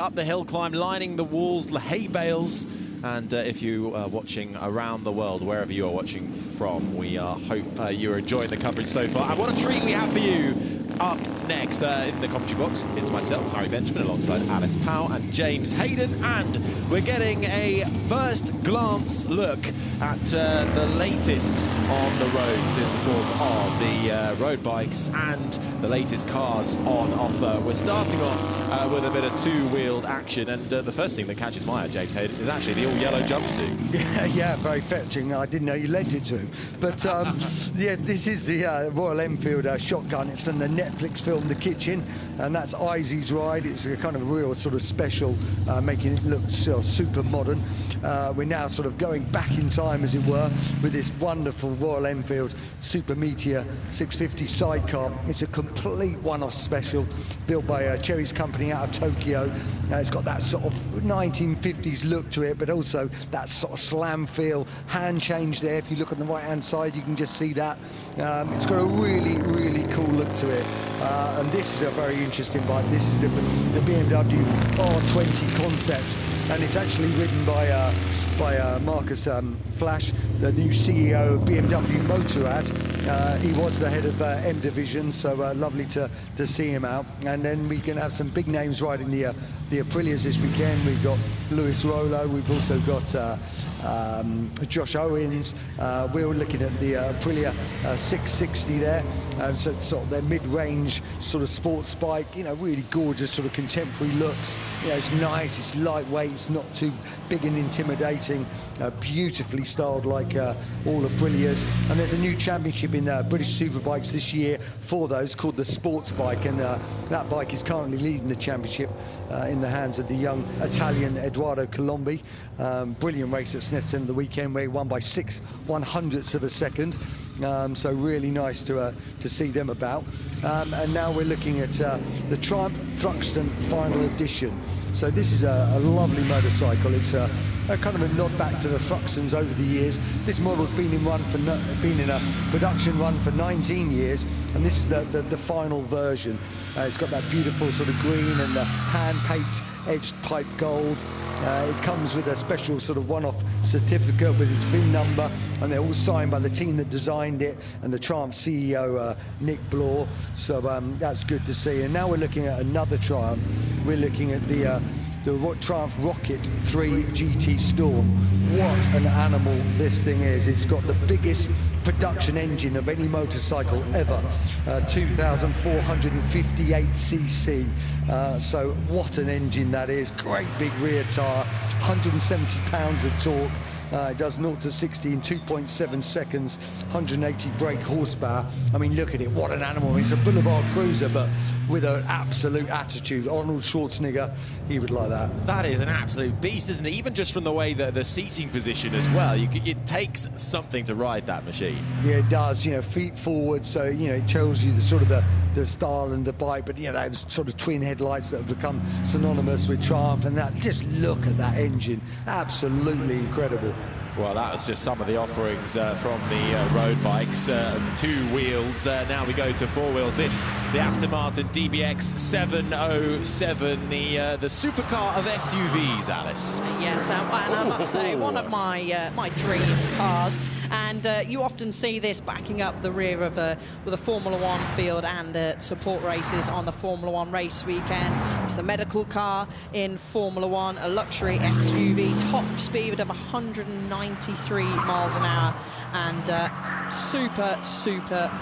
Up the hill climb, lining the walls, the hay bales. And if you are watching around the world, wherever you are watching from, we hope you're enjoying the coverage so far. And what a treat we have for you up next in the commentary box. It's myself, Harry Benjamin, alongside Alice Powell and James Hayden. And we're getting a first glance look at the latest on the roads in the form of the road bikes and the latest cars on offer. We're starting off with a bit of two-wheeled action, and the first thing that catches my eye, James Hayden, is actually the all-yellow jumpsuit. Yeah, very fetching. I didn't know you lent it to him. But yeah, this is the Royal Enfield shotgun. It's from the Netflix film The Kitchen, and that's Izzy's ride. It's a kind of real sort of special, making it look super modern. We're now sort of going back in time, as it were, with this wonderful Royal Enfield Super Meteor 650 sidecar. It's a complete one-off special built by Cherry's company out of Tokyo. It's got that sort of 1950s look to it, but also that sort of slam feel. Hand change there. If you look on the right-hand side, you can just see that. It's got a really, really cool look to it. And this is a very interesting bike. This is the BMW R20 concept, and it's actually ridden by Marcus Flash, the new CEO of BMW Motorrad. He was the head of M Division, so lovely to see him out. And then we can have some big names riding the Aprilias this weekend. We've got Lewis Rollo, we've also got Josh Owens. We're looking at the Aprilia 660 there. So it's sort of their mid-range sort of sports bike, you know, really gorgeous sort of contemporary looks. You know, it's nice, it's lightweight, it's not too big and intimidating, beautifully styled like all Aprilias. And there's a new championship in British Superbikes this year for those, called the Sports Bike, and that bike is currently leading the championship in the hands of the young Italian Edoardo Colombi. Brilliant race at Snetterton the weekend, where he won by 6/100ths of a second. So really nice to see them about. And now we're looking at the Triumph Thruxton Final Edition. So this is a lovely motorcycle. It's a kind of a nod back to the Thruxtons over the years. This model's been in a production run for 19 years, and this is the final version. It's got that beautiful sort of green and the hand-painted edged pipe gold. It comes with a special sort of one-off certificate with its VIN number, and they're all signed by the team that designed it and the Triumph CEO, Nick Blore. So that's good to see. And now we're looking at another Triumph. We're looking at the Triumph Rocket 3 GT Storm. What an animal this thing is. It's got the biggest production engine of any motorcycle ever, 2,458 cc. So what an engine that is. Great big rear tyre, 170 pounds of torque. It does 0 to 60 in 2.7 seconds, 180 brake horsepower. I mean, look at it, what an animal. It's a boulevard cruiser, but with an absolute attitude. Arnold Schwarzenegger, he would like that. That is an absolute beast, isn't it? Even just from the way that the seating position as well. It takes something to ride that machine. Yeah, it does. You know, feet forward, so you know, it tells you the sort of the style and the bike. But you know, those sort of twin headlights that have become synonymous with Triumph, and that. Just look at that engine, absolutely incredible. Well, that was just some of the offerings from the road bikes, two-wheeled. Now we go to four wheels. The Aston Martin DBX 707, the supercar of SUVs, Alice. Yes, and I must say, one of my dream cars. And you often see this backing up the rear of with a Formula One field and support races on the Formula One race weekend. It's the medical car in Formula One, a luxury SUV, top speed of 193 miles an hour, and super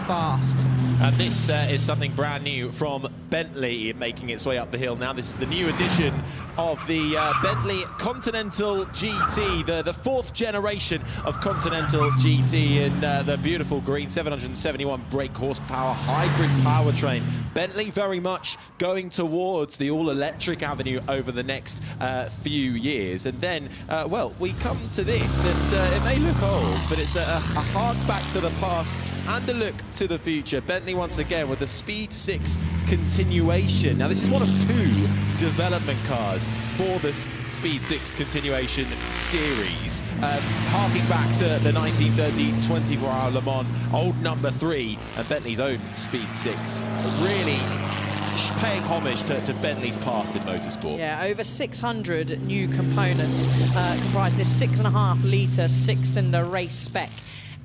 fast. And this is something brand new from Bentley, making its way up the hill now. This is the new edition of the Bentley Continental GT, the fourth generation of Continental GT in the beautiful green, 771 brake horsepower hybrid powertrain. Bentley very much going towards the all-electric avenue over the next few years. And then, well, we come to this, and it may look old, but it's a hark back to the past and a look to the future. Bentley once again with the Speed 6 continuation. Now this is one of two development cars for the Speed 6 continuation series. Harking back to the 1930 24-hour Le Mans, old number 3, and Bentley's own Speed 6. Really paying homage to Bentley's past in motorsport. Yeah, over 600 new components comprise this 6.5-litre 6-cylinder race spec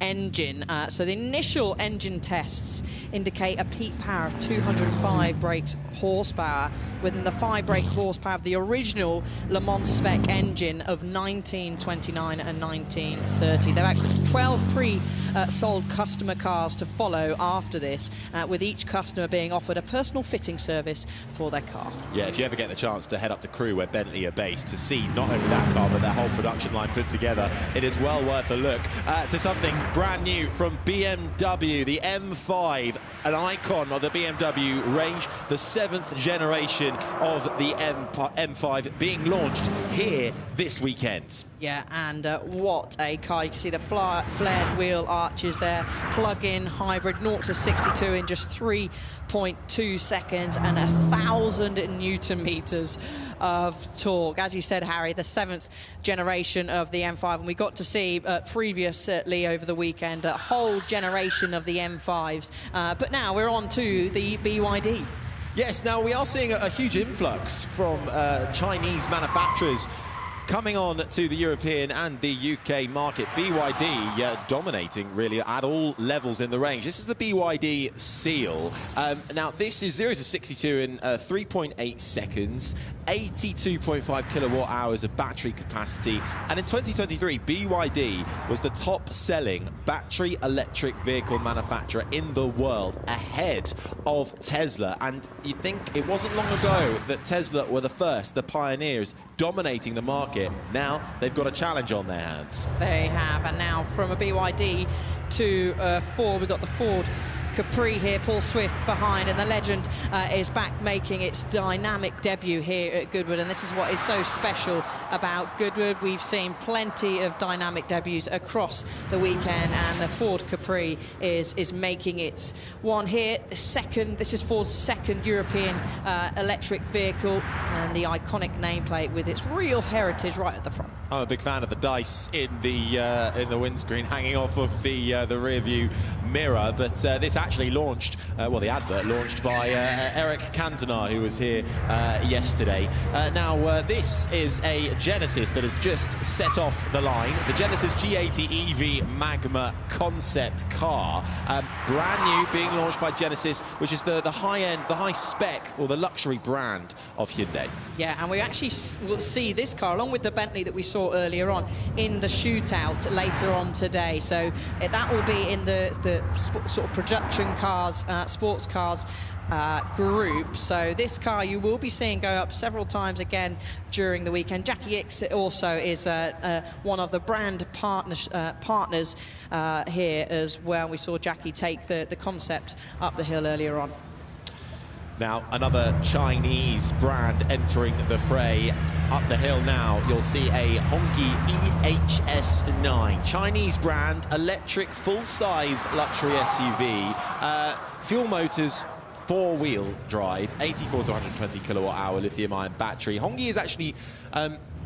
engine. So the initial engine tests indicate a peak power of 205 brake horsepower within the 5 brake horsepower of the original Le Mans spec engine of 1929 and 1930. There are 12 pre-sold customer cars to follow after this, with each customer being offered a personal fitting service for their car. Yeah, if you ever get the chance to head up to Crewe, where Bentley are based, to see not only that car but their whole production line put together, it is well worth a look. To something brand new from BMW, the M5, an icon of the BMW range, the 7th generation of the M5 being launched here this weekend. Yeah, and what a car. You can see the flared wheel arches there, plug-in hybrid, 0 to 62 in just 3.2 seconds and 1,000 Newton meters of torque. As you said, Harry, the 7th generation of the M5, and we got to see previously over the weekend a whole generation of the M5s. But now we're on to the BYD. Yes, now we are seeing a huge influx from Chinese manufacturers coming on to the European and the UK market. BYD dominating really at all levels in the range. This is the BYD Seal. Now this is 0 to 62 in 3.8 seconds, 82.5 kilowatt hours of battery capacity, and in 2023 BYD was the top selling battery electric vehicle manufacturer in the world, ahead of Tesla. And you think it wasn't long ago that Tesla were the first, the pioneers, dominating the market. Now they've got a challenge on their hands. They have, and now from a BYD to Ford, we've got the Ford Capri here, Paul Swift behind, and the legend is back making its dynamic debut here at Goodwood, and this is what is so special about Goodwood. We've seen plenty of dynamic debuts across the weekend, and the Ford Capri is making its one here. This is Ford's second European electric vehicle, and the iconic nameplate with its real heritage right at the front. I'm a big fan of the dice in the windscreen hanging off of the rear view mirror, but this actually launched, well, the advert launched by Eric Cantona, who was here yesterday. Now this is a Genesis that has just set off the line, the Genesis G80 EV Magma concept car, brand new, being launched by Genesis, which is the high-end, the high-spec, or the luxury brand of Hyundai. Yeah, and we actually will see this car along with the Bentley that we saw earlier on in the shootout later on today. So that will be in the sort of production cars, sports cars group. So this car you will be seeing go up several times again during the weekend. Jackie X also is one of the brand partners here as well. We saw Jackie take the concept up the hill earlier on. Now, another Chinese brand entering the fray. Up the hill now, you'll see a Hongqi EHS9. Chinese brand, electric, full-size luxury SUV. Fuel motors, 4-wheel drive, 84 to 120 kilowatt-hour lithium-ion battery. Hongqi is actually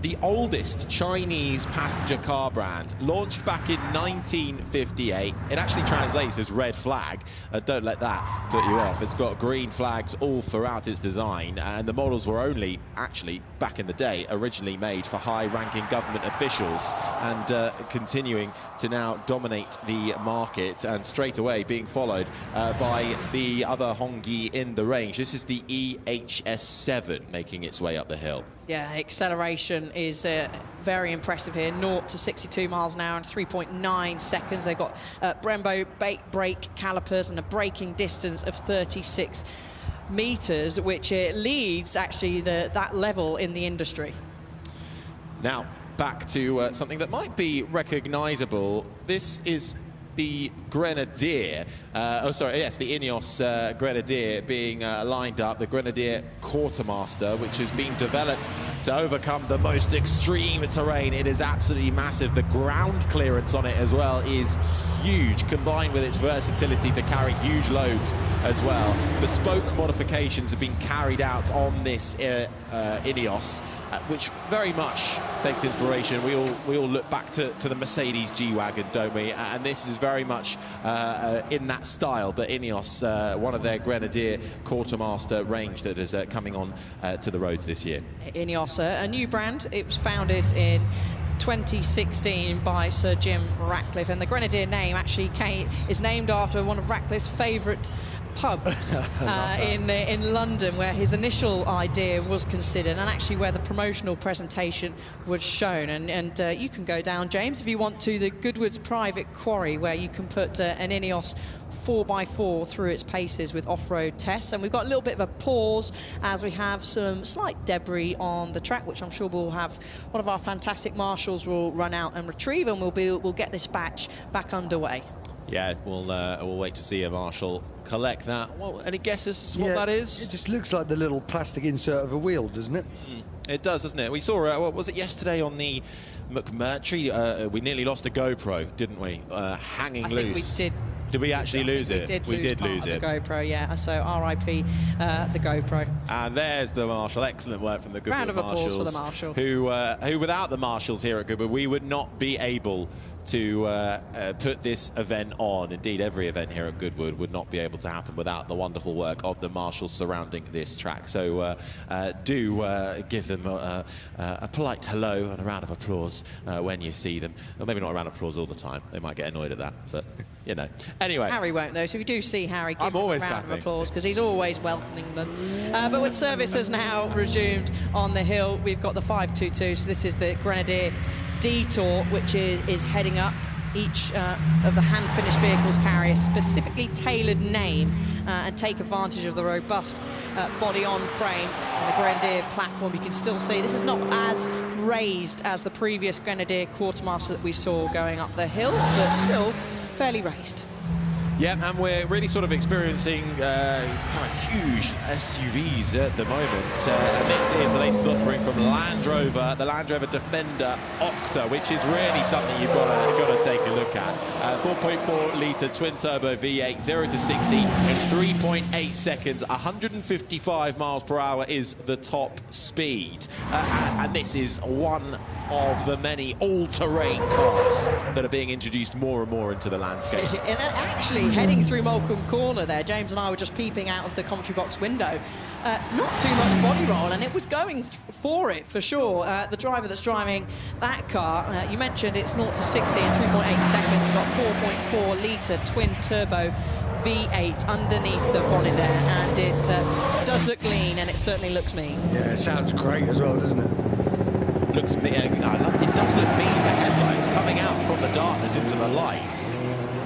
the oldest Chinese passenger car brand, launched back in 1958. It actually translates as red flag. Don't let that put you off. It's got green flags all throughout its design, and the models were only actually, back in the day, originally made for high-ranking government officials, and continuing to now dominate the market, and straight away being followed by the other Hongqi in the range. This is the EHS7 making its way up the hill. Yeah, acceleration is very impressive here. 0 to 62 miles an hour in 3.9 seconds. They've got Brembo brake calipers and a braking distance of 36 meters, which leads actually that level in the industry. Now, back to something that might be recognizable. This is the Grenadier, the Ineos Grenadier being lined up, the Grenadier Quartermaster, which has been developed to overcome the most extreme terrain. It is absolutely massive. The ground clearance on it as well is huge, combined with its versatility to carry huge loads as well. Bespoke modifications have been carried out on this Ineos, which very much takes inspiration. We all look back to the Mercedes G-Wagon, don't we? And this is very much in that style, but Ineos, one of their Grenadier Quartermaster range that is coming on to the roads this year. Ineos, a new brand. It was founded in 2016 by Sir Jim Ratcliffe, and the Grenadier name actually is named after one of Ratcliffe's favourite pubs in London, where his initial idea was considered, and actually where the promotional presentation was shown. And you can go down, James, if you want, to the Goodwood's private quarry, where you can put an Ineos 4x4 through its paces with off-road tests. And we've got a little bit of a pause as we have some slight debris on the track, which I'm sure we'll have one of our fantastic marshals will run out and retrieve, and we'll get this batch back underway. Yeah, we'll wait to see a marshal collect that. Well, any guesses what that is? It just looks like the little plastic insert of a wheel, doesn't it? It does, doesn't it? We saw, what was it yesterday on the McMurtry? We nearly lost a GoPro, didn't we? Hanging loose. I think we did. Did we actually lose it? We did lose it. The GoPro, yeah. So RIP the GoPro. And there's the marshal. Excellent work from the Goodwood Round of applause for the marshal. Who without the marshals here at Goodwood, we would not be able to put this event on. Indeed, every event here at Goodwood would not be able to happen without the wonderful work of the marshals surrounding this track. So do give them a polite hello and a round of applause when you see them. Or maybe not a round of applause all the time. They might get annoyed at that, but you know. Anyway. Harry won't, though, so if you do see Harry, give him a round of applause, because he's always welcoming them. But with service has now resumed on the hill, we've got the 522, so this is the Grenadier Detour, which is heading up. Each of the hand-finished vehicles carry a specifically tailored name and take advantage of the robust body-on frame and the Grenadier platform. You can still see this is not as raised as the previous Grenadier Quartermaster that we saw going up the hill, but still fairly raised. Yeah, and we're really sort of experiencing kind of huge SUVs at the moment. And this is the latest offering from Land Rover, the Land Rover Defender Octa, which is really something you've got to take a look at. 4.4-litre twin-turbo V8, 0 to 60 in 3.8 seconds. 155 miles per hour is the top speed. And this is one of the many all-terrain cars that are being introduced more and more into the landscape. And actually, heading through Molecombe Corner there, James and I were just peeping out of the commentary box window. Not too much body roll, and it was going for it, for sure. The driver that's driving that car, you mentioned it's 0 to 60 in 3.8 seconds. It's got 4.4-litre twin-turbo V8 underneath the bonnet there, and it does look lean, and it certainly looks mean. Yeah, it sounds great as well, doesn't it? Looks mean. It does look mean. The headlights coming out from the darkness into the light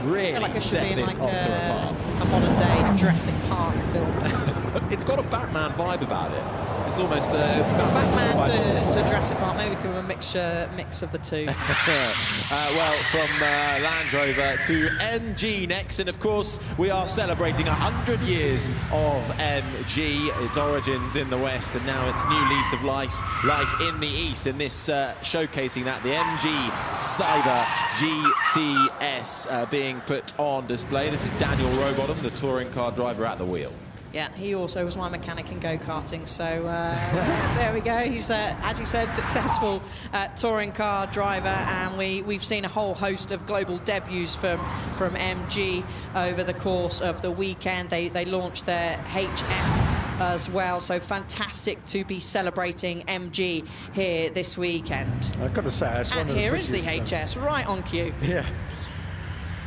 really like it set this like Octa apart. A modern-day Jurassic Park film. It's got a Batman vibe about it. It's almost Batman to Jurassic Park. Maybe we can have a mix of the two. Well, from Land Rover to MG next, and of course we are celebrating 100 years of MG. Its origins in the West, and now its new lease of life in the East. And this showcasing that, the MG Cyber GTS being put on display. This is Daniel Rowbottom, the touring car driver at the wheel. Yeah, he also was my mechanic in go-karting, so there we go. He's, as you said, successful touring car driver, and we've seen a whole host of global debuts from MG over the course of the weekend. They launched their HS as well, so fantastic to be celebrating MG here this weekend. I've got to say, that's one of the here is the prettiest, HS, right on cue. Yeah.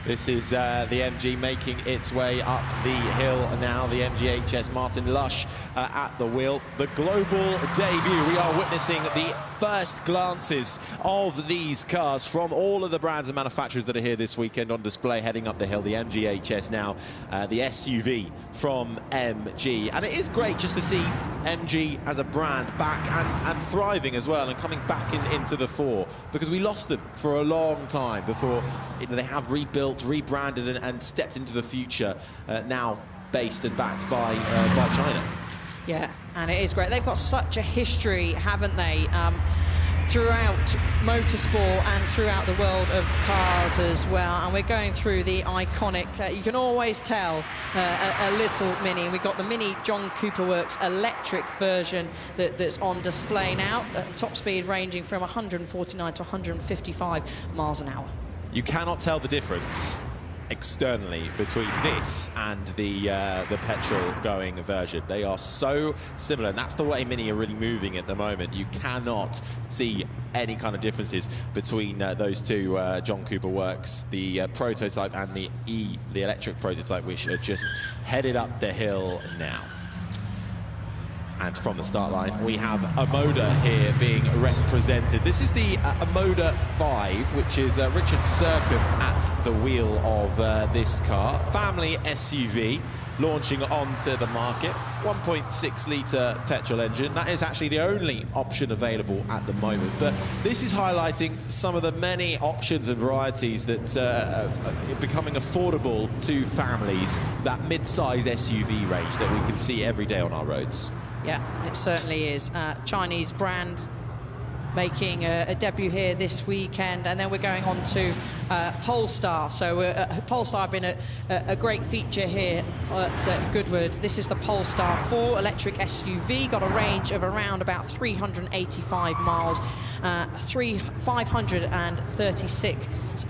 This is the MG making its way up the hill now. The MG HS, Martin Lush at the wheel. The global debut. We are witnessing the first glances of these cars from all of the brands and manufacturers that are here this weekend on display heading up the hill. The MG HS now, the SUV from MG. And it is great just to see MG as a brand back and thriving as well, and coming back into the fore, because we lost them for a long time before they have rebuilt, rebranded and stepped into the future, now based and backed by China. Yeah, and it is great. They've got such a history, haven't they? throughout motorsport and throughout the world of cars as well. And we're going through the iconic, you can always tell a little Mini. We've got the Mini John Cooper Works electric version that's on display now, top speed ranging from 149 to 155 miles an hour. You cannot tell the difference externally between this and the petrol-going version. They are so similar, and that's the way Mini are really moving at the moment. You cannot see any kind of differences between those two John Cooper Works, the prototype and the electric prototype, which are just headed up the hill now. And from the start line, we have a Moda here being represented. This is the Moda 5, which is Richard Sercombe at the wheel of this car. Family SUV launching onto the market. 1.6-litre petrol engine. That is actually the only option available at the moment. But this is highlighting some of the many options and varieties that are becoming affordable to families. That mid-size SUV range that we can see every day on our roads. Yeah, it certainly is. Chinese brand making a debut here this weekend, and then we're going on to Polestar. So Polestar have been a great feature here at Goodwood. This is the Polestar 4 electric SUV, got a range of around about 385 miles, 536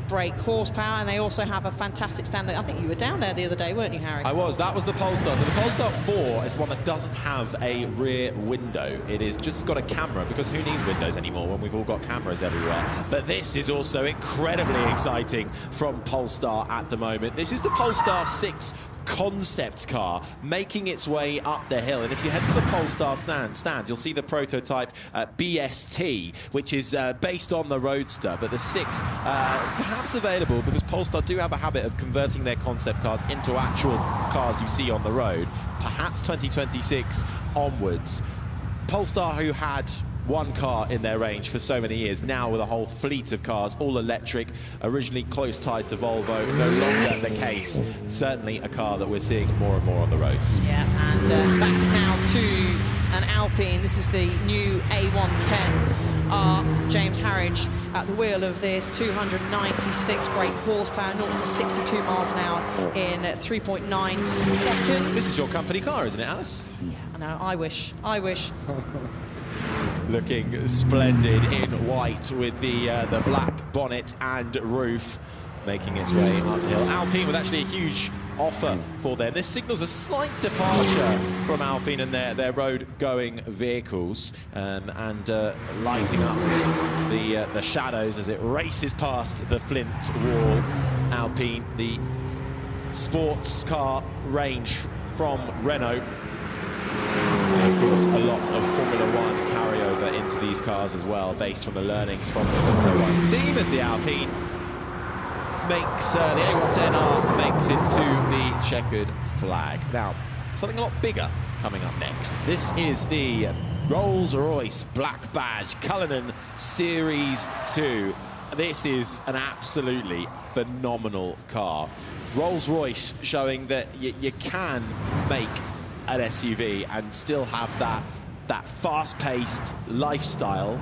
brake horsepower, and they also have a fantastic standard. I think you were down there the other day, weren't you, Harry? I was. That was the Polestar. So the Polestar 4 is the one that doesn't have a rear window. It is just got a camera, because who needs windows anymore when we've all got cameras everywhere? But this is also incredibly exciting from Polestar at the moment. This is the Polestar 6 concept car making its way up the hill, and if you head to the Polestar stand, you'll see the prototype BST, which is based on the Roadster, but the 6 perhaps available because Polestar do have a habit of converting their concept cars into actual cars you see on the road, perhaps 2026 onwards. Polestar, who had one car in their range for so many years, now with a whole fleet of cars, all electric, originally close ties to Volvo, no longer the case. Certainly a car that we're seeing more and more on the roads. Yeah, and back now to an Alpine. This is the new A110R. James Harridge at the wheel of this, 296 brake horsepower, 0 to 62 miles an hour in 3.9 seconds. This is your company car, isn't it, Alice? Yeah, I know, I wish. Looking splendid in white with the black bonnet and roof, making its way uphill. Alpine with actually a huge offer for them. This signals a slight departure from Alpine and their road-going vehicles, and lighting up the shadows as it races past the flint wall. Alpine, the sports car range from Renault. Of course, a lot of Formula One carryover into these cars as well, based from the learnings from the Formula One team, as the Alpine makes the A110R makes it to the checkered flag. Now, something a lot bigger coming up next. This is the Rolls-Royce Black Badge Cullinan Series 2. This is an absolutely phenomenal car. Rolls-Royce showing that you can make an SUV and still have that fast-paced lifestyle,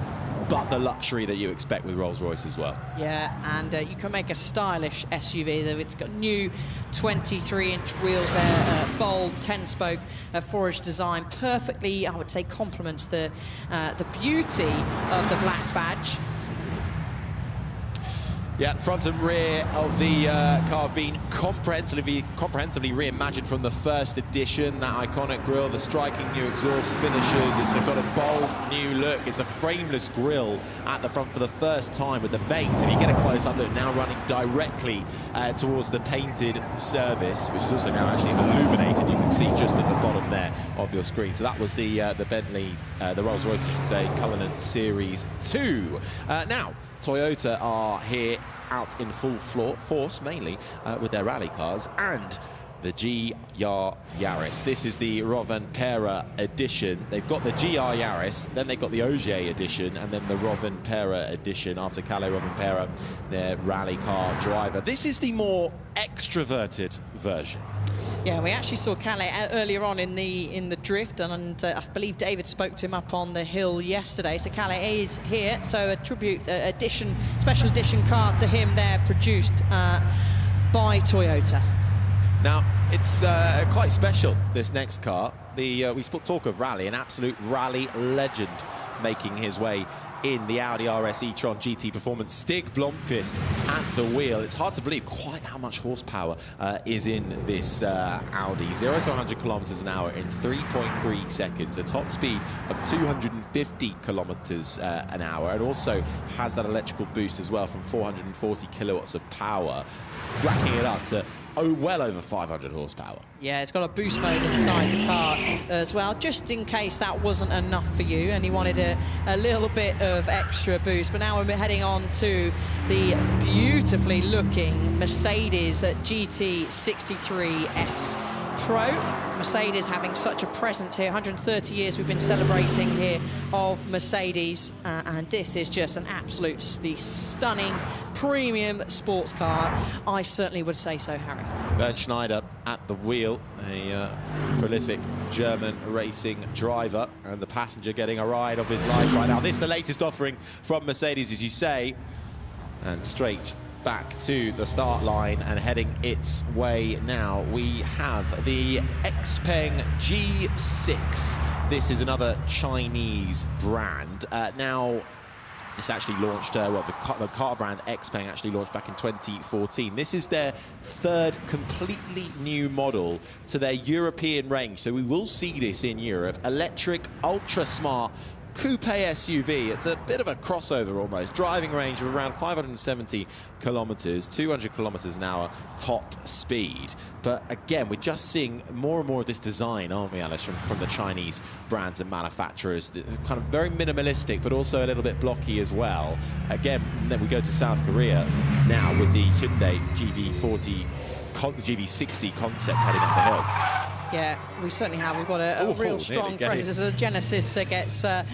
but the luxury that you expect with Rolls-Royce as well. Yeah, and you can make a stylish SUV. It's got new 23-inch wheels there, bold 10-spoke forged design, perfectly, I would say, complements the beauty of the Black Badge. Yeah, front and rear of the car have been comprehensively reimagined from the first edition. That iconic grille, the striking new exhaust finishers. It's got a bold new look. It's a frameless grille at the front for the first time with the paint. If you get a close-up look, now running directly towards the painted service, which is also now actually illuminated. You can see just at the bottom there of your screen. So that was the Bentley, the Rolls-Royce, I should say, Cullinan Series 2. Now, Toyota are here out in full force, mainly with their rally cars, and the GR Yaris. This is the Rovanpera edition. They've got the GR Yaris, then they've got the Ogier edition, and then the Rovanpera edition after Kalle Rovanpera, their rally car driver. This is the more extroverted version. Yeah, we actually saw Calais earlier on in the drift, and I believe David spoke to him up on the hill yesterday. So Calais is here, so a tribute special edition car to him there, produced by Toyota. Now, it's quite special, this next car. We talk of rally, an absolute rally legend making his way in the Audi RS e-tron GT Performance. Stig Blomqvist at the wheel. It's hard to believe quite how much horsepower is in this Audi. 0 to 100 kilometers an hour in 3.3 seconds. A top speed of 250 kilometers an hour, and also has that electrical boost as well from 440 kilowatts of power, racking it up to well over 500 horsepower. Yeah, it's got a boost mode inside the car as well, just in case that wasn't enough for you and you wanted a little bit of extra boost. But now we're heading on to the beautifully looking Mercedes GT63S Pro. Mercedes having such a presence here. 130 years we've been celebrating here of Mercedes, and this is just an absolutely stunning premium sports car. I certainly would say so, Harry. Bernd Schneider at the wheel, a prolific German racing driver, and the passenger getting a ride of his life right now. This is the latest offering from Mercedes, as you say, and straight back to the start line and heading its way now. We have the Xpeng G6. This is another Chinese brand. Now, this actually launched, well, the car brand Xpeng actually launched back in 2014. This is their third completely new model to their European range. So we will see this in Europe. Electric, ultra-smart coupe SUV. It's a bit of a crossover almost. Driving range of around 570 kilometers, 200 kilometers an hour top speed. But again, we're just seeing more and more of this design, aren't we, Alice, from the Chinese brands and manufacturers. It's kind of very minimalistic, but also a little bit blocky as well. Again, then we go to South Korea now with the Hyundai GV60 concept heading up the hill. Yeah, we certainly have. We've got a real strong presence. The Genesis gets a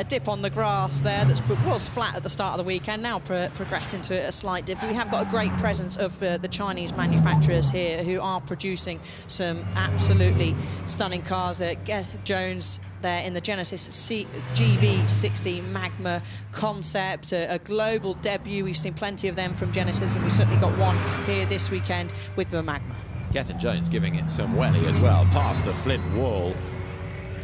dip on the grass there that was flat at the start of the weekend, now progressed into a slight dip. We have got a great presence of the Chinese manufacturers here who are producing some absolutely stunning cars. Gareth Jones there in the Genesis GV60 Magma concept, a global debut. We've seen plenty of them from Genesis, and we certainly got one here this weekend with the Magma. Gethin Jones giving it some welly as well, past the Flint wall.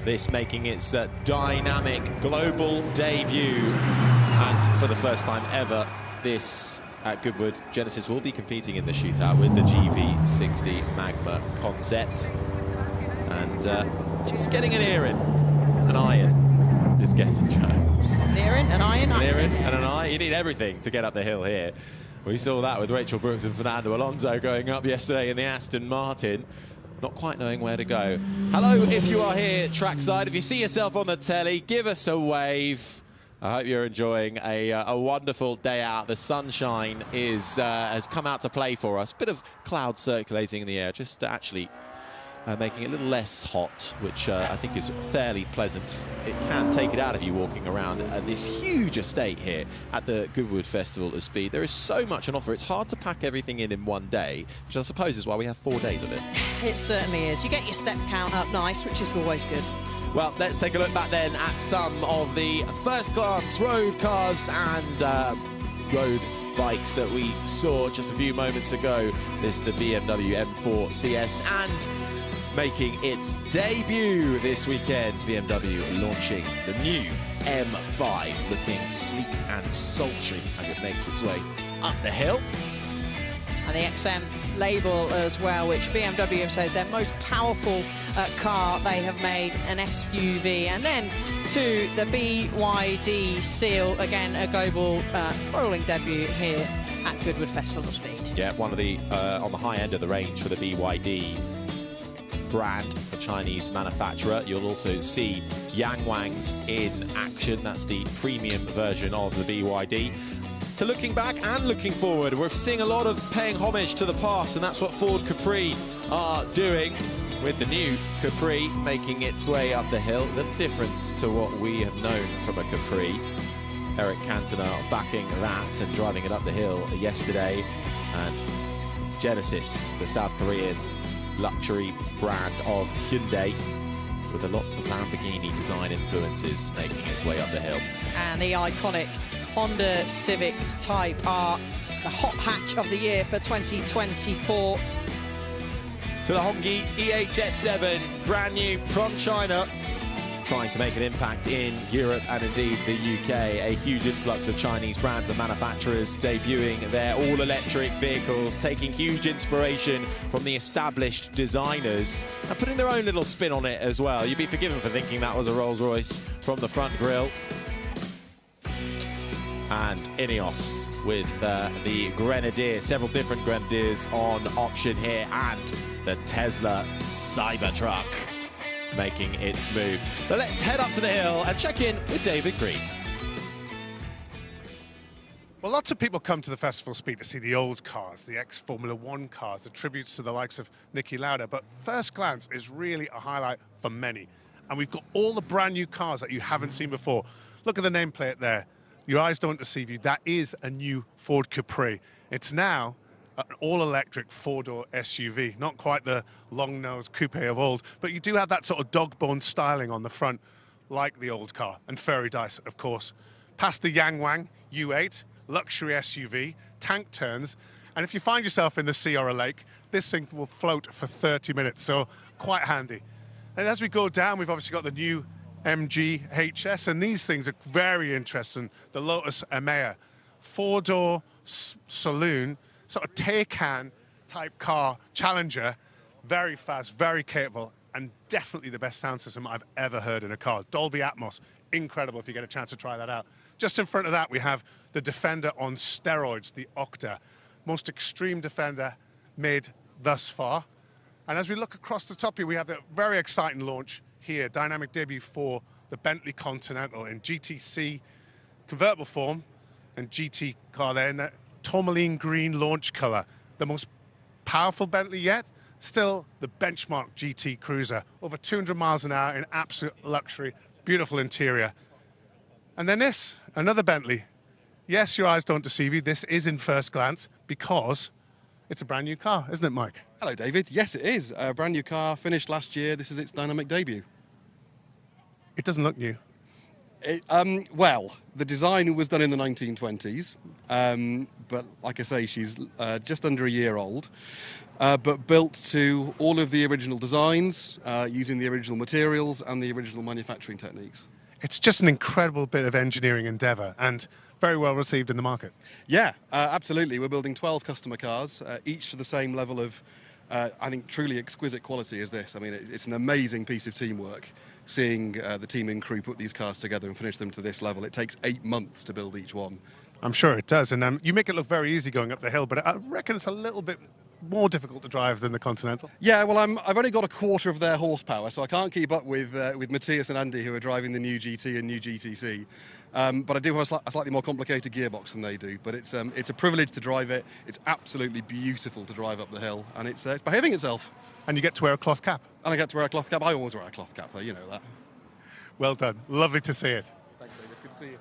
This making its dynamic global debut. And for the first time ever, this at Goodwood, Genesis will be competing in the shootout with the GV60 Magma concept. And just getting an ear in, an eye in, is Gethin Jones. An ear in, an eye in, an ear in and an eye. You need everything to get up the hill here. We saw that with Rachel Brooks and Fernando Alonso going up yesterday in the Aston Martin, not quite knowing where to go. Hello, if you are here trackside, if you see yourself on the telly, give us a wave. I hope you're enjoying a wonderful day out. The sunshine has come out to play for us. Bit of cloud circulating in the air, just actually making it a little less hot, which I think is fairly pleasant. It can take it out of you walking around this huge estate here at the Goodwood Festival of Speed. There is so much on offer. It's hard to pack everything in one day, which I suppose is why we have 4 days of it. It certainly is. You get your step count up nice, which is always good. Well, let's take a look back then at some of the first glance road cars and road bikes that we saw just a few moments ago. This is the BMW M4 CS, and making its debut this weekend, BMW launching the new M5, looking sleek and sultry as it makes its way up the hill. And the XM label as well, which BMW says their most powerful car they have made, an SUV. And then to the BYD seal, again a global rolling debut here at Goodwood Festival of Speed. Yeah, one of the on the high end of the range for the BYD brand, the Chinese manufacturer. You'll also see Yang Wangs in action. That's the premium version of the BYD. To looking back and looking forward, we're seeing a lot of paying homage to the past, and that's what Ford Capri are doing with the new Capri making its way up the hill. The difference to what we have known from a Capri. Eric Cantona backing that and driving it up the hill yesterday. And Genesis, the South Korean luxury brand of Hyundai, with a lot of Lamborghini design influences making its way up the hill. And the iconic Honda Civic Type R, the hot hatch of the year for 2024. To the Hongqi EHS7, brand new from China, trying to make an impact in Europe and indeed the UK. A huge influx of Chinese brands and manufacturers debuting their all-electric vehicles, taking huge inspiration from the established designers and putting their own little spin on it as well. You'd be forgiven for thinking that was a Rolls-Royce from the front grille. And Ineos with the Grenadier, several different Grenadiers on option here, and the Tesla Cybertruck making its move. But let's head up to the hill and check in with David Green. Well, lots of people come to the Festival of Speed to see the old cars, the ex-Formula One cars, the tributes to the likes of Niki Lauda, but first glance is really a highlight for many. And we've got all the brand new cars that you haven't seen before. Look at the nameplate there. Your eyes don't deceive you. That is a new Ford Capri. It's now an all-electric four-door SUV, not quite the long-nosed coupe of old, but you do have that sort of dog-bone styling on the front, like the old car, and fairy dice, of course. Past the Yang Wang U8, luxury SUV, tank turns, and if you find yourself in the sea or a lake, this thing will float for 30 minutes, so quite handy. And as we go down, we've obviously got the new MG HS, and these things are very interesting. The Lotus Emea, four-door saloon, sort of Taycan type car, Challenger, very fast, very capable, and definitely the best sound system I've ever heard in a car. Dolby Atmos, incredible if you get a chance to try that out. Just in front of that, we have the Defender on steroids, the Octa, most extreme Defender made thus far. And as we look across the top here, we have the very exciting launch here, dynamic debut for the Bentley Continental in GTC convertible form and GT car there in that tourmaline green launch color. The most powerful Bentley yet, still the benchmark GT Cruiser, over 200 miles an hour in absolute luxury, beautiful interior. And then this, another Bentley. Yes, your eyes don't deceive you. This is in first glance because it's a brand new car, isn't it, Mike? Hello, David. Yes, it is. A brand new car, finished last year. This is its dynamic debut. It doesn't look new. Well, the design was done in the 1920s, but like I say, she's just under a year old, but built to all of the original designs, using the original materials and the original manufacturing techniques. It's just an incredible bit of engineering endeavour and very well received in the market. Yeah, absolutely. We're building 12 customer cars, each to the same level of, I think, truly exquisite quality as this. I mean, it's an amazing piece of teamwork, seeing the team and crew put these cars together and finish them to this level. It takes 8 months to build each one. I'm sure it does, and you make it look very easy going up the hill, but I reckon it's a little bit more difficult to drive than the Continental. Yeah, well, I've only got a quarter of their horsepower, so I can't keep up with Matthias and Andy, who are driving the new GT and new GTC. But I do have a slightly more complicated gearbox than they do. But it's a privilege to drive it. It's absolutely beautiful to drive up the hill, and it's behaving itself. And you get to wear a cloth cap. And I get to wear a cloth cap. I always wear a cloth cap, though. You know that. Well done. Lovely to see it. Thanks, David. Good to see you.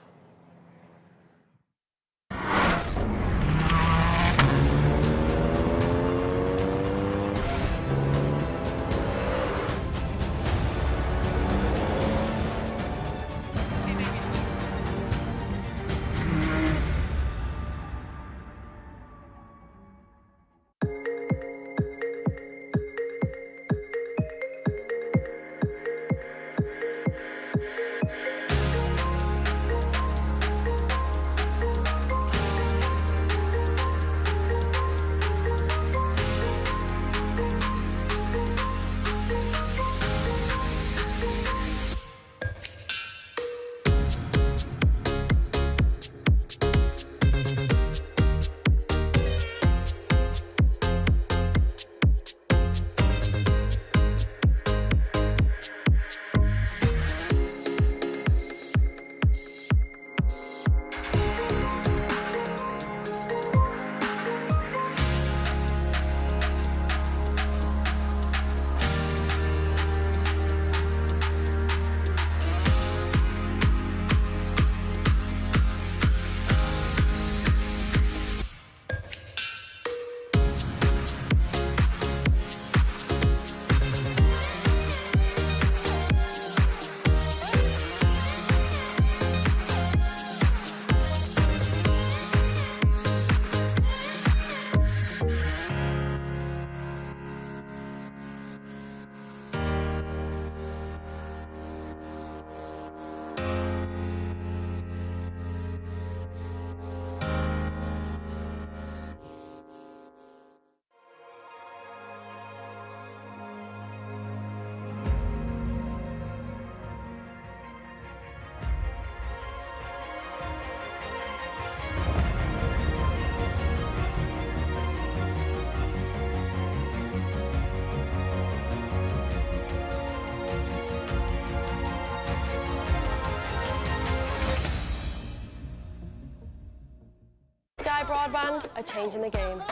Broadband are changing the game.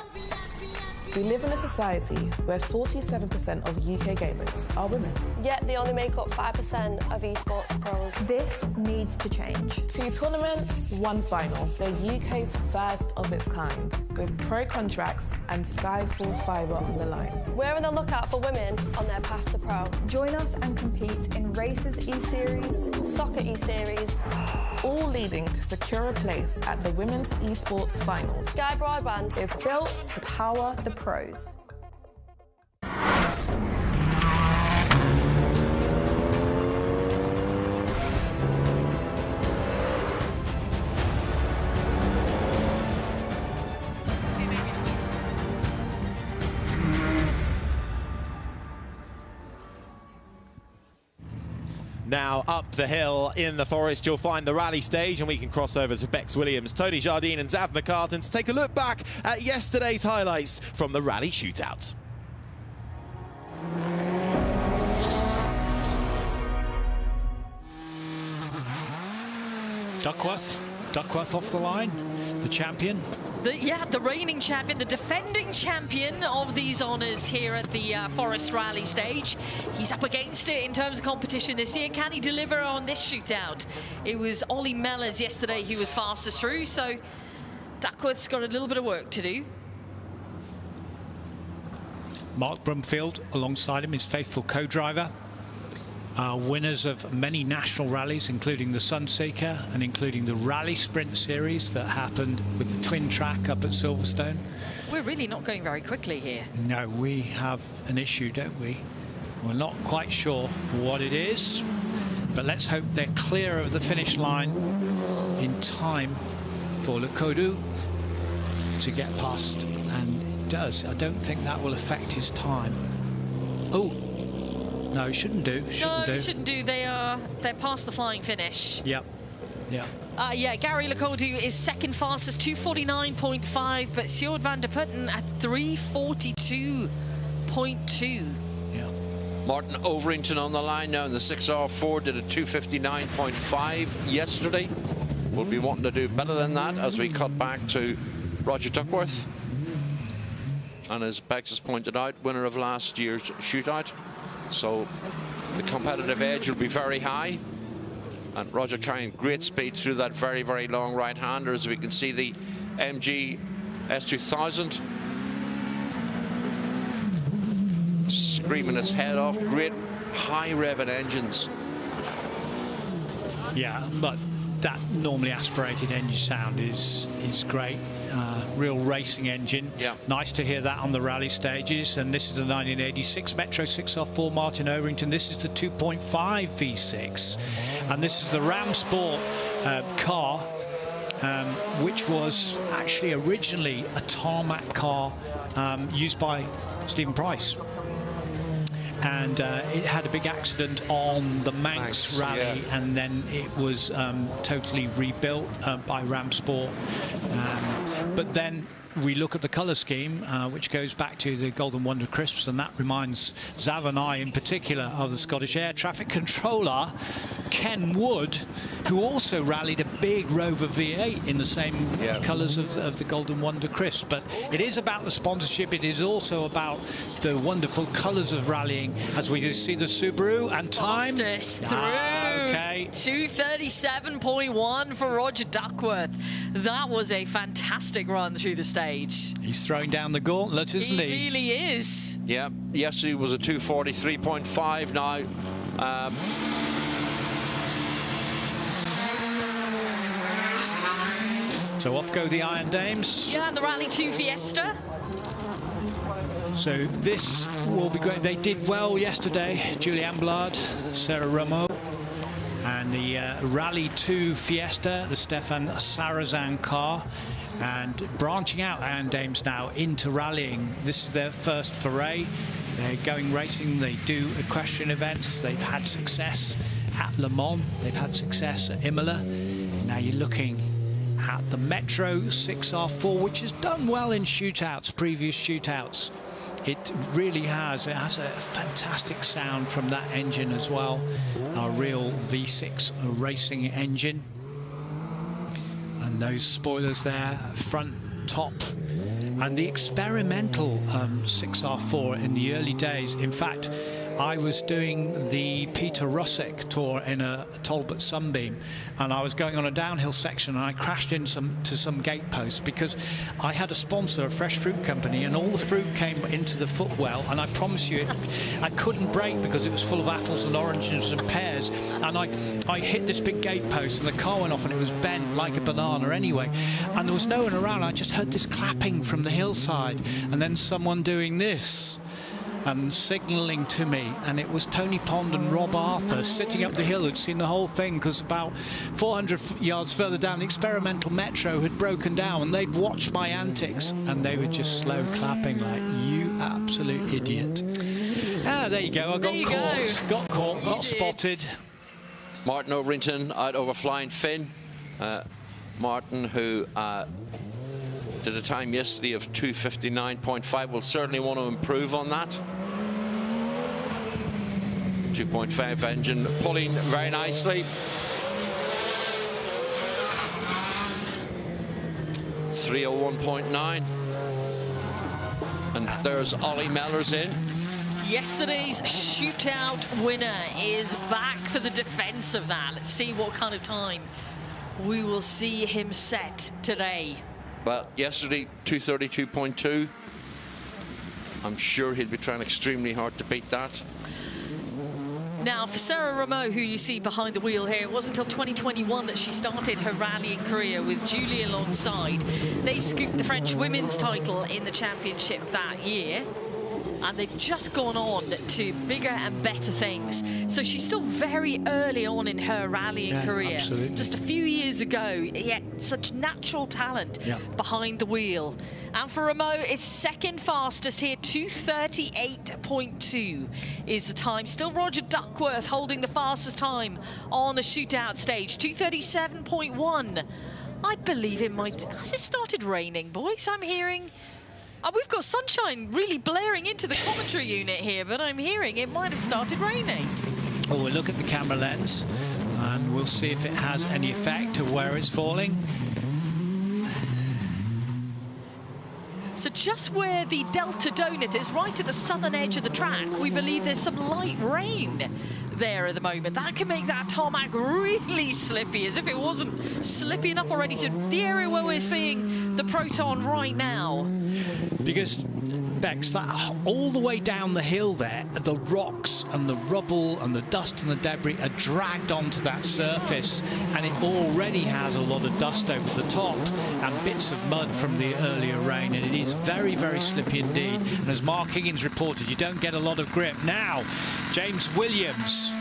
We live in a society where 47% of UK gamers are women. Yet they only make up 5% of esports pros. This needs to change. 2 tournaments, 1 final. They're UK's first of its kind, with pro contracts and Sky full fibre on the line. We're on the lookout for women on their path to pro. Join us and compete in Races E-Series, Soccer E-Series, all leading to secure a place at the Women's Esports Finals. Sky Broadband is built to power the pros. Now up the hill in the forest, you'll find the rally stage, and we can cross over to Bex Williams, Tony Jardine and Zav McCartan to take a look back at yesterday's highlights from the rally shootout. Duckworth off the line, the champion. The reigning champion, the defending champion of these honours here at the Forest Rally stage. He's up against it in terms of competition this year. Can he deliver on this shootout? It was Ollie Mellors yesterday who was fastest through, so Duckworth's got a little bit of work to do. Mark Brumfield alongside him, his faithful co-driver. Winners of many national rallies, including the Sunseeker and including the Rally Sprint Series that happened with the twin track up at Silverstone. We're really not going very quickly here. No, we have an issue, don't we? We're not quite sure what it is, but let's hope they're clear of the finish line in time for Lekodu to get past, and it does. I don't think that will affect his time. Oh, no, it shouldn't do. It shouldn't do. They're past the flying finish. Yep. Yeah. Yeah, Gary Lekodu is second fastest, 2:49.5, but Sjoerd van der Putten at 3:42.2. Yeah. Martin Overington on the line now in the 6R4, did a 2:59.5 yesterday. We'll be wanting to do better than that as we cut back to Roger Duckworth. And as Bex has pointed out, winner of last year's shootout. So the competitive edge will be very high. And Roger carrying great speed through that very, very long right-hander, as we can see the MG S2000 screaming its head off. Great high revving engines. Yeah, but that normally aspirated engine sound is great. Real racing engine. Yeah. Nice to hear that on the rally stages. And this is the 1986 Metro 6R4 Martin Overington. This is the 2.5 V6. And this is the Ram Sport car, which was actually originally a tarmac car used by Stephen Price. And it had a big accident on the Manx rally, yeah. And then it was totally rebuilt by Ram Sport. But then we look at the colour scheme, which goes back to the Golden Wonder Crisps, and that reminds Zav and I in particular of the Scottish Air Traffic Controller, Ken Wood, who also rallied a big Rover V8 in the same colours of the Golden Wonder Crisp. But it is about the sponsorship. It is also about the wonderful colours of rallying, as we see the Subaru and time. Fastest through. Okay. 2:37.1 for Roger Duckworth. That was a fantastic run through the stage. He's throwing down the gauntlet, isn't he? He really is. Yeah, yesterday was a 2:43.5 now. So off go the Iron Dames. Yeah, and the Rally 2 Fiesta. So this will be great. They did well yesterday. Julianne Blard, Sarah Rameau, and the Rally 2 Fiesta, the Stefan Sarazan car. And branching out Iron Dames now into rallying. This is their first foray. They're going racing. They do equestrian events. They've had success at Le Mans. They've had success at Imola. Now you're looking at the Metro 6R4, which has done well in shootouts, previous shootouts. It really has. It has a fantastic sound from that engine as well. A real V6 racing engine. And those spoilers there, front top. And the experimental 6R4 in the early days, in fact, I was doing the Peter Russick tour in a Talbot Sunbeam, and I was going on a downhill section, and I crashed into some gate posts because I had a sponsor, a fresh fruit company, and all the fruit came into the footwell, and I promise you, I couldn't brake because it was full of apples and oranges and pears, and I hit this big gate post, and the car went off, and it was bent like a banana anyway, and there was no one around. I just heard this clapping from the hillside, and then someone doing this and signalling to me, and it was Tony Pond and Rob Arthur sitting up the hill who'd seen the whole thing, because about 400 yards further down the experimental metro had broken down, and they'd watched my antics, and they were just slow clapping like, you absolute idiot. Ah, there you go. I got caught, got spotted. Martin Overington out over Flying Finn. Martin, who did a time yesterday of 2:59.5, will certainly want to improve on that. 2.5 engine pulling very nicely. 301.9. And there's Ollie Mellors in. Yesterday's shootout winner is back for the defense of that. Let's see what kind of time we will see him set today. Well, yesterday, 2:32.2. I'm sure he'll be trying extremely hard to beat that. Now, for Sarah Rameau, who you see behind the wheel here, it wasn't until 2021 that she started her rallying career with Julie alongside. They scooped the French women's title in the championship that year, and they've just gone on to bigger and better things. So she's still very early on in her rallying career. Absolutely. Just a few years ago, yet such natural talent behind the wheel. And for Rameau, it's second fastest here, 2:38.2 is the time. Still Roger Duckworth holding the fastest time on the shootout stage, 2:37.1. I believe it might... Has it started raining, boys? I'm hearing... we've got sunshine really blaring into the commentary unit here, but I'm hearing it might have started raining. Oh, we'll look at the camera lens, and we'll see if it has any effect of where it's falling. So just where the Delta Donut is, right at the southern edge of the track, we believe there's some light rain there at the moment. That can make that tarmac really slippy, as if it wasn't slippy enough already. So the area where we're seeing the Proton right now. Because, Bex, that all the way down the hill there, the rocks and the rubble and the dust and the debris are dragged onto that surface, and it already has a lot of dust over the top and bits of mud from the earlier rain, and it is very, very slippy indeed. And as Mark Higgins reported, you don't get a lot of grip. Now, James Williams,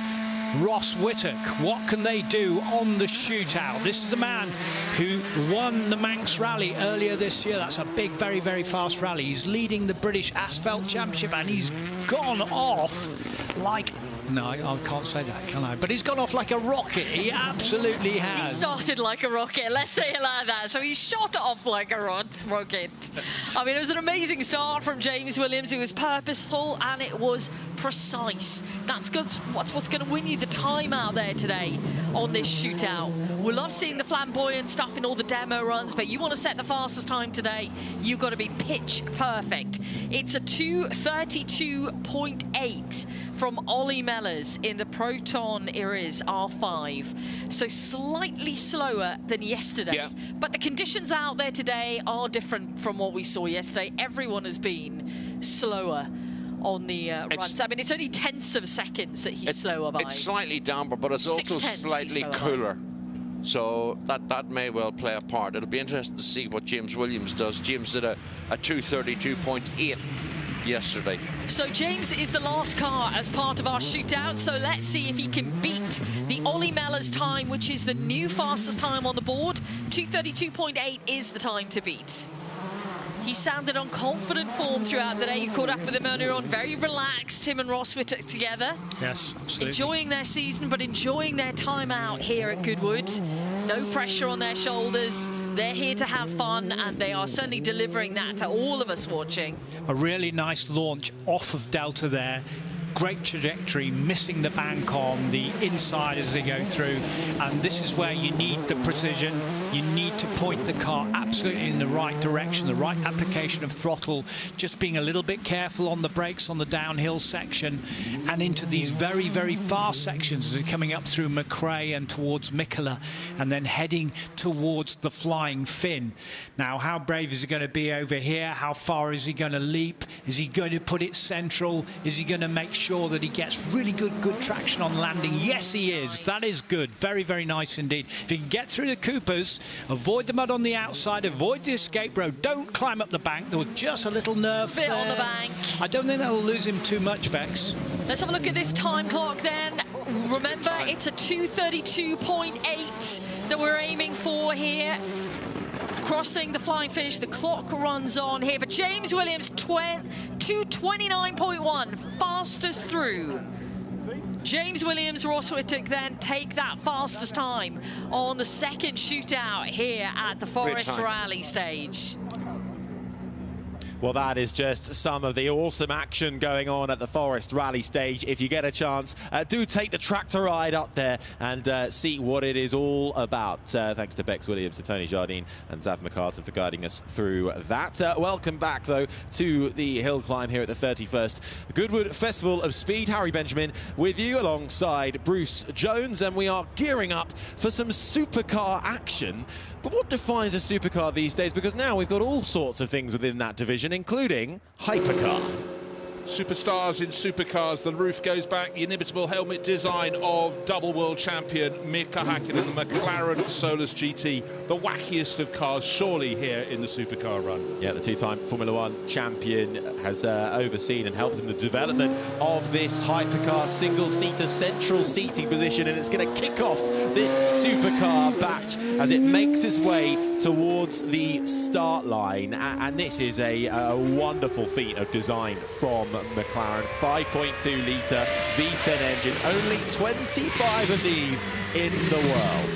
Ross Whittock, what can they do on the shootout? This is the man who won the Manx Rally earlier this year. That's a big, very, very fast rally. He's leading the British Asphalt Championship, and he's gone off like... No, I can't say that, can I? But he's gone off like a rocket. He absolutely has. He started like a rocket, let's say it like that. So he shot off like a rocket. I mean, it was an amazing start from James Williams. It was purposeful and it was precise. That's what's going to win you the time out there today on this shootout. We love seeing the flamboyant stuff in all the demo runs, but you want to set the fastest time today, you've got to be pitch perfect. It's a 2:32.8 from Ollie Mellors in the Proton Iris R5. So slightly slower than yesterday. But the conditions out there today are different from what we saw yesterday. Everyone has been slower on the runs. I mean, it's only tenths of seconds that he's slower by. It's slightly damper, but it's also slightly cooler. So that may well play a part. It'll be interesting to see what James Williams does. James did a 2:32.8 yesterday. So James is the last car as part of our shootout, so let's see if he can beat the Ollie Mellors time, which is the new fastest time on the board. 2:32.8 is the time to beat. He sounded on confident form throughout the day. You caught up with him earlier on, very relaxed, him and Ross Whittock together. Yes, absolutely. Enjoying their season, but enjoying their time out here at Goodwood. No pressure on their shoulders. They're here to have fun, and they are certainly delivering that to all of us watching. A really nice launch off of Delta there. Great trajectory, missing the bank on the inside as they go through, and this is where you need the precision. You need to point the car absolutely in the right direction, the right application of throttle, just being a little bit careful on the brakes on the downhill section and into these very, very fast sections as they're coming up through McRae and towards Mikola and then heading towards the Flying Finn. Now, how brave is he going to be over here? How far is he going to leap? Is he going to put it central? Is he going to make sure that he gets really good traction on landing? Yes, he is. That is good. Very, very nice indeed. If he can get through the Coopers, avoid the mud on the outside, avoid the escape road, don't climb up the bank. There was just a little nerve bit there. On the bank. I don't think that'll lose him too much, Bex. Let's have a look at this time clock then. Remember, it's a 2:32.8 that we're aiming for here. Crossing the flying finish, the clock runs on here, but James Williams 2:29.1, fastest through. James Williams, Ross Whittock then take that fastest time on the second shootout here at the Forest Rally stage. Well, that is just some of the awesome action going on at the Forest Rally stage. If you get a chance, do take the tractor ride up there and see what it is all about. Thanks to Bex Williams, to Tony Jardine and Zav McCartan for guiding us through that. Welcome back, though, to the hill climb here at the 31st Goodwood Festival of Speed. Harry Benjamin with you alongside Bruce Jones, and we are gearing up for some supercar action. But what defines a supercar these days? Because now we've got all sorts of things within that division, including hypercar. Superstars in supercars. The roof goes back. The inimitable helmet design of double world champion Mika Häkkinen, the McLaren Solus GT, the wackiest of cars, surely here in the supercar run. Yeah, the two-time Formula One champion has overseen and helped in the development of this hypercar single-seater central seating position, and it's going to kick off this supercar batch as it makes its way towards the start line. And this is a wonderful feat of design from McLaren. 5.2-litre V10 engine, only 25 of these in the world.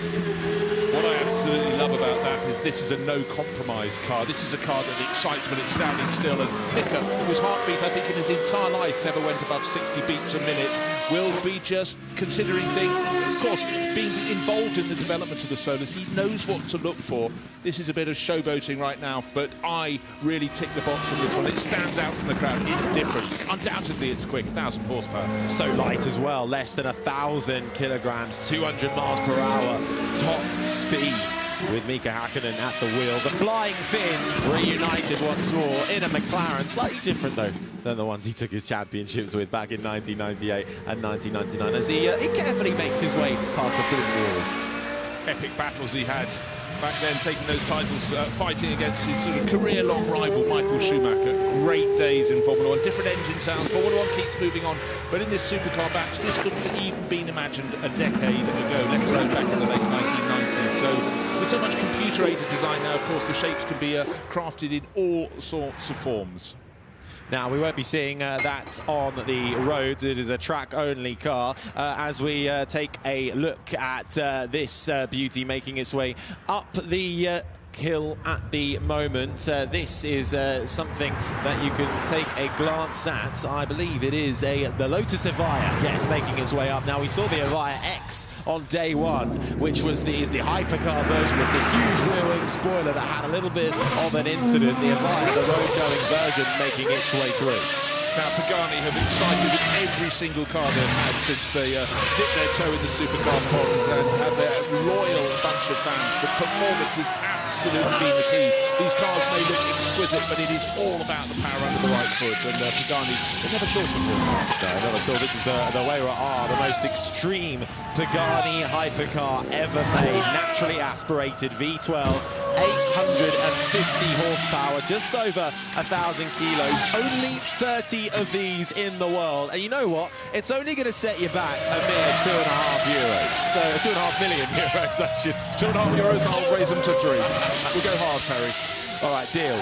What I absolutely love about that is this is a no-compromise car. This is a car that excites when it's standing still, and Mika, whose heartbeat I think in his entire life never went above 60 beats a minute, will be just considering things. Of course, being involved in the development of the Solus, he knows what to look for. This is a bit of showboating right now, but I really tick the box on this one. It stands out from the crowd. It's different. Undoubtedly, it's quick. 1,000 horsepower. So light as well. Less than 1,000 kilograms. 200 miles per hour. Top speed with Mika Häkkinen at the wheel. The Flying Finn reunited once more in a McLaren. Slightly different, though, than the ones he took his championships with back in 1998 and 1999, as he carefully makes his way past the foot wall. Epic battles he had back then, taking those titles, fighting against his sort of career-long rival Michael Schumacher. Great days in Formula One. Different engine sounds. Formula One keeps moving on, but in this supercar batch, this couldn't have even been imagined a decade ago, let alone back in the late 1990s. So with so much computer-aided design now, of course, the shapes can be crafted in all sorts of forms. Now, we won't be seeing that on the roads. It is a track-only car as we take a look at this beauty making its way up the hill at the moment. This is something that you can take a glance at. I believe it is the Lotus Evija. Yes, making its way up. Now, we saw the Evija X on day one, which was the hypercar version of the huge rear-wing spoiler that had a little bit of an incident. The Evija, the road-going version, making its way through. Now, Pagani have excited with every single car they've had since they dipped their toe in the supercar pond and have their loyal bunch of fans. The performance has absolutely been the key. These cars may look exquisite, but it is all about the power under the right foot, and Pagani is never short of it. No, not at all. This is the Wayra R, the most extreme Pagani hypercar ever made. Naturally aspirated V12, 850 horsepower, just over 1,000 kilos. Only 30 of these in the world. And you know what? It's only going to set you back a mere €2.5. So 2.5 million euros, I should say. €2.5, I'll raise them to 3. We'll go hard, Harry. All right, deal.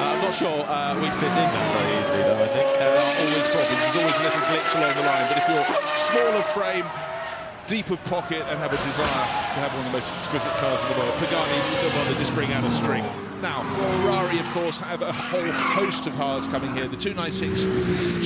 I'm not sure we fit in that very easily, though, I think. Always problems. There's always a little glitch along the line. But if you're small of frame, deep of pocket, and have a desire to have one of the most exquisite cars in the world, Pagani will want to just bring out a string. Now, Ferrari, of course, have a whole host of cars coming here. The 296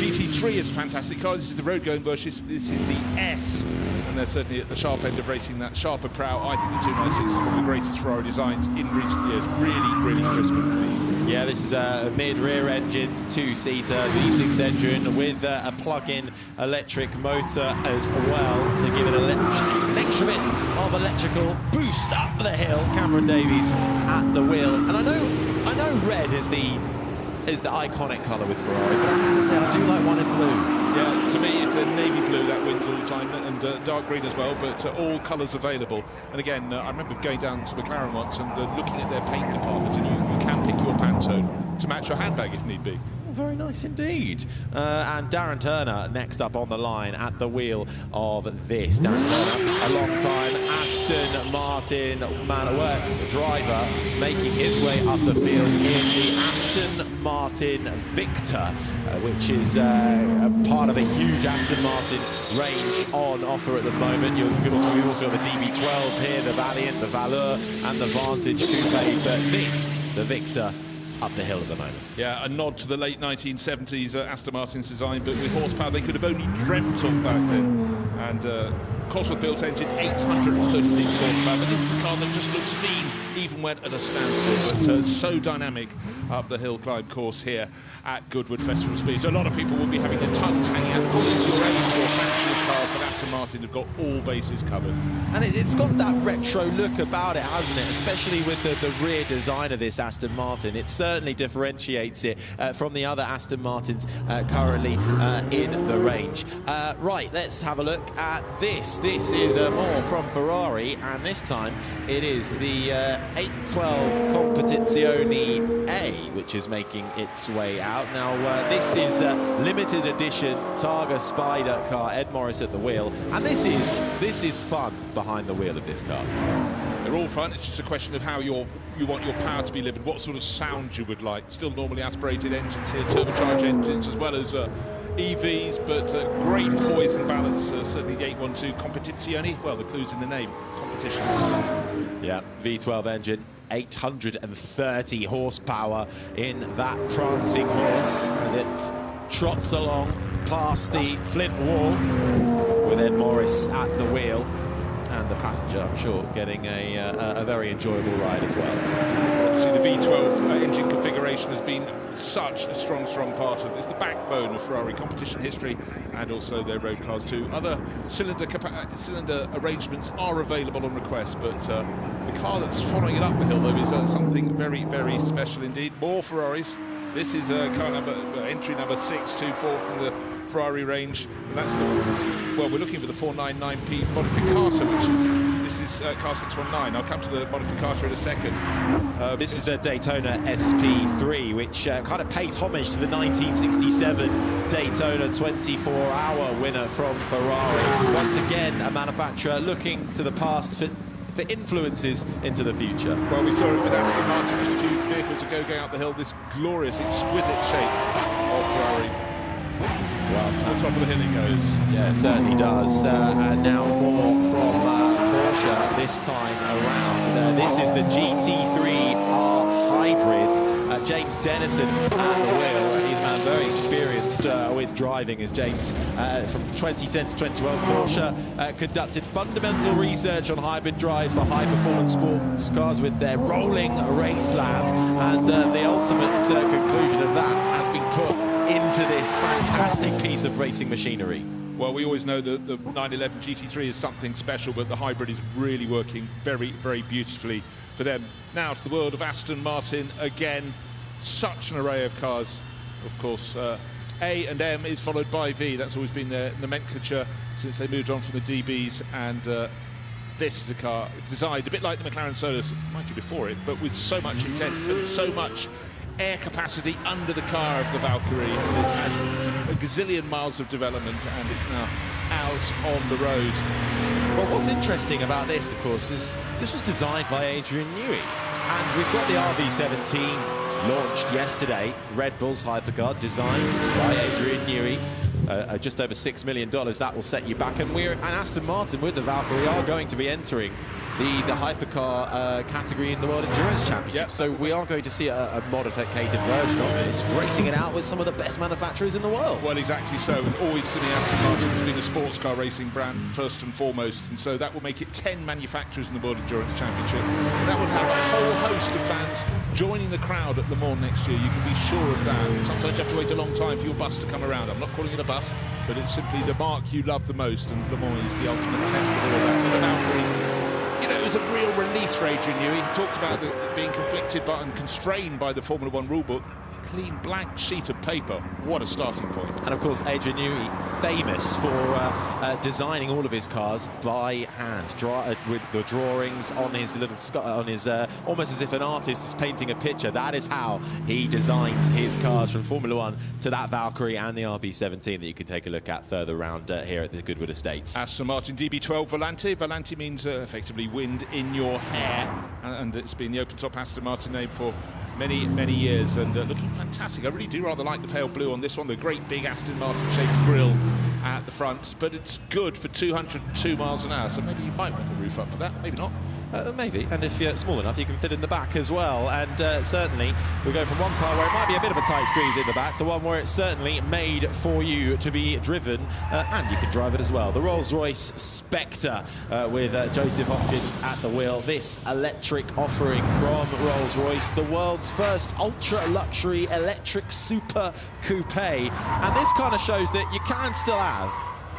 GT3 is a fantastic car. This is the road-going version. This is the S, and they're certainly at the sharp end of racing that sharper prow. I think the 296 is one of the greatest Ferrari designs in recent years. Really, really crisp and clean. Yeah, this is a mid-rear engine, two-seater V6 engine with a plug-in electric motor as well to give it an extra bit of electrical boost up the hill. Cameron Davies at the wheel, and I know red is the iconic colour with Ferrari, but I have to say I do like one in blue. Yeah, to me, if navy blue, that wins all the time, and dark green as well, but all colours available. And again, I remember going down to McLaren once and looking at their paint department, and you can pick your Pantone to match your handbag if need be. Very nice indeed. And Darren Turner next up on the line at the wheel of this. Darren Turner, a long-time Aston Martin man of works driver, making his way up the field in the Aston Martin Victor, which is part of a huge Aston Martin range on offer at the moment. We've also got the DB12 here, the Valiant, the Valeur, and the Vantage Coupe. But this, the Victor, up the hill at the moment. Yeah, a nod to the late 1970s Aston Martin's design, but with horsepower they could have only dreamt of back then. And Cosworth-built engine, 836 horsepower, but this is a car that just looks mean, even when at a standstill, but so dynamic up the hill climb course here at Goodwood Festival of Speed. So a lot of people will be having their tongues hanging out according to your age or factory of cars, but Aston Martin have got all bases covered. And it's got that retro look about it, hasn't it? Especially with the rear design of this Aston Martin. It certainly differentiates it from the other Aston Martins currently in the range. Right, let's have a look at this. This is more from Ferrari, and this time it is the 812 Competizione A, which is making its way out. Now, this is a limited edition Targa Spider car, Ed Morris at the wheel, and this is fun behind the wheel of this car. They're all fun. It's just a question of how you want your power to be delivered, what sort of sound you would like. Still normally aspirated engines here, turbocharged engines, as well as EVs, but great poise and balance. Certainly the 812 Competizione, well, the clue's in the name, competition. Yeah, V12 engine, 830 horsepower in that prancing horse as it trots along past the Flint wall with Ed Morris at the wheel. And the passenger, I'm sure, getting a very enjoyable ride as well. Obviously, the V12 engine configuration has been such a strong part of this. The backbone of Ferrari competition history, and also their road cars too. Other cylinder arrangements are available on request, but the car that's following it up the hill, though, is something very, very special indeed. More Ferraris. This is car number entry number 624 from the Ferrari range, and that's well, we're looking for the 499P Modificata, this is car 619. I'll come to the Modificata in a second. This is the Daytona SP3, which kind of pays homage to the 1967 Daytona 24-hour winner from Ferrari. Once again, a manufacturer looking to the past for influences into the future. Well, we saw it with Aston Martin just a few vehicles ago going up the hill, this glorious, exquisite shape of Ferrari. Well, to the top of the hill it goes. Yeah, it certainly does. And now more from Porsche this time around. This is the GT3R Hybrid. James Dennison at the wheel. He's a man very experienced with driving, as James, from 2010 to 2012. Porsche conducted fundamental research on hybrid drives for high-performance sports cars with their rolling race lab, and the ultimate conclusion of that has been put into this fantastic piece of racing machinery. Well, we always know that the 911 GT3 is something special, but the hybrid is really working very, very beautifully for them. Now to the world of Aston Martin again. Such an array of cars. Of course, A and M is followed by V. That's always been their nomenclature since they moved on from the DBs, and this is a car designed a bit like the McLaren Solus, mind you, before it, but with so much intent and so much air capacity under the car of the Valkyrie. It's had a gazillion miles of development, and it's now out on the road. Well, what's interesting about this, of course, is this was designed by Adrian Newey, and we've got the RB17 launched yesterday. Red Bull's hypercar, designed by Adrian Newey, just over $6 million. That will set you back, and Aston Martin with the Valkyrie are going to be entering the hypercar category in the World Endurance Championship. Yep. So we are going to see a modified version of this, racing it out with some of the best manufacturers in the world. Well, exactly so, and always sitting Aston Martin as being a sports car racing brand first and foremost, and so that will make it 10 manufacturers in the World Endurance Championship. And that will have a whole host of fans joining the crowd at Le Mans next year. You can be sure of that. Sometimes you have to wait a long time for your bus to come around. I'm not calling it a bus, but it's simply the mark you love the most, and Le Mans is the ultimate test of all that. But the Valkyrie, you know, it was a real release for Adrian Newey. He talked about being conflicted by and constrained by the Formula One rulebook. Clean blank sheet of paper. What a starting point. And of course, Adrian Newey, famous for designing all of his cars by hand, with the drawings on his almost as if an artist is painting a picture. That is how he designs his cars, from Formula One to that Valkyrie and the RB17 that you can take a look at further around here at the Goodwood Estates. Aston Martin DB12 Volante. Volante means effectively wind in your hair, and it's been the open-top Aston Martin name for many years, and looking fantastic. I really do rather like the pale blue on this one, the great big Aston Martin shaped grille at the front, but it's good for 202 miles an hour, so maybe you might want the roof up for that, maybe not. Maybe, and if you're small enough, you can fit in the back as well. And certainly, we go from one car where it might be a bit of a tight squeeze in the back to one where it's certainly made for you to be driven, and you can drive it as well. The Rolls-Royce Spectre with Joseph Hopkins at the wheel. This electric offering from Rolls-Royce, the world's first ultra-luxury electric super coupe. And this kind of shows that you can still have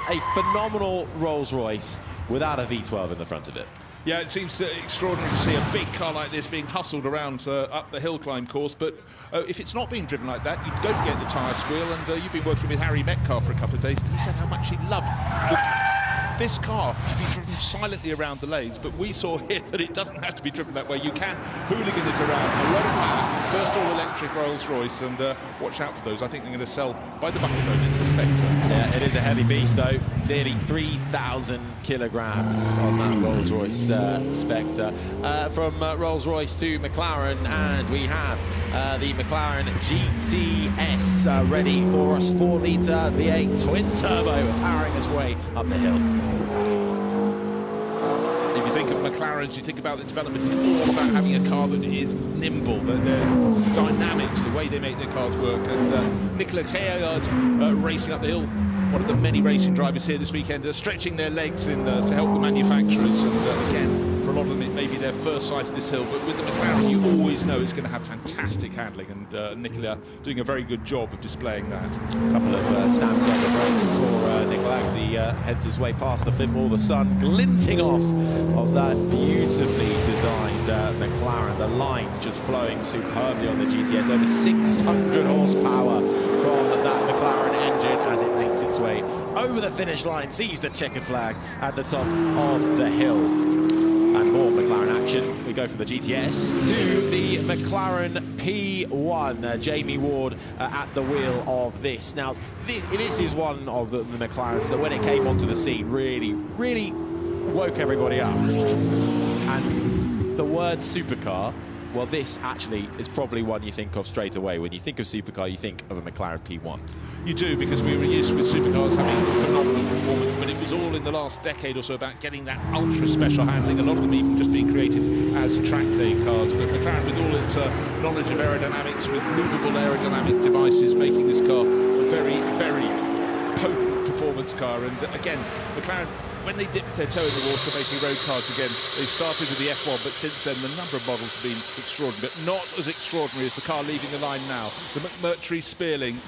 a phenomenal Rolls-Royce without a V12 in the front of it. Yeah, it seems extraordinary to see a big car like this being hustled around up the hill climb course, but if it's not being driven like that, you don't get the tyre squeal, and you've been working with Harry Metcalf for a couple of days, and he said how much he loved this car to be driven silently around the lanes, but we saw here that it doesn't have to be driven that way. You can hooligan it around. A lot of power. First all-electric Rolls-Royce, and watch out for those. I think they're going to sell by the bucket load. It's the Spectre. Yeah, it is a heavy beast, though. Nearly 3,000 kilograms on that Rolls-Royce Spectre. From Rolls-Royce to McLaren, and we have the McLaren GTS ready for us. 4-litre V8 twin-turbo powering its way up the hill. If you think of McLarens, you think about the development, it's all about having a car that is nimble, that their dynamics, the way they make their cars work. And Nicolas Créard racing up the hill, one of the many racing drivers here this weekend, stretching their legs in to help the manufacturers. And again, for a lot of them, it may be their first sight of this hill, but with the McLaren, you always know it's going to have fantastic handling, and Nicolas doing a very good job of displaying that. A couple of stamps on the brakes for Nicolas as he heads his way past the flip wall, the sun glinting off of that beautifully designed McLaren. The lines just flowing superbly on the GTS, over 600 horsepower from that McLaren engine as it makes its way over the finish line, sees the checkered flag at the top of the hill. And more McLaren action. We go from the GTS to the McLaren P1. Jamie Ward at the wheel of this. Now, this is one of the McLarens that when it came onto the scene really woke everybody up. And the word supercar, well, this actually is probably one you think of straight away. When you think of supercar, you think of a McLaren P1. You do, because we were used with supercars having phenomenal performance, but it was all in the last decade or so about getting that ultra special handling. A lot of them even just being created as track day cars. But McLaren, with all its knowledge of aerodynamics, with movable aerodynamic devices, making this car a very potent performance car. And again, McLaren, when they dipped their toe in the water making road cars again, they started with the F1, but since then the number of models have been extraordinary, but not as extraordinary as the car leaving the line now. The McMurtry Spearling.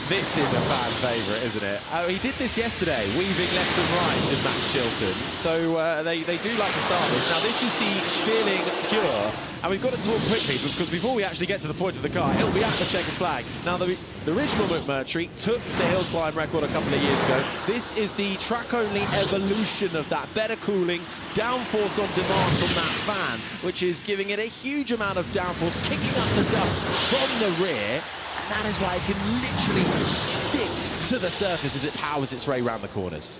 This is a fan favourite, isn't it? He did this yesterday, weaving left and right with Max Chilton. So they do like to start this. Now, this is the Spearling Pure, and we've got to talk quickly because before we actually get to the point of the car, it'll be at the checkered flag. Now, the original McMurtry took the hill climb record a couple of years ago. This is the track-only evolution of that. Better cooling, downforce on demand from that fan, which is giving it a huge amount of downforce, kicking up the dust from the rear. That is why it can literally stick to the surface as it powers its way around the corners.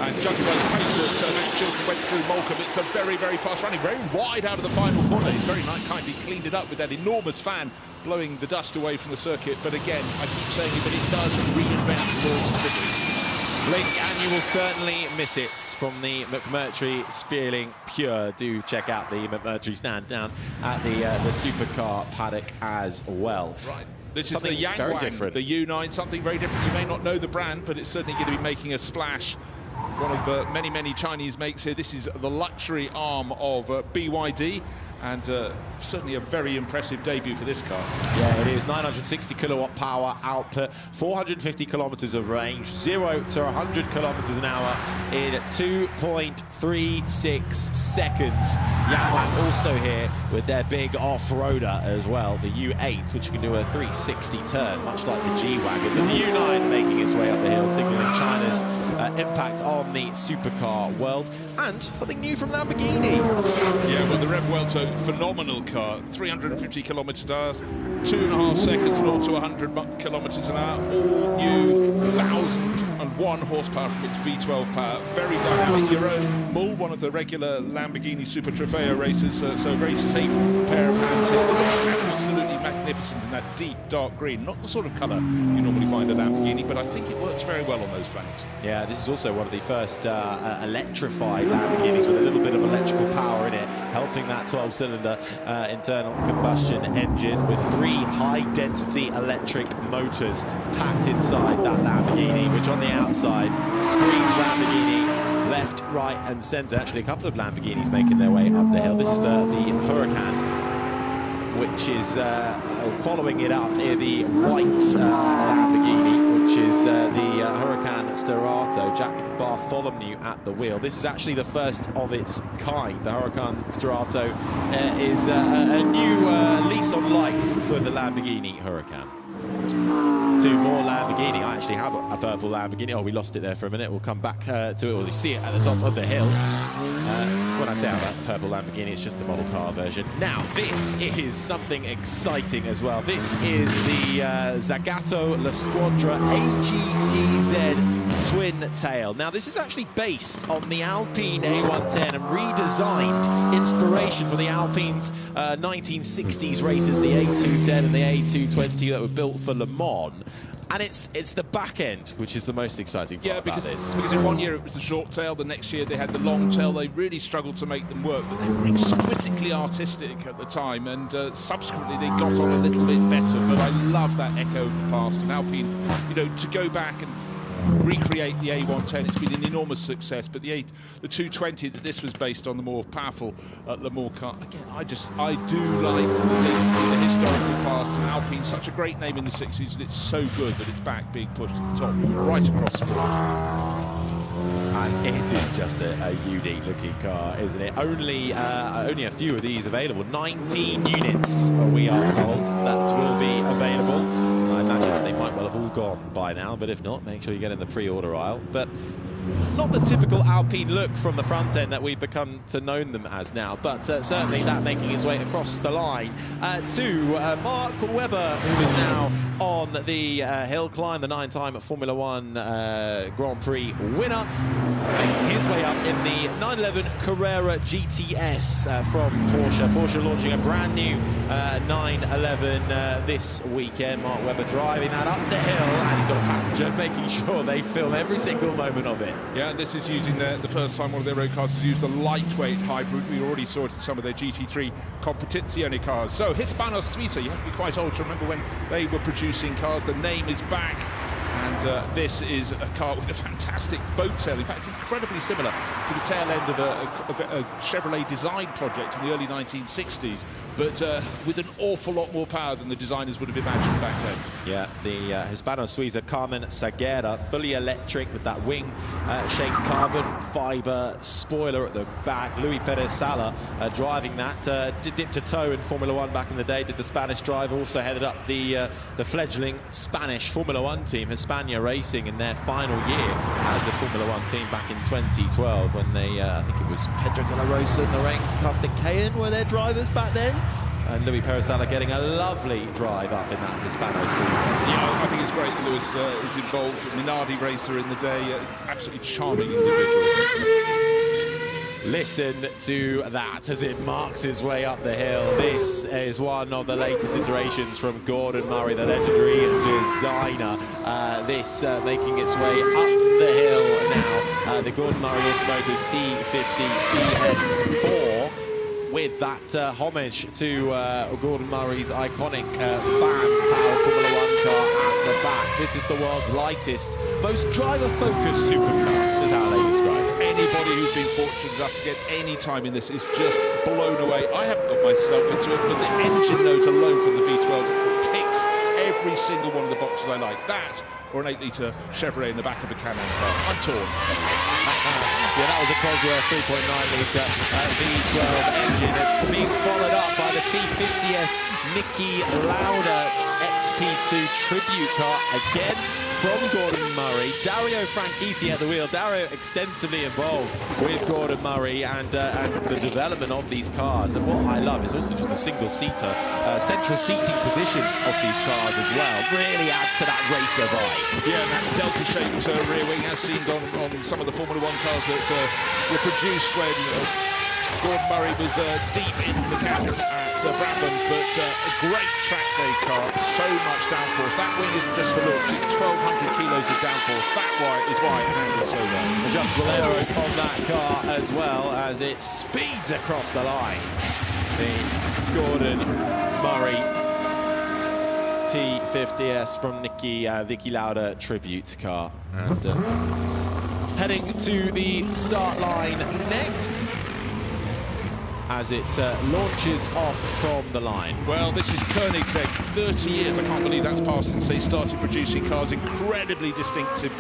And judging by the pace that Max Chilton went through Moulcom, it's a very fast running, very wide out of the final corner. He's very kindly cleaned it up with that enormous fan blowing the dust away from the circuit. But again, I keep saying it, but it does reinvent the laws of physics. Blink and you will certainly miss it from the McMurtry Spearling Pure. Do check out the McMurtry stand down at the supercar paddock as well. Right. This Something is the very Yangwang, different. the U9, something very different. You may not know the brand, but it's certainly going to be making a splash. One of the many, many Chinese makes here. This is the luxury arm of BYD, and certainly a very impressive debut for this car. Yeah, it is. 960 kilowatt power output, 450 kilometers of range, 0 to 100 kilometers an hour in 2.36 seconds. Yangwang also here with their big off-roader as well, the U8, which can do a 360 turn, much like the G-Wagon. And the U9 making its way up the hill, signaling China's impact on the supercar world. And something new from Lamborghini. Yeah, well, the Rev Welto, phenomenal car, 350 kilometers an hour, 2.5 seconds, 0 to 100 kilometers an hour, all new 1,001 horsepower from its V12 power, very dynamic. Your own Mull, one of the regular Lamborghini Super Trofeo racers, so a very safe pair of hands here. It looks absolutely magnificent in that deep dark green, not the sort of colour you normally find a Lamborghini, but I think it works very well on those flanks. Yeah, this is also one of the first electrified Lamborghinis with a little bit of electrical power in it, helping that 12-cylinder internal combustion engine with 3 high-density electric motors packed inside that Lamborghini, which on the outside screams Lamborghini left, right and centre. Actually, a couple of Lamborghinis making their way up the hill. This is the Huracan, which is following it up here, the white Lamborghini, which is the Huracan Sterato, Jack Bartholomew at the wheel. This is actually the first of its kind. The Huracan Sterato is a new lease on life for the Lamborghini Huracan. 2 more Lamborghini. I actually have a purple Lamborghini. Oh, we lost it there for a minute. We'll come back to it. We'll see it at the top of the hill. When I say about the purple Lamborghini, it's just the model car version. Now, this is something exciting as well. This is the Zagato La Squadra AGTZ twin tail. Now, this is actually based on the Alpine A110 and redesigned inspiration for the Alpine's 1960s races, the A210 and the A220 that were built for Le Mans. And it's the back end, which is the most exciting part about this. Because in one year it was the short tail, the next year they had the long tail. They really struggled to make them work, but they were exquisitely artistic at the time, and subsequently they got on a little bit better. But I love that echo of the past, and Alpine, you know, to go back and recreate the A110, it's been an enormous success, but the 220 that this was based on, the more powerful Le Mans car, again, I do like the historical past, and Alpine's such a great name in the 60s, and it's so good that it's back being pushed to the top right across the board. And it is just a unique looking car, isn't it? Only a few of these available. 19 units, we are told, that will be available. I imagine they might well have all gone by now, but if not, make sure you get in the pre-order aisle. But not the typical Alpine look from the front end that we've become to know them as now, but certainly that making its way across the line to Mark Webber, who is now on the hill climb, the 9-time Formula 1 Grand Prix winner, making his way up in the 911 Carrera GTS from Porsche. Porsche launching a brand new 911 this weekend. Mark Webber driving that up the hill, and he's got a passenger making sure they film every single moment of it. Yeah, and this is using the first time one of their road cars has used a lightweight hybrid. We already saw it in some of their GT3 Competizione cars. So Hispano Suiza, you have to be quite old to remember when they were producing cars. The name is back. And this is a car with a fantastic boat tail, in fact incredibly similar to the tail end of a Chevrolet design project in the early 1960s, but with an awful lot more power than the designers would have imagined back then. Yeah, the Hispano Suiza Carmen Saguera, fully electric with that wing-shaped carbon fibre spoiler at the back. Luis Perez Sala driving that, dipped to toe in Formula 1 back in the day, did the Spanish drive, also headed up the fledgling Spanish Formula 1 team, Hispania Racing, in their final year as a Formula 1 team back in 2012 when they, I think it was Pedro de la Rosa and Lorraine Cardecayan were their drivers back then. And Luis Perez Sala getting a lovely drive up in that Hispano Suiza. Yeah, I think it's great that Luis is involved. Minardi racer in the day, absolutely charming individual. Listen to that as it marks his way up the hill. This is one of the latest iterations from Gordon Murray, the legendary designer. This making its way up the hill now. The Gordon Murray Automotive T50 ES4 with that homage to Gordon Murray's iconic fan power Formula 1 car at the back. This is the world's lightest, most driver-focused supercar, is how they describe it. Anybody who's been fortunate enough to get any time in this is just blown away. I haven't got myself into it, but the engine note alone from the V12 ticks every single one of the boxes I like. That or an 8-litre Chevrolet in the back of a Can-Am car. I'm torn. Yeah, that was a Cosworth 3.9-litre V12 engine. It's being followed up by the T50S Niki Lauda XP2 tribute car, again from Gordon Murray. Dario Franchitti at the wheel. Dario extensively involved with Gordon Murray and the development of these cars. And what I love is also just the single-seater, central seating position of these cars as well. Really adds to that racer vibe. Yeah, and that delta-shaped rear wing as seen on some of the Formula 1 cars that were produced when Gordon Murray was deep in the camp at Brabham, but a great track day car, so much downforce. That wing isn't just for looks, it's 1,200 kilos of downforce. That is why it handles so well. Adjustable aero on that car as well as it speeds across the line. The Gordon Murray T50S from Niki Lauda tribute car. And heading to the start line next, as it launches off from the line. Well, this is Koenigsegg, 30 years, I can't believe that's passed since they started producing cars, incredibly distinctive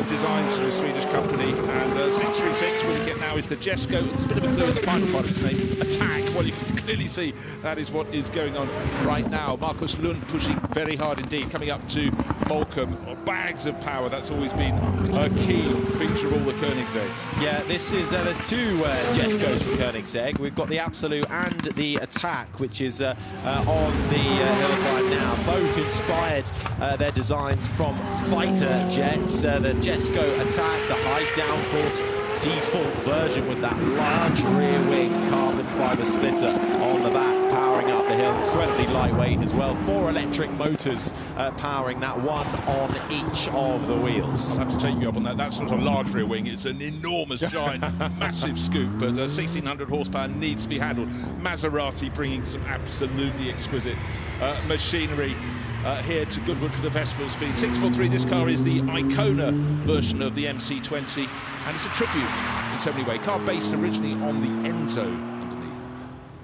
designs from a Swedish company, and 636, what we get now is the Jesko. It's a bit of a clue in the final part of its name, Attack. Well, you can clearly see that is what is going on right now. Markus Lund pushing very hard indeed, coming up to Volcom. Bags of power, that's always been a key feature of all the Koenigsegg's. Yeah, this is, there's two Jeskos from Koenigsegg. We've got the Absolute and the Attack, which is on the hill climb now. Both inspired their designs from fighter jets. The Jesko Attack, the high downforce default version with that large rear wing carbon fiber splitter on the back, powering up the hill. Incredibly lightweight as well. 4 electric motors powering that, one on each of the wheels. I'll have to take you up on that. That's not a large rear wing, it's an enormous, giant, massive scoop, but 1,600 horsepower needs to be handled. Maserati bringing some absolutely exquisite machinery here to Goodwood for the Festival of Speed. 643, this car is the Icona version of the MC20, and it's a tribute in so many ways. Car based originally on the Enzo.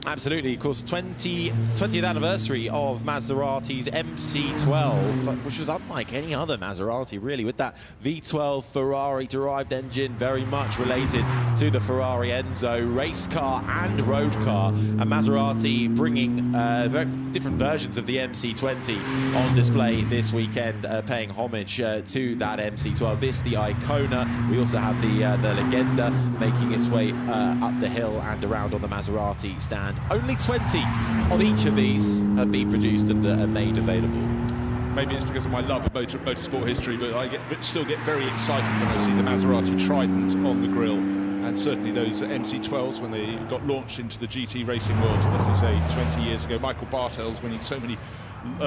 Absolutely, of course, 20th anniversary of Maserati's MC12, which was unlike any other Maserati, really, with that V12 Ferrari-derived engine, very much related to the Ferrari Enzo, race car and road car. And Maserati bringing very different versions of the MC20 on display this weekend, paying homage to that MC12. This, the Icona. We also have the Legenda making its way up the hill and around on the Maserati stand. Only 20 of each of these have been produced and made available. Maybe it's because of my love of motorsport history, but I still get very excited when I see the Maserati Trident on the grille. And certainly those MC12s when they got launched into the GT racing world, as you say, 20 years ago. Michael Bartel's winning so many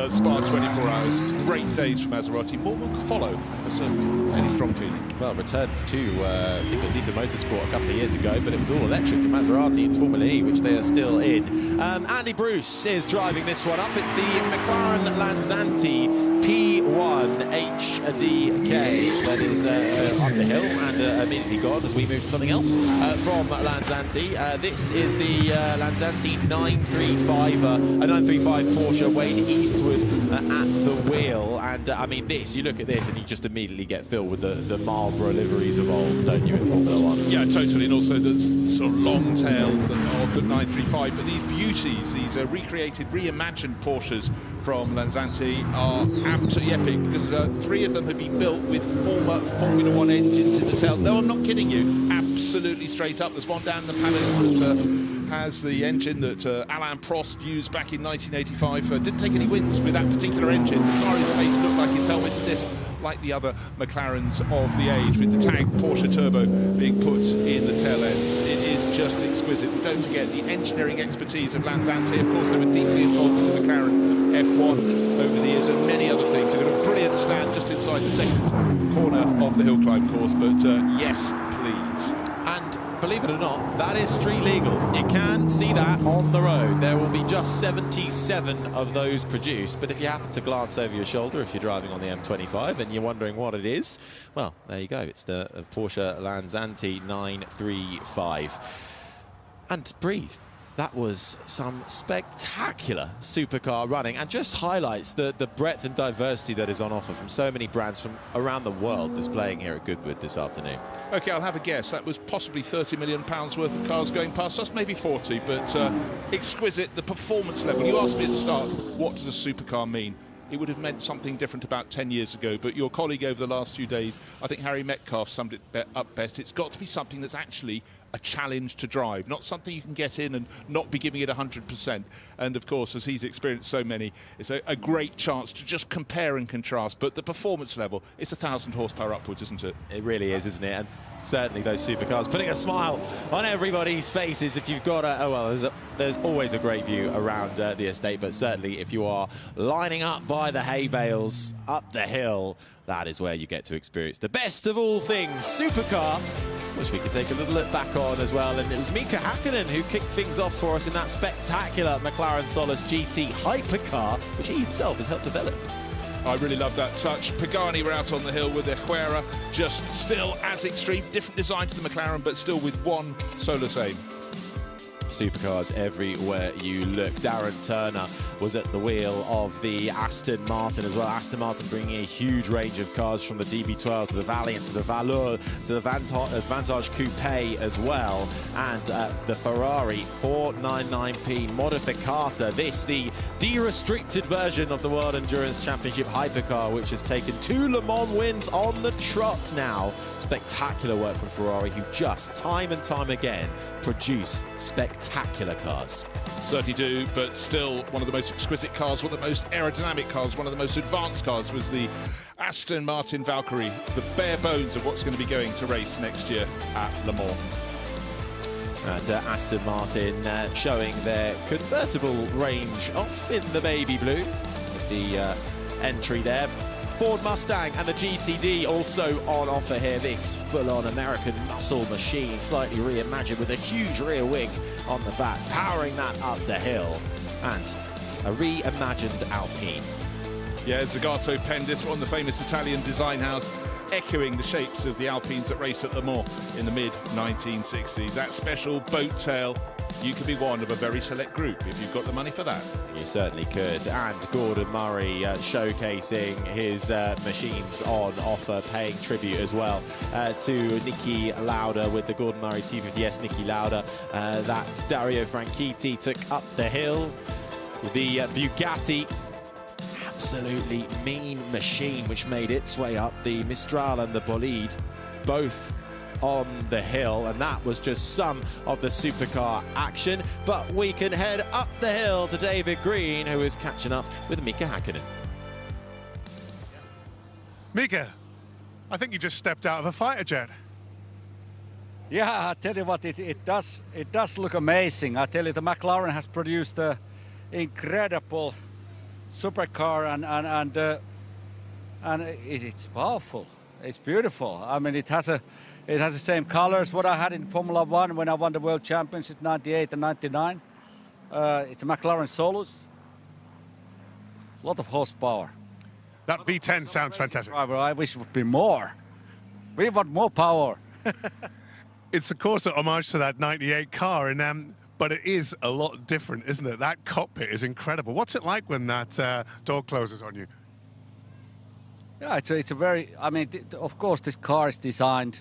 Spa 24 hours. Great days for Maserati. More will follow. I have a certain fairly strong feeling. Well, returns to single-seater motorsport a couple of years ago, but it was all electric for Maserati in Formula E, which they are still in. Andy Bruce is driving this one up. It's the McLaren Lanzanti P1 HDK that is up the hill and immediately gone as we move to something else from Lanzanti. This is the Lanzanti 935 Porsche Wayne Eastwood at the wheel, and I mean this, you look at this and you just immediately get filled with the Marlboro liveries of old, don't you, in Formula 1? Yeah, totally, and also the sort of long tail of the 935, but these beauties, these recreated, reimagined Porsches from Lanzanti are absolutely epic, because 3 of them have been built with former Formula 1 engines in the tail. No, I'm not kidding you, absolutely straight up. There's one down the paddock that has the engine that Alain Prost used back in 1985. Didn't take any wins with that particular engine. The car is made to look like his helmet, and this, like the other McLarens of the age, with the tag Porsche Turbo being put in the tail end. It is just exquisite. And don't forget the engineering expertise of Lanzante. Of course, they were deeply involved in the McLaren F1 over the years and many other things. They've got a brilliant stand just inside the second corner of the hill climb course, but yes, please. And believe it or not, that is street legal. You can see that on the road. There will be just 77 of those produced, but if you happen to glance over your shoulder, if you're driving on the M25 and you're wondering what it is, well, there you go. It's the Porsche Lanzante 935. And breathe. That was some spectacular supercar running, and just highlights the breadth and diversity that is on offer from so many brands from around the world displaying here at Goodwood this afternoon. OK, I'll have a guess. That was possibly £30 million worth of cars going past us, maybe 40, but exquisite, the performance level. You asked me at the start, what does a supercar mean? It would have meant something different about 10 years ago, but your colleague over the last few days, I think Harry Metcalf summed it up best. It's got to be something that's actually a challenge to drive, not something you can get in and not be giving it 100%. And of course, as he's experienced so many, it's a great chance to just compare and contrast. But the performance level, it's 1,000 horsepower upwards, isn't it? It really is, isn't it? And certainly those supercars putting a smile on everybody's faces. If you've got there's always a great view around the estate, but certainly if you are lining up by the hay bales up the hill, that is where you get to experience the best of all things, supercar, which we could take a little look back on as well. And it was Mika Hakkinen who kicked things off for us in that spectacular McLaren Solus GT hypercar, which he himself has helped develop. I really love that touch. Pagani were out on the hill with their Huera, just still as extreme, different design to the McLaren, but still with one Solus aim. Supercars everywhere you look. Darren Turner was at the wheel of the Aston Martin as well. Aston Martin bringing a huge range of cars from the DB12 to the Valiant to the Valor to the Vantage Coupe as well, and the Ferrari 499P Modificata. This, the de-restricted version of the World Endurance Championship hypercar, which has taken 2 Le Mans wins on the trot now. Spectacular work from Ferrari, who just time and time again produce spectacular cars. Certainly do, but still one of the most exquisite cars, one of the most aerodynamic cars, one of the most advanced cars was the Aston Martin Valkyrie, the bare bones of what's going to be going to race next year at Le Mans. And Aston Martin showing their convertible range off in the baby blue with the entry there. Ford Mustang and the GTD also on offer here. This full-on American muscle machine, slightly reimagined with a huge rear wing on the back, powering that up the hill, and a reimagined Alpine. Yeah, Zagato penned this one, the famous Italian design house, echoing the shapes of the Alpines that race at Le Mans in the mid-1960s. That special boat tail, you could be one of a very select group if you've got the money for that. You certainly could. And Gordon Murray showcasing his machines on offer, paying tribute as well to Niki Lauda with the Gordon Murray T50S Niki Lauda. That Dario Franchitti took up the hill. The Bugatti, absolutely mean machine, which made its way up. The Mistral and the Bolide, both on the hill, and that was just some of the supercar action. But we can head up the hill to David Green, who is catching up with Mika Hakkinen. Mika, I think you just stepped out of a fighter jet. Yeah, I tell you what, it does look amazing. I tell you, the McLaren has produced an incredible supercar, and it's powerful. It's beautiful. I mean, it has the same colors what I had in Formula One when I won the World Championship '98 and '99. It's a McLaren Solus. A lot of horsepower. That V10 sounds fantastic. I wish it would be more. We want more power. It's of course a homage to that '98 car, and but it is a lot different, isn't it? That cockpit is incredible. What's it like when that door closes on you? Yeah, it's a very. I mean, of course, this car is designed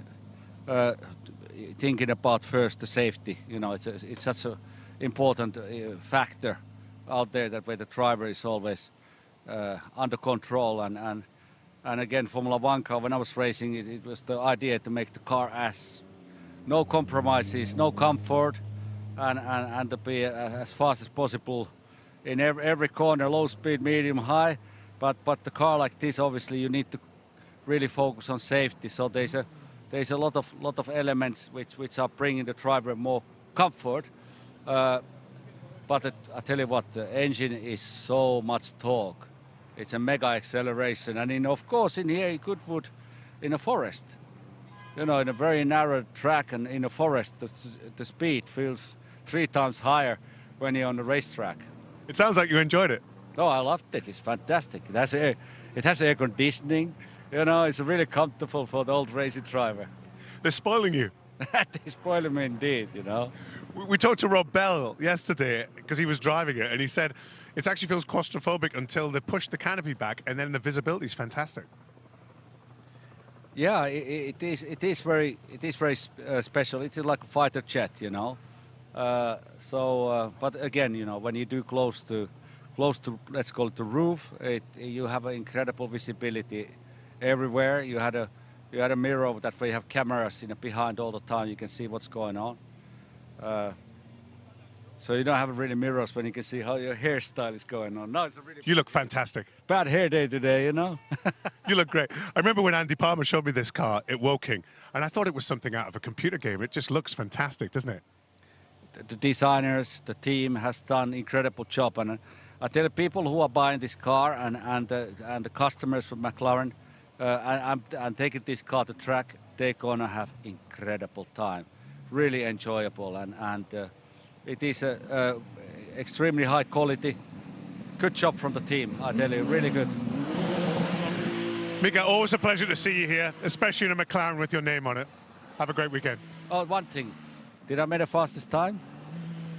thinking about first the safety. You know, it's such an important factor out there that where the driver is always under control, and again, Formula One car. When I was racing, it was the idea to make the car as no compromises, no comfort, and to be as fast as possible in every corner, low speed, medium, high. But the car like this, obviously, you need to really focus on safety. So there's a lot of elements which are bringing the driver more comfort. But I tell you what, the engine is so much torque. It's a mega acceleration, and of course in here in Goodwood, in a forest, in a very narrow track and in a forest, the speed feels 3 times higher when you're on the racetrack. It sounds like you enjoyed it. Oh, I loved it. It's fantastic. It has air conditioning. It's really comfortable for the old racing driver. They're spoiling you. They're spoiling me indeed. We talked to Rob Bell yesterday because he was driving it, and he said it actually feels claustrophobic until they push the canopy back, and then the visibility is fantastic. Yeah, it is very special. It's like a fighter jet, but again, when you do close to let's call it the roof, you have an incredible visibility everywhere. You had a mirror that where you have cameras behind all the time. You can see what's going on. So you don't have really mirrors when you can see how your hairstyle is going on. No, it's a really. You look fantastic. Bad hair day today, You look great. I remember when Andy Palmer showed me this car at Woking, and I thought it was something out of a computer game. It just looks fantastic, doesn't it? The designers, the team has done an incredible job, and I tell the people who are buying this car and the customers from McLaren and taking this car to track, they're gonna have incredible time, really enjoyable, and it is extremely high quality. Good job from the team, I tell you, really good. Mika, always a pleasure to see you here, especially in a McLaren with your name on it. Have a great weekend. Oh, one thing. Did I make the fastest time?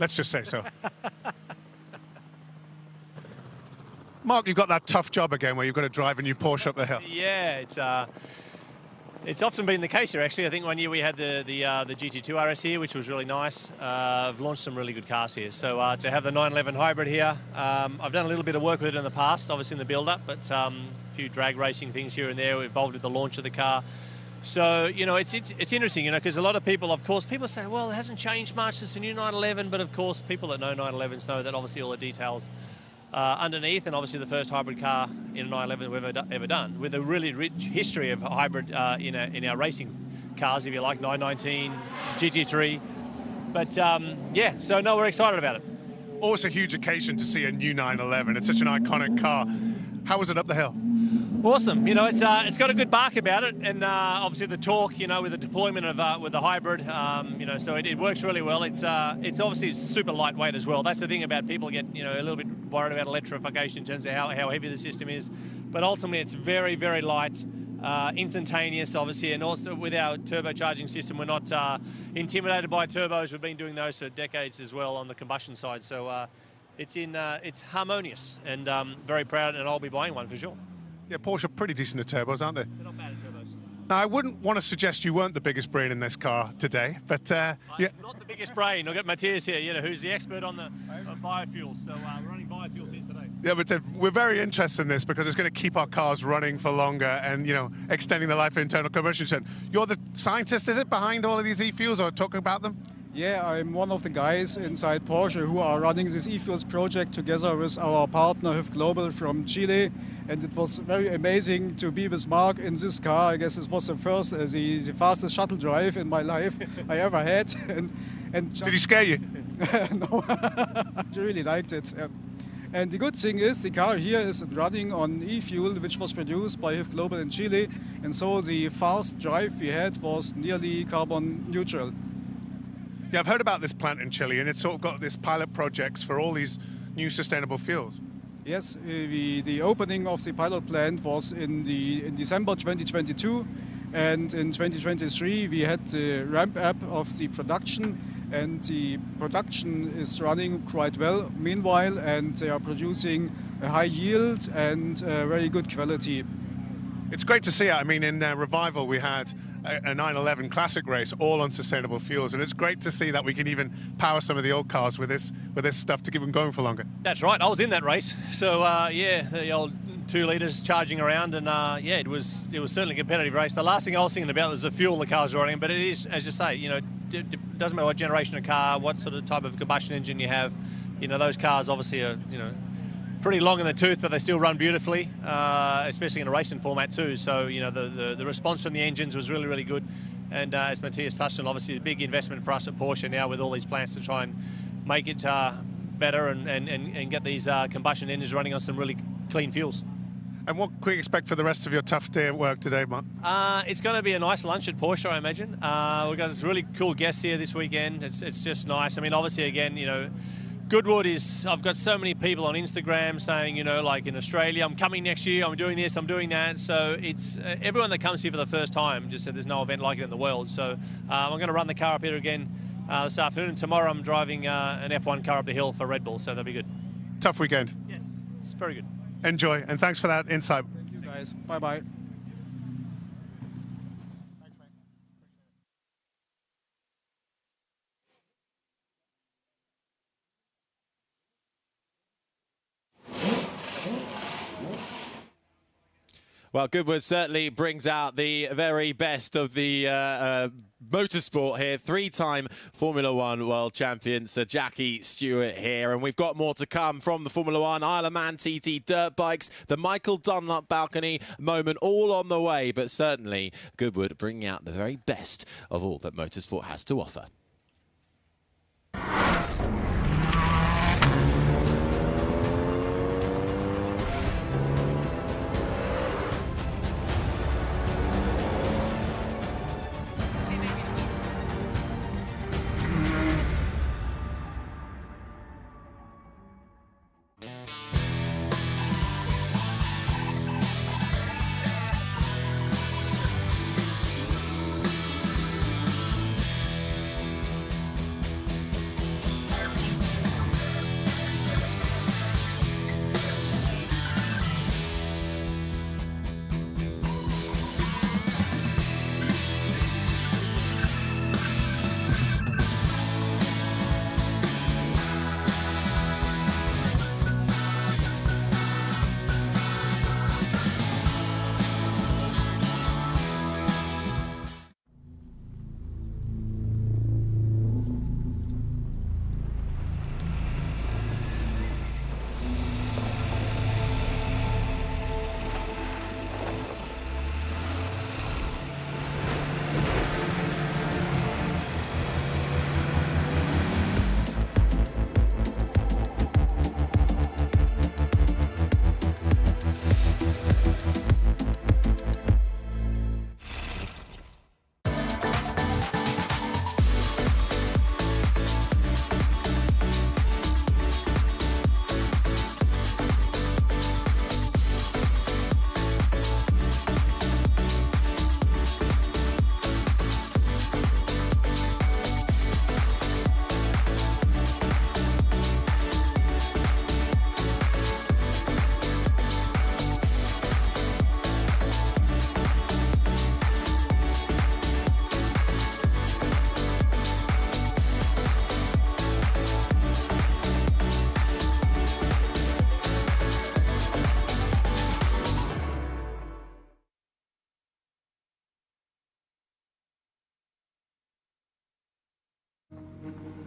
Let's just say so. Mark, you've got that tough job again where you've got to drive a new Porsche up the hill. Yeah, it's often been the case here, actually. I think one year we had the GT2 RS here, which was really nice. I've launched some really good cars here. So to have the 911 hybrid here, I've done a little bit of work with it in the past, obviously in the build-up, but a few drag racing things here and there involved with the launch of the car. So, it's interesting, because a lot of people, of course, people say, well, it hasn't changed much since the new 911, but of course, people that know 911s know that obviously all the details underneath, and obviously the first hybrid car in a 911 we've ever done, with a really rich history of hybrid in our racing cars, if you like, 919, GT3. But yeah, so no, we're excited about it. Always a huge occasion to see a new 911. It's such an iconic car. How was it up the hill? Awesome. It's got a good bark about it, and obviously the torque, with the deployment of with the hybrid, so it works really well. It's obviously super lightweight as well. That's the thing about people get a little bit worried about electrification in terms of how heavy the system is, but ultimately it's very, very light, instantaneous, obviously, and also with our turbocharging system, we're not intimidated by turbos. We've been doing those for decades as well on the combustion side, so it's harmonious, and very proud, and I'll be buying one for sure. Yeah, Porsche are pretty decent at turbos, aren't they? They're not bad at turbos. Now, I wouldn't want to suggest you weren't the biggest brain in this car today, but yeah. I'm not the biggest brain. I've got Matthias here, who's the expert on the biofuels. So we're running biofuels here today. Yeah, but we're very interested in this because it's going to keep our cars running for longer and, extending the life of internal combustion engine. You're the scientist, is it, behind all of these e-fuels or talking about them? Yeah, I'm one of the guys inside Porsche who are running this e-fuels project together with our partner HIF Global from Chile. And it was very amazing to be with Mark in this car. I guess this was the fastest shuttle drive in my life I ever had. And did he scare you? No, I really liked it. And the good thing is the car here is running on e-fuel, which was produced by HIF Global in Chile. And so the fast drive we had was nearly carbon neutral. Yeah, I've heard about this plant in Chile, and it's sort of got this pilot projects for all these new sustainable fuels. Yes, the opening of the pilot plant was in December 2022, and in 2023 we had the ramp up of the production, and the production is running quite well meanwhile, and they are producing a high yield and very good quality. It's great to see. I mean, in Revival we had a 911 classic race all on sustainable fuels, and it's great to see that we can even power some of the old cars with this stuff to keep them going for longer. That's right. I was in that race, so yeah, the old 2 litres charging around, and yeah, it was certainly a competitive race. The last thing I was thinking about was the fuel the cars were running, but it is, as you say, doesn't matter what generation of car, what sort of type of combustion engine you have. You know, those cars obviously are, you know, pretty long in the tooth, but they still run beautifully, especially in a racing format too. So, you know, the response from the engines was really, really good. And as Matthias touched on, obviously a big investment for us at Porsche now with all these plans to try and make it better and get these combustion engines running on some really clean fuels. And what can we expect for the rest of your tough day at work today, Mark? It's going to be a nice lunch at Porsche, I imagine. We've got this really cool guests here this weekend. It's just nice. I mean, obviously, again, you know, Goodwood is, I've got so many people on Instagram saying, you know, like in Australia, I'm coming next year, I'm doing this, I'm doing that. So it's everyone that comes here for the first time just said there's no event like it in the world. So I'm going to run the car up here again this afternoon. And tomorrow I'm driving an F1 car up the hill for Red Bull, so that'll be good. Tough weekend. Yes, it's very good. Enjoy, and thanks for that insight. Thank you, guys. Bye-bye. Well, Goodwood certainly brings out the very best of the motorsport here. Three-time Formula One world champion Sir Jackie Stewart here. And we've got more to come from the Formula One, Isle of Man TT dirt bikes, the Michael Dunlop balcony moment, all on the way. But certainly Goodwood bringing out the very best of all that motorsport has to offer.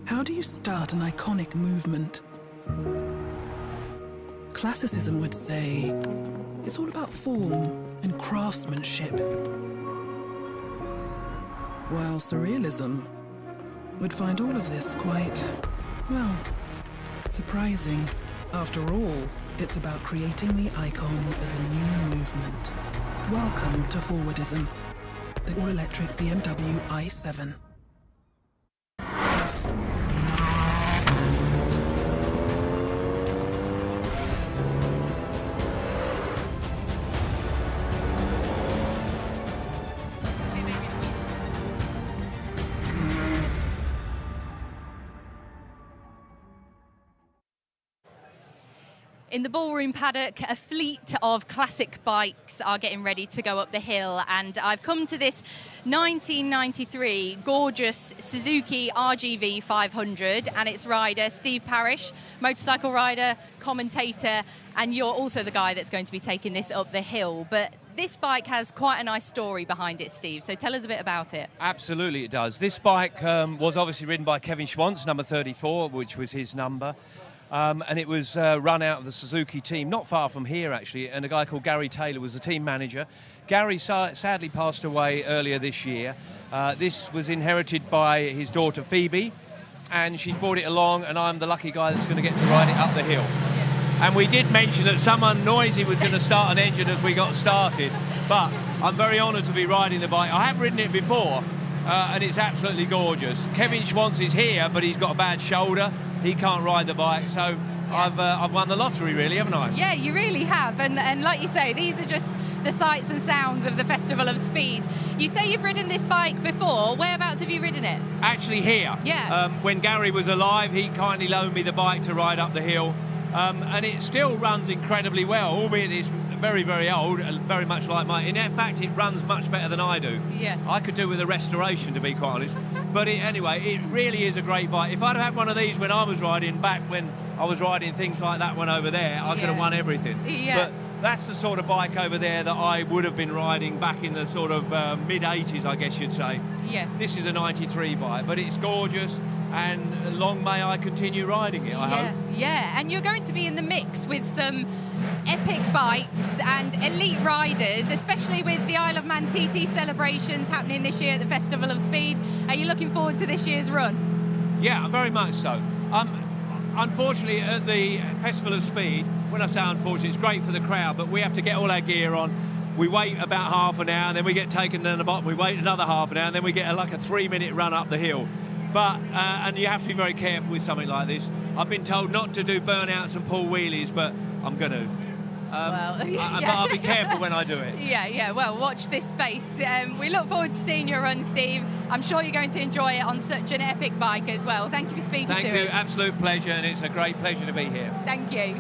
How do you start an iconic movement? Classicism would say it's all about form and craftsmanship, while surrealism would find all of this quite, well, surprising. After all, it's about creating the icon of a new movement. Welcome to Forwardism, the all-electric BMW i7. In the ballroom paddock, a fleet of classic bikes are getting ready to go up the hill, and I've come to this 1993 gorgeous Suzuki RGV 500 and its rider Steve Parrish, motorcycle rider, commentator, and you're also the guy that's going to be taking this up the hill. But this bike has quite a nice story behind it, Steve, so tell us a bit about it. Absolutely it does. This bike was obviously ridden by Kevin Schwantz, number 34, which was his number. And it was run out of the Suzuki team, not far from here actually, and a guy called Gary Taylor was the team manager. Gary sadly passed away earlier this year. This was inherited by his daughter Phoebe, and she's brought it along, and I'm the lucky guy that's going to get to ride it up the hill. And we did mention that someone noisy was going to start an engine as we got started, but I'm very honoured to be riding the bike. I have ridden it before, and it's absolutely gorgeous. Kevin Schwantz is here, but he's got a bad shoulder. He can't ride the bike, so I've won the lottery, really, haven't I? Yeah, you really have, and like you say, these are just the sights and sounds of the Festival of Speed. You say you've ridden this bike before. Whereabouts have you ridden it? Actually here. Yeah. When Gary was alive, he kindly loaned me the bike to ride up the hill, and it still runs incredibly well, albeit it's very, very old, very much like mine. In fact, it runs much better than I do. Yeah. I could do with a restoration, to be quite honest. But anyway, it really is a great bike. If I'd have had one of these when I was riding, back when I was riding things like that one over there, I could have won everything. Yeah. But that's the sort of bike over there that I would have been riding back in the sort of mid-80s, I guess you'd say. Yeah. This is a 93 bike, but it's gorgeous, and long may I continue riding it, I hope. Yeah, and you're going to be in the mix with some epic bikes and elite riders, especially with the Isle of Man TT celebrations happening this year at the Festival of Speed. Are you looking forward to this year's run? Yeah, very much so. Unfortunately, at the Festival of Speed, when I say unfortunately, it's great for the crowd, but we have to get all our gear on. We wait about half an hour, and then we get taken down the bottom. We wait another half an hour, and then we get like a 3-minute run up the hill. But and you have to be very careful with something like this. I've been told not to do burnouts and pull wheelies, but I'm going to. But I'll be careful when I do it. Yeah, well, watch this space. We look forward to seeing your run, Steve. I'm sure you're going to enjoy it on such an epic bike as well. Thank you for speaking to us. Thank you, absolute pleasure, and it's a great pleasure to be here. Thank you.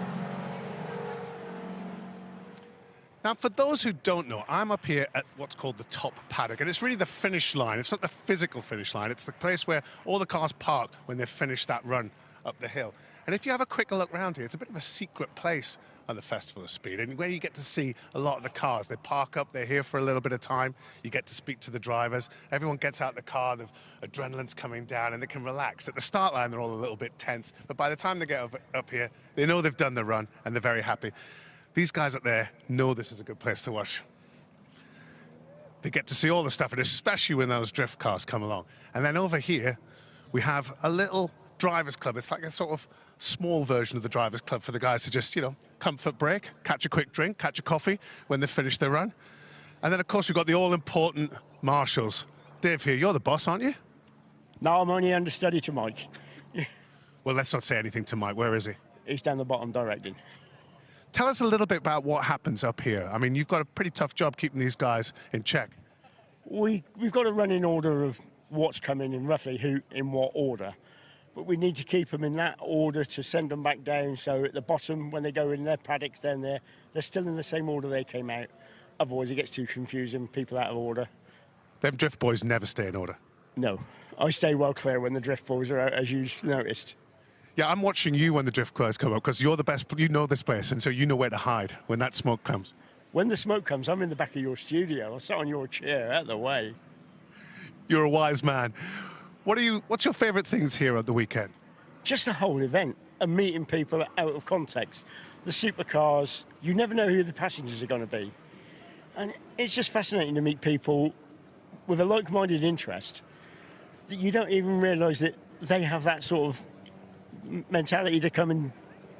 Now, for those who don't know, I'm up here at what's called the top paddock, and it's really the finish line. It's not the physical finish line. It's the place where all the cars park when they've finished that run up the hill. And if you have a quick look around here, it's a bit of a secret place on the Festival of Speed, and where you get to see a lot of the cars. They park up, they're here for a little bit of time. You get to speak to the drivers. Everyone gets out the car, the adrenaline's coming down, and they can relax. At the start line, they're all a little bit tense, but by the time they get up here, they know they've done the run, and they're very happy. These guys up there know this is a good place to watch. They get to see all the stuff, and especially when those drift cars come along. And then over here, we have a little drivers club. It's like a sort of small version of the drivers club for the guys to just, comfort break, catch a quick drink, catch a coffee when they finish their run. And then, of course, we've got the all-important marshals. Dave here, you're the boss, aren't you? No, I'm only understudy to Mike. Well, let's not say anything to Mike. Where is he? He's down the bottom directing. Tell us a little bit about what happens up here. I mean, you've got a pretty tough job keeping these guys in check. We've got a running order of what's coming and roughly who in what order. But we need to keep them in that order to send them back down, so at the bottom, when they go in their paddocks down there, they're still in the same order they came out. Otherwise, it gets too confusing, people out of order. Them drift boys never stay in order. No. I stay well clear when the drift boys are out, as you've noticed. Yeah, I'm watching you when the drift cars come up, because you're the best, you know this place, and so you know where to hide when that smoke comes. When the smoke comes, I'm in the back of your studio. I sat on your chair, out of the way. You're a wise man. What's your favourite things here at the weekend? Just the whole event and meeting people out of context. The supercars, you never know who the passengers are going to be. And it's just fascinating to meet people with a like-minded interest that you don't even realise that they have that sort of mentality to come and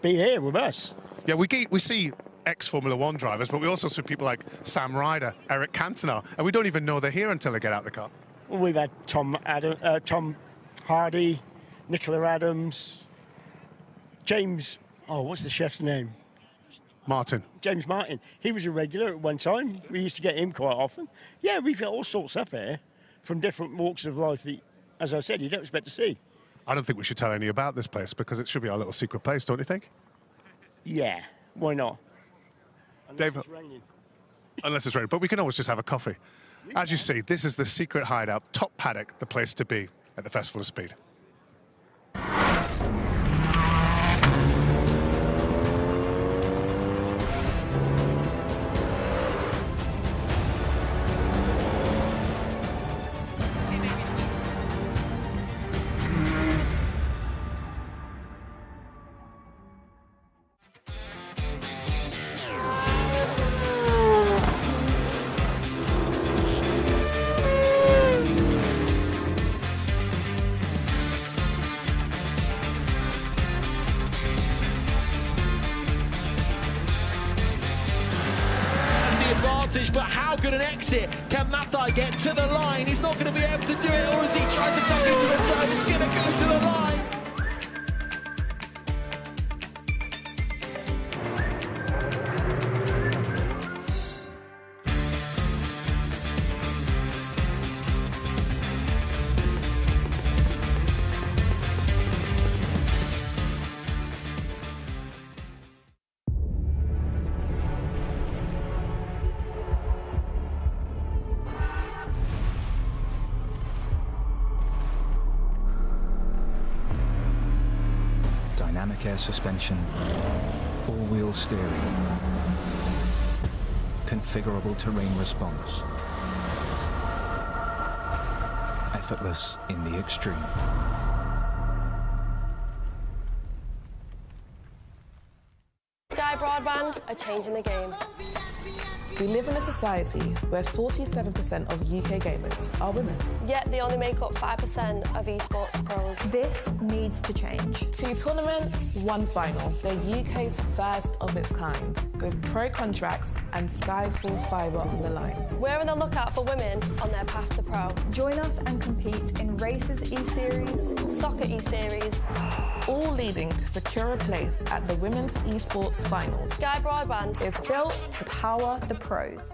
be here with us. Yeah, we see ex-Formula One drivers, but we also see people like Sam Ryder, Eric Cantona, and we don't even know they're here until they get out the car. Well, we've had Tom Hardy, Nicola Adams, James, what's the chef's name? Martin. James Martin. He was a regular at one time. We used to get him quite often. Yeah, we've got all sorts up here from different walks of life that, as I said, you don't expect to see. I don't think we should tell any about this place, because it should be our little secret place, don't you think? Yeah, why not? Dave, unless it's raining, but we can always just have a coffee. As you see, this is the secret hideout, top paddock, the place to be at the Festival of Speed. But how good an exit can Mathai get to the line? He's not going to be able to do it, or as he tries to tuck into the turn, it's going to go to the line. Dynamic air suspension, all-wheel steering, configurable terrain response, effortless in the extreme. Sky Broadband are changing the game. We live in a society where 47% of UK gamers are women. Yet they only make up 5% of esports pros. This needs to change. 2 tournaments, 1 final. They're UK's first of its kind, with pro contracts and Sky full fibre on the line. We're on the lookout for women on their path to pro. Join us and compete in Races E-Series, Soccer E-Series, all leading to secure a place at the Women's Esports Finals. Sky Broadband is built to power the pros.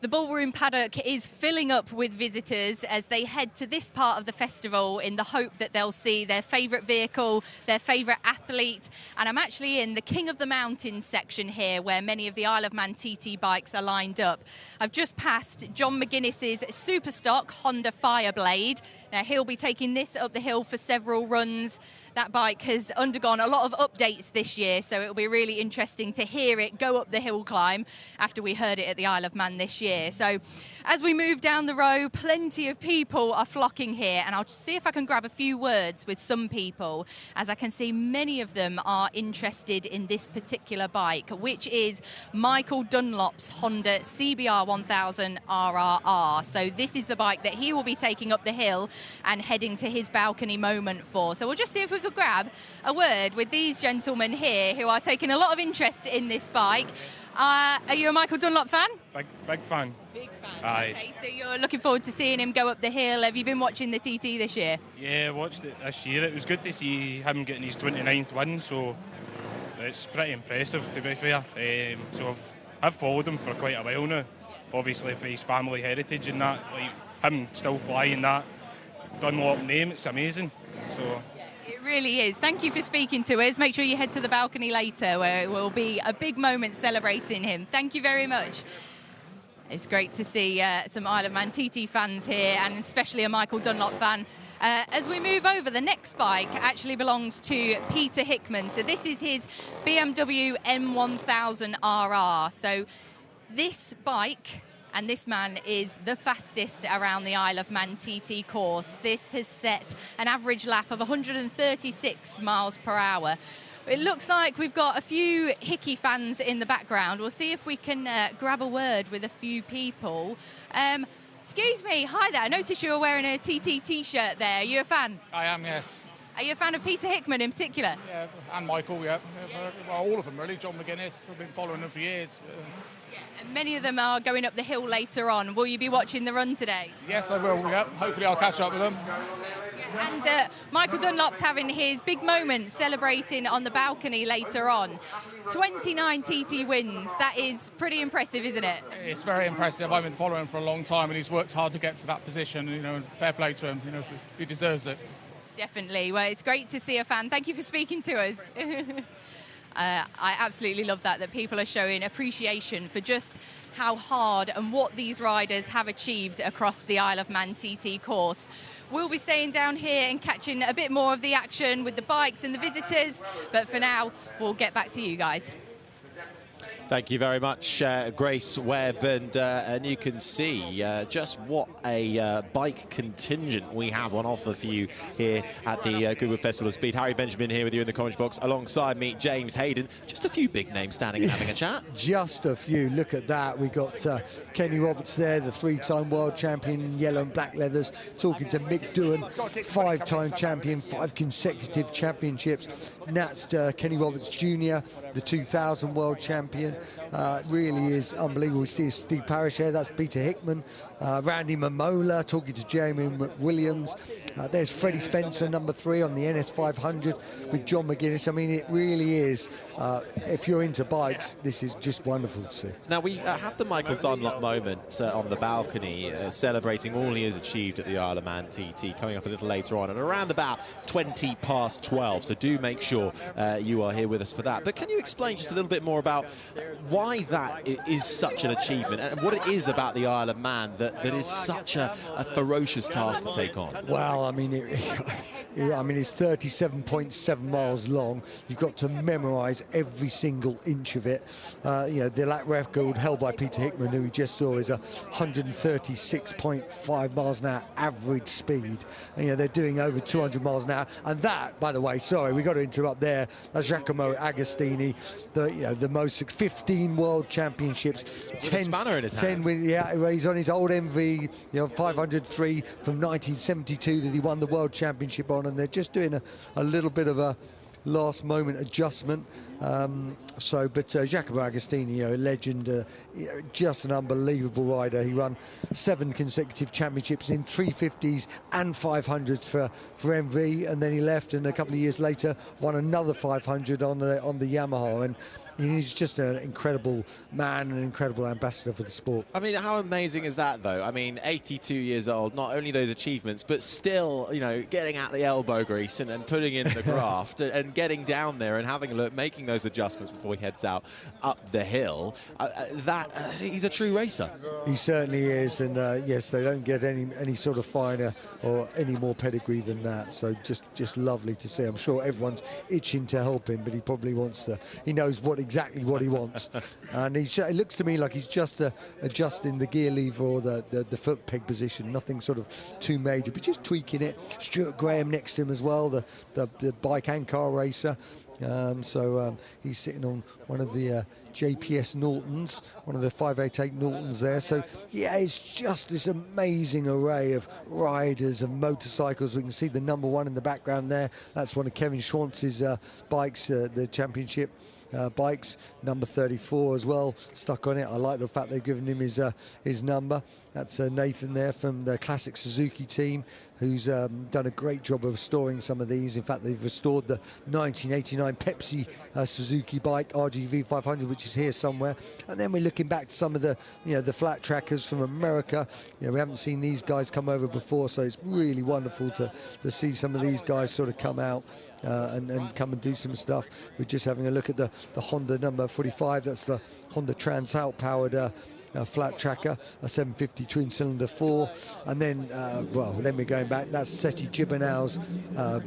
The ballroom paddock is filling up with visitors as they head to this part of the festival in the hope that they'll see their favourite vehicle, their favourite athlete. And I'm actually in the King of the Mountains section here where many of the Isle of Man TT bikes are lined up. I've just passed John McGuinness's Superstock Honda Fireblade. Now he'll be taking this up the hill for several runs. That bike has undergone a lot of updates this year, so it'll be really interesting to hear it go up the hill climb after we heard it at the Isle of Man this year. So as we move down the row, plenty of people are flocking here, and I'll see if I can grab a few words with some people, as I can see many of them are interested in this particular bike, which is Michael Dunlop's Honda CBR 1000 RRR. So this is the bike that he will be taking up the hill and heading to his balcony moment for. So we'll just see if we could grab a word with these gentlemen here who are taking a lot of interest in this bike. Are you a Michael Dunlop fan? Big fan. Big fan. Aye. Okay, so you're looking forward to seeing him go up the hill. Have you been watching the TT this year? Yeah, I watched it this year. It was good to see him getting his 29th win, so it's pretty impressive, to be fair. So I've followed him for quite a while now. Obviously for his family heritage and that, like him still flying that Dunlop name, it's amazing. So. It really is. Thank you for speaking to us. Make sure you head to the balcony later where it will be a big moment celebrating him. Thank you very much. It's great to see some Isle of Man TT fans here, and especially a Michael Dunlop fan. As we move over, the next bike actually belongs to Peter Hickman. So this is his BMW M1000 RR. So this bike and this man is the fastest around the Isle of Man TT course. This has set an average lap of 136 miles per hour. It looks like we've got a few Hickey fans in the background. We'll see if we can grab a word with a few people. Excuse me, hi there. I noticed you were wearing a TT t-shirt there. Are you a fan? I am, yes. Are you a fan of Peter Hickman in particular? Yeah, and Michael, yeah. Well, all of them really. John McGuinness, I've been following them for years. Yeah, and many of them are going up the hill later on. Will you be watching the run today? Yes, I will, yeah. Hopefully I'll catch up with them. And Michael Dunlop's having his big moment celebrating on the balcony later on. 29 TT wins. That is pretty impressive, isn't it? It's very impressive. I've been following him for a long time and he's worked hard to get to that position. You know, fair play to him. You know, he deserves it. Definitely. Well, it's great to see a fan. Thank you for speaking to us. I absolutely love that people are showing appreciation for just how hard and what these riders have achieved across the Isle of Man TT course. We'll be staying down here and catching a bit more of the action with the bikes and the visitors, but for now, we'll get back to you guys. Thank you very much, Grace Webb, and you can see just what a bike contingent we have on offer for you here at the Goodwood Festival of Speed. Harry Benjamin here with you in the commentary box. Alongside me, James Hayden. Just a few big names standing and having a chat. Just a few. Look at that. We've got Kenny Roberts there, the three-time world champion in yellow and black leathers, talking to Mick Doohan, five-time champion, 5 consecutive championships. Next, Kenny Roberts Jr., the 2000 world champion. It really is unbelievable. We see Steve Parrish here, that's Peter Hickman. Randy Mamola talking to Jamie McWilliams. There's Freddie Spencer, number 3 on the NS 500 with John McGuinness. I mean, it really is, if you're into bikes, this is just wonderful to see. Now, we have the Michael Dunlop moment on the balcony, celebrating all he has achieved at the Isle of Man TT, coming up a little later on, and around about 20 past 12. So do make sure you are here with us for that. But can you explain just a little bit more about why that is such an achievement and what it is about the Isle of Man that is such a ferocious task to take on? Well, I mean, it's 37.7 miles long. You've got to memorise every single inch of it. You know, the lap record held by Peter Hickman, who we just saw, is 136.5 miles an hour average speed. And, you know, they're doing over 200 miles an hour. And that, by the way, sorry, we got to interrupt there. That's Giacomo Agostini, the most 15 world championships, 10 spanner in his hand. Yeah, he's on his old MV, 503 from 1972 that he won the world championship on, and they're just doing a little bit of a last moment adjustment. But Giacomo Agostini, a legend, just an unbelievable rider. He won 7 consecutive championships in 350s and 500s for MV, and then he left, and a couple of years later won another 500 on the Yamaha. And he's just an incredible man, an incredible ambassador for the sport. I mean, how amazing is that, though? I mean, 82 years old, not only those achievements, but still, getting out the elbow grease and putting in the graft and getting down there and having a look, making those adjustments before he heads out up the hill. He's a true racer. He certainly is, and yes, they don't get any sort of finer or any more pedigree than that. So just lovely to see. I'm sure everyone's itching to help him, but he probably wants to. He knows exactly what he wants, and it looks to me like he's just adjusting the gear lever or the foot peg position. Nothing sort of too major, but just tweaking it. Stuart Graham next to him as well, the bike and car racer. He's sitting on one of the JPS Nortons, one of the 588 Nortons there. So yeah, it's just this amazing array of riders and motorcycles. We can see the number 1 in the background there. That's one of Kevin Schwantz's bikes, the championship. bikes. Number 34 as well, stuck on it. I like the fact they've given him his number. That's Nathan there from the Classic Suzuki team, who's done a great job of restoring some of these. In fact, they've restored the 1989 Pepsi Suzuki bike, RGV 500, which is here somewhere. And then we're looking back to some of the, the flat trackers from America. We haven't seen these guys come over before, so it's really wonderful to see some of these guys sort of come out and come and do some stuff. We're just having a look at the Honda number 45. That's the Honda Transalp powered flat tracker, a 750 twin cylinder 4, and then then we're going back. That's Seti Gibernau's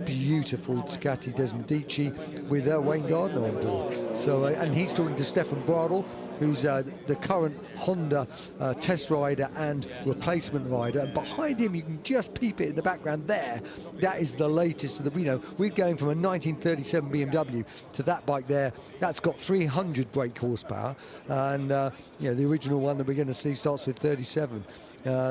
beautiful Ducati Desmodici with Wayne Gardner on board. So and he's talking to Stefan Bradl, who's the current Honda test rider and replacement rider. And behind him, you can just peep it in the background there. That is the latest of the, we're going from a 1937 BMW to that bike there. That's got 300 brake horsepower, and the original one that we're going to see starts with 37.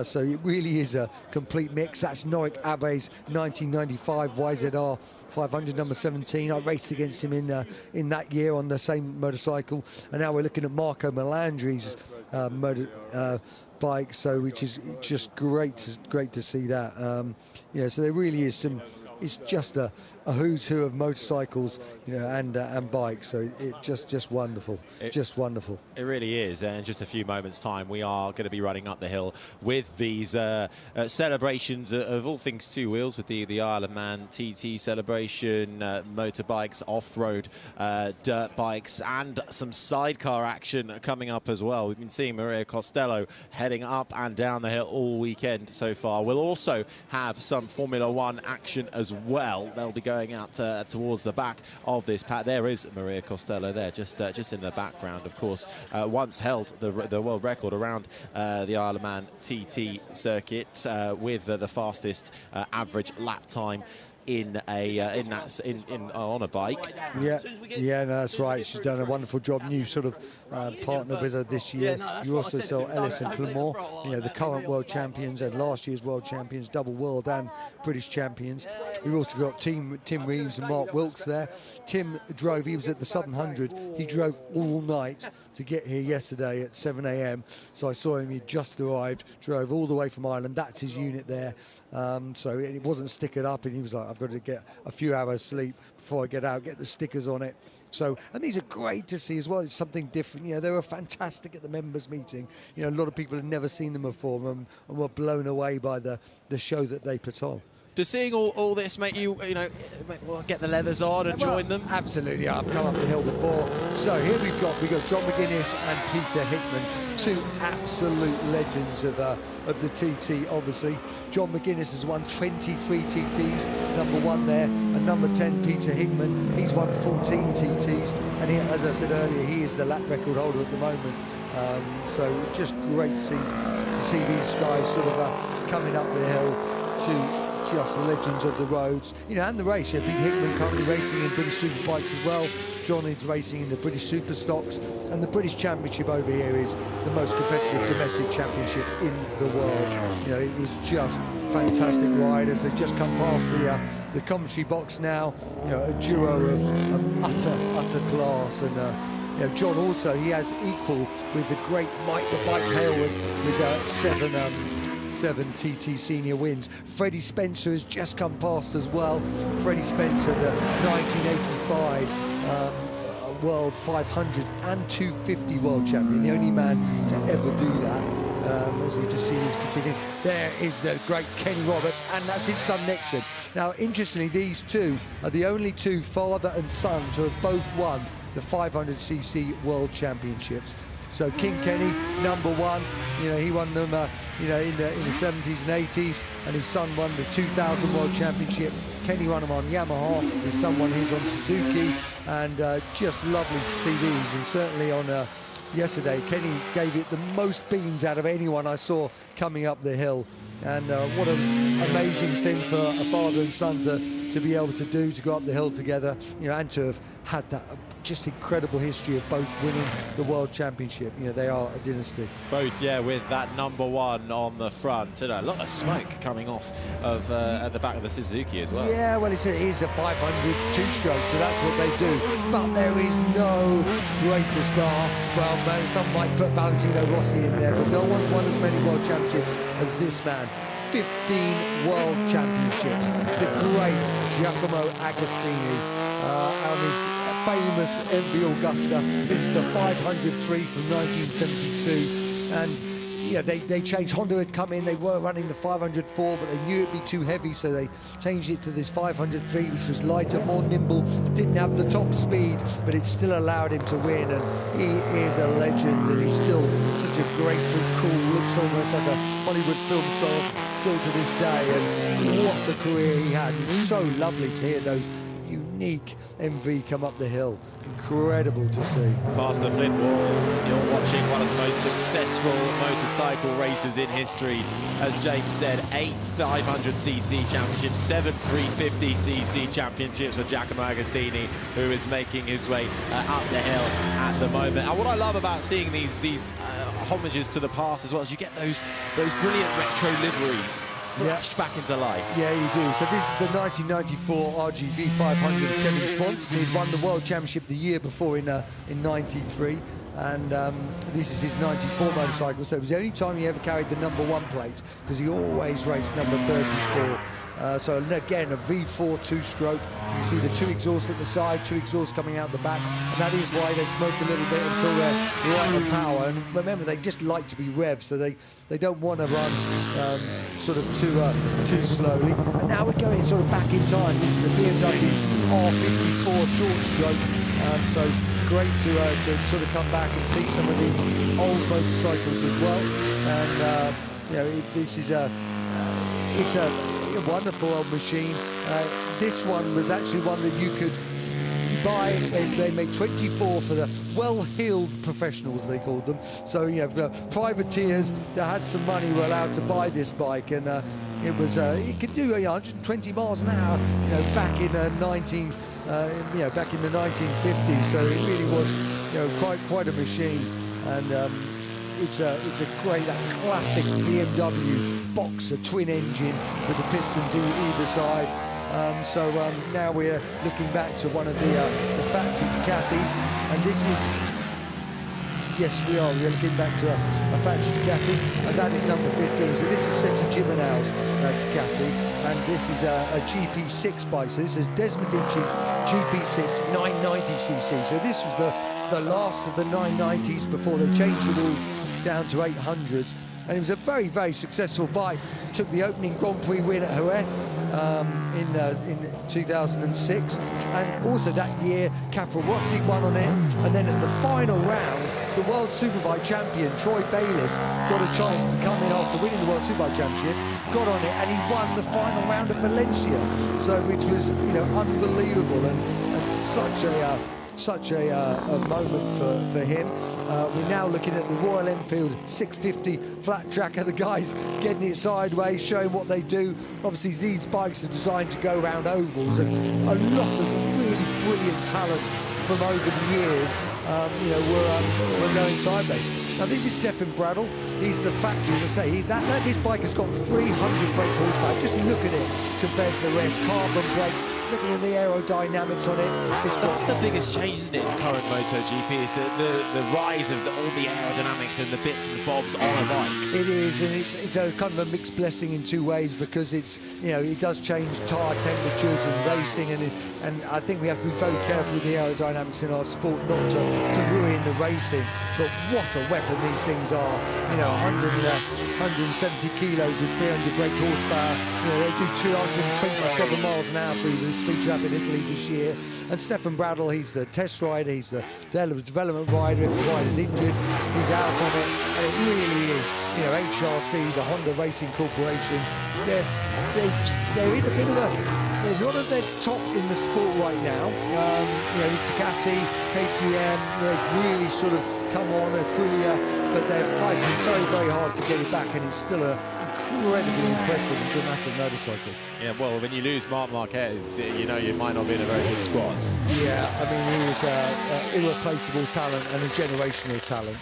So it really is a complete mix. That's Norik Abe's 1995 YZR 500 number 17. I raced against him in that year on the same motorcycle, and now we're looking at Marco Melandri's bike, so which is just great to see that. So there really is some. It's just a who's who of motorcycles, and bikes. So it just wonderful, just wonderful. It really is. And in just a few moments' time, we are going to be running up the hill with these celebrations of all things two wheels, with the Isle of Man TT celebration, motorbikes, off-road dirt bikes, and some sidecar action coming up as well. We've been seeing Maria Costello heading up and down the hill all weekend so far. We'll also have some Formula One action as well. They'll be going out towards the back of this pack. There is Maria Costello there, just in the background, of course. Once held the world record around the Isle of Man TT circuit with the fastest average lap time on a bike. Yeah, no, that's right. She's done a wonderful job. New sort of partner with her this year. You also saw Ellis and Clermont, the current world champions and last year's world champions, double world and British champions. We've also got Tim Reeves and Mark Wilkes there. Tim drove, he was at the Southern 100. He drove all night to get here yesterday at 7 a.m. So I saw him, he just arrived, drove all the way from Ireland. That's his unit there. So it wasn't stickered up, and he was like, I've got to get a few hours sleep before I get out, get the stickers on it. So, and these are great to see as well. It's something different. They were fantastic at the members meeting. A lot of people had never seen them before and were blown away by the show that they put on. Does seeing all this make you, get the leathers on and join them? Absolutely. I've come up the hill before. So here we've got John McGuinness and Peter Hickman, two absolute legends of the TT, obviously. John McGuinness has won 23 TTs, number 1 there, and number 10, Peter Hickman, he's won 14 TTs, and he, as I said earlier, he is the lap record holder at the moment. So just great to see these guys sort of coming up the hill to just legends of the roads, and the race. Pete Hickman currently racing in British Superbikes as well. John is racing in the British Super Stocks, and the British Championship over here is the most competitive domestic championship in the world. It is just fantastic riders. They've just come past the commentary box now. A duo of utter class, and John also, he has equal with the great Mike the Bike Hale with 7 TT senior wins. Freddie Spencer has just come past as well. Freddie Spencer, the 1985 World 500 and 250 world champion, the only man to ever do that. As we just see he's continuing. There is the great Kenny Roberts, and that's his son next to him. Now, interestingly, these two are the only two father and son to have both won the 500cc world championships. So King Kenny, number 1, he won them, in the 70s and 80s, and his son won the 2000 World Championship. Kenny won them on Yamaha, his son won his on Suzuki, and just lovely to see these. And certainly on yesterday, Kenny gave it the most beans out of anyone I saw coming up the hill. And what an amazing thing for a father and son to to be able to do, to go up the hill together, you know, and to have had that just incredible history of both winning the World Championship. You know, they are a dynasty. Both, yeah, with that #1 on the front, and a lot of smoke coming off of at the back of the Suzuki as well. Yeah, well, it's a 500 two-stroke, so that's what they do. But there is no greater star. Well, some might put Valentino Rossi in there, but no one's won as many World Championships as this man. 15 World Championships. The great Giacomo Agostini on his famous MV Augusta. This is the 503 from 1972, and yeah, they changed. Honda had come in, they were running the 504, but they knew it'd be too heavy, so they changed it to this 503, which was lighter, more nimble, didn't have the top speed, but it still allowed him to win, and he is a legend, and he's still such a graceful, cool, looks almost like a Hollywood film star still to this day, and what a career he had. It's so lovely to hear those unique MV come up the hill. Incredible to see. Past the flint wall, you're watching one of the most successful motorcycle races in history. As James said, 8 500cc championships, 7 350cc championships for Giacomo Agostini, who is making his way up the hill at the moment. And what I love about seeing these homages to the past as well is you get those brilliant retro liveries flashed back into life. Yeah, you do. So this is the 1994 RGV 500 of Kevin Schwantz. He'd won the World Championship the year before in '93, and this is his '94 motorcycle. So it was the only time he ever carried the #1 plate, because he always raced number 34. So again, a V4 two-stroke. You see the 2 exhausts at the side, 2 exhausts coming out the back, and that is why they smoke a little bit until they're right on power. And remember, they just like to be revved, so they don't want to run sort of too slowly. And now we're going sort of back in time. This is the BMW R54 short stroke. So great to sort of come back and see some of these old motorcycles as well. And you know, this is it's a wonderful old machine. This one was actually one that you could buy. They made 24 for the well-heeled professionals, they called them. So, you know, privateers that had some money were allowed to buy this bike, and it was it could do 120 miles an hour, you know, back in back in the 1950s. So it really was, you know, quite a machine. And it's a great, that classic BMW Boxer twin engine with the pistons either side. Now we're looking back to one of the factory Ducatis, and this is, yes, we're looking back to a factory Ducati, and that is number 15. So this is Seti Gimenau's Ducati, and this is a GP6 bike. So this is Desmond Dici GP6 990cc. So this was the last of the 990s before they changed the rules down to 800s, and it was a very, very successful bike. Took the opening Grand Prix win at Jerez in 2006, and also that year Caprarossi won on it, and then at the final round the World Superbike champion Troy Bayliss got a chance to come in after winning the World Superbike Championship, got on it, and he won the final round at Valencia, so which was, you know, unbelievable, and such a moment for him. We're now looking at the Royal Enfield 650 flat tracker. The guys getting it sideways, showing what they do. Obviously, these bikes are designed to go around ovals, and a lot of really brilliant talent from over the years, you know, were going sideways. Now, this is Stefan Bradl. He's the factory, as I say. This bike has got 300 brake horsepower. Just look at it compared to the rest. Carbon brakes. Looking at the aerodynamics on it. That's the biggest change, isn't it, in current MotoGP, is the rise of all the aerodynamics and the bits and the bobs on a bike. It is, and it's a kind of a mixed blessing in 2 ways, because it's, you know, it does change tyre temperatures and racing, and I think we have to be very careful with the aerodynamics in our sport, not to ruin the racing. But what a weapon these things are. You know, 170 kilos with 300 brake horsepower. You know, they do 227 miles an hour through the speed trap in Italy this year. And Stefan Bradl, he's the test rider, he's the development rider. If the rider's injured, he's out on it. And it really is, you know, HRC, the Honda Racing Corporation, they're in a bit of a, there's one of their top in the sport right now. You know, Ducati, KTM, they've really sort of come on, Aprilia, but they're fighting very, very hard to get it back, and it's still a incredibly impressive and dramatic motorcycle. Yeah, well, when you lose Marc Marquez, you know you might not be in a very good spot. Yeah, I mean, he was an irreplaceable talent and a generational talent.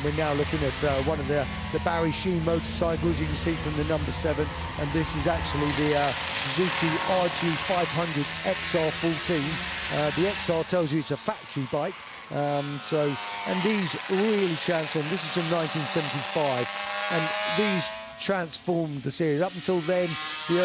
We're now looking at one of the Barry Sheen motorcycles, you can see from the number 7, and this is actually the Suzuki RG500 XR14. The XR tells you it's a factory bike, and these really transformed. This is from 1975, and these transformed the series. Up until then, the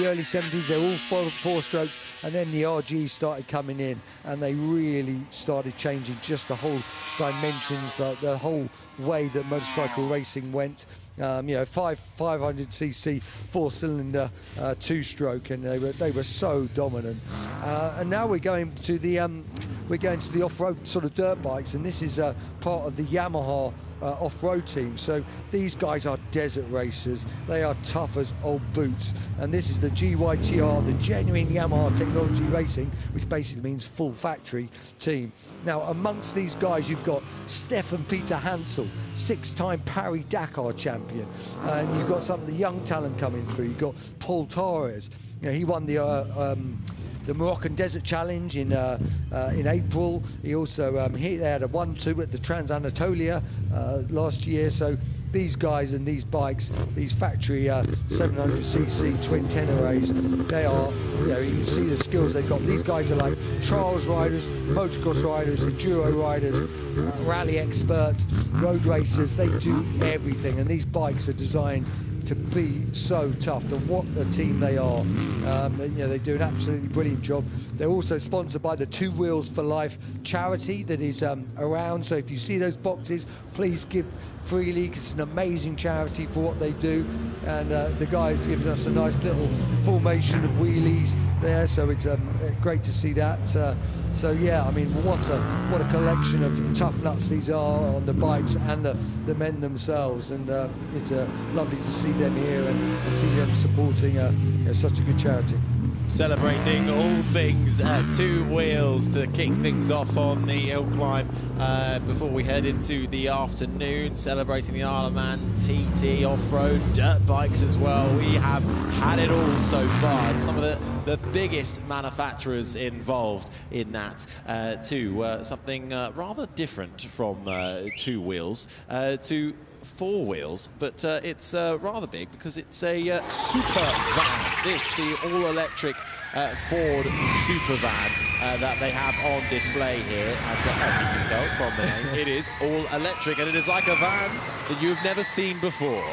early 70s, they were all 4 strokes, and then the RGs started coming in, and they really started changing just the whole dimensions, the whole way that motorcycle racing went. 500cc 4-cylinder 2-stroke, and they were so dominant. And now we're going to the off-road sort of dirt bikes, and this is part of the Yamaha off-road team. So these guys are desert racers. They are tough as old boots, and this is the GYTR, the genuine Yamaha Technology Racing, which basically means full factory team. Now, amongst these guys, you've got Stefan Peter Hansel, 6-time Paris-Dakar champion, and you've got some of the young talent coming through. You've got Paul Torres. He won the Moroccan Desert Challenge in April. He also they had a 1-2 at the Trans-Anatolia last year. So these guys and these bikes, these factory 700cc twin tenorés, they are, you can see the skills they've got. These guys are like trials riders, motocross riders, enduro riders, rally experts, road racers. They do everything, and these bikes are designed to be so tough, and what a team they are. They do an absolutely brilliant job. They're also sponsored by the 2 Wheels for Life charity that is around, so if you see those boxes, please give freely, because it's an amazing charity for what they do. And the guys gives us a nice little formation of wheelies there, so it's great to see that. So yeah, I mean, what a collection of tough nuts these are on the bikes and the men themselves, and it's lovely to see them here and see them supporting such a good charity. Celebrating all things 2 Wheels to kick things off on the hill climb before we head into the afternoon, celebrating the Isle of Man TT off-road dirt bikes as well. We have had it all so far, and some of the biggest manufacturers involved in that too. Something rather different from 2 Wheels to 4 wheels, but it's rather big because it's a super van. This, the all-electric Ford super van that they have on display here, and as you can tell from the name, it is all-electric, and it is like a van that you've never seen before.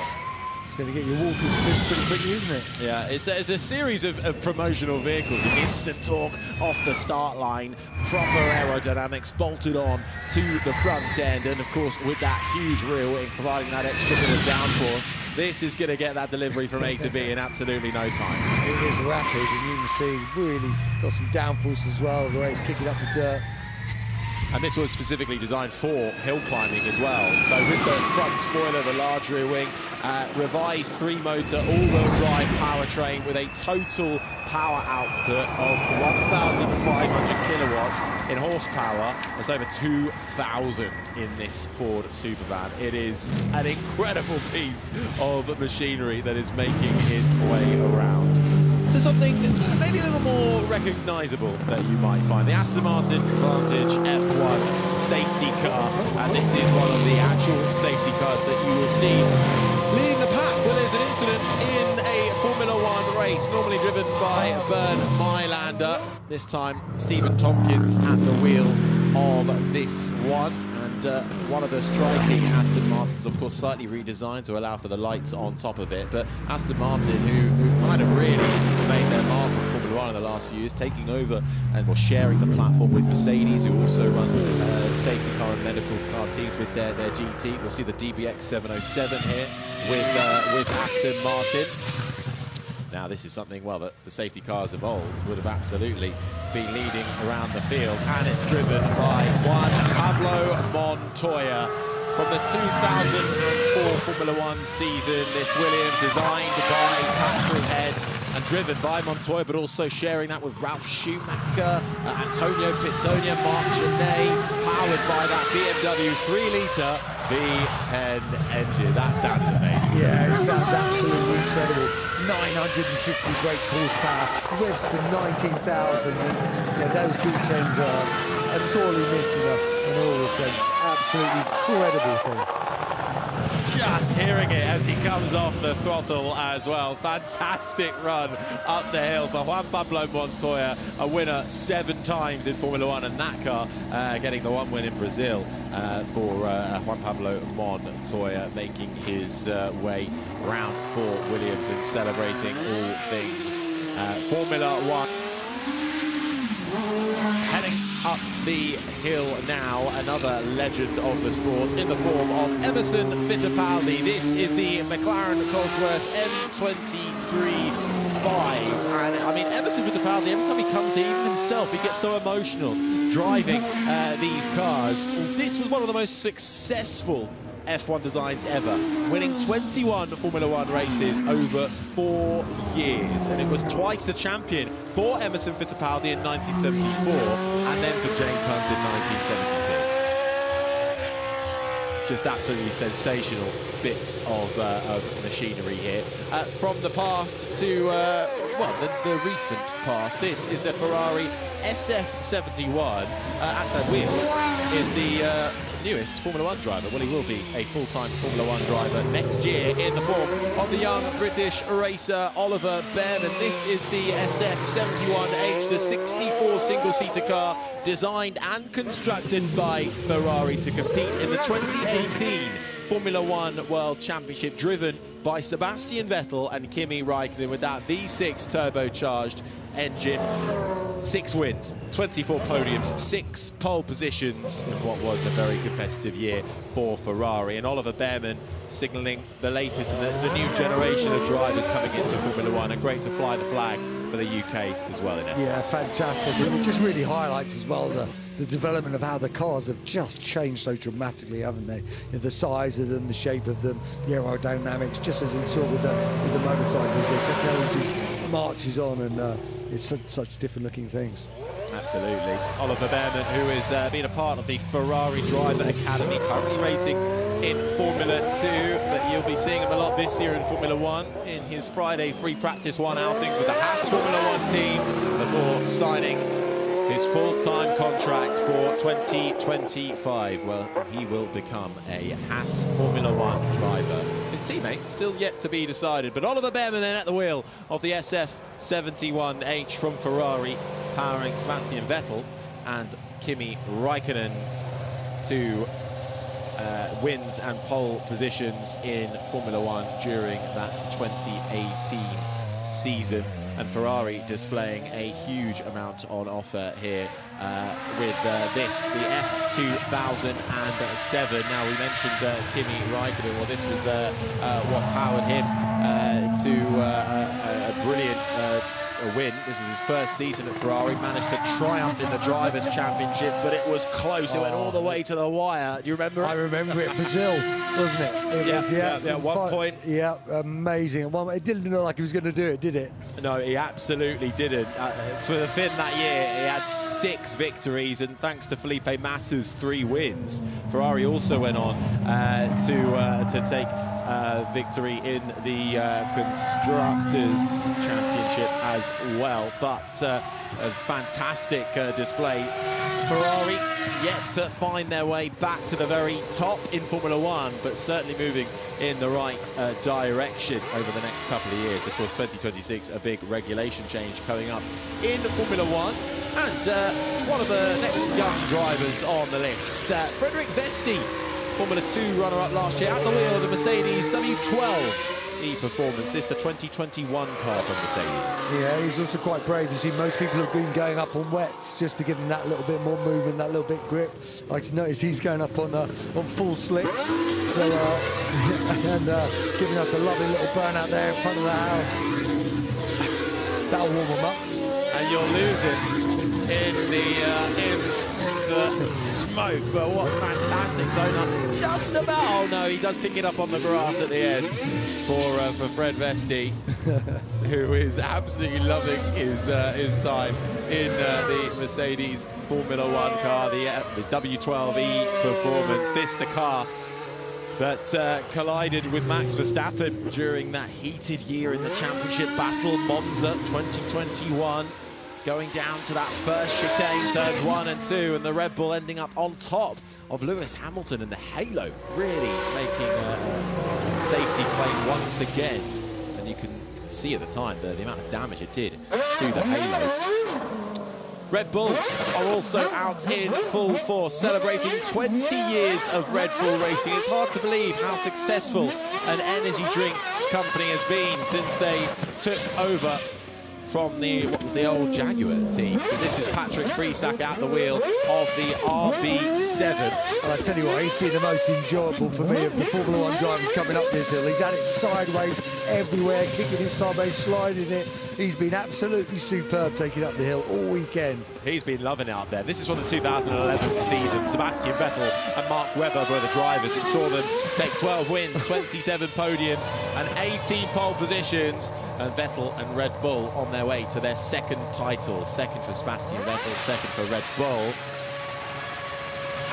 It's going to get your walkers fish pretty quickly, isn't it? Yeah, it's a series of promotional vehicles with instant torque off the start line, proper aerodynamics bolted on to the front end, and of course with that huge rear wing providing that extra bit of downforce, this is going to get that delivery from A to B in absolutely no time. It is rapid, and you can see really got some downforce as well, the way it's kicking up the dirt. And this was specifically designed for hill climbing as well, though with the front spoiler, the large rear wing, revised 3-motor all-wheel drive powertrain with a total power output of 1,500 kilowatts in horsepower. That's over 2,000 in this Ford Supervan. It is an incredible piece of machinery that is making its way around to something maybe a little more recognisable that you might find. The Aston Martin Vantage F1 safety car, and this is one of the actual safety cars that you will see leading the pack when there's an incident in a Formula 1 race, normally driven by Bernd Mailander. This time, Stephen Tompkins at the wheel of this one. One of the striking Aston Martins, of course, slightly redesigned to allow for the lights on top of it. But Aston Martin, who kind of really made their mark on Formula 1 in the last few years, taking over and sharing the platform with Mercedes, who also run safety car and medical car teams with their GT. We'll see the DBX 707 here with Aston Martin. Now, this is something, well, that the safety cars of old would have absolutely been leading around the field, and it's driven by one Pablo Montoya from the 2004 Formula 1 season. This Williams designed by Patrick Head and driven by Montoya, but also sharing that with Ralf Schumacher, Antonio Pizzoni, Marc Genet, powered by that BMW 3-litre V10 engine. That sounds amazing. Yeah, it sounds absolutely incredible. 950 brake horsepower, revs to 19,000, and yeah, those V10s are sorely missed in all respects. Absolutely incredible thing. Just hearing it as he comes off the throttle as well. Fantastic run up the hill for Juan Pablo Montoya, a winner 7 times in Formula 1, and that car getting the 1 win in Brazil for Juan Pablo Montoya, making his way round for Williams and celebrating all things Formula 1. Heading up the hill now, another legend of the sport in the form of Emerson Fittipaldi. This is the McLaren Cosworth M23-5, and I mean, Emerson Fittipaldi, every time he comes here, even himself, he gets so emotional driving these cars. This was one of the most successful F1 designs ever, winning 21 Formula 1 races over 4 years, and it was twice the champion for Emerson Fittipaldi in 1974 and then for James Hunt in 1976. Just absolutely sensational bits of machinery here. From the past to, well, the recent past, this is the Ferrari SF71. At the wheel is the newest Formula 1 driver. Well, he will be a full-time Formula 1 driver next year in the form of the young British racer Oliver Behrman. This is the SF71H, the 64 single-seater car designed and constructed by Ferrari to compete in the 2018 Formula 1 World Championship, driven by Sebastian Vettel and Kimi Raikkonen with that V6 turbocharged engine. 6 wins, 24 podiums, 6 pole positions in what was a very competitive year for Ferrari. And Oliver Behrman signalling the latest in the new generation of drivers coming into Formula 1, and great to fly the flag for the UK as well in it. Yeah, fantastic. It just really highlights as well the development of how the cars have just changed so dramatically, haven't they? The size of them, the shape of them, the aerodynamics, just as we saw with the motorcycles, the technology marches on, and it's such different looking things. Absolutely. Oliver Behrman, who has been a part of the Ferrari Driver Academy, currently racing in Formula 2, but you'll be seeing him a lot this year in Formula 1 in his Friday free practice 1 outing with the Haas Formula 1 team before signing his full-time contract for 2025. Well, he will become a Haas Formula 1 driver. His teammate still yet to be decided, but Oliver Behrman then at the wheel of the SF71H from Ferrari, powering Sebastian Vettel and Kimi Raikkonen to wins and pole positions in Formula 1 during that 2018 season. And Ferrari displaying a huge amount on offer here with this, the F2007. Now, we mentioned Kimi Raikkonen. Well, this was what powered him to a brilliant win. This is his first season at Ferrari, managed to triumph in the Drivers' Championship, but it was close. It went all the way to the wire. Do you remember it? I remember it. Brazil, wasn't it? Yeah, 1 point. Yeah, amazing. It didn't look like he was going to do it, did it? No, he absolutely didn't. For the Finn that year, he had 6 victories, and thanks to Felipe Massa's 3 wins, Ferrari also went on to take victory in the Constructors' Championship as well. But a fantastic display. Ferrari yet to find their way back to the very top in Formula 1, but certainly moving in the right direction over the next couple of years. Of course, 2026, a big regulation change coming up in Formula 1. And one of the next young drivers on the list, Frederick Vesti, Formula 2 runner-up last year, at the wheel of the Mercedes W12 E-Performance. This is the 2021 car from Mercedes. Yeah, he's also quite brave. You see, most people have been going up on wets just to give him that little bit more movement, that little bit grip. I just noticed he's going up on full slicks, so and giving us a lovely little burnout there in front of the house. That'll warm him up. And you'll lose him in the smoke, but what fantastic donut. Just about, oh no, he does pick it up on the grass at the end for Fred Vesti, who is absolutely loving his time in the Mercedes Formula 1 car, the W12 E-Performance. This the car that collided with Max Verstappen during that heated year in the championship battle, Monza 2021. Going down to that first chicane, turns 1 and 2, and the Red Bull ending up on top of Lewis Hamilton, and the halo really making a safety claim once again. And you can see at the time the amount of damage it did to the halo. Red Bull are also out in full force, celebrating 20 years of Red Bull racing. It's hard to believe how successful an energy drinks company has been since they took over from what was the old Jaguar team. So this is Patrick Frisak at the wheel of the RB7. And I tell you what, he's been the most enjoyable for me of the Formula 1 drivers coming up this hill. He's had it sideways everywhere, kicking it sideways, sliding it. He's been absolutely superb taking up the hill all weekend. He's been loving it out there. This is from the 2011 season. Sebastian Vettel and Mark Webber were the drivers. It saw them take 12 wins, 27 podiums and 18 pole positions. And Vettel and Red Bull on their way to their second title. Second for Sebastian Vettel, second for Red Bull.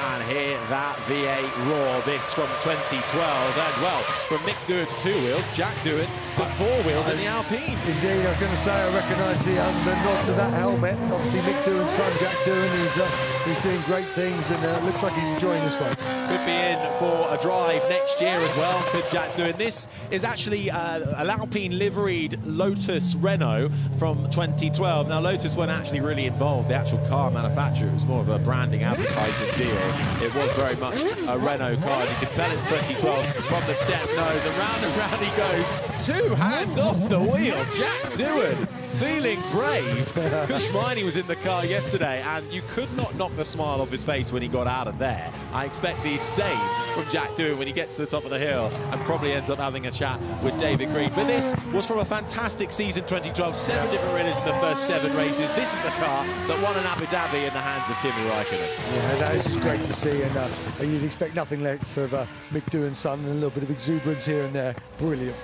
And hear that V8 roar, this from 2012. And, well, from Mick Doohan to 2 wheels, Jack Doohan to 4 wheels in the Alpine. Indeed, I was going to say, I recognise the nod to that helmet. Obviously, Mick Doohan's son, Jack Doohan, he's doing great things, and looks like he's enjoying this one. Could be in for a drive next year as well, could Jack Doohan. This is actually an Alpine liveried Lotus Renault from 2012. Now, Lotus weren't actually really involved, the actual car manufacturer. It was more of a branding advertising deal. It was very much a Renault car, and you can tell it's 2012 from the step nose, and round he goes. 2 hands off the wheel. Jack Doohan feeling brave. Kush Miney was in the car yesterday, and you could not knock the smile off his face when he got out of there. I expect the same from Jack Doohan when he gets to the top of the hill and probably ends up having a chat with David Green. But this was from a fantastic season 2012. 7 different winners in the first 7 races. This is the car that won in Abu Dhabi in the hands of Kimi Raikkonen. Yeah, that is great to see, and you'd expect nothing less of Mick Doohan's son, and a little bit of exuberance here and there. Brilliant.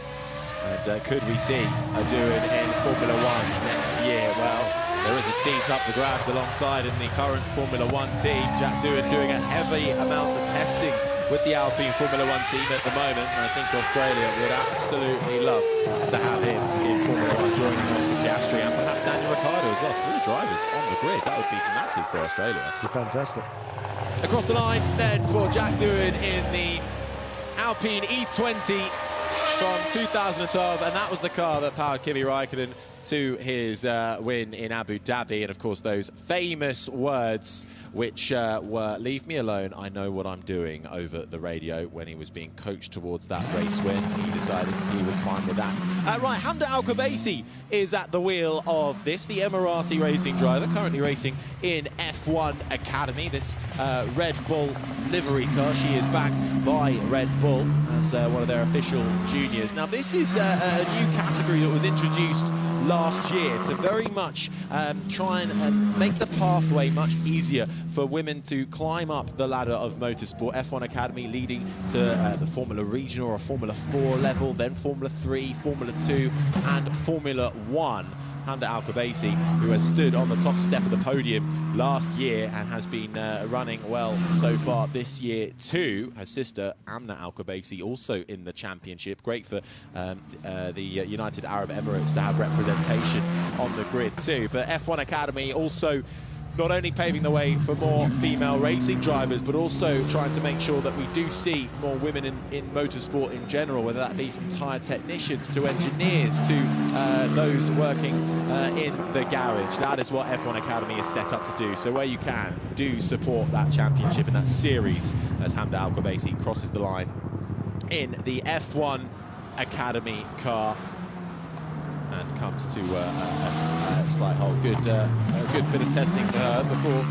And could we see a Doohan in Formula 1 next year? Well, there is a seat up for grabs alongside in the current Formula 1 team. Jack Doohan doing a heavy amount of testing with the Alpine Formula 1 team at the moment, and I think Australia would absolutely love to have him in Formula 1, joining Oscar Piastri and perhaps Daniel Ricciardo as well. 3 drivers on the grid, that would be massive for Australia. Fantastic. Across the line then for Jack Doohan in the Alpine E20 from 2012, and that was the car that powered Kimi Raikkonen to his win in Abu Dhabi. And of course those famous words which were "leave me alone, I know what I'm doing" over the radio when he was being coached towards that race win. He decided he was fine with that. Right, Hamda Al-Khabaisi is at the wheel of this, the Emirati racing driver, currently racing in F1 Academy, this Red Bull livery car. She is backed by Red Bull as one of their official juniors. Now this is a new category that was introduced last year to very much try and make the pathway much easier for women to climb up the ladder of motorsport. F1 Academy leading to the Formula Regional or Formula 4 level, then Formula 3, Formula 2 and Formula 1. Hamda Al-Khabaisi, who has stood on the top step of the podium last year and has been running well so far this year too. Her sister, Amna Al-Khabaisi, also in the championship. Great for the United Arab Emirates to have representation on the grid too. But F1 Academy also not only paving the way for more female racing drivers, but also trying to make sure that we do see more women in motorsport in general, whether that be from tyre technicians to engineers to those working in the garage. That is what F1 Academy is set up to do. So where you can, do support that championship and that series as Hamda Al-Khabaisi crosses the line in the F1 Academy car. And comes to a slight halt. Good bit of testing for her before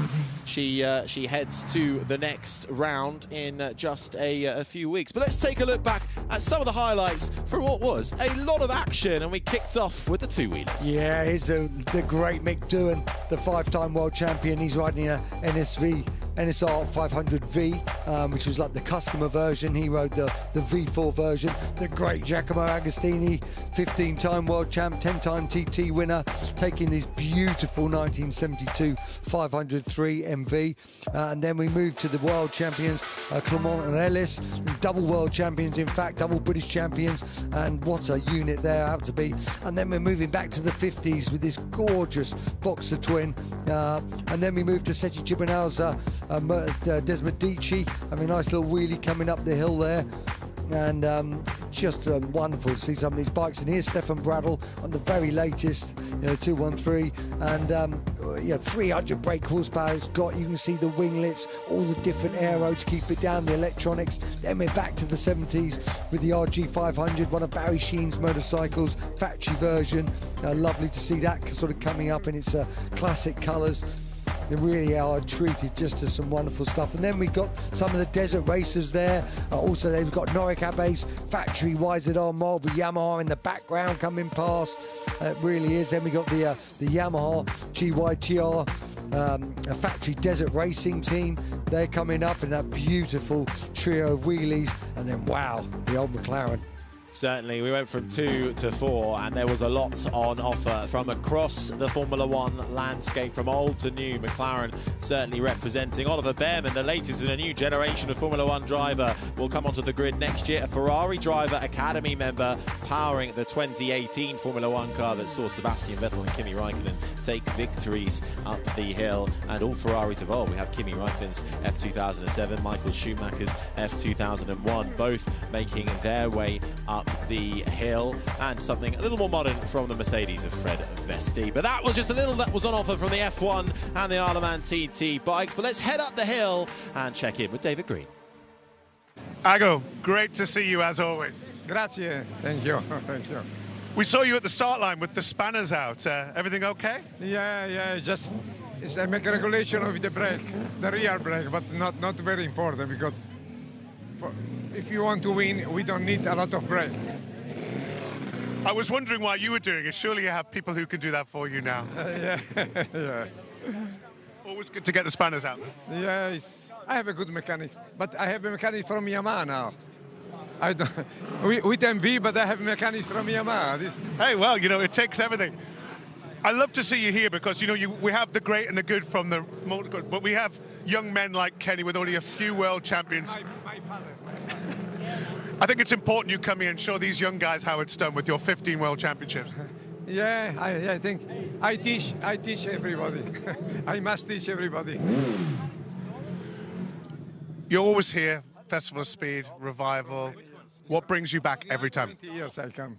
she heads to the next round in just a few weeks. But let's take a look back at some of the highlights from what was a lot of action, and we kicked off with the 2-wheelers. Yeah, here's the great Mick Doohan, the 5-time world champion. He's riding a NSR 500V, which was like the customer version. He rode the V4 version. The great Giacomo Agostini, 15-time world champ, 10-time TT winner, taking these beautiful 1972 503 MV. And then we moved to the world champions, Clement and Ellis, double world champions, in fact, double British champions, and what a unit they have to be. And then we're moving back to the 50s with this gorgeous Boxer twin. And then we moved to Seti Chibunal's Desmodici. I mean, nice little wheelie coming up the hill there. And just wonderful to see some of these bikes. And here's Stefan Bradl on the very latest, 213, and 300 brake horsepower it's got. You can see the winglets, all the different aero to keep it down, the electronics. Then we're back to the 70s with the RG500, one of Barry Sheen's motorcycles, factory version. Lovely to see that sort of coming up in its classic colours. They really are treated just to some wonderful stuff. And then we've got some of the desert racers there. Also, they've got Norik Abe's factory YZR mob with Yamaha in the background coming past. It really is. Then we got the Yamaha GYTR, a factory desert racing team. They're coming up in that beautiful trio of wheelies. And then, wow, the old McLaren. Certainly, we went from 2 to 4, and there was a lot on offer from across the Formula One landscape, from old to new. McLaren certainly representing. Oliver Behrman, the latest in a new generation of Formula One driver, will come onto the grid next year. A Ferrari driver academy member powering the 2018 Formula One car that saw Sebastian Vettel and Kimi Raikkonen take victories up the hill. And all Ferraris of old. We have Kimi Raikkonen's F2007, Michael Schumacher's F2001, both making their way up the hill, and something a little more modern from the Mercedes of Fred Vesti. But that was just a little that was on offer from the F1 and the Isle of Man TT bikes. But let's head up the hill and check in with David Green. Aggo, great to see you as always. Grazie, thank you, thank you. We saw you at the start line with the spanners out. Everything okay? Yeah, just it's a regulation of the brake, the rear brake, but not very important, because if you want to win, we don't need a lot of brake. I was wondering why you were doing it. Surely you have people who can do that for you now. Yeah. Always good to get the spanners out. Yeah, I have a good mechanic, but I have a mechanic from Yamaha now. I don't, with MV, but I have mechanics from Yamaha. Hey, well, it takes everything. I love to see you here because, we have the great and the good from the motor, but we have young men like Kenny with only a few world champions. My father. I think it's important you come here and show these young guys how it's done with your 15 world championships. Yeah, I think I teach everybody. I must teach everybody. You're always here, Festival of Speed, Revival. What brings you back every time? 20 years I come.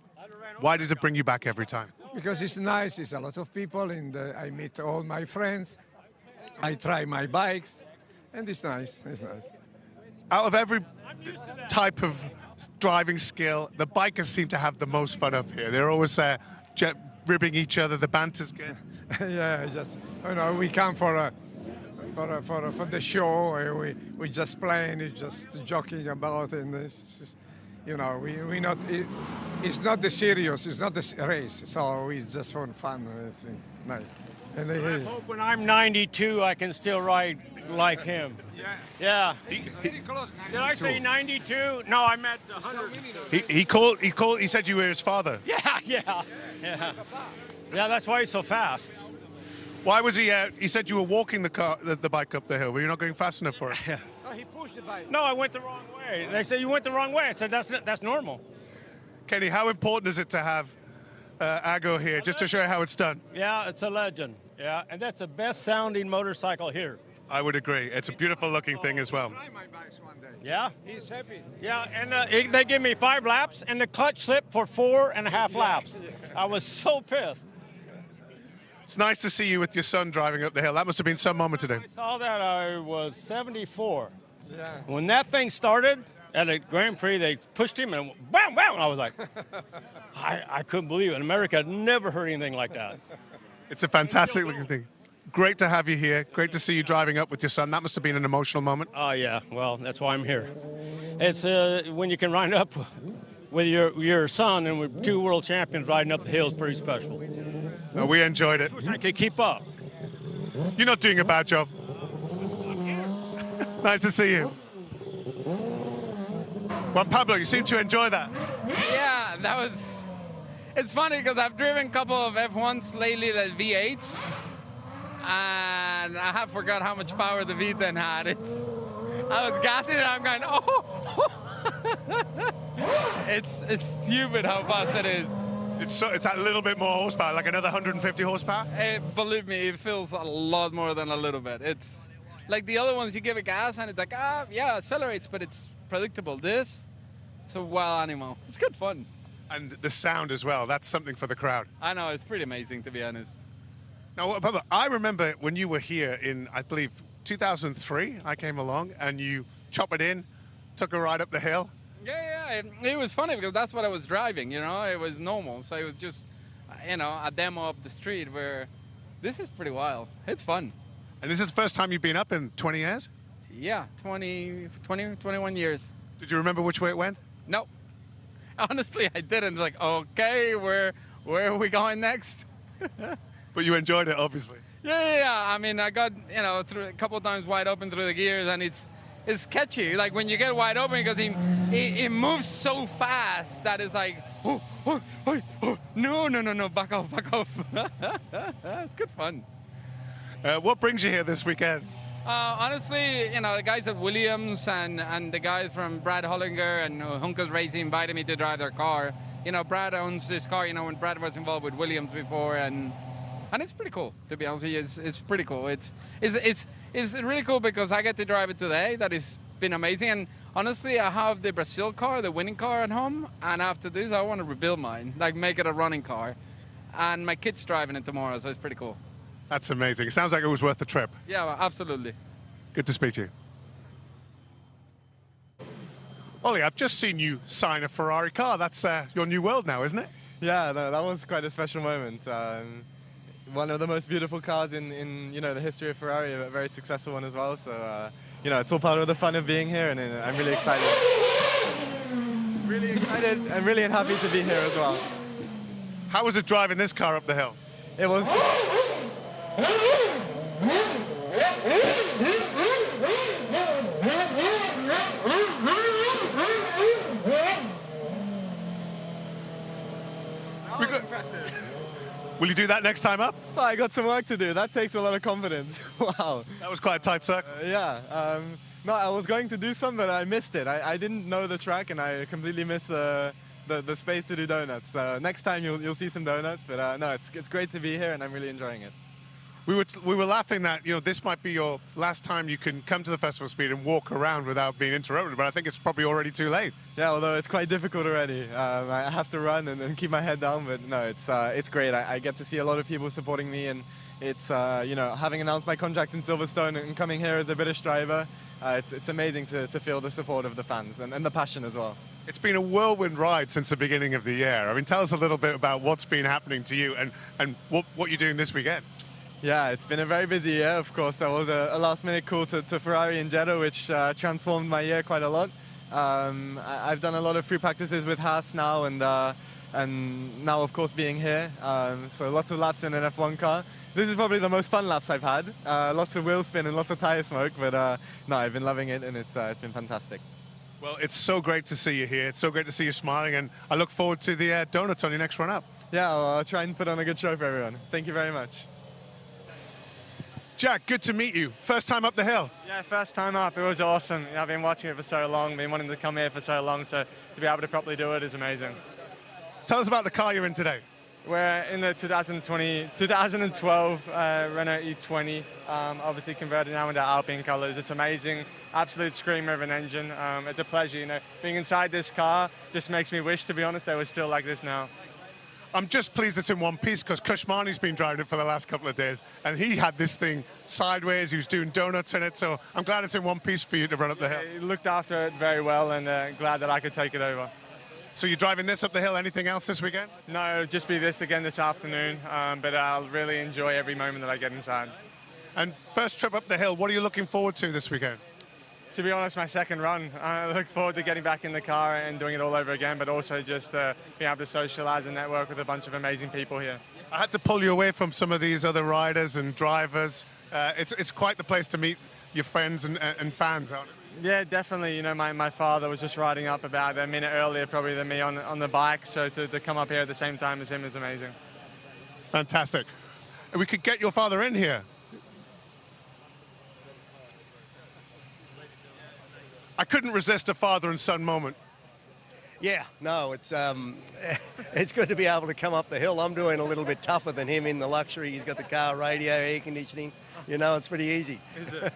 Why does it bring you back every time? Because it's nice, it's a lot of people, and I meet all my friends. I try my bikes, and it's nice, Out of every type of driving skill, the bikers seem to have the most fun up here. They're always ribbing each other, the banter's good. Yeah, we come for the show. We just playing, just joking about, and it's just, we not. It's not the serious. It's not the race. So we just for fun. It's nice. And I hope when I'm 92, I can still ride like him. Yeah. Very close. Did I say 92? No, I meant 100. He said you were his father. Yeah, that's why he's so fast. Why was he out? He said you were walking the bike up the hill. Were you not going fast enough for it? Oh, he pushed the bike. No, I went the wrong way. They said you went the wrong way. I said that's normal. Kenny, how important is it to have Aggo here, just to show you how it's done? Yeah, it's a legend. Yeah, and that's the best sounding motorcycle here. I would agree. It's a beautiful looking thing as well. Try my bikes one day. Yeah? He's happy. Yeah, and they give me 5 laps, and the clutch slipped for 4.5 laps. I was so pissed. It's nice to see you with your son driving up the hill. That must have been some moment today. I saw that I was 74. Yeah. When that thing started at a Grand Prix, they pushed him and bam, bam. I was like, I couldn't believe it. In America, I'd never heard anything like that. It's a fantastic looking thing. Great to have you here. Great to see you driving up with your son. That must have been an emotional moment. Oh, yeah. Well, that's why I'm here. It's when you can ride up with your son and with 2 world champions riding up the hill is pretty special. We enjoyed it. I wish I could keep up. You're not doing a bad job. Nice to see you. Juan Pablo, you seem to enjoy that. Yeah, that was... It's funny because I've driven a couple of F1s lately, the V8s, and I have forgot how much power the V10 had. I was gassing and I'm going, oh! It's stupid how fast it is. It's a little bit more horsepower, like another 150 horsepower? Believe me, it feels a lot more than a little bit. It's like the other ones, you give it gas and it's like, yeah, accelerates, but it's predictable. This, it's a wild animal. It's good fun. And the sound as well, that's something for the crowd. I know, it's pretty amazing, to be honest. Now, Bubba, I remember when you were here in, I believe, 2003, I came along and you chop it in, took a ride up the hill. Yeah, it was funny because that's what I was driving, you know, it was normal. So it was just, you know, a demo up the street where this is pretty wild. It's fun. And this is the first time you've been up in 20 years? Yeah, 21 years. Did you remember which way it went? No. Honestly, I didn't. Like, okay, where are we going next? But you enjoyed it, obviously. Yeah. I mean, I got, you know, through a couple of times wide open through the gears, and it's catchy. Like when you get wide open, because it moves so fast that it's like, no, back off. It's good fun. What brings you here this weekend? Honestly, you know, the guys at Williams and the guys from Brad Hollinger and Hunkers Racing invited me to drive their car. You know, Brad owns this car, you know, when Brad was involved with Williams before, and it's pretty cool, to be honest with you. It's pretty cool. It's really cool because I get to drive it today. That has been amazing. And honestly, I have the Brazil car, the winning car at home. And after this, I want to rebuild mine, like make it a running car. And my kid's driving it tomorrow, so it's pretty cool. That's amazing. It sounds like it was worth the trip. Yeah, well, absolutely. Good to speak to you. Ollie, I've just seen you sign a Ferrari car. That's your new world now, isn't it? Yeah, no, that was quite a special moment. One of the most beautiful cars in you know, the history of Ferrari, a very successful one as well. So you know, it's all part of the fun of being here, and I'm really excited. Really excited and really happy to be here as well. How was it driving this car up the hill? It was. Will you do that next time up? Well, I got some work to do. That takes a lot of confidence. Wow. That was quite a tight circle. Yeah. No, I was going to do some, but I missed it. I didn't know the track, and I completely missed the space to do donuts. So next time you'll see some donuts. But no, it's great to be here, and I'm really enjoying it. We were laughing that, you know, this might be your last time you can come to the Festival of Speed and walk around without being interrupted, but I think it's probably already too late. Yeah, although it's quite difficult already. I have to run and keep my head down, but no, it's great. I get to see a lot of people supporting me, and it's, you know, having announced my contract in Silverstone and coming here as a British driver, it's amazing to feel the support of the fans and the passion as well. It's been a whirlwind ride since the beginning of the year. I mean, tell us a little bit about what's been happening to you and what you're doing this weekend. Yeah, it's been a very busy year. Of course, there was a last-minute call to Ferrari in Jeddah, which transformed my year quite a lot. I've done a lot of free practices with Haas now, and now, of course, being here. So lots of laps in an F1 car. This is probably the most fun laps I've had. Lots of wheel spin and lots of tire smoke, but no, I've been loving it, and it's been fantastic. Well, it's so great to see you here. It's so great to see you smiling, and I look forward to the donuts on your next run up. Yeah, well, I'll try and put on a good show for everyone. Thank you very much. Jack, good to meet you. First time up the hill? Yeah, first time up. It was awesome. I've been watching it for so long, been wanting to come here for so long, so to be able to properly do it is amazing. Tell us about the car you're in today. We're in the 2012 Renault E20, obviously converted now into Alpine colours. It's amazing, absolute screamer of an engine. It's a pleasure, you know. Being inside this car just makes me wish, to be honest, they were still like this now. I'm just pleased it's in one piece because Kushmani's been driving it for the last couple of days, and he had this thing sideways. He was doing donuts in it, so I'm glad it's in one piece for you to run up the hill. He looked after it very well, and glad that I could take it over. So you're driving this up the hill. Anything else this weekend? No, it'll just be this again this afternoon, but I'll really enjoy every moment that I get inside. And first trip up the hill, what are you looking forward to this weekend? To be honest, my second run. I look forward to getting back in the car and doing it all over again, but also just being able to socialise and network with a bunch of amazing people here. I had to pull you away from some of these other riders and drivers. It's quite the place to meet your friends and fans, aren't it? Yeah, definitely. You know, my father was just riding up about a minute earlier probably than me on the bike, so to come up here at the same time as him is amazing. Fantastic. And we could get your father in here. I couldn't resist a father and son moment. Yeah, no, it's it's good to be able to come up the hill. I'm doing a little bit tougher than him in the luxury. He's got the car radio, air conditioning. You know, it's pretty easy. Is it?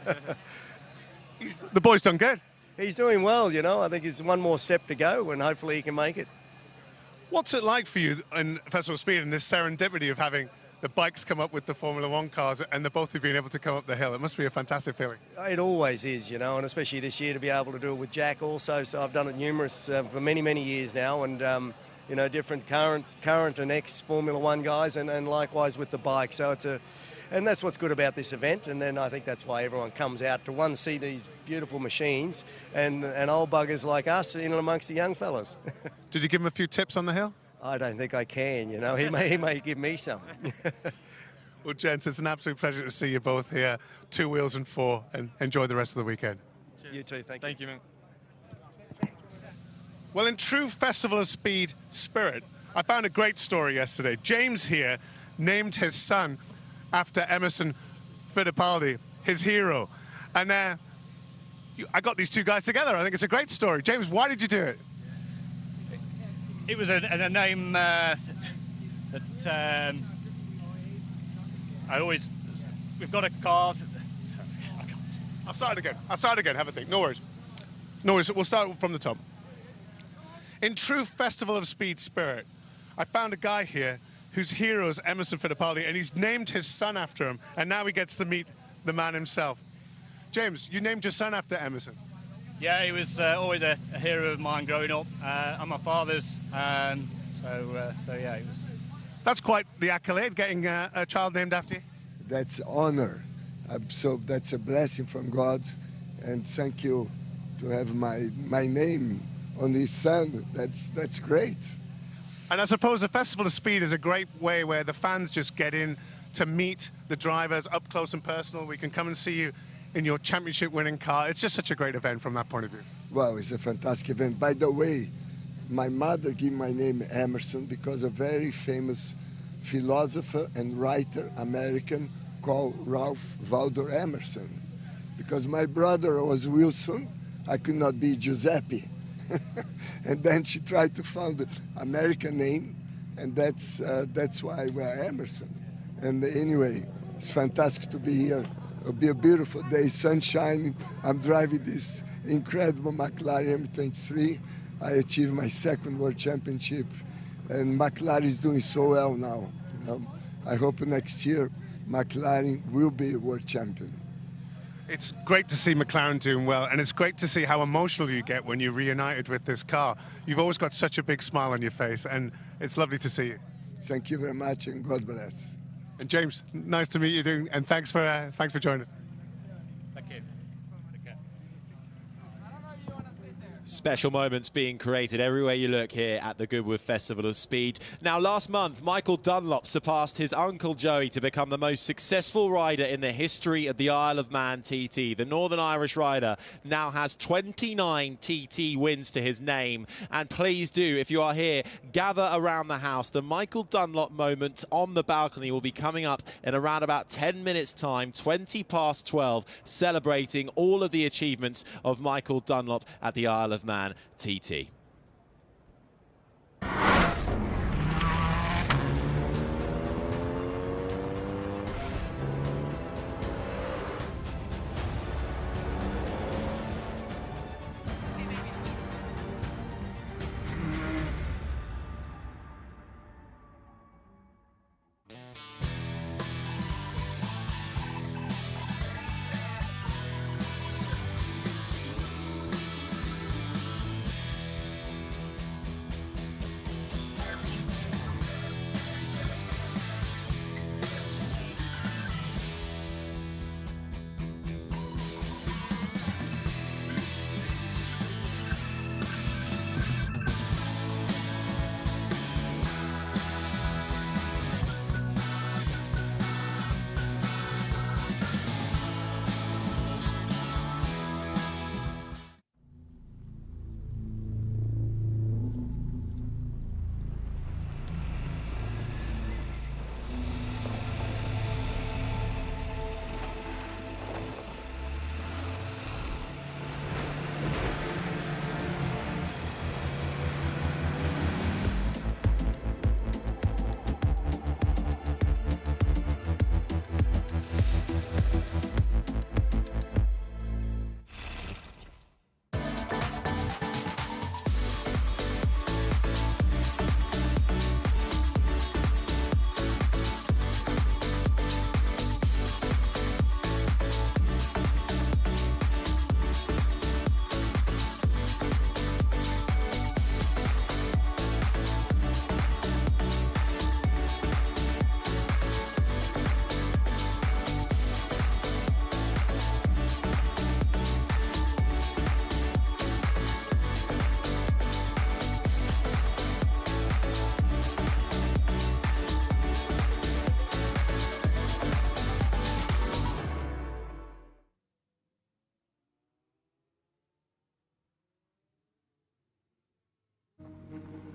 The boy's done good. He's doing well, you know. I think it's one more step to go, and hopefully he can make it. What's it like for you in Festival of Speed and this serendipity of having the bikes come up with the Formula One cars and the both of you being able to come up the hill? It must be a fantastic feeling. It always is, you know, and especially this year to be able to do it with Jack also. So I've done it numerous for many, many years now, and you know, different current and ex-Formula One guys, and likewise with the bike. So and that's what's good about this event, and then I think that's why everyone comes out to see these beautiful machines and old buggers like us in amongst the young fellas. Did you give him a few tips on the hill? I don't think I can, you know. He may give me some. Well, gents, it's an absolute pleasure to see you both here, 2 wheels and 4, and enjoy the rest of the weekend. Cheers. You too, thank you. Thank you, man. Well, in true Festival of Speed spirit, I found a great story yesterday. James here named his son after Emerson Fittipaldi, his hero. And I got these two guys together. I think it's a great story. James, why did you do it? It was a name that we've got a card. I'll start again. Have a think. No worries. We'll start from the top. In true Festival of Speed spirit, I found a guy here whose hero is Emerson Fittipaldi, and he's named his son after him, and now he gets to meet the man himself. James, you named your son after Emerson. Yeah, he was always a hero of mine growing up, and my father's. So yeah, he was. That's quite the accolade, getting a child named after you. That's honor. So that's a blessing from God, and thank you to have my name on his son. That's great. And I suppose the Festival of Speed is a great way where the fans just get in to meet the drivers up close and personal. We can come and see you in your championship-winning car. It's just such a great event from that point of view. Well, it's a fantastic event. By the way, my mother gave my name Emerson because a very famous philosopher and writer, American, called Ralph Waldo Emerson. Because my brother was Wilson, I could not be Giuseppe. And then she tried to found an American name, and that's why we're Emerson. And anyway, it's fantastic to be here. It'll be a beautiful day, sunshine. I'm driving this incredible McLaren M23. I achieved my second World Championship, and McLaren is doing so well now. You know? I hope next year McLaren will be a world champion. It's great to see McLaren doing well, and it's great to see how emotional you get when you're reunited with this car. You've always got such a big smile on your face, and it's lovely to see you. Thank you very much, and God bless. And James, nice to meet you, and thanks for joining us. Thank you. Special moments being created everywhere you look here at the Goodwood Festival of Speed. Now, last month, Michael Dunlop surpassed his uncle Joey to become the most successful rider in the history of the Isle of Man TT. The Northern Irish rider now has 29 TT wins to his name. And please do, if you are here, gather around the house. The Michael Dunlop moment on the balcony will be coming up in around about 10 minutes' time, 20 past 12, celebrating all of the achievements of Michael Dunlop at the Isle of Man TT.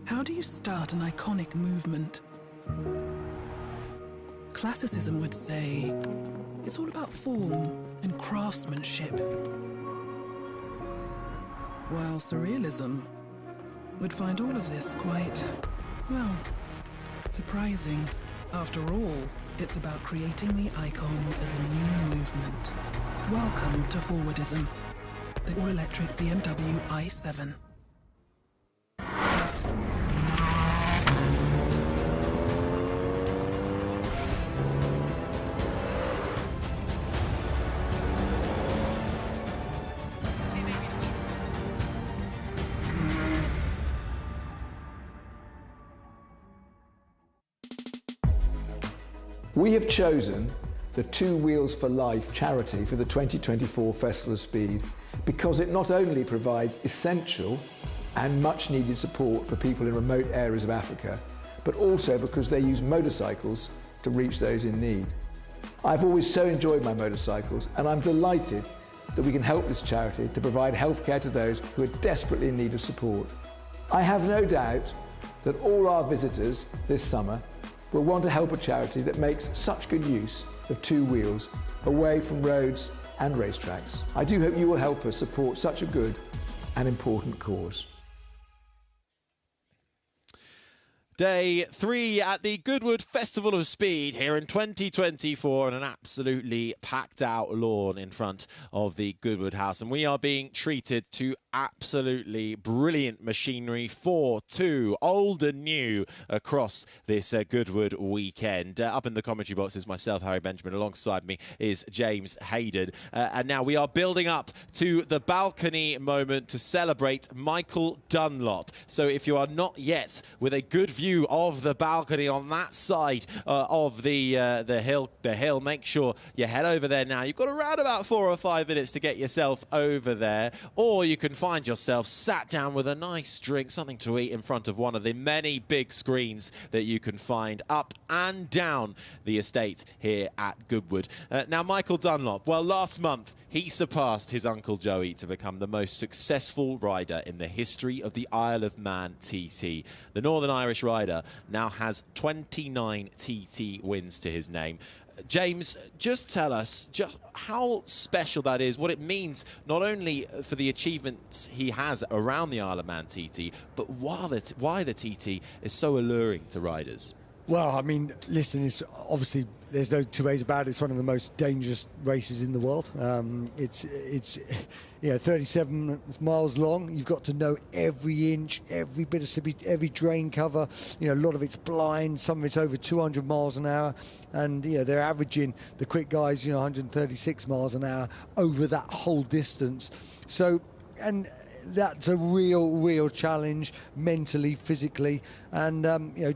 How do you start an iconic movement? Classicism would say it's all about form and craftsmanship, while surrealism would find all of this quite, well, surprising. After all, it's about creating the icon of a new movement. Welcome to Forwardism, the all-electric BMW i7. We have chosen the Two Wheels for Life charity for the 2024 Festival of Speed because it not only provides essential and much needed support for people in remote areas of Africa, but also because they use motorcycles to reach those in need. I've always so enjoyed my motorcycles, and I'm delighted that we can help this charity to provide healthcare to those who are desperately in need of support. I have no doubt that all our visitors this summer will want to help a charity that makes such good use of two wheels away from roads and racetracks. I do hope you will help us support such a good and important cause. Day 3 at the Goodwood Festival of Speed here in 2024 on an absolutely packed out lawn in front of the Goodwood House, and we are being treated to absolutely brilliant machinery for two, old and new, across this Goodwood weekend. Up in the commentary box is myself, Harry Benjamin. Alongside me is James Hayden, and now we are building up to the balcony moment to celebrate Michael Dunlop. So if you are not yet with a good view of the balcony on that side of the hill, make sure you head over there now. You've got around about 4 or 5 minutes to get yourself over there, or you can find yourself sat down with a nice drink, something to eat in front of one of the many big screens that you can find up and down the estate here at Goodwood. Now, Michael Dunlop, well, last month he surpassed his Uncle Joey to become the most successful rider in the history of the Isle of Man TT. The Northern Irish rider now has 29 TT wins to his name. James, just tell us just how special that is, what it means not only for the achievements he has around the Isle of Man TT, but why the TT is so alluring to riders. Well, I mean, listen, it's obviously, there's no two ways about it. It's one of the most dangerous races in the world. It's 37 miles long. You've got to know every inch, every bit of speed, every drain cover. A lot of it's blind. Some of it's over 200 miles an hour. And, they're averaging, the quick guys, 136 miles an hour over that whole distance. So, and that's a real challenge mentally, physically, and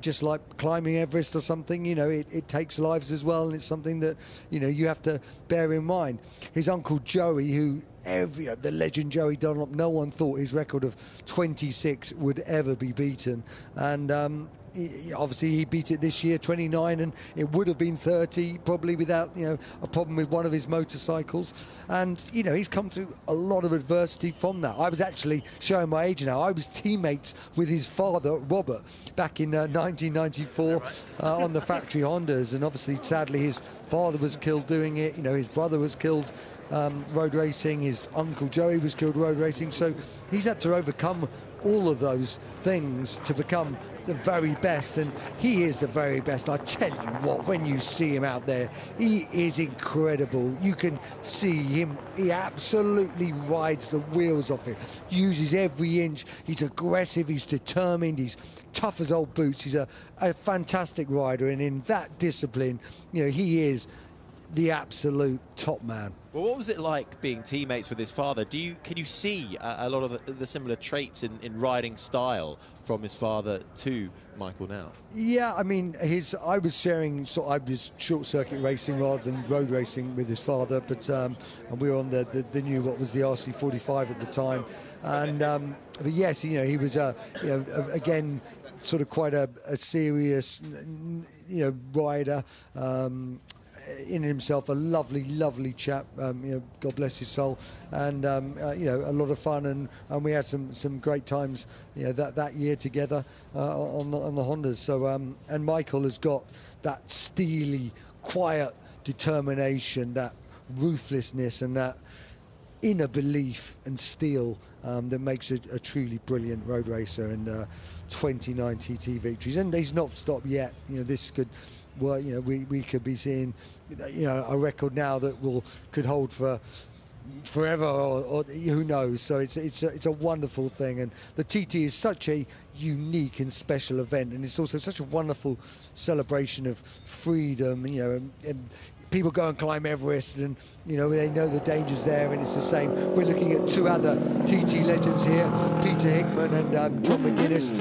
just like climbing Everest or something, it takes lives as well, and it's something that you have to bear in mind. His Uncle Joey, who the legend Joey Dunlop, no one thought his record of 26 would ever be beaten, and obviously he beat it this year, 29, and it would have been 30 probably without a problem with one of his motorcycles. And he's come through a lot of adversity from that. I was actually, showing my age now, I was teammates with his father Robert back in 1994 on the factory Hondas, and obviously sadly his father was killed doing it. His brother was killed road racing, his Uncle Joey was killed road racing, so he's had to overcome all of those things to become the very best, and he is the very best. I tell you what, when you see him out there, he is incredible. You can see him, he absolutely rides the wheels off it, uses every inch. He's aggressive, he's determined, he's tough as old boots. He's a fantastic rider, and in that discipline, he is the absolute top man. Well, what was it like being teammates with his father? Can you see a lot of the similar traits in riding style from his father to Michael now? Yeah, I mean, I was short circuit racing rather than road racing with his father, but and we were on the new, what was the RC45 at the time, and but yes, he was again sort of quite a serious rider. in himself a lovely chap. You know, God bless his soul, and you know, a lot of fun, and we had some great times, you know, that year together on the Hondas. So and Michael has got that steely, quiet determination, that ruthlessness, and that inner belief and steel that makes a truly brilliant road racer, and 29 TT victories, and he's not stopped yet. You know, this could, well, you know, we could be seeing, you know, a record now that could hold for forever, or who knows. So it's a wonderful thing, and the TT is such a unique and special event, and it's also such a wonderful celebration of freedom. You know, and people go and climb Everest, and you know, they know the dangers there, and it's the same. We're looking at two other TT legends here, Peter Hickman and John McGuinness.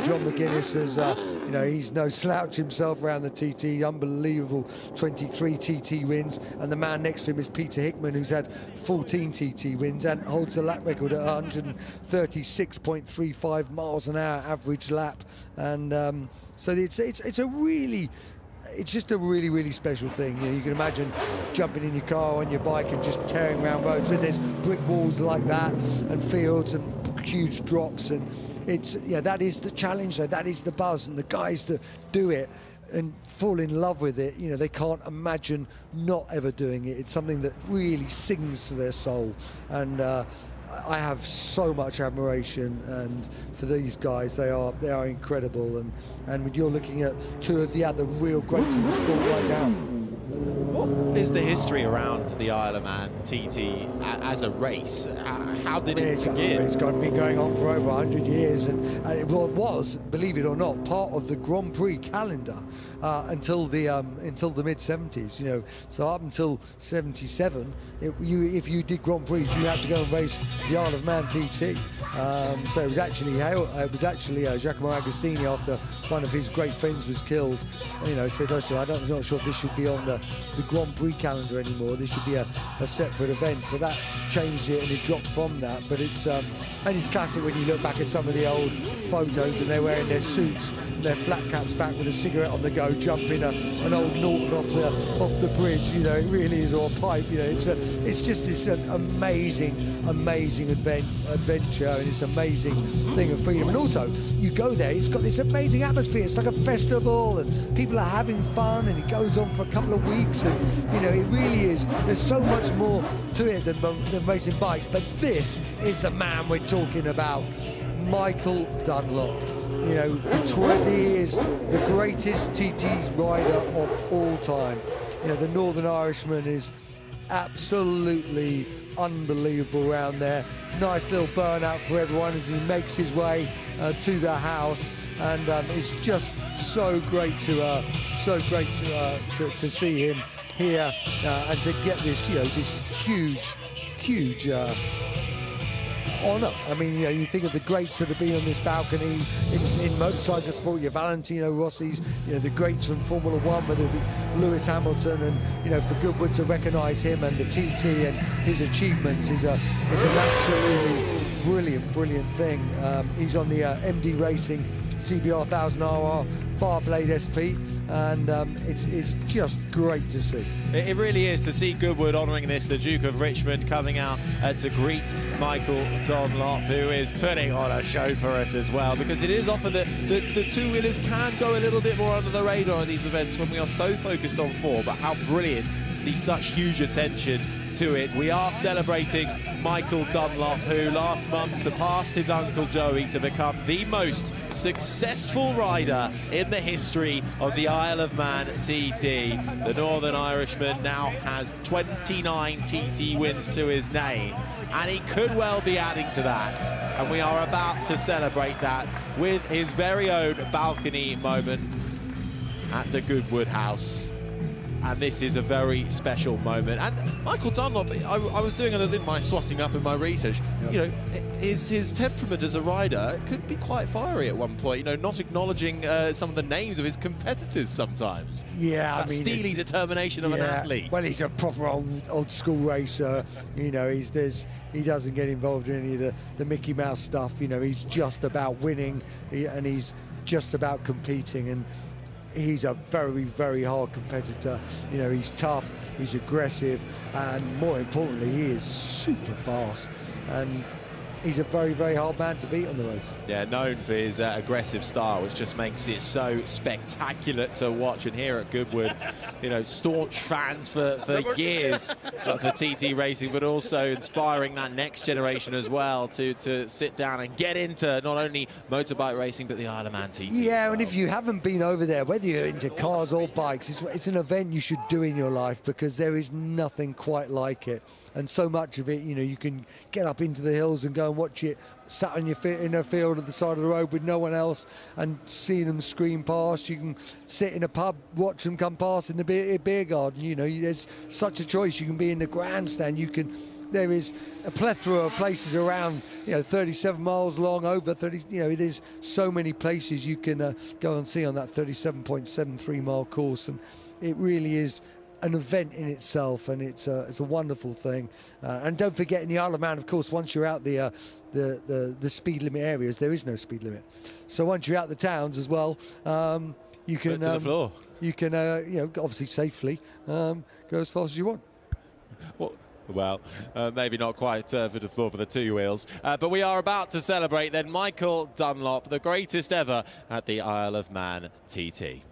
John McGuinness is, you know, he's no slouch himself around the TT. Unbelievable 23 TT wins, and the man next to him is Peter Hickman, who's had 14 TT wins and holds the lap record at 136.35 miles an hour average lap. And so it's just a really special thing. You know, you can imagine jumping in your car, on your bike, and just tearing around roads when there's brick walls like that, and fields and huge drops, and it's, yeah, that is the challenge. So that is the buzz, and the guys that do it and fall in love with it, you know, they can't imagine not ever doing it. It's something that really sings to their soul, and I have so much admiration and for these guys. They are incredible, and when you're looking at two of the other real greats in the sport right now. What is the history around the Isle of Man TT as a race? How did it begin? It's been going on for over 100 years, and it was, believe it or not, part of the Grand Prix calendar until the mid-70s. You know, so up until 77, if you did Grand Prix, you had to go and race the Isle of Man TT. So it was actually Giacomo Agostini, after one of his great friends was killed, you know, said, listen, I'm not sure if this should be on the Grand Prix calendar anymore. This should be a separate event. So that changed it, and it dropped from that. But it's and it's classic when you look back at some of the old photos, and they're wearing their suits, their flat caps back with a cigarette on the go, jumping an old Norton off the bridge. You know, it really is, or a pipe. You know, it's just this amazing adventure, and it's amazing thing of freedom. And also, you go there, it's got this amazing atmosphere. It's like a festival, and people are having fun, and it goes on for a couple of weeks, and you know, it really is. There's so much more to it than racing bikes, but this is the man we're talking about, Michael Dunlop. You know, he is the greatest TT rider of all time. You know, the Northern Irishman is absolutely unbelievable around there. Nice little burnout for everyone as he makes his way to the house, and it's just so great to see him here and to get this, you know, this huge honour. I mean, you know, you think of the greats that have been on this balcony in motorcycle sport, your Valentino Rossi's, you know, the greats from Formula One, whether it be Lewis Hamilton, and you know, for Goodwood to recognise him and the TT and his achievements is an absolutely brilliant thing. He's on the MD Racing CBR 1000RR Fireblade SP, and it's just great to see. It really is to see Goodwood honouring this. The Duke of Richmond coming out to greet Michael Dunlop, who is putting on a show for us as well, because it is often that the two-wheelers can go a little bit more under the radar at these events when we are so focused on four, but how brilliant to see such huge attention to it. We are celebrating Michael Dunlop, who last month surpassed his uncle Joey to become the most successful rider in the history of the Isle of Man TT. The Northern Irishman now has 29 TT wins to his name, and he could well be adding to that, and we are about to celebrate that with his very own balcony moment at the Goodwood house. And this is a very special moment. And Michael Dunlop, I was doing a little bit of my swatting up in my research. Yep. You know, his temperament as a rider could be quite fiery at one point, you know, not acknowledging some of the names of his competitors sometimes. Yeah, that steely determination of an athlete. Well, he's a proper old school racer. You know, he doesn't get involved in any of the Mickey Mouse stuff. You know, he's just about winning, and he's just about competing. And he's a very, very hard competitor. You know, he's tough, he's aggressive, and more importantly, he is super fast. And he's a very, very hard man to beat on the roads. Yeah, known for his aggressive style, which just makes it so spectacular to watch. And here at Goodwood, you know, staunch fans for years for TT racing, but also inspiring that next generation as well to sit down and get into not only motorbike racing, but the Isle of Man TT. Yeah, and if you haven't been over there, whether you're into cars or bikes, it's an event you should do in your life, because there is nothing quite like it. And so much of it, you know, you can get up into the hills and go and watch it sat on your in a field at the side of the road with no one else and see them scream past. You can sit in a pub, watch them come past in the beer garden. You know, there's such a choice. You can be in the grandstand. There is a plethora of places around, you know, 37 miles long, over 30, you know, there's so many places you can go and see on that 37.73 mile course. And it really is an event in itself, and it's a wonderful thing. And don't forget, in the Isle of Man, of course, once you're out the speed limit areas, there is no speed limit. So once you're out the towns as well, you can to the floor. You can you know, obviously safely go as fast as you want. Well, maybe not quite for the floor for the two wheels, but we are about to celebrate then Michael Dunlop, the greatest ever at the Isle of Man TT.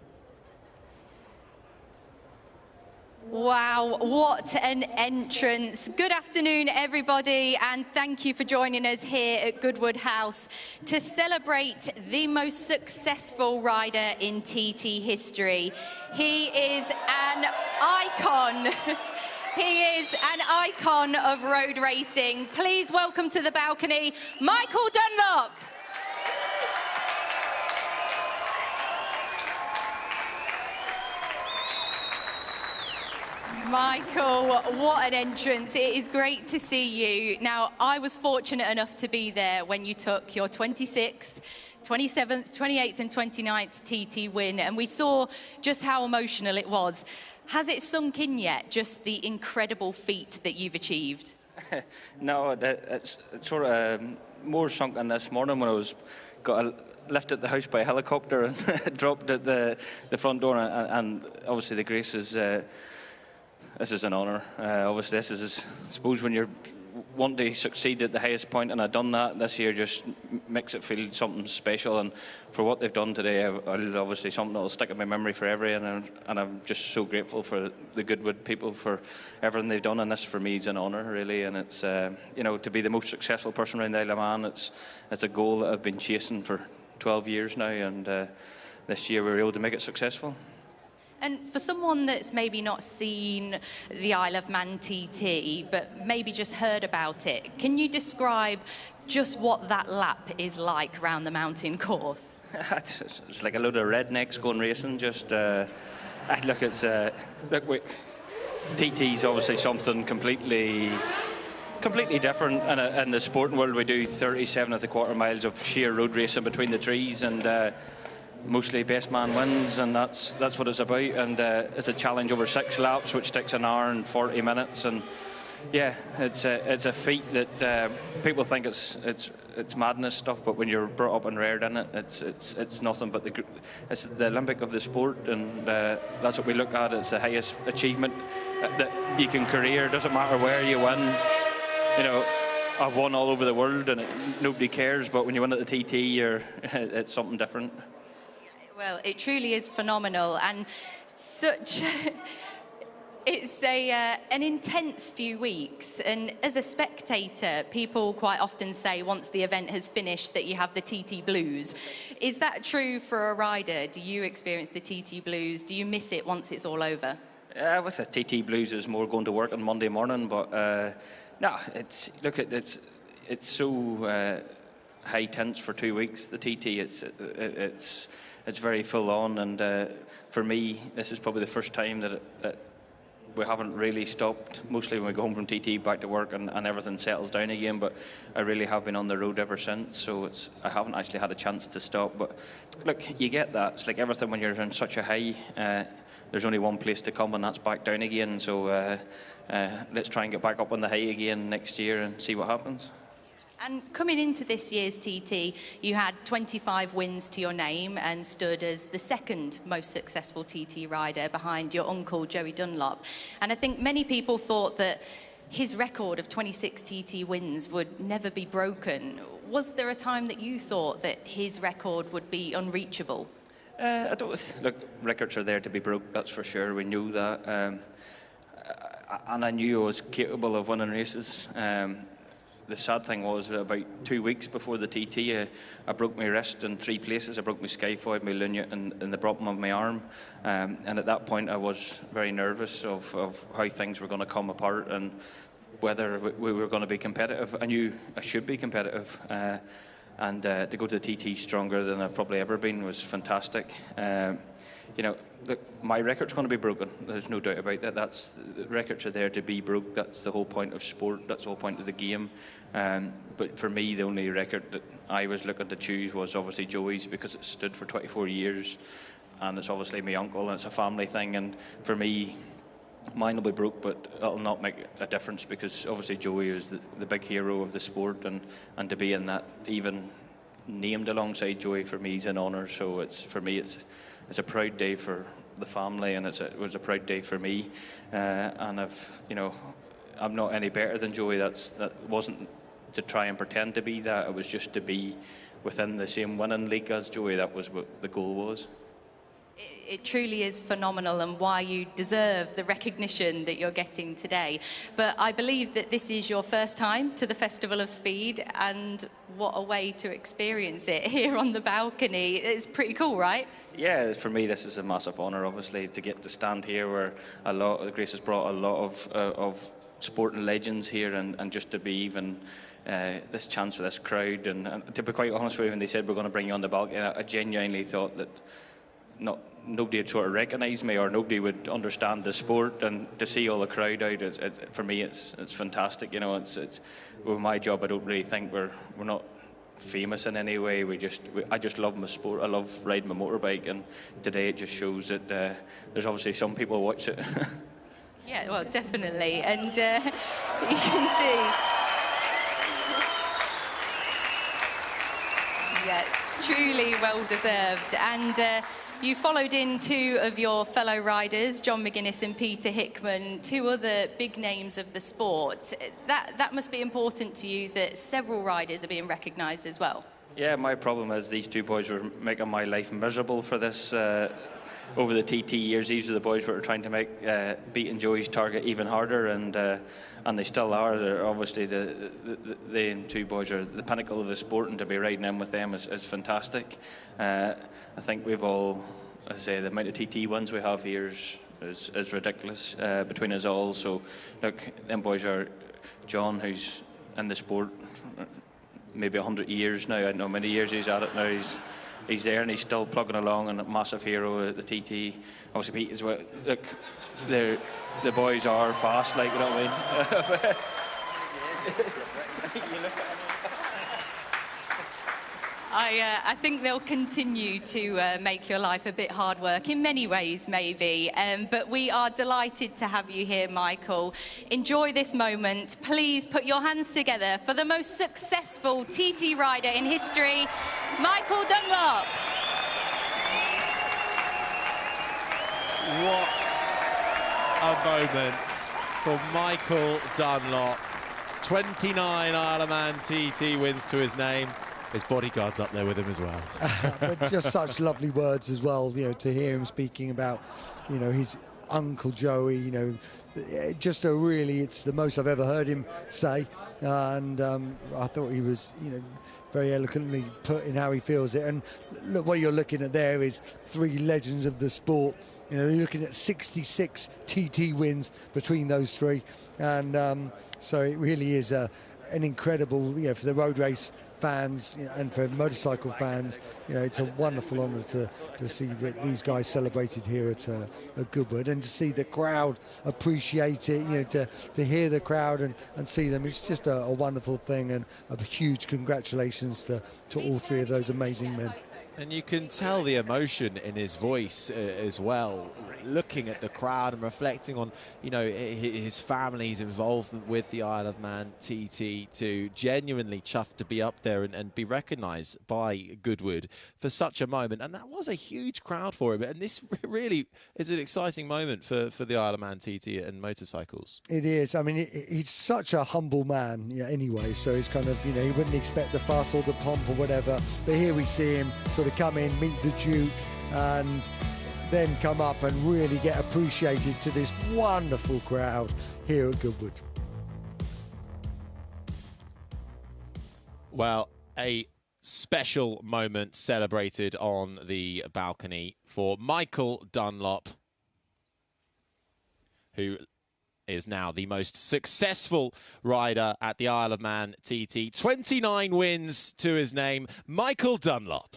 Wow, what an entrance. Good afternoon, everybody, and thank you for joining us here at Goodwood House to celebrate the most successful rider in TT history. He is an icon. He is an icon of road racing. Please welcome to the balcony, Michael Dunlop. Michael, what an entrance. It is great to see you. Now, I was fortunate enough to be there when you took your 26th, 27th, 28th and 29th TT win, and we saw just how emotional it was. Has it sunk in yet, just the incredible feat that you've achieved? No, it's sort of more sunk in this morning when I got lifted at the house by a helicopter and dropped at the front door, and obviously the grace is... this is an honour. Obviously, this is, I suppose, when you're wanting to succeed at the highest point, and I've done that this year, just makes it feel something special. And for what they've done today, obviously something that will stick in my memory forever. And I'm just so grateful for the Goodwood people for everything they've done. And this, for me, is an honour, really. And it's, you know, to be the most successful person around the Isle of Man, it's a goal that I've been chasing for 12 years now. And this year we were able to make it successful. And for someone that's maybe not seen the Isle of Man TT, but maybe just heard about it, can you describe just what that lap is like around the mountain course? It's like a load of rednecks going racing. Just look, it's TT's obviously something completely different. In the sporting world, we do 37 1/4 miles of sheer road racing between the trees, and mostly best man wins, and that's what it's about. And it's a challenge over 6 laps, which takes an hour and 40 minutes. And yeah, it's a feat that people think it's madness stuff, but when you're brought up and reared in it, it's nothing but it's the Olympic of the sport, and that's what we look at. It's the highest achievement that you can career. Doesn't matter where you win. You know, I've won all over the world, and nobody cares. But when you win at the TT, it's something different. Well, it truly is phenomenal, and it's an intense few weeks. And as a spectator, people quite often say once the event has finished that you have the TT blues. Is that true for a rider? Do you experience the TT blues? Do you miss it once it's all over? With the TT blues, is more going to work on Monday morning, but no, it's so high tense for 2 weeks. The TT, it's very full on, and for me, this is probably the first time that we haven't really stopped. Mostly when we go home from TT, back to work, and everything settles down again. But I really have been on the road ever since, so I haven't actually had a chance to stop. But look, you get that. It's like everything when you're in such a high. There's only one place to come, and that's back down again. So let's try and get back up on the high again next year and see what happens. And coming into this year's TT, you had 25 wins to your name and stood as the second most successful TT rider behind your uncle, Joey Dunlop. And I think many people thought that his record of 26 TT wins would never be broken. Was there a time that you thought that his record would be unreachable? I don't look. Records are there to be broke. That's for sure. We knew that, and I knew I was capable of winning races. The sad thing was about 2 weeks before the TT, I broke my wrist in 3 places. I broke my scaphoid, my luniate, and the bottom of my arm. And at that point, I was very nervous of how things were going to come apart and whether we were going to be competitive. I knew I should be competitive. And to go to the TT stronger than I've probably ever been was fantastic. You know, look, my record's going to be broken. There's no doubt about that. The records are there to be broke. That's the whole point of sport. That's the whole point of the game. But for me, the only record that I was looking to choose was obviously Joey's, because it stood for 24 years, and it's obviously my uncle, and it's a family thing. And for me, mine will be broke, but it'll not make a difference, because obviously Joey is the big hero of the sport, and to be in that, even named alongside Joey, for me is an honour. So for me it's a proud day for the family, and it was a proud day for me. And I'm not any better than Joey. That wasn't to try and pretend to be that. It was just to be within the same winning league as Joey. That was what the goal was. It truly is phenomenal, and why you deserve the recognition that you're getting today. But I believe that this is your first time to the Festival of Speed, and what a way to experience it here on the balcony. It's pretty cool, right? Yeah, for me this is a massive honour, obviously, to get to stand here where Grace has brought a lot of sporting legends here, and just to be even this chance for this crowd. And to be quite honest with you, when they said we're going to bring you on the balcony, I genuinely thought that nobody would sort of recognise me, or nobody would understand the sport, and to see all the crowd out, for me it's fantastic. You know, it's with my job, I don't really think we're not famous in any way. I just love my sport. I love riding my motorbike, and today it just shows that there's obviously some people who watch it. Yeah, well, definitely, and you can see. Yeah, truly well deserved. And you followed in 2 of your fellow riders, John McGuinness and Peter Hickman, 2 other big names of the sport. That must be important to you, that several riders are being recognised as well. Yeah, my problem is these 2 boys were making my life miserable for this. Over the TT years, these are the boys that were trying to make beating Joey's target even harder, and they still are. They're obviously they 2 boys are the pinnacle of the sport, and to be riding in with them is fantastic. I think we've all, I say, the amount of TT wins we have here is ridiculous between us all. So look, them boys are John, who's in the sport maybe 100 years now. I don't know how many years he's at it now. He's there and he's still plugging along, and a massive hero at the TT. Obviously Pete as well. Look, the boys are fast, like, you know what I mean? I think they'll continue to make your life a bit hard work in many ways, maybe. But we are delighted to have you here, Michael. Enjoy this moment. Please put your hands together for the most successful TT rider in history, Michael Dunlop. What a moment for Michael Dunlop. 29 Isle of Man TT wins to his name. His bodyguard's up there with him as well. But just such lovely words as well, you know, to hear him speaking about, you know, his Uncle Joey, you know, just a really, it's the most I've ever heard him say. And I thought he was, you know, very eloquently put in how he feels it. And look, what you're looking at there is 3 legends of the sport. You know, you're looking at 66 TT wins between those 3. And so it really is an incredible, you know, for the road race fans, you know, and for motorcycle fans, you know, it's a wonderful honour to see that these guys celebrated here at Goodwood, and to see the crowd appreciate it, you know, to hear the crowd and see them. It's just a wonderful thing, and a huge congratulations to all 3 of those amazing men. And you can tell the emotion in his voice as well, looking at the crowd and reflecting on, you know, his family's involvement with the Isle of Man TT2. Genuinely chuffed to be up there and be recognised by Goodwood for such a moment. And that was a huge crowd for him. And this really is an exciting moment for the Isle of Man TT and motorcycles. It is. I mean, he's such a humble man, anyway. So he's kind of, he wouldn't expect the fuss or the pomp or whatever. But here we see him sort of come in, meet the Duke, and then come up and really get appreciated to this wonderful crowd here at Goodwood. Well, a special moment celebrated on the balcony for Michael Dunlop, who is now the most successful rider at the Isle of Man TT. 29 wins to his name, Michael Dunlop.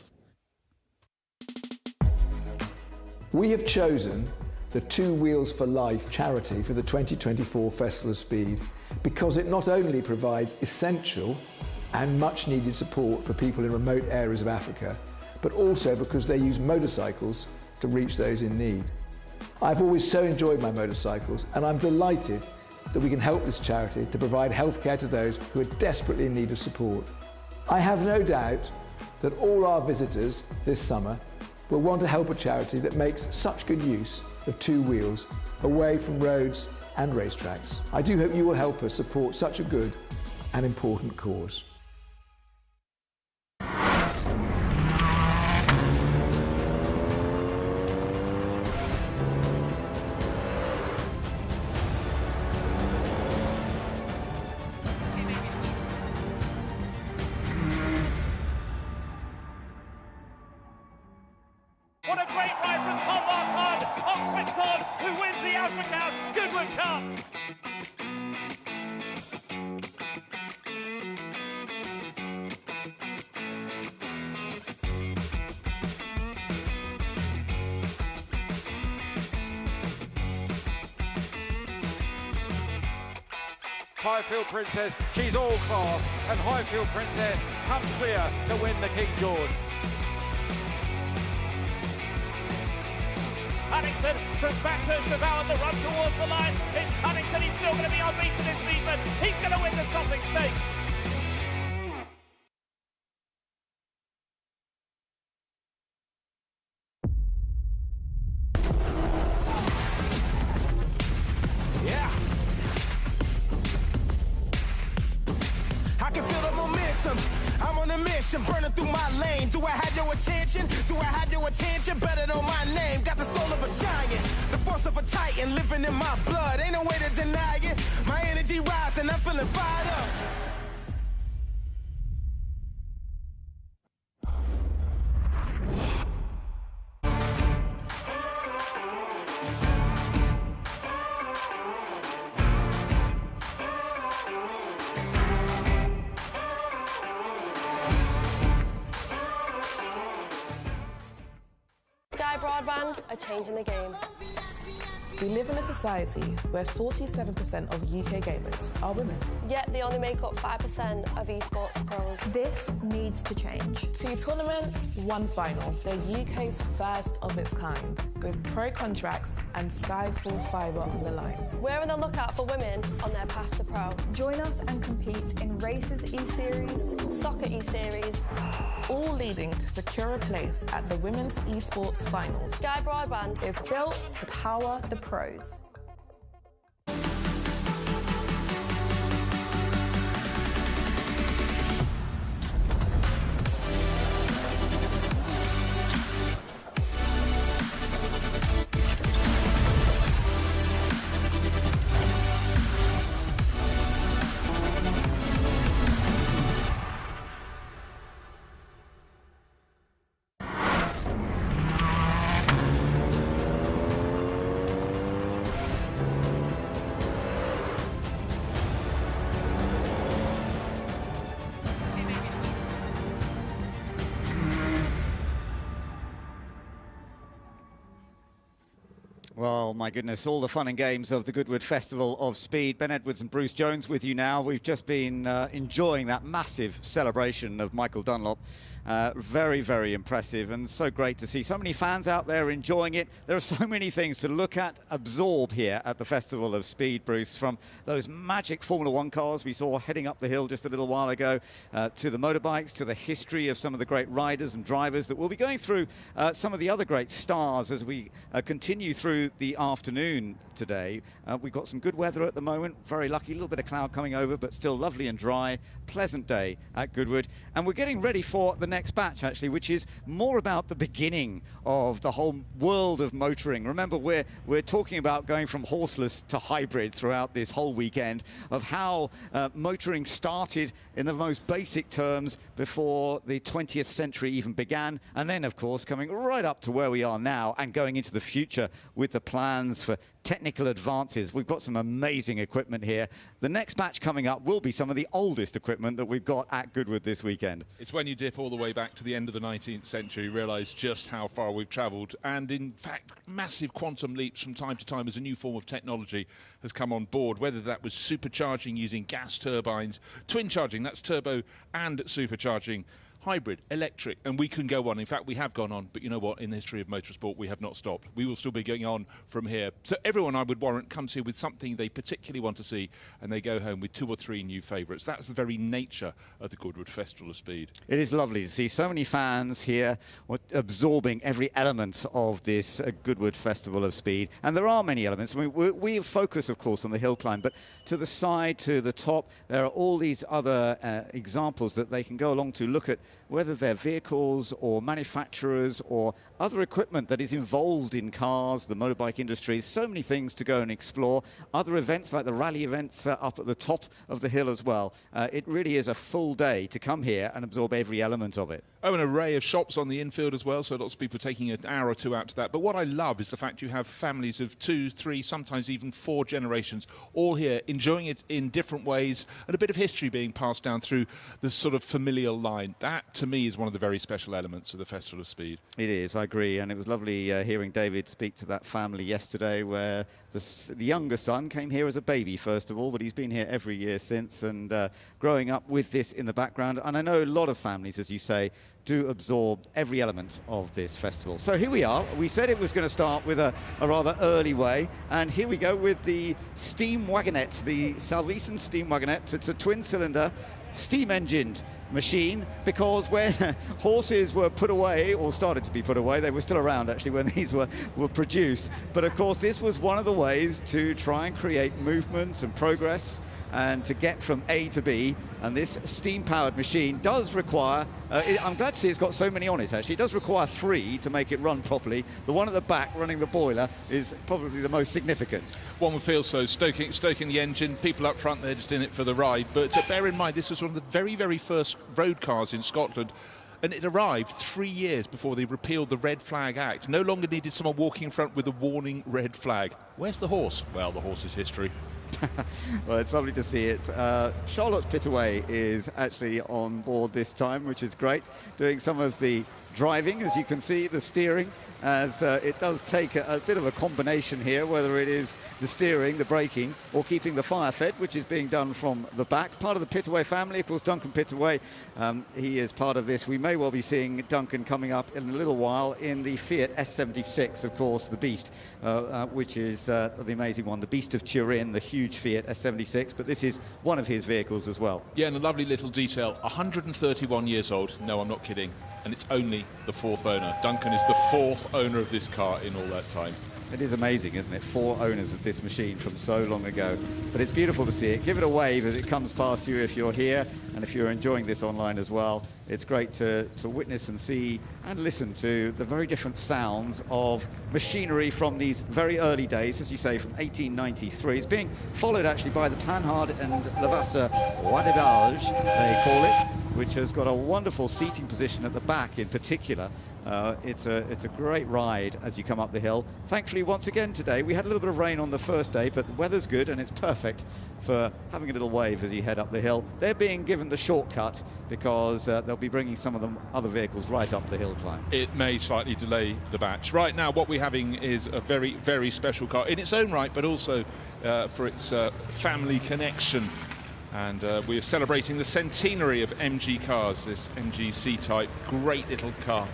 We have chosen the Two Wheels for Life charity for the 2024 Festival of Speed because it not only provides essential and much needed support for people in remote areas of Africa, but also because they use motorcycles to reach those in need. I've always so enjoyed my motorcycles, and I'm delighted that we can help this charity to provide healthcare to those who are desperately in need of support. I have no doubt that all our visitors this summer will want to help a charity that makes such good use of two wheels away from roads and racetracks. I do hope you will help us support such a good and important cause. What a great ride from Tom Marquardt on Quickthorn, who wins the Africa Goodwood Cup. Highfield Princess, she's all class, and Highfield Princess comes clear to win the King George. Huntington from Backhurst to Bowen, the run towards the line. It's Huntington, he's still going to be unbeaten this season. He's going to win the Sussex Stakes. Yeah. I can feel the momentum. I'm on a mission, burning through my lane. Do I have your attention? Do I have your attention? Better know my name. Got the soul of a giant, the force of a titan living in my blood. Ain't no way to deny it. My energy rising, I'm feeling fired up. Sky Broadband are changing the game. We live in a society where 47% of UK gamers are women. Yet they only make up 5% of esports pros. This needs to change. 2 tournaments, 1 final. They're UK's first of its kind, with pro contracts and Sky full fibre on the line. We're on the lookout for women on their path to pro. Join us and compete in Races E-Series, Soccer E-Series, all leading to secure a place at the Women's Esports Finals. Sky Broadband is built to power the pros. Well, my goodness, all the fun and games of the Goodwood Festival of Speed. Ben Edwards and Bruce Jones with you now. We've just been enjoying that massive celebration of Michael Dunlop Very, very impressive, and so great to see so many fans out there enjoying it. There are so many things to look at, absorb here at the Festival of Speed, Bruce, from those magic Formula One cars we saw heading up the hill just a little while ago, to the motorbikes, to the history of some of the great riders and drivers that we'll be going through, some of the other great stars as we continue through the afternoon today. We've got some good weather at the moment, very lucky, a little bit of cloud coming over, but still lovely and dry, pleasant day at Goodwood. And we're getting ready for the next batch, actually, which is more about the beginning of the whole world of motoring. Remember, we're talking about going from horseless to hybrid throughout this whole weekend, of how motoring started in the most basic terms before the 20th century even began, and then, of course, coming right up to where we are now and going into the future with the plans for technical advances. We've got some amazing equipment here. The next batch coming up will be some of the oldest equipment that we've got at Goodwood this weekend. It's when you dip all the way back to the end of the 19th century, you realise just how far we've travelled, and in fact massive quantum leaps from time to time as a new form of technology has come on board, whether that was supercharging using gas turbines, twin charging, that's turbo and supercharging, hybrid, electric, and we can go on. In fact, we have gone on, but you know what? In the history of motorsport, we have not stopped. We will still be going on from here. So everyone, I would warrant, comes here with something they particularly want to see, and they go home with 2 or 3 new favourites. That's the very nature of the Goodwood Festival of Speed. It is lovely to see so many fans here absorbing every element of this Goodwood Festival of Speed. And there are many elements. I mean, we focus, of course, on the hill climb, but to the side, to the top, there are all these other examples that they can go along to look at, whether they're vehicles or manufacturers or other equipment that is involved in cars, the motorbike industry. So many things to go and explore. Other events like the rally events up at the top of the hill as well. It really is a full day to come here and absorb every element of it. Oh, an array of shops on the infield as well, so lots of people taking an hour or 2 out to that. But what I love is the fact you have families of 2, 3, sometimes even 4 generations all here enjoying it in different ways, and a bit of history being passed down through the sort of familial line. That, to me, is one of the very special elements of the Festival of Speed. It is, I agree, and it was lovely hearing David speak to that family yesterday, where the younger son came here as a baby, first of all, but he's been here every year since, and growing up with this in the background. And I know a lot of families, as you say, do absorb every element of this festival. So here we are. We said it was going to start with a rather early way, and here we go with the steam wagonette, the Salvesen steam wagonette. It's a twin-cylinder, steam-engined machine, because when horses were put away, or started to be put away, they were still around actually when these were produced. But of course, this was one of the ways to try and create movement and progress and to get from A to B. And this steam-powered machine does require, I'm glad to see it's got so many on it actually, it does require 3 to make it run properly. The one at the back running the boiler is probably the most significant. One would feel so, stoking the engine, people up front, they're just in it for the ride. But bear in mind, this was one of the very, very first road cars in Scotland, and it arrived 3 years before they repealed the Red Flag Act. No longer needed someone walking in front with a warning red flag. Where's the horse? Well, the horse is history. Well, it's lovely to see it. Charlotte Pittaway is actually on board this time, which is great, doing some of the driving, as you can see, the steering, as it does take a bit of a combination here, whether it is the steering, the braking, or keeping the fire fed, which is being done from the back. Part of the Pittaway family, of course, Duncan Pittaway, he is part of this. We may well be seeing Duncan coming up in a little while in the Fiat S76, of course, the Beast, which is the amazing one, the Beast of Turin, the huge Fiat S76, but this is one of his vehicles as well. Yeah, and a lovely little detail, 131 years old, no, I'm not kidding, and it's only the 4th owner. Duncan is the 4th owner of this car in all that time. It is amazing, isn't it? 4 owners of this machine from so long ago. But it's beautiful to see it. Give it a wave as it comes past you if you're here, and if you're enjoying this online as well. It's great to witness and see and listen to the very different sounds of machinery from these very early days, as you say, from 1893. It's being followed actually by the Panhard and Levasseur Wadidage, they call it, which has got a wonderful seating position at the back in particular. It's a great ride as you come up the hill. Thankfully, once again today, we had a little bit of rain on the first day, but the weather's good and it's perfect for having a little wave as you head up the hill. They're being given the shortcut because they'll be bringing some of the other vehicles right up the hill climb. It may slightly delay the batch. Right now, what we're having is a very, very special car in its own right, but also for its family connection. And we're celebrating the centenary of MG cars, this MG C-Type, great little car.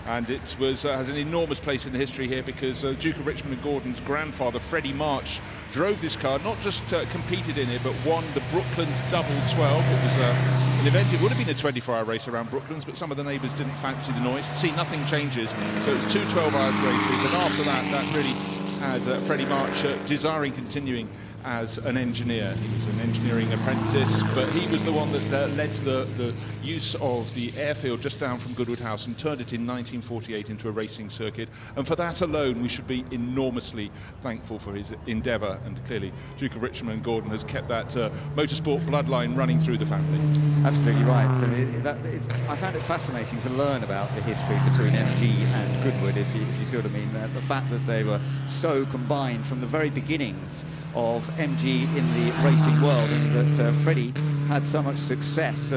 And it was has an enormous place in the history here because Duke of Richmond and Gordon's grandfather, Freddie March, drove this car, not just competed in it, but won the Brooklands Double 12. It was an event, it would have been a 24-hour race around Brooklands, but some of the neighbours didn't fancy the noise. See, nothing changes. So it was 2 12-hour races, and after that, that really had Freddie March desiring continuing as an engineer. He was an engineering apprentice, but he was the one that led to the use of the airfield just down from Goodwood House and turned it in 1948 into a racing circuit. And for that alone, we should be enormously thankful for his endeavour. And clearly, Duke of Richmond and Gordon has kept that motorsport bloodline running through the family. Absolutely right. And I found it fascinating to learn about the history between MG and Goodwood, if you see what I mean. The fact that they were so combined from the very beginnings of MG in the racing world, and that Freddie had so much success.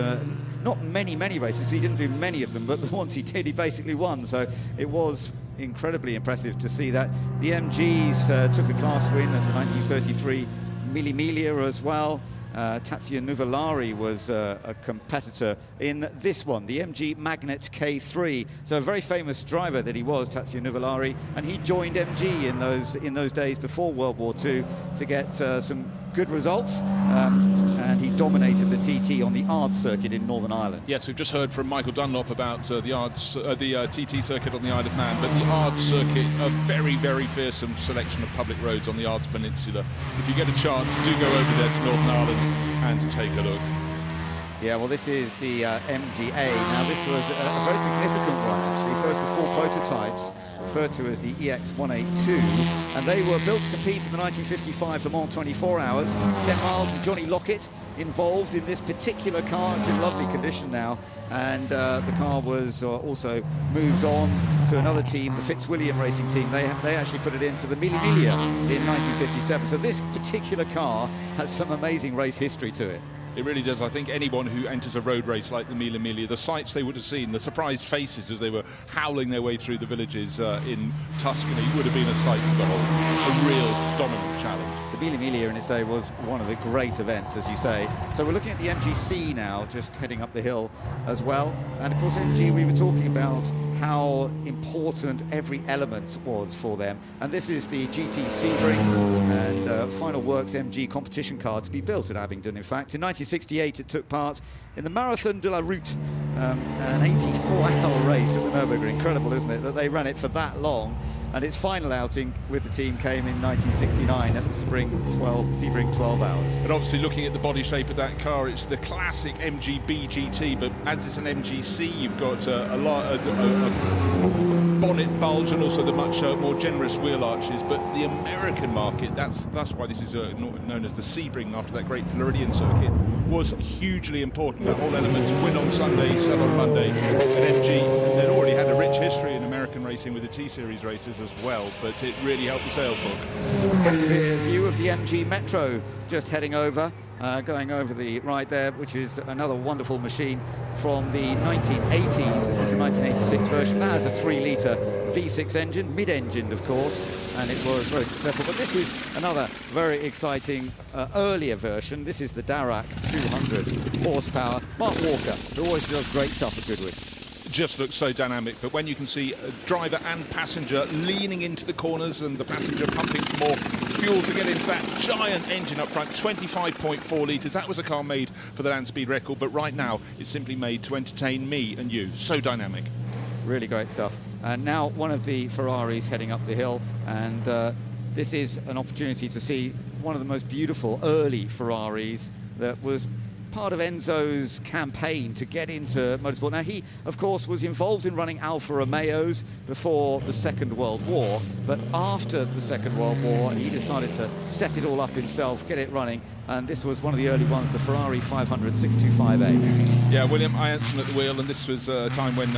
Not many races, because he didn't do many of them, but the ones he did, he basically won. So it was incredibly impressive to see that. The MGs took the class win at the 1933 Mille Miglia as well. Tazio Nuvolari was a competitor in this one, the MG Magnet K3. So a very famous driver that he was, Tazio Nuvolari, and he joined MG in those days before World War II to get some good results, and he dominated the TT on the Ard circuit in Northern Ireland. Yes, we've just heard from Michael Dunlop about the TT circuit on the Isle of Man, but the Ard circuit, a very, very fearsome selection of public roads on the Ards Peninsula. If you get a chance, do go over there to Northern Ireland and to take a look. Yeah, well, this is the MGA. Now, this was a very significant one, actually. First of 4 prototypes, referred to as the EX182, and they were built to compete in the 1955 Le Mans 24 Hours. Ken Miles and Johnny Lockett involved in this particular car. It's in lovely condition now, and the car was also moved on to another team, the Fitzwilliam Racing Team. They actually put it into the Mille Miglia in 1957. So this particular car has some amazing race history to it. It really does. I think anyone who enters a road race like the Mille Miglia, the sights they would have seen, the surprised faces as they were howling their way through the villages in Tuscany would have been a sight to behold. A real dominant challenge. The Mille Miglia in its day was one of the great events, as you say. So we're looking at the MGC now, just heading up the hill as well. And of course, MG, we were talking about how important every element was for them. And this is the GT Sebring and Final Works MG competition car to be built at Abingdon, in fact. In 1968, it took part in the Marathon de la Route, an 84-hour race at the Nürburgring. Incredible, isn't it, that they ran it for that long. And its final outing with the team came in 1969 at the Sebring 12 Hours. And obviously, looking at the body shape of that car, it's the classic MGB GT, but as it's an MGC, you've got a bonnet bulge and also the much more generous wheel arches. But the American market, that's why this is known as the Sebring, after that great Floridian circuit, was hugely important. That whole element to win on Sunday, sell on Monday. And MG, they'd already had a rich history in American racing with the T-Series races as well, but it really helped the sales book. The view of the MG Metro just heading over, going over the right there, which is another wonderful machine from the 1980s. This is a 1986 version. That has a 3-litre V6 engine, mid-engined, of course, and it was very successful. But this is another very exciting earlier version. This is the Darracq 200 horsepower. Mark Walker, who always does great stuff at Goodwood. Just looks so dynamic, but when you can see a driver and passenger leaning into the corners and the passenger pumping for more fuel to get into that giant engine up front, 25.4 litres. That was a car made for the land speed record, but right now it's simply made to entertain me and you. So dynamic. Really great stuff. And now one of the Ferraris heading up the hill, and this is an opportunity to see one of the most beautiful early Ferraris that was part of Enzo's campaign to get into motorsport. Now, he, of course, was involved in running Alfa Romeos before the Second World War, but after the Second World War, he decided to set it all up himself, get it running, and this was one of the early ones, the Ferrari 500 625A. Yeah, William Ianson at the wheel, and this was a time when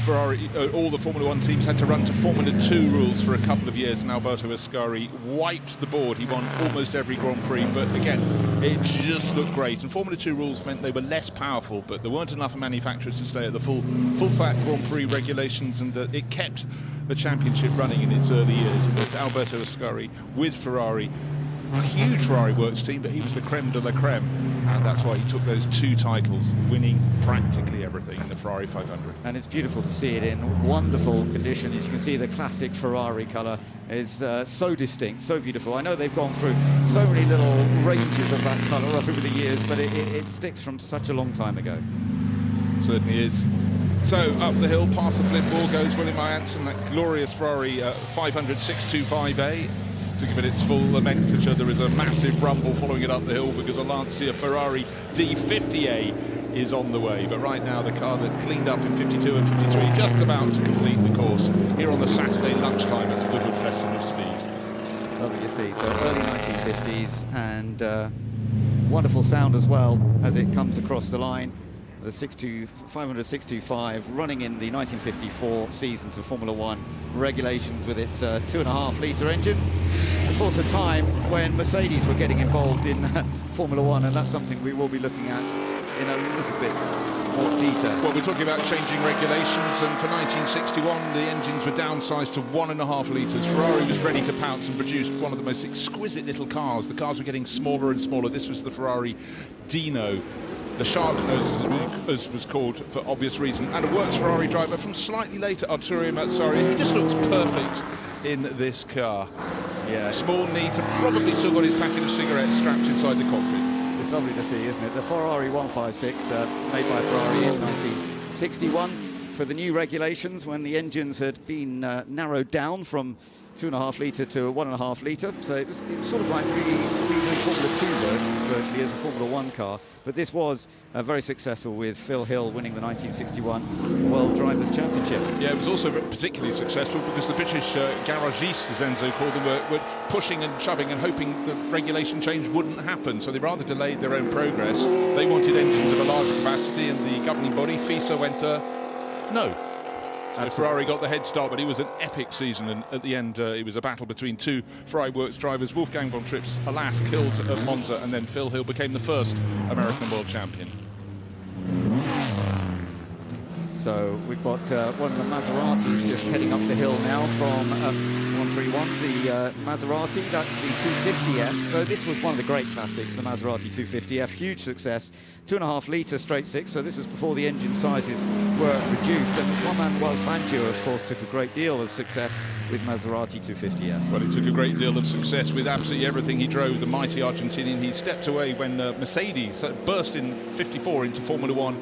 Ferrari, all the Formula 1 teams had to run to Formula 2 rules for a couple of years, and Alberto Ascari wiped the board. He won almost every Grand Prix, but again, it just looked great. And Formula 2 rules meant they were less powerful, but there weren't enough manufacturers to stay at the full-fat Grand Prix regulations, and it kept the championship running in its early years. But Alberto Ascari with Ferrari a huge Ferrari Works team, but he was the creme de la creme, and that's why he took those 2 titles, winning practically everything in the Ferrari 500. And it's beautiful to see it in wonderful condition. As you can see, the classic Ferrari colour is so distinct, so beautiful. I know they've gone through so many little ranges of that colour over the years, but it sticks from such a long time ago. Certainly is. So up the hill, past the flip wall goes William Janssen, that glorious Ferrari 500 625A. To give it its full nomenclature, there is a massive rumble following it up the hill because a Lancia Ferrari D50A is on the way. But right now, the car that cleaned up in 52 and 53 just about to complete the course here on the Saturday lunchtime at the Goodwood Festival of Speed. Lovely to see. So early 1950s and wonderful sound as well as it comes across the line. The 500 625 running in the 1954 season to Formula One regulations with its 2.5-litre engine. Of course, a time when Mercedes were getting involved in Formula One, and that's something we will be looking at in a little bit more detail. Well, we're talking about changing regulations, and for 1961 the engines were downsized to 1.5 litres. Ferrari was ready to pounce and produced one of the most exquisite little cars. The cars were getting smaller and smaller. This was the Ferrari Dino. The shark nose, as was called for obvious reason, and a works Ferrari driver from slightly later, Arturo Mazzari. He just looks perfect in this car. Yeah. Small, neat, and probably still got his packet of cigarettes strapped inside the cockpit. It's lovely to see, isn't it? The Ferrari 156, made by Ferrari in 1961 for the new regulations when the engines had been narrowed down from 2.5 litre to 1.5 litre, so it was sort of like doing Formula 2 virtually as a Formula 1 car, but this was very successful with Phil Hill winning the 1961 World Drivers' Championship. Yeah, it was also particularly successful because the British garagistes, as Enzo called them, were pushing and shoving and hoping the regulation change wouldn't happen, so they rather delayed their own progress. They wanted engines of a larger capacity, and the governing body, FISA, went no. So Ferrari got the head start, but it was an epic season, and at the end it was a battle between 2 Ferrari Works drivers. Wolfgang von Trips, alas, killed at Monza, and then Phil Hill became the first American world champion. So we've got one of the Maseratis just heading up the hill now from 131, the Maserati, that's the 250F. So this was one of the great classics, the Maserati 250F, huge success, 2.5 litre straight 6, so this was before the engine sizes were reduced. And Juan Manuel Fangio, of course, took a great deal of success with Maserati 250F. Well, he took a great deal of success with absolutely everything he drove, the mighty Argentinian. He stepped away when Mercedes burst in 54 into Formula One,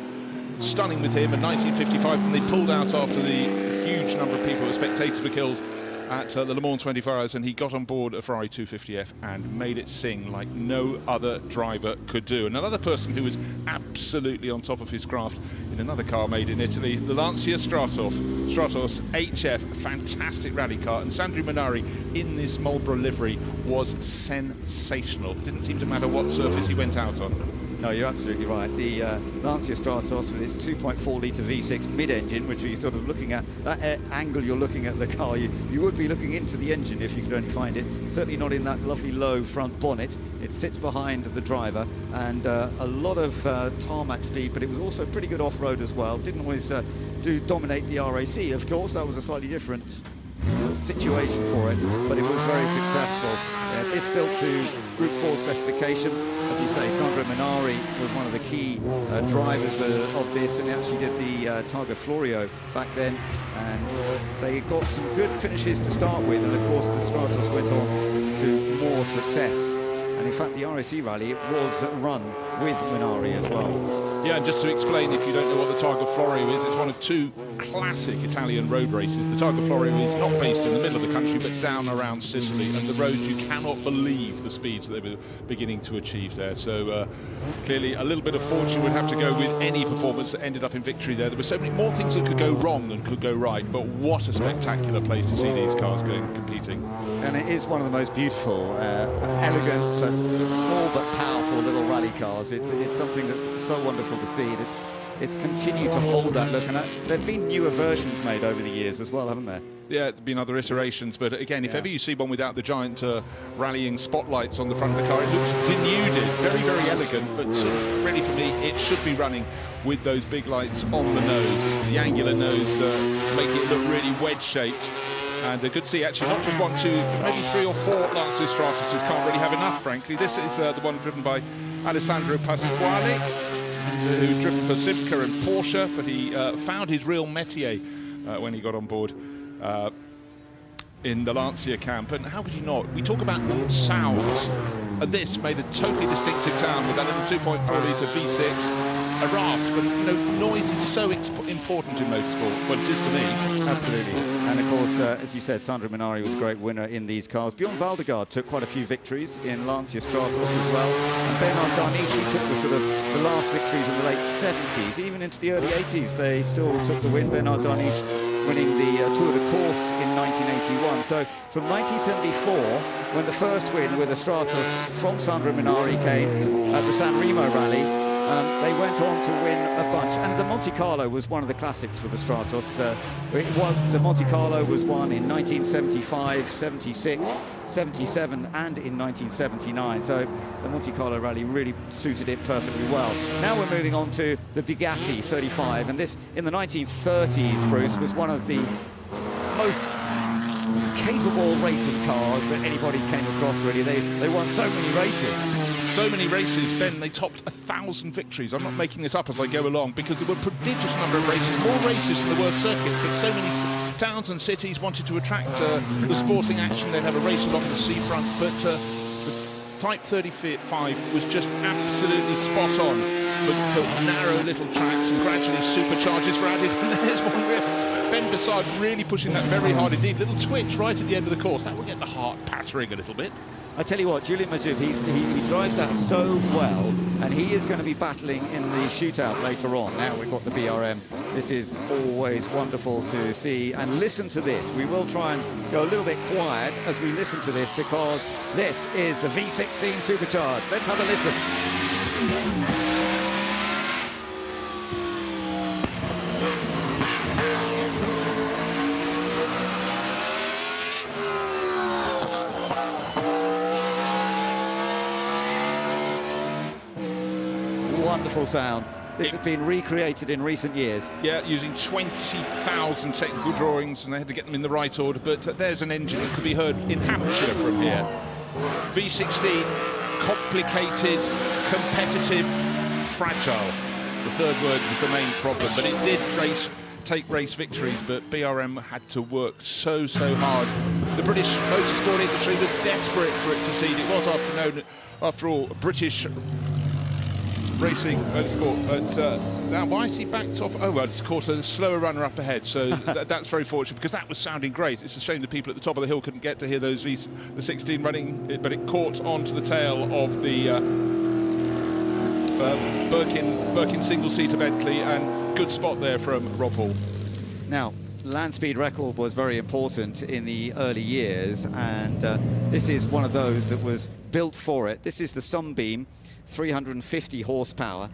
stunning with him in 1955, and they pulled out after the huge number of people, spectators, were killed at the Le Mans 24 Hours, and he got on board a Ferrari 250F and made it sing like no other driver could do. And another person who was absolutely on top of his craft in another car made in Italy, the Lancia Stratos HF, fantastic rally car, and Sandro Minari in this Marlboro livery was sensational. Didn't seem to matter what surface he went out on. No, you're absolutely right. The Lancia Stratos with its 2.4 litre V6 mid-engine, which you're sort of looking at, that angle you're looking at the car, you would be looking into the engine if you could only find it. Certainly not in that lovely low front bonnet. It sits behind the driver, and a lot of tarmac speed, but it was also pretty good off-road as well. Didn't always dominate the RAC, of course. That was a slightly different situation for it, but it was very successful. This built to Group 4 specification. As you say, Sandro Minari was one of the key drivers of this, and he actually did the Targa Florio back then, and they got some good finishes to start with, and of course the Stratos went on to more success. And in fact, the RAC rally, it was run with Minari as well. Yeah, and just to explain, if you don't know what the Targa Florio is, it's one of 2 classic Italian road races. The Targa Florio is not based in the middle of the country, but down around Sicily, and the roads, you cannot believe the speeds that they were beginning to achieve there. So clearly a little bit of fortune would have to go with any performance that ended up in victory there. There were so many more things that could go wrong than could go right, but what a spectacular place to see these cars going competing. And it is one of the most beautiful, elegant, but small but powerful little rally cars. It's something that's so wonderful to see. It's continued to hold that look, and there have been newer versions made over the years as well, haven't there? Yeah, there have been other iterations, but again, if ever you see one without the giant rallying spotlights on the front of the car, it looks denuded, very, very elegant, but really for me, it should be running with those big lights on the nose, the angular nose, making it look really wedge-shaped. And good to see, actually, not just 1, 2, but maybe 3 or 4 Lancia Stratuses. Can't really have enough, frankly. This is the one driven by Alessandro Pasquale, who's driven for Simca and Porsche, but he found his real métier when he got on board in the Lancia camp. And how could you not? We talk about sounds, and this made a totally distinctive sound with that little 2.4-litre V6. A rasp, and you know, noise is so important in motorsport. Well, it is to me. Absolutely. And of course, as you said, Sandro Minari was a great winner in these cars. Bjorn Valdegaard took quite a few victories in Lancia Stratos as well. And Bernard Darnici took the last victories in the late 70s. Even into the early 80s, they still took the win. Bernard Darnici winning the Tour de Corse in 1981. So from 1974, when the first win with a Stratos from Sandro Minari came at the San Remo Rally, they went on to win a bunch, and the Monte Carlo was one of the classics for the Stratos. The Monte Carlo was won in 1975, 76, 77, and in 1979. So the Monte Carlo rally really suited it perfectly well. Now we're moving on to the Bugatti 35, and this in the 1930s, Bruce, was one of the most capable racing cars that anybody came across, really. They won so many races. So many races, Ben, they topped 1,000 victories. I'm not making this up as I go along, because there were a prodigious number of races, more races than there were circuits, but so many towns and cities wanted to attract the sporting action. They'd have a race along the seafront, but the Type 35 was just absolutely spot on for narrow little tracks, and gradually superchargers were added, and there's one real... Ben Bessard really pushing that very hard indeed. Little twitch right at the end of the course. That will get the heart pattering a little bit. I tell you what, Julian Majouf, he drives that so well, and he is going to be battling in the shootout later on. Now we've got the BRM. This is always wonderful to see, and listen to this. We will try and go a little bit quiet as we listen to this, because this is the V16 Supercharged. Let's have a listen. Wonderful sound. This has been recreated in recent years. Yeah, using 20,000 technical drawings, and they had to get them in the right order, but there's an engine that could be heard in Hampshire from here. V16, complicated, competitive, fragile. The third word was the main problem, but it did take race victories, but BRM had to work so hard. The British motorsport industry was desperate for it to succeed. It was, after all, British racing motorsport, but now why is he backed off? Oh well, it's of course a slower runner up ahead, so that's very fortunate, because that was sounding great. It's a shame the people at the top of the hill couldn't get to hear those the 16 running, but it caught onto the tail of the Birkin single-seater Bentley, and good spot there from Rob Hall. Now, land speed record was very important in the early years, and this is one of those that was built for it. This is the Sunbeam, 350 horsepower.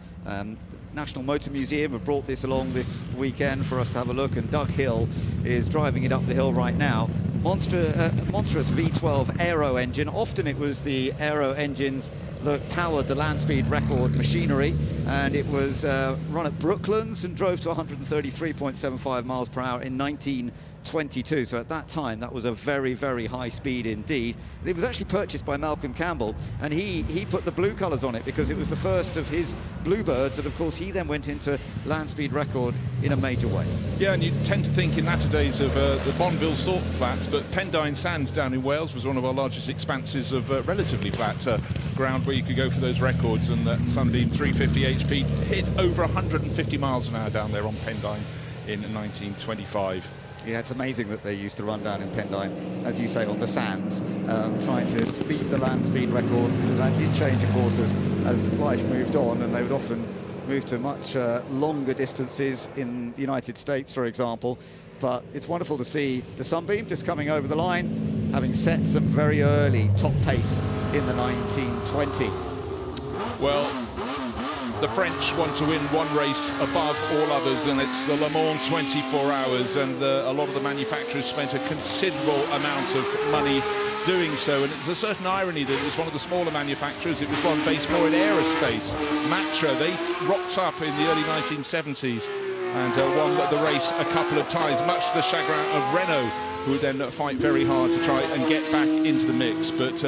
National Motor Museum have brought this along this weekend for us to have a look, and Doug Hill is driving it up the hill right now. Monstrous V12 aero engine. Often it was the aero engines that powered the land speed record machinery, and it was run at Brooklands and drove to 133.75 miles per hour in 1922. So at that time, that was a very high speed indeed. It was actually purchased by Malcolm Campbell, and he put the blue colours on it because it was the first of his Bluebirds, and of course he then went into land speed record in a major way. Yeah, and you tend to think in latter days of the Bonville salt flats, but Pendine Sands down in Wales was one of our largest expanses of relatively flat ground where you could go for those records, and that Sunbeam 350 HP hit over 150 miles an hour down there on Pendine in 1925. Yeah, it's amazing that they used to run down in Pendine, as you say, on the sands, trying to beat the land speed records. And that did change, of course, as life moved on, and they would often move to much longer distances in the United States, for example. But it's wonderful to see the Sunbeam just coming over the line, having set some very early top pace in the 1920s. Well, the French want to win one race above all others, and it's the Le Mans 24 hours, and a lot of the manufacturers spent a considerable amount of money doing so, and it's a certain irony that it was one of the smaller manufacturers. It was one based more in aerospace. Matra, they rocked up in the early 1970s and won the race a couple of times, much to the chagrin of Renault, who would then fight very hard to try and get back into the mix. But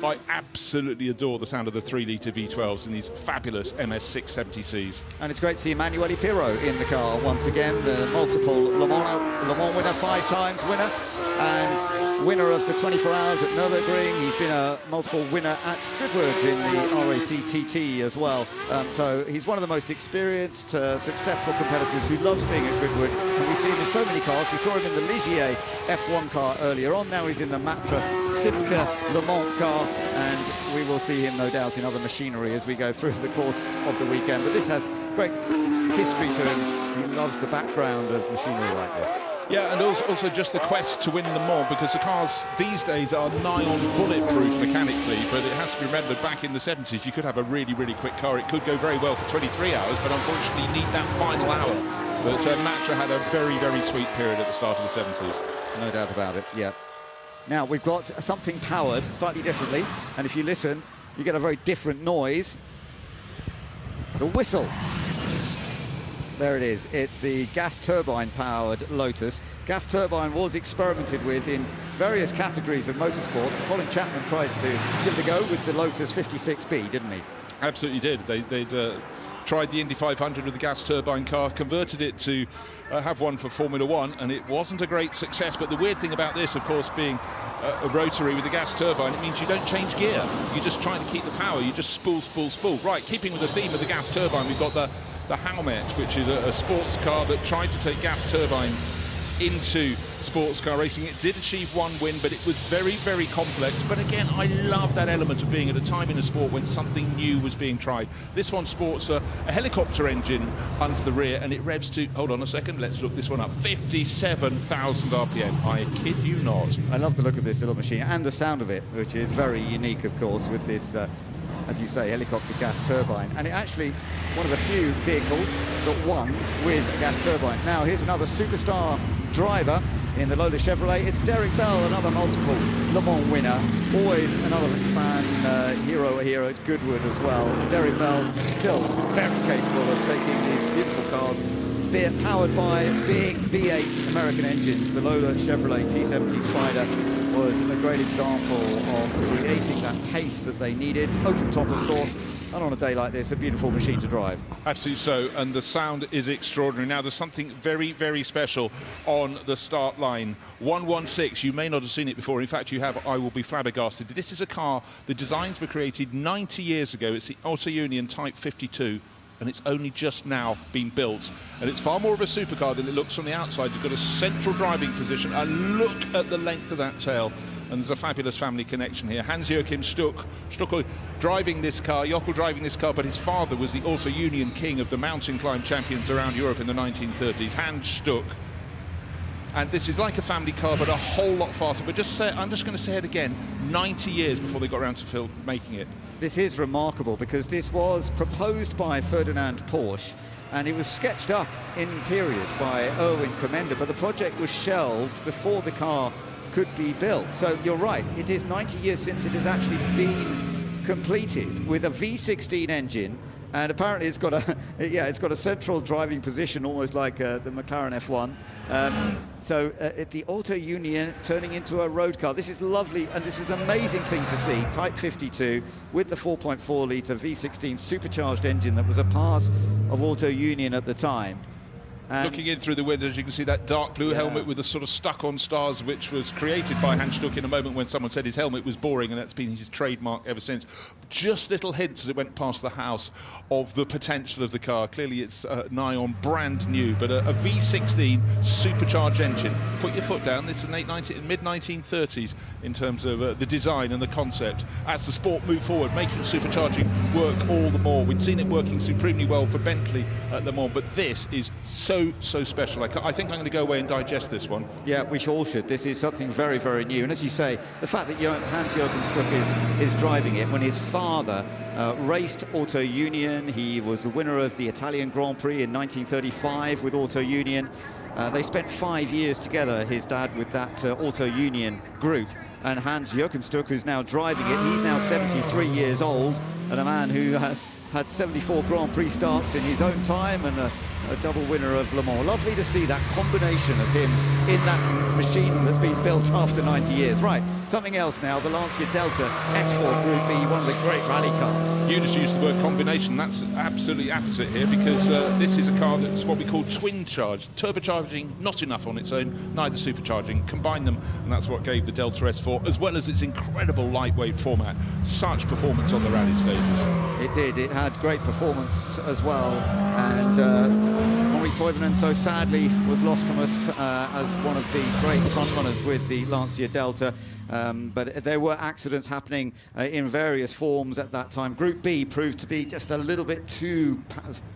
I absolutely adore the sound of the 3-litre V12s and these fabulous MS670Cs. And it's great to see Emanuele Pirro in the car once again, the multiple Le Mans winner, 5 times winner, and winner of the 24 Hours at Nürburgring. He's been a multiple winner at Goodwood in the RAC TT as well. So he's one of the most experienced, successful competitors who loves being at Goodwood. And we see him in so many cars. We saw him in the Ligier F1 car earlier on. Now he's in the Matra Simca Le Mans car. And we will see him, no doubt, in other machinery as we go through the course of the weekend. But this has great history to him. He loves the background of machinery like this. Yeah, and also just the quest to win Le Mans, because the cars these days are nigh on bulletproof mechanically, but it has to be remembered back in the 70s you could have a really, really quick car. It could go very well for 23 hours, but unfortunately you need that final hour. But Matra had a very, very sweet period at the start of the 70s. No doubt about it, yeah. Now, we've got something powered slightly differently, and if you listen, you get a very different noise. The whistle. There it is. It's the gas turbine-powered Lotus. Gas turbine was experimented with in various categories of motorsport. Colin Chapman tried to give it a go with the Lotus 56B, didn't he? Absolutely did. They'd tried the Indy 500 with the gas turbine car, converted it to have one for Formula One, and it wasn't a great success. But the weird thing about this, of course, being a rotary with a gas turbine, it means you don't change gear. You're just trying to keep the power. You just spool, spool, spool. Right, keeping with the theme of the gas turbine, we've got the Helmet, which is a sports car that tried to take gas turbines into sports car racing. It did achieve 1 win, but it was very, very complex. But again, I love that element of being at a time in a sport when something new was being tried. This one sports a helicopter engine under the rear, and it revs to, hold on a second, let's look this one up, 57,000 RPM. I kid you not. I love the look of this little machine and the sound of it, which is very unique, of course, with this, as you say, helicopter gas turbine. And it actually, one of the few vehicles that won with a gas turbine. Now, here's another superstar driver in the Lola Chevrolet. It's Derek Bell, another multiple Le Mans winner. Always another fan hero here at Goodwood as well. Derek Bell still very capable of taking these beautiful cars, be it powered by big V8 American engines. The Lola Chevrolet T70 Spider was a great example of creating that pace that they needed. Open top, of course. And on a day like this, a beautiful machine to drive. Absolutely so, and the sound is extraordinary. Now, there's something very, very special on the start line. 116, you may not have seen it before. In fact, you have. I will be flabbergasted. This is a car, the designs were created 90 years ago. It's the Auto Union Type 52. And it's only just now been built. And it's far more of a supercar than it looks from the outside. You've got a central driving position, and look at the length of that tail. And there's a fabulous family connection here. Hans-Joachim Stuck driving this car, Jochel driving this car, but his father was the Auto Union king of the mountain climb champions around Europe in the 1930s, Hans Stuck. And this is like a family car, but a whole lot faster. But I'm just going to say it again, 90 years before they got around to making it. This is remarkable because this was proposed by Ferdinand Porsche, and it was sketched up in period by Erwin Kremender, but the project was shelved before the car could be built. So you're right, it is 90 years since it has actually been completed with a V16 engine, and apparently it's got a central driving position, almost like the McLaren F1. So the Auto Union turning into a road car. This is lovely, and this is an amazing thing to see. Type 52 with the 4.4 litre V16 supercharged engine that was a part of Auto Union at the time. And looking in through the windows, you can see that dark blue helmet with the sort of stuck-on stars, which was created by Hans Stuck in a moment when someone said his helmet was boring, and that's been his trademark ever since. Just little hints as it went past the house of the potential of the car. Clearly, it's nigh on brand new, but a V16 supercharged engine. Put your foot down. This is mid-1930s in terms of the design and the concept. As the sport moved forward, making supercharging work all the more. We'd seen it working supremely well for Bentley at Le Mans, but this is so special. I think I'm going to go away and digest this one. Yeah, we all should. This is something very, very new. And as you say, the fact that Hans-Joachim Stuck is driving it when his father raced Auto Union. He was the winner of the Italian Grand Prix in 1935 with Auto Union. They spent 5 years together, his dad, with that Auto Union group. And Hans-Joachim Stuck, who's now driving it, he's now 73 years old, and a man who has had 74 Grand Prix starts in his own time, and a double winner of Le Mans. Lovely to see that combination of him in that machine that's been built after 90 years. Right, something else now, the Lancia Delta S4 Group B, one of the great rally cars. You just used the word combination. That's absolutely apposite here, because this is a car that's what we call twin charged. Turbocharging not enough on its own, neither supercharging. Combine them, and that's what gave the Delta S4, as well as its incredible lightweight format, such performance on the rally stages. It did. It had great performance as well, and Henri Toivonen so sadly was lost from us as one of the great frontrunners with the Lancia Delta. But there were accidents happening in various forms at that time. Group B proved to be just a little bit too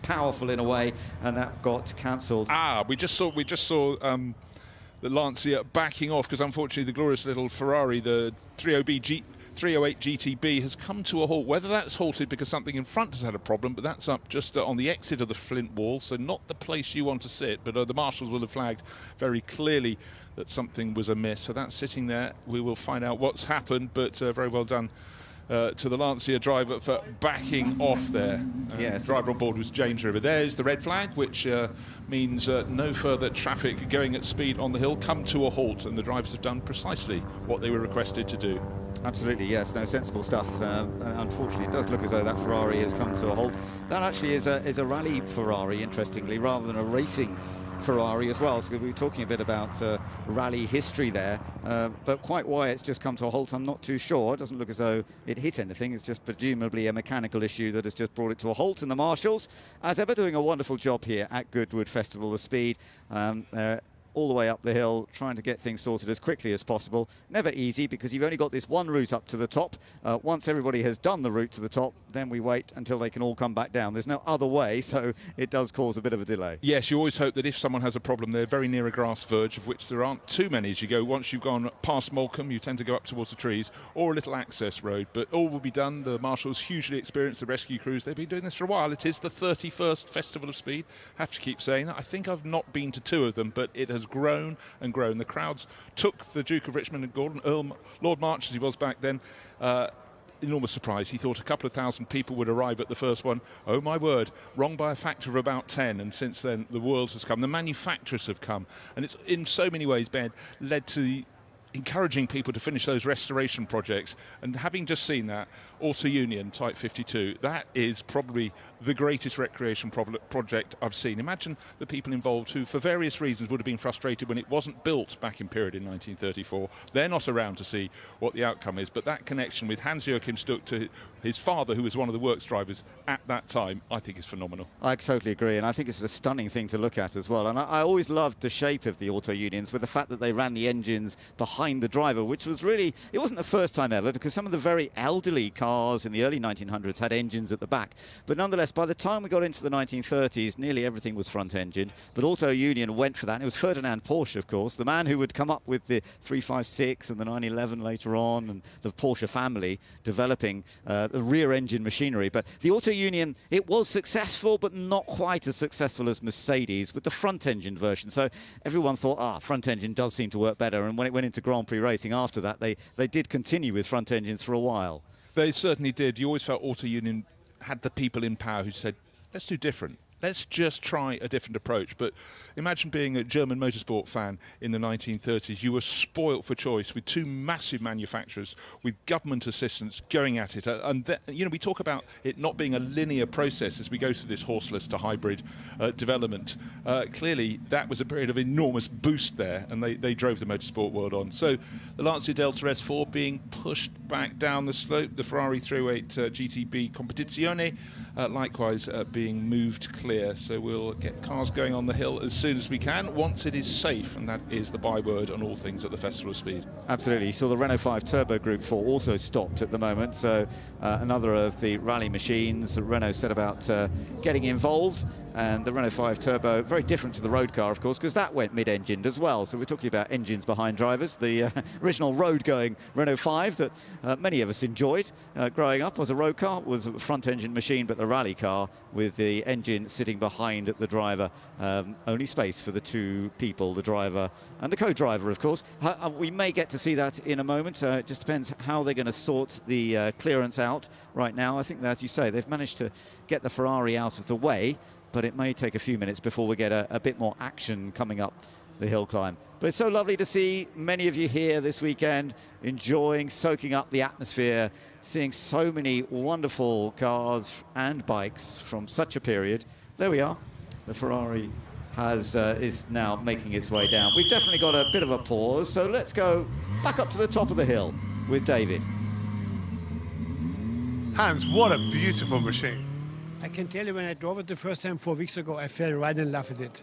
powerful in a way, and that got cancelled. We just saw the Lancia backing off, because unfortunately the glorious little Ferrari, the 308 GTB, has come to a halt. Whether that's halted because something in front has had a problem, but that's up just on the exit of the Flint wall, so not the place you want to sit, but the marshals will have flagged very clearly that something was amiss. So that's sitting there. We will find out what's happened, but very well done to the Lancia driver for backing off there. Yes. Driver on board was James River. There's the red flag, which means no further traffic going at speed on the hill. Come to a halt, and the drivers have done precisely what they were requested to do. Absolutely, yes. No, sensible stuff. Unfortunately, it does look as though that Ferrari has come to a halt. That actually is a rally Ferrari, interestingly, rather than a racing Ferrari as well. So we were talking a bit about rally history there, but quite why it's just come to a halt, I'm not too sure. It doesn't look as though it hit anything. It's just presumably a mechanical issue that has just brought it to a halt. And the marshals, as ever, doing a wonderful job here at Goodwood Festival of Speed. They're all the way up the hill, trying to get things sorted as quickly as possible. Never easy, because you've only got this one route up to the top. Once everybody has done the route to the top, then we wait until they can all come back down. There's no other way, so it does cause a bit of a delay. Yes, you always hope that if someone has a problem, they're very near a grass verge, of which there aren't too many as you go. Once you've gone past Moulcombe, you tend to go up towards the trees, or a little access road. But all will be done. The marshals, hugely experienced, the rescue crews, they've been doing this for a while. It is the 31st Festival of Speed. Have to keep saying that. I think I've not been to 2 of them, but it has grown and grown. The crowds took the Duke of Richmond and Gordon, Lord March as he was back then, enormous surprise. He thought a couple of thousand people would arrive at the first one. Oh my word, wrong by a factor of about 10, and since then the world has come, the manufacturers have come, and it's in so many ways, Ben, led to the encouraging people to finish those restoration projects. And having just seen that Auto Union Type 52, that is probably the greatest recreation project I've seen. Imagine the people involved who, for various reasons, would have been frustrated when it wasn't built back in period in 1934. They're not around to see what the outcome is, but that connection with Hans-Joachim Stuck to his father, who was one of the works drivers at that time, I think is phenomenal. I totally agree, and I think it's a stunning thing to look at as well. And I always loved the shape of the Auto Unions, with the fact that they ran the engines behind the driver, which was really, it wasn't the first time ever, because some of the very elderly cars in the early 1900s had engines at the back. But nonetheless, by the time we got into the 1930s, nearly everything was front engine. But Auto Union went for that, and it was Ferdinand Porsche, of course, the man who would come up with the 356 and the 911 later on, and the Porsche family developing the rear engine machinery. But the Auto Union, it was successful, but not quite as successful as Mercedes with the front engine version. So everyone thought, front engine does seem to work better. And when it went into Grand Prix racing after that, they did continue with front engines for a while. They certainly did. You always felt Auto Union had the people in power who said, let's do different. Let's just try a different approach. But imagine being a German motorsport fan in the 1930s. You were spoilt for choice with 2 massive manufacturers, with government assistance going at it. And we talk about it not being a linear process as we go through this horseless to hybrid development. Clearly, that was a period of enormous boost there, and they drove the motorsport world on. So the Lancia Delta S4 being pushed back down the slope, the Ferrari 308 GTB Competizione likewise being moved clear. So we'll get cars going on the hill as soon as we can, once it is safe, and that is the byword on all things at the Festival of Speed. Absolutely. You saw the Renault 5 Turbo Group 4 also stopped at the moment, so another of the rally machines. Renault set about getting involved, and the Renault 5 Turbo, very different to the road car, of course, because that went mid-engined as well. So we're talking about engines behind drivers. The original road-going Renault 5 that many of us enjoyed growing up as a road car was a front-engine machine, but the rally car with the engine sitting behind the driver, only space for the 2 people, the driver and the co-driver, of course. We may get to see that in a moment. It just depends how they're going to sort the clearance out right now. I think that, as you say, they've managed to get the Ferrari out of the way, but it may take a few minutes before we get a bit more action coming up the hill climb. But it's so lovely to see many of you here this weekend enjoying, soaking up the atmosphere, seeing so many wonderful cars and bikes from such a period. There we are. The Ferrari is now making its way down. We've definitely got a bit of a pause, so let's go back up to the top of the hill with David. Hans, what a beautiful machine. I can tell you, when I drove it the first time 4 weeks ago, I fell right in love with it.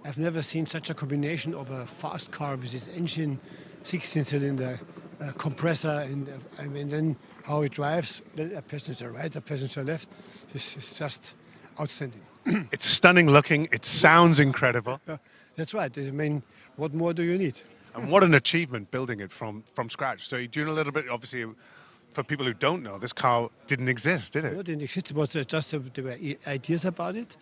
I've never seen such a combination of a fast car with its engine, 16-cylinder, compressor, and then how it drives, a passenger right, a passenger left. This is just outstanding. It's stunning looking. It sounds incredible. That's right. I mean, what more do you need? And what an achievement building it from scratch. So you're doing a little bit, obviously, for people who don't know, this car didn't exist, did it? No, it didn't exist. It was just there were ideas about it,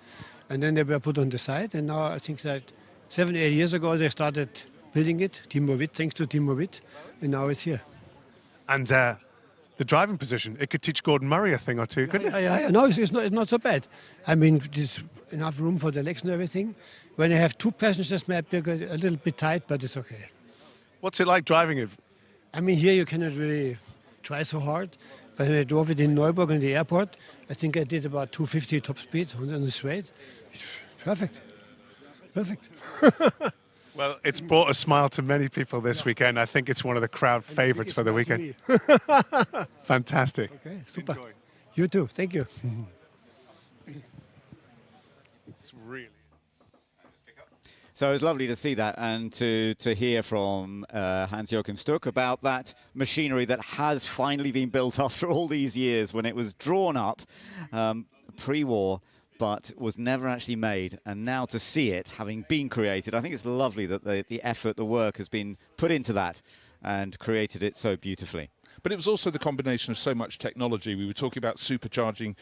and then they were put on the side. And now I think that 7 or 8 years ago they started building it. Timo Witt, thanks to Timo Witt, and now it's here. And the driving position, it could teach Gordon Murray a thing or two, couldn't it? Yeah. No, it's not so bad. I mean, there's enough room for the legs and everything. When I have 2 passengers, maybe a little bit tight, but it's okay. What's it like driving it? I mean, here you cannot really try so hard. But when I drove it in Neuburg in the airport, I think I did about 250 top speed on the straight. Perfect. Perfect. Well, it's brought a smile to many people this weekend. I think it's one of the crowd favourites for the weekend. Fantastic. Okay, super. Enjoy. You too. Thank you. It's really... So it's lovely to see that and to hear from Hans-Joachim Stuck about that machinery that has finally been built after all these years, when it was drawn up pre-war, but was never actually made. And now to see it having been created, I think it's lovely that the effort, the work has been put into that and created it so beautifully. But it was also the combination of so much technology. We were talking about supercharging,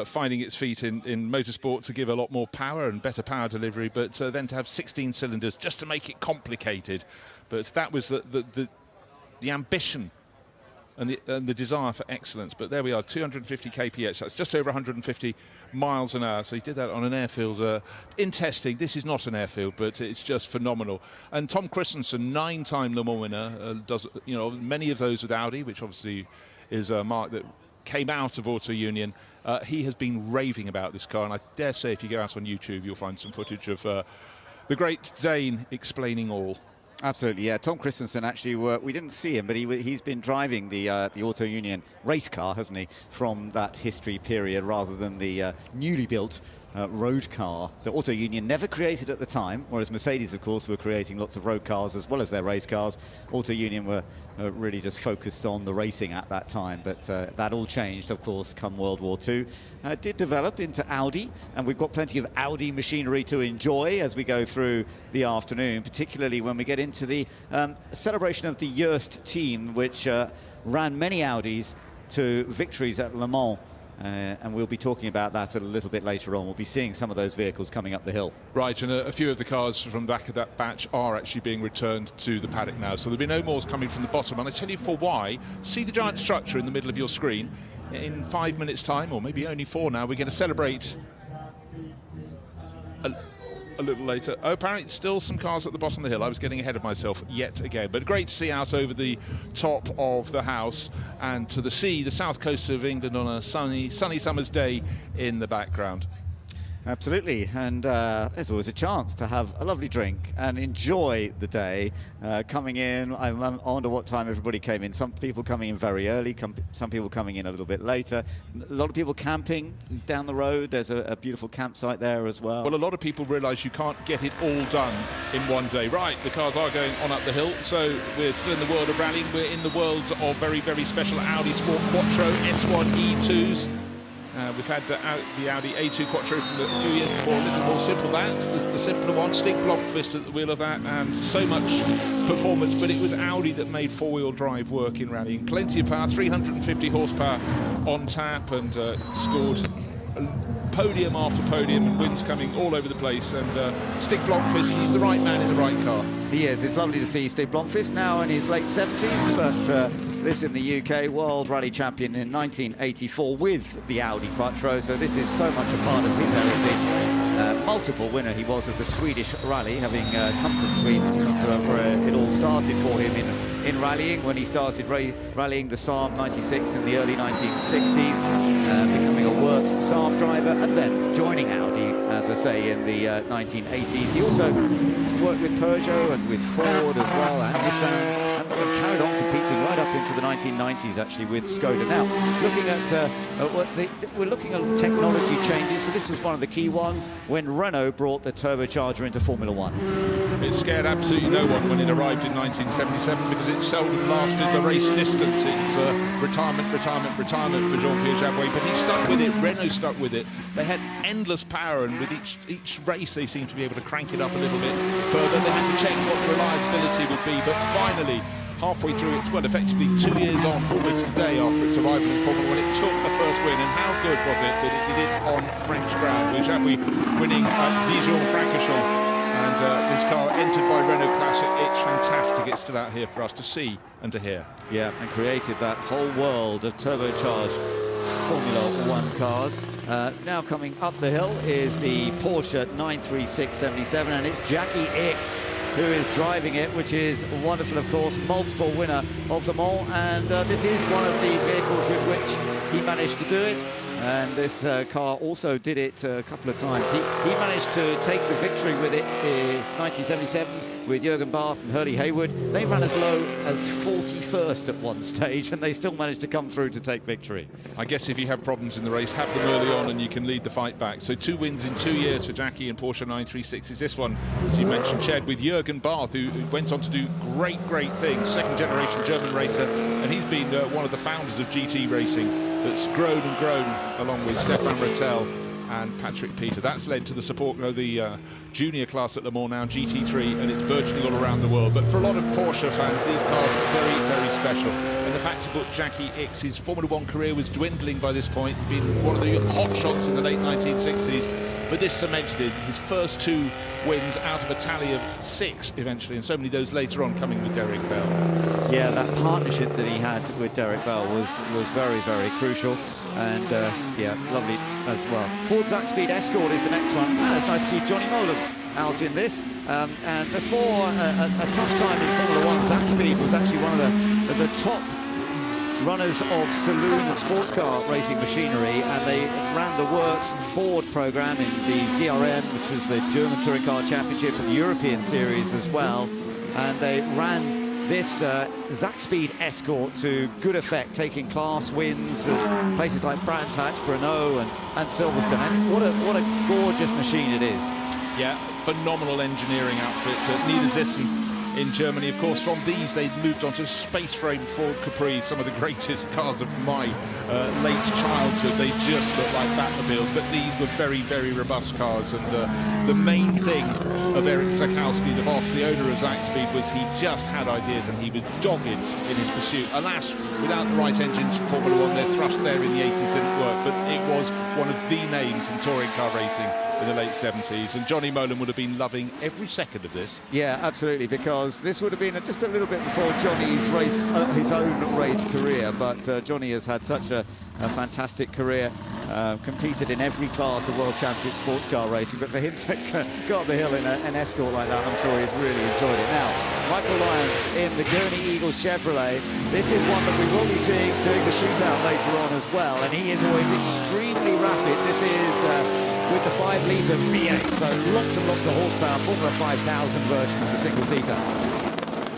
finding its feet in motorsport to give a lot more power and better power delivery, but then to have 16 cylinders just to make it complicated. But that was the ambition and the desire for excellence. But there we are, 250 kph. That's just over 150 miles an hour. So he did that on an airfield in testing. This is not an airfield, but it's just phenomenal. And Tom Christensen, 9-time Le Mans winner, does many of those with Audi, which obviously is a mark that came out of Auto Union. He has been raving about this car, and I dare say if you go out on YouTube, you'll find some footage of the great Dane explaining all. Absolutely, yeah. Tom Christensen, actually, we didn't see him, but he's been driving the Auto Union race car, hasn't he, from that history period, rather than the newly built road car that Auto Union never created at the time, whereas Mercedes, of course, were creating lots of road cars as well as their race cars. Auto Union were really just focused on the racing at that time, but that all changed, of course, come World War II. It did develop into Audi, and we've got plenty of Audi machinery to enjoy as we go through the afternoon, particularly when we get into the celebration of the Joest team, which ran many Audis to victories at Le Mans. And we'll be talking about that a little bit later on. We'll be seeing some of those vehicles coming up the hill. Right, and a few of the cars from the back of that batch are actually being returned to the paddock now. So there'll be no more coming from the bottom. And I tell you for why. See the giant structure in the middle of your screen. In 5 minutes' time, or maybe only 4 now, we're going to celebrate a little later. Oh, apparently still some cars at the bottom of the hill. I was getting ahead of myself yet again. But great to see out over the top of the house and to the sea, the south coast of England on a sunny summer's day in the background. Absolutely, and there's always a chance to have a lovely drink and enjoy the day. Coming in, I wonder what time everybody came in. Some people coming in very early, some people coming in a little bit later. A lot of people camping down the road. There's a beautiful campsite there as well. Well, a lot of people realise you can't get it all done in one day. Right, the cars are going on up the hill, so we're still in the world of rallying. We're in the world of very, very special Audi Sport Quattro S1 E2s. We've had the Audi A2 Quattro from a few years before, a little more simple. That's the simpler one. Stig Blomqvist at the wheel of that, and so much performance. But it was Audi that made four-wheel drive work in rallying. Plenty of power, 350 horsepower on tap, and scored podium after podium and wins coming all over the place. And Stig Blomqvist, he's the right man in the right car. He is. It's lovely to see Stig Blomqvist now in his late 70s, but lives in the UK, World Rally Champion in 1984 with the Audi Quattro, so this is so much a part of his heritage. multiple winner he was of the Swedish rally, having come from Sweden. That's where it all started for him in rallying, when he started rallying the Saab 96 in the early 1960s, becoming a works Saab driver, and then joining Audi, as I say, in the 1980s. He also worked with Peugeot and with Ford as well, and Nissan, and carried on competing right up into the 1990s, actually, with Skoda. Now, looking at we're looking at technology changes, so this was one of the key ones when Renault brought the turbocharger into Formula One. It scared absolutely no one when it arrived in 1977, because it seldom lasted the race distance. It's retirement for Jean-Pierre Jabouet, but he stuck with it. Renault stuck with it. They had endless power, and with each race they seemed to be able to crank it up a little bit further. They had to check what the reliability would be, but finally, halfway through it, well, effectively 2 years on, almost the day after its arrival in Formula One, it took the first win. And how good was it that it did it on French ground, with Jabouet winning at Dijon-Francorchamps. And this car entered by Renault Classic. It's fantastic. It's still out here for us to see and to hear. Yeah, and created that whole world of turbocharged Formula One cars. Now coming up the hill is the Porsche 93677, and it's Jackie Ickx who is driving it, which is wonderful, of course. Multiple winner of Le Mans, and this is one of the vehicles with which he managed to do it. And this car also did it a couple of times. He managed to take the victory with it in 1977 with Jürgen Barth and Hurley Haywood. They ran as low as 41st at one stage, and they still managed to come through to take victory. I guess if you have problems in the race, have them early on and you can lead the fight back. So 2 wins in 2 years for Jackie and Porsche 936s. This one, as you mentioned, shared with Jürgen Barth, who went on to do great things. Second generation German racer, and he's been one of the founders of GT racing that's grown and grown, along with Stefan Rattel and Patrick Peter. That's led to the support of the junior class at Le Mans now, GT3, and it's burgeoning all around the world. But for a lot of Porsche fans, these cars are very special. And the fact that Jackie Ickx, his Formula One career was dwindling by this point, being one of the hot shots in the late 1960s, but this cemented him. His first 2 wins out of a tally of 6 eventually, and so many of those later on coming with Derek Bell. Yeah, that partnership that he had with Derek Bell was very crucial, and yeah, lovely as well. Ford Zakspeed Escort is the next one. It's nice to see Johnny Molan out in this, and before a tough time in Formula One, Zakspeed was actually one of the top runners of saloon and sports car racing machinery, and they ran the Works Ford program in the DRM, which was the German Touring Car Championship, and the European Series as well, and they ran this Zakspeed Escort to good effect, taking class wins at places like Brands Hatch, Brno and Silverstone. And what a gorgeous machine it is. Yeah, phenomenal engineering outfit at Niedersachsen in Germany. Of course, from these they moved on to space frame Ford Capri, some of the greatest cars of my late childhood. They just look like Batmobiles, but these were very robust cars. And the main thing of Eric Zakowski, the boss, the owner of Zakspeed, was he just had ideas and he was dogged in his pursuit. Alas, without the right engines for Formula One, their thrust there in the 80s didn't work, but it was one of the names in touring car racing in the late 70s, and Johnny Molan would have been loving every second of this. Yeah, absolutely, because this would have been just a little bit before Johnny's race, his own race career, but Johnny has had such a fantastic career, competed in every class of World Championship sports car racing, but for him to go up the hill in an Escort like that, I'm sure he's really enjoyed it. Now, Michael Lyons in the Gurney Eagle Chevrolet. This is one that we will be seeing doing the shootout later on as well, and he is always extremely rapid. This is with the 5-litre V8, so lots and lots of horsepower, Formula 5000 version of the single-seater.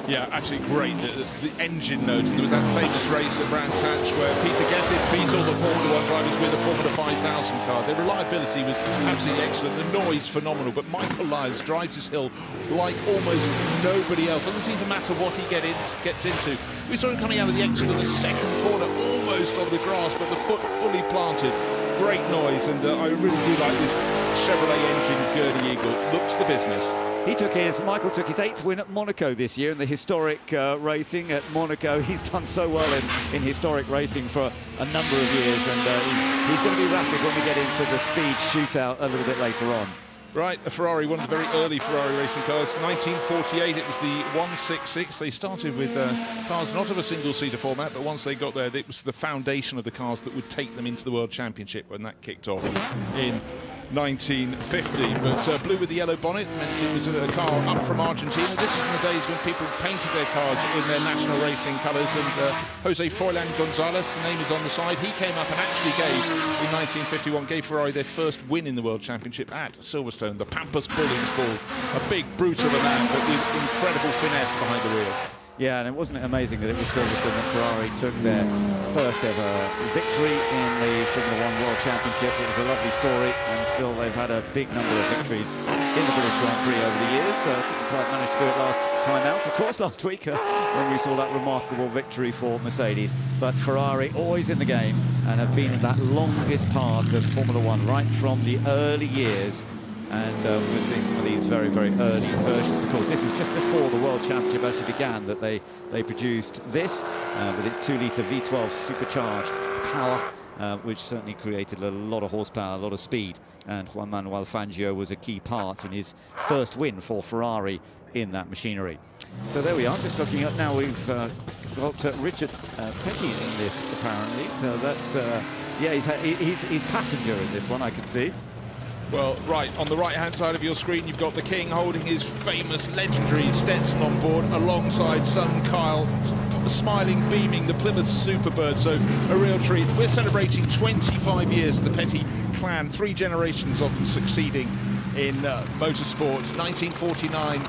Yeah, actually great, the engine note. And there was that famous race at Brands Hatch where Peter Gethin beat all the Formula 1 drivers with a Formula 5000 car. The reliability was absolutely excellent, the noise phenomenal, but Michael Lyons drives this hill like almost nobody else. It doesn't seem to matter what he gets into. We saw him coming out of the exit of the second corner, almost on the grass, but the foot fully planted. Great noise, and I really do like this Chevrolet engine Gurney Eagle. Looks the business. Michael took his 8th win at Monaco this year in the historic racing at Monaco. He's done so well in historic racing for a number of years, and he's going to be rapid when we get into the speed shootout a little bit later on. Right, a Ferrari, one of the very early Ferrari racing cars. 1948, it was the 166. They started with cars not of a single-seater format, but once they got there, it was the foundation of the cars that would take them into the World Championship when that kicked off in 1950. But blue with the yellow bonnet meant it was a car up from Argentina. This is in the days when people painted their cars in their national racing colours, and Jose Froilan Gonzalez, the name is on the side, he came up and actually in 1951, gave Ferrari their first win in the World Championship at Silverstone. The Pampas Bull is called. A big brute of a man, but with incredible finesse behind the wheel. Yeah, and wasn't it amazing that it was Silverstone that Ferrari took their first ever victory in the Formula 1 World Championship. It was a lovely story, and still they've had a big number of victories in the British Grand Prix over the years, so didn't quite manage to do it last time out. Of course, last week when we saw that remarkable victory for Mercedes. But Ferrari always in the game and have been in that longest part of Formula 1 right from the early years. And we're seeing some of these very, very early versions. Of course, this was just before the World Championship actually began that they produced this with its 2-litre V12 supercharged power, which certainly created a lot of horsepower, a lot of speed. And Juan Manuel Fangio was a key part in his first win for Ferrari in that machinery. So there we are, just looking at now, we've got Richard Petty in this, apparently. So that's, yeah, he's passenger in this one, I can see. Well, right, on the right-hand side of your screen, you've got the King holding his famous, legendary Stetson on board, alongside son Kyle, smiling, beaming, the Plymouth Superbird, so a real treat. We're celebrating 25 years of the Petty clan, 3 generations of them succeeding in motorsport. 1949,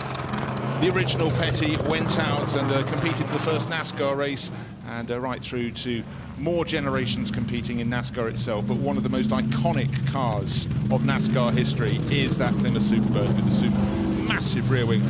the original Petty went out and competed in the first NASCAR race, and right through to more generations competing in NASCAR itself. But one of the most iconic cars of NASCAR history is that Plymouth Superbird with the massive rear wing.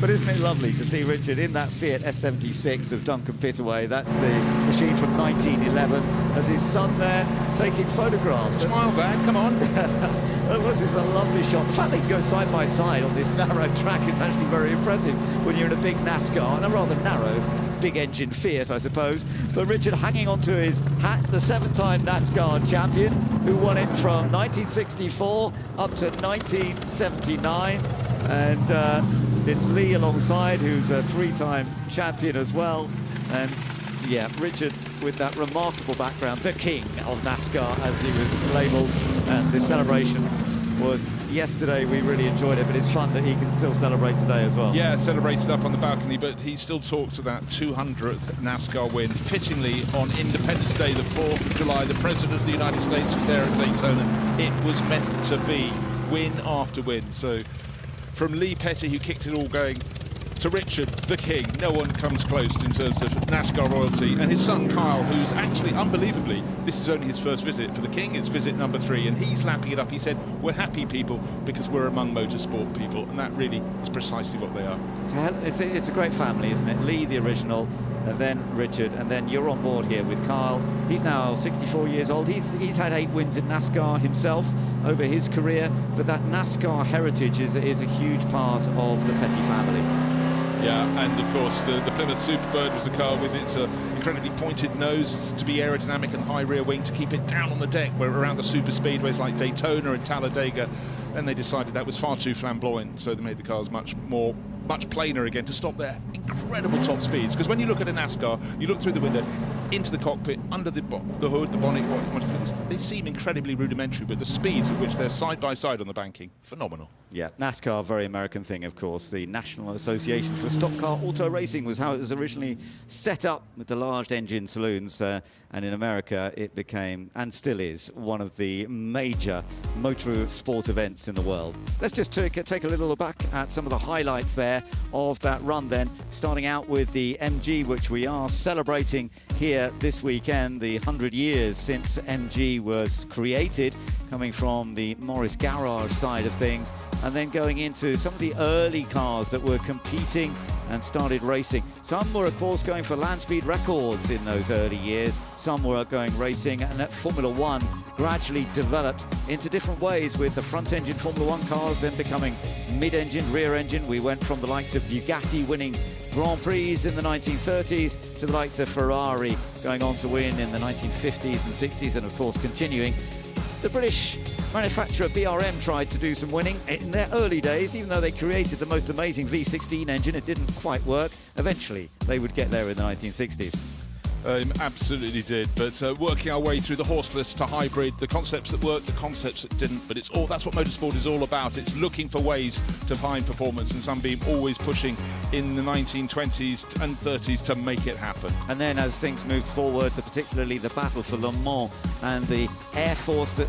But isn't it lovely to see Richard in that Fiat S76 of Duncan Pittaway? That's the machine from 1911, as his son there taking photographs. Smile, Dad, come on. This is a lovely shot. The fact they can go side by side on this narrow track is actually very impressive when you're in a big NASCAR, and a rather narrow big engine Fiat, I suppose. But Richard hanging on to his hat, the 7-time NASCAR champion who won it from 1964 up to 1979. And it's Lee alongside, who's a 3-time champion as well. And yeah, Richard with that remarkable background, the king of NASCAR as he was labelled. And this celebration was yesterday. We really enjoyed it, but it's fun that he can still celebrate today as well. Yeah, celebrated up on the balcony, but he still talks of that 200th NASCAR win. Fittingly, on Independence Day, the 4th of July, the President of the United States was there at Daytona. It was meant to be win after win. So from Lee Petty, who kicked it all going, to Richard, the king, no one comes close in terms of NASCAR royalty. And his son Kyle, who's actually, unbelievably, this is only his first visit for the king. It's visit number 3, and he's lapping it up. He said, we're happy people because we're among motorsport people, and that really is precisely what they are. It's a great family, isn't it? Lee, the original, and then Richard, and then you're on board here with Kyle. He's now 64 years old. He's had 8 wins in NASCAR himself over his career, but that NASCAR heritage is a huge part of the Petty family. Yeah, and of course the Plymouth Superbird was a car with its incredibly pointed nose to be aerodynamic and high rear wing to keep it down on the deck where around the super speedways like Daytona and Talladega. Then they decided that was far too flamboyant, so they made the cars much plainer again to stop their incredible top speeds. Because when you look at a NASCAR, you look through the window, into the cockpit, under the hood, the bonnet, they seem incredibly rudimentary, but the speeds at which they're side by side on the banking, phenomenal. Yeah, NASCAR, very American thing, of course. The National Association for Stock Car Auto Racing was how it was originally set up, with the large engine saloons, and in America it became, and still is, one of the major motor sport events in the world. Let's just take a little look back at some of the highlights there of that run then, starting out with the MG, which we are celebrating here this weekend, the 100 years since MG was created, coming from the Morris Garage side of things, and then going into some of the early cars that were competing and started racing. Some were, of course, going for land speed records in those early years. Some were going racing, and that Formula 1 gradually developed into different ways, with the front-engine Formula 1 cars then becoming mid-engine, rear-engine. We went from the likes of Bugatti winning Grand Prix in the 1930s to the likes of Ferrari going on to win in the 1950s and 60s, and of course continuing. The British manufacturer BRM tried to do some winning in their early days, even though they created the most amazing V16 engine. It didn't quite work. Eventually, they would get there in the 1960s. Absolutely did, but working our way through the horseless to hybrid, the concepts that worked, the concepts that didn't, but that's what motorsport is all about. It's looking for ways to find performance, and Sunbeam always pushing in the 1920s and 30s to make it happen. And then as things moved forward, particularly the battle for Le Mans and the air force, the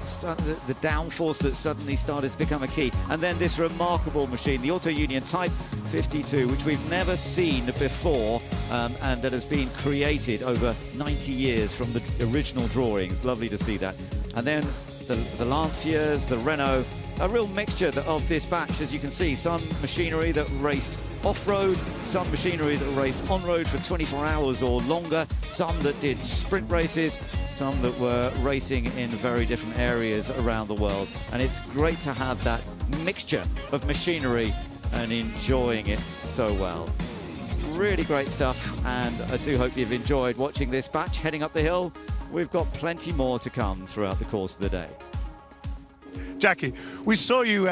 downforce that suddenly started to become a key, and then this remarkable machine, the Auto Union Type 52, which we've never seen before, and that has been created over 90 years from the original drawings. Lovely to see that. And then the Lanciers, the Renault, a real mixture of this batch, as you can see. Some machinery that raced off-road, some machinery that raced on-road for 24 hours or longer, some that did sprint races, some that were racing in very different areas around the world. And it's great to have that mixture of machinery and enjoying it so well. Really great stuff, and I do hope you've enjoyed watching this batch heading up the hill. We've got plenty more to come throughout the course of the day. Jackie, we saw you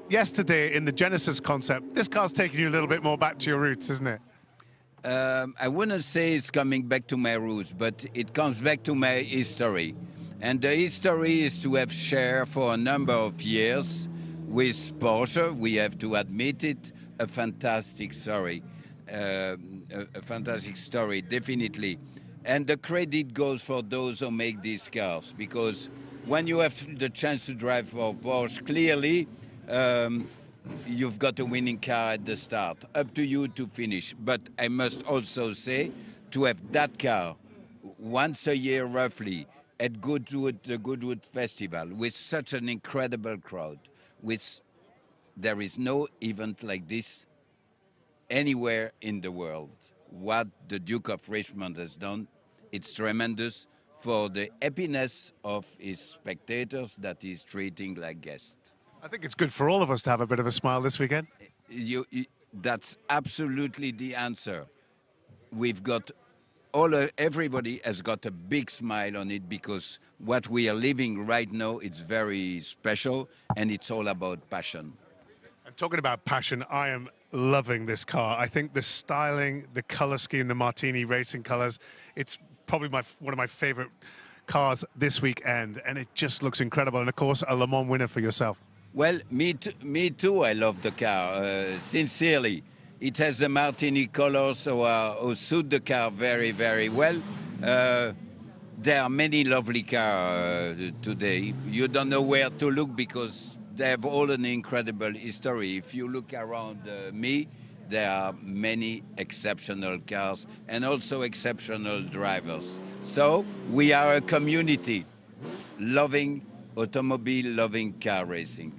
yesterday in the Genesis concept. This car's taking you a little bit more back to your roots, isn't it? I wouldn't say it's coming back to my roots, but it comes back to my history. And the history is to have shared for a number of years with Porsche. We have to admit it, a fantastic story. A fantastic story, definitely. And the credit goes for those who make these cars, because when you have the chance to drive for Porsche, clearly you've got a winning car at the start. Up to you to finish. But I must also say, to have that car once a year roughly at Goodwood, the Goodwood Festival, with such an incredible crowd, there is no event like this anywhere in the world. What the Duke of Richmond has done, it's tremendous for the happiness of his spectators that he's treating like guests. I think it's good for all of us to have a bit of a smile this weekend. That's absolutely the answer. We've got everybody has got a big smile on it, because what we are living right now, it's very special, and it's all about passion. And talking about passion, I am loving this car. I think the styling, the color scheme, the Martini racing colors, it's probably one of my favorite cars this weekend, and it just looks incredible. And of course, a Le Mans winner for yourself. Well, me too, I love the car, sincerely. It has the Martini colors, so suit the car very, very well. There are many lovely cars today. You don't know where to look, because they have all an incredible history. If you look around me, there are many exceptional cars and also exceptional drivers. So we are a community loving automobile, loving car racing.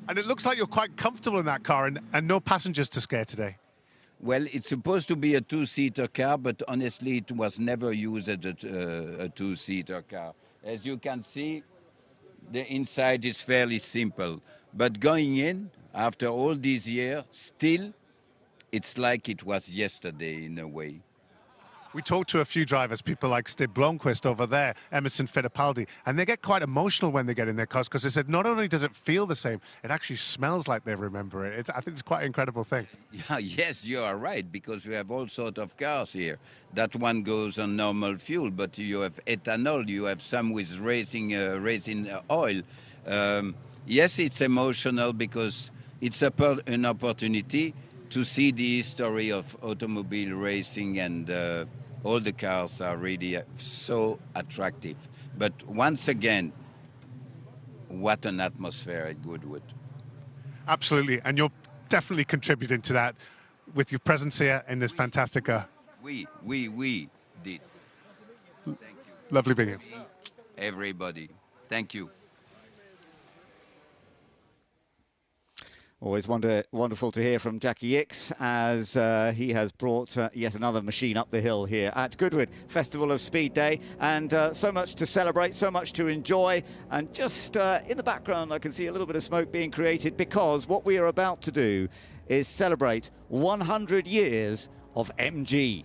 And it looks like you're quite comfortable in that car, and no passengers to scare today. Well, it's supposed to be a two-seater car, but honestly, it was never used as a two-seater car. As you can see, the inside is fairly simple. But going in, after all these years, still, it's like it was yesterday in a way. We talked to a few drivers, people like Stib Blomqvist over there, Emerson Fittipaldi, and they get quite emotional when they get in their cars, because they said not only does it feel the same, it actually smells like they remember it. I think it's quite an incredible thing. Yeah, yes, you are right, because we have all sorts of cars here. That one goes on normal fuel, but you have ethanol, you have some with racing oil. Yes, it's emotional, because it's an opportunity to see the history of automobile racing, and all the cars are really so attractive. But once again, what an atmosphere at Goodwood. Absolutely, and you're definitely contributing to that with your presence here in this fantastic car. We did. Thank you. Lovely being here. Everybody, thank you. Always wonderful to hear from Jackie Ickx, as he has brought yet another machine up the hill here at Goodwood Festival of Speed Day, and so much to celebrate, so much to enjoy. And just in the background I can see a little bit of smoke being created, because what we are about to do is celebrate 100 years of MG.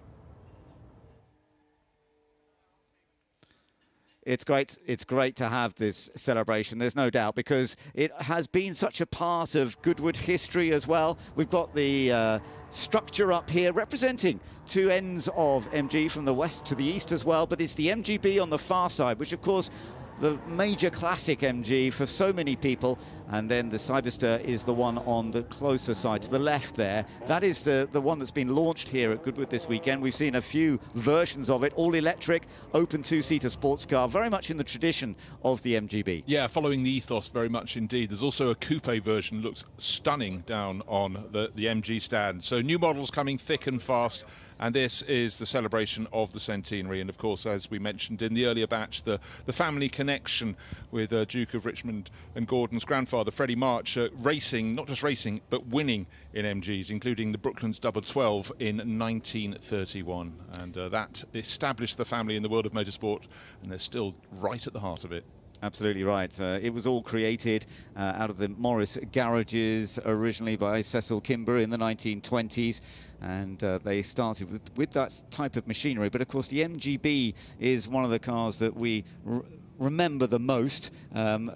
It's great to have this celebration, there's no doubt, because it has been such a part of Goodwood history as well. We've got the structure up here representing two ends of MG, from the west to the east as well, but it's the MGB on the far side, which of course the major classic MG for so many people, and then the Cyberster is the one on the closer side to the left there. That is the one that's been launched here at Goodwood this weekend. We've seen a few versions of it, all electric, open two-seater sports car, very much in the tradition of the MGB. Yeah, following the ethos very much indeed. There's also a coupe version, looks stunning down on the MG stand. So new models coming thick and fast. And this is the celebration of the centenary. And of course, as we mentioned in the earlier batch, the family connection with Duke of Richmond and Gordon's grandfather, Freddie March, racing, not just racing, but winning in MGs, including the Brooklands Double 12 in 1931. And that established the family in the world of motorsport, and they're still right at the heart of it. Absolutely right. It was all created out of the Morris garages originally by Cecil Kimber in the 1920s, and they started with that type of machinery. But of course the MGB is one of the cars that we remember the most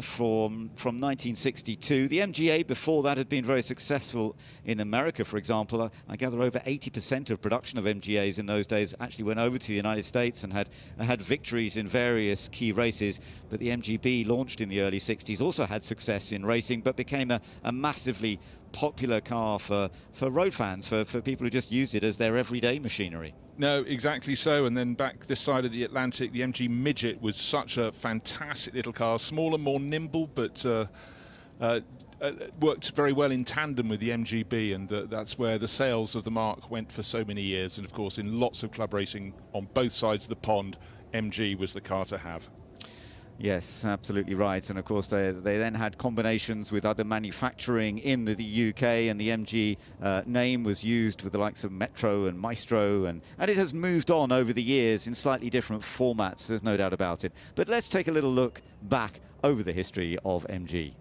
from 1962. The MGA before that had been very successful in America, for example. I gather over 80% of production of MGAs in those days actually went over to the United States and had victories in various key races. But the MGB, launched in the early 60s, also had success in racing, but became a massively popular car for road fans, for people who just used it as their everyday machinery. No, exactly so. And then back this side of the Atlantic, the MG Midget was such a fantastic little car, smaller, more nimble, but worked very well in tandem with the MGB, and that's where the sales of the marque went for so many years. And of course, in lots of club racing on both sides of the pond, MG was the car to have. Yes, absolutely right. And of course they then had combinations with other manufacturing in the UK, and the MG name was used with the likes of Metro and Maestro, and it has moved on over the years in slightly different formats, there's no doubt about it. But let's take a little look back over the history of MG.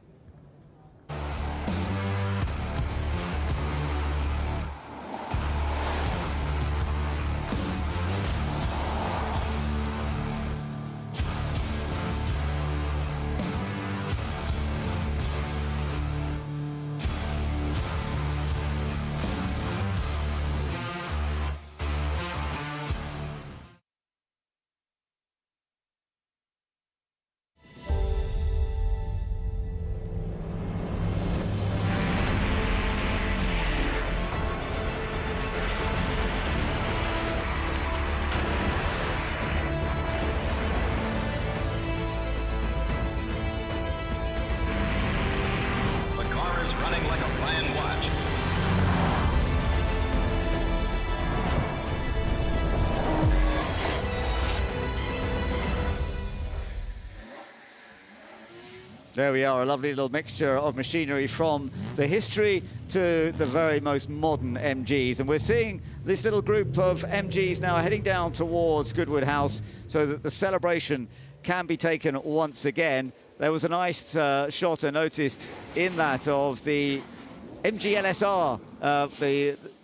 There we are, a lovely little mixture of machinery from the history to the very most modern MGs. And we're seeing this little group of MGs now heading down towards Goodwood House so that the celebration can be taken once again. There was a nice shot I noticed in that of the MG LSR,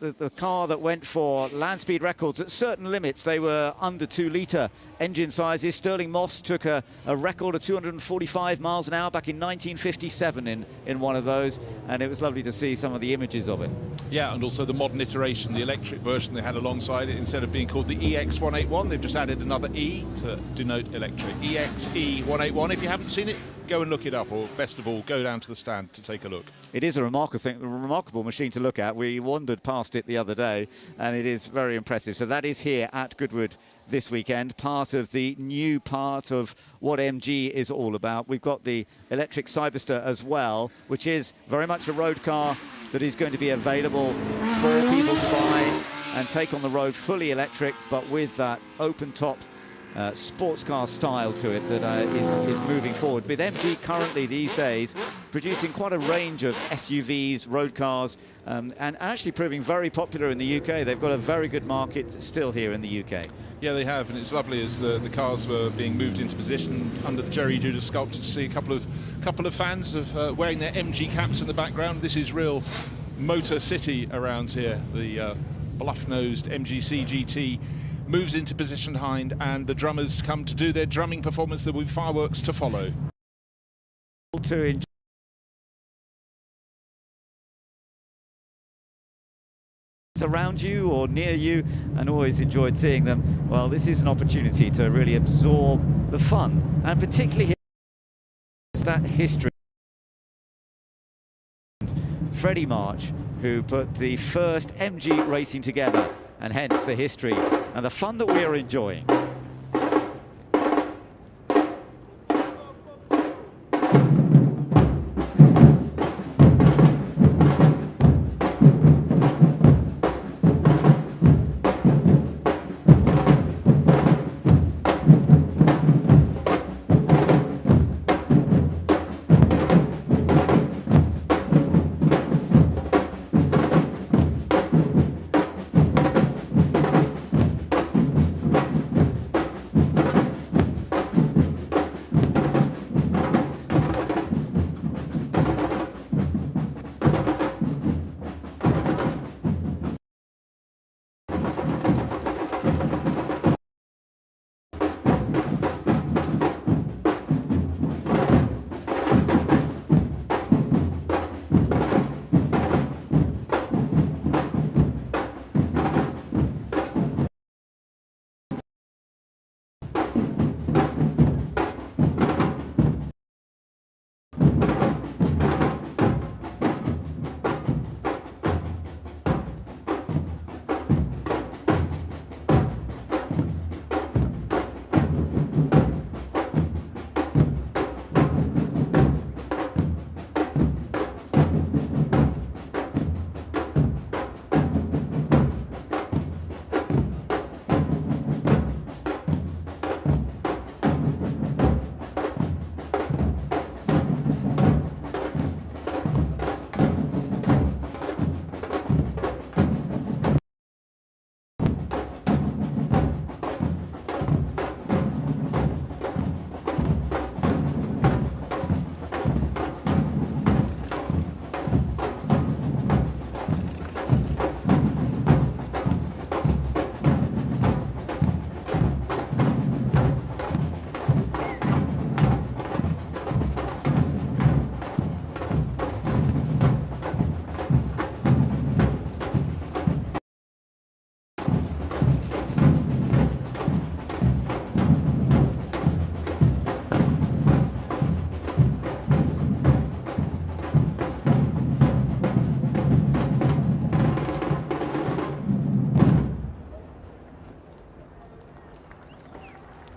the car that went for land speed records at certain limits. They were under 2-litre engine sizes. Sterling Moss took a record of 245 miles an hour back in 1957 in one of those, and it was lovely to see some of the images of it. Yeah, and also the modern iteration, the electric version they had alongside it. Instead of being called the EX181, they've just added another E to denote electric. EXE181. If you haven't seen it, go and look it up, or best of all, go down to the stand to take a look. It is a remarkable machine to look at. We wandered past it the other day, and it is very impressive. So that is here at Goodwood this weekend, part of the new part of what MG is all about. We've got the electric Cyberster as well, which is very much a road car that is going to be available for people to buy and take on the road, fully electric, but with that open top sports car style to it that is moving forward. With MG currently these days producing quite a range of SUVs, road cars, and actually proving very popular in the UK. They've got a very good market still here in the UK. Yeah, they have, and it's lovely as the cars were being moved into position under the Jerry Judah sculpture to see a couple of fans of wearing their MG caps in the background. This is real Motor City around here. The bluff-nosed MGC GT moves into position behind, and the drummers come to do their drumming performance. There will be fireworks to follow. To enjoy around you or near you, and always enjoyed seeing them. Well, this is an opportunity to really absorb the fun, and particularly that history. Freddie March, who put the first MG racing together, and hence the history and the fun that we are enjoying.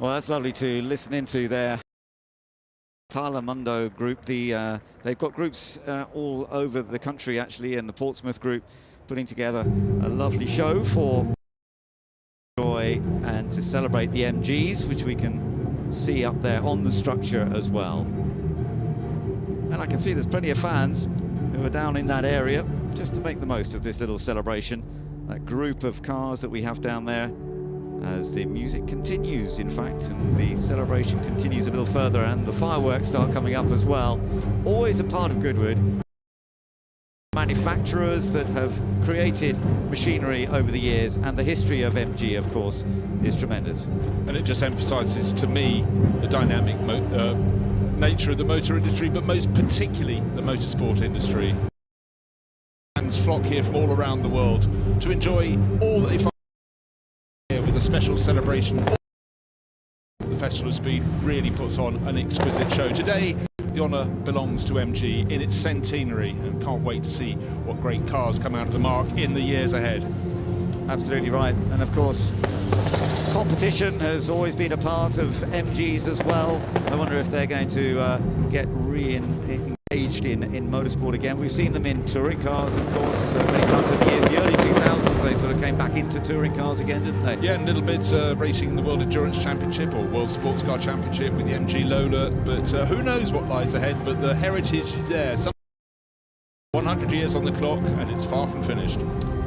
Well, that's lovely to listen into their Talamundo group. They've got groups all over the country, actually, and the Portsmouth group putting together a lovely show for joy and to celebrate the MGs, which we can see up there on the structure as well. And I can see there's plenty of fans who are down in that area just to make the most of this little celebration. That group of cars that we have down there, as the music continues, in fact, and the celebration continues a little further, and the fireworks start coming up as well. Always a part of Goodwood. Manufacturers that have created machinery over the years, and the history of MG, of course, is tremendous. And it just emphasises to me the dynamic nature of the motor industry, but most particularly the motorsport industry. Fans flock here from all around the world to enjoy all that they find here with a special celebration. The Festival of Speed really puts on an exquisite show. Today, the honour belongs to MG in its centenary, and can't wait to see what great cars come out of the mark in the years ahead. Absolutely right, and of course, competition has always been a part of MGs as well. I wonder if they're going to get re-engaged in motorsport again. We've seen them in touring cars, of course, many times over the years. The early 2000s, they sort of came back into touring cars again, didn't they? Yeah, and little bits racing in the World Endurance Championship or World Sports Car Championship with the MG Lola, but who knows what lies ahead, but the heritage is there. 100 years on the clock, and it's far from finished.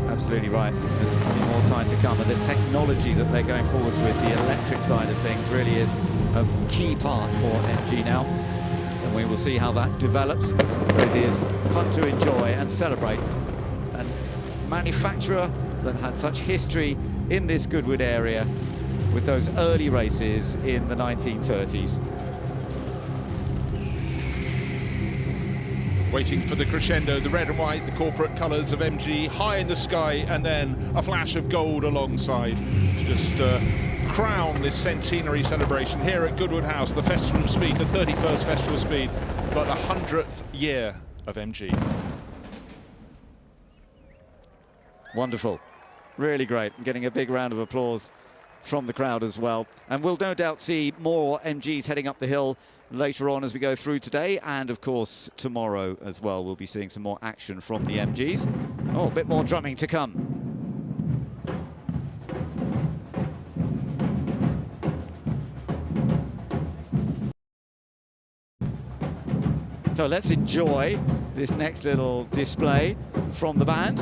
Absolutely right. There's probably more time to come, and the technology that they're going forwards with, the electric side of things, really is a key part for MG now, and we will see how that develops. But it is fun to enjoy and celebrate. And manufacturer that had such history in this Goodwood area with those early races in the 1930s. Waiting for the crescendo, the red and white, the corporate colours of MG high in the sky, and then a flash of gold alongside to just crown this centenary celebration here at Goodwood House, the Festival of Speed, the 31st Festival of Speed, but 100th year of MG. Wonderful, really great. I'm getting a big round of applause from the crowd as well. And we'll no doubt see more MGs heading up the hill later on as we go through today, and of course tomorrow as well. We'll be seeing some more action from the MGs. Oh, a bit more drumming to come. So let's enjoy this next little display from the band.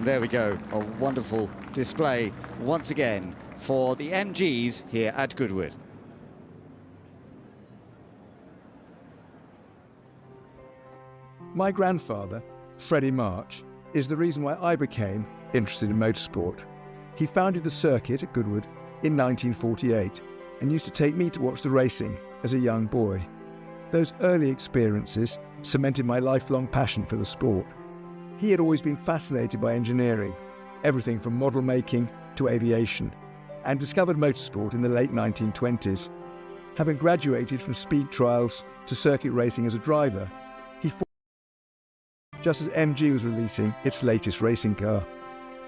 And there we go, a wonderful display once again for the MGs here at Goodwood. My grandfather, Freddie March, is the reason why I became interested in motorsport. He founded the circuit at Goodwood in 1948 and used to take me to watch the racing as a young boy. Those early experiences cemented my lifelong passion for the sport. He had always been fascinated by engineering, everything from model making to aviation, and discovered motorsport in the late 1920s. Having graduated from speed trials to circuit racing as a driver, he fought just as MG was releasing its latest racing car.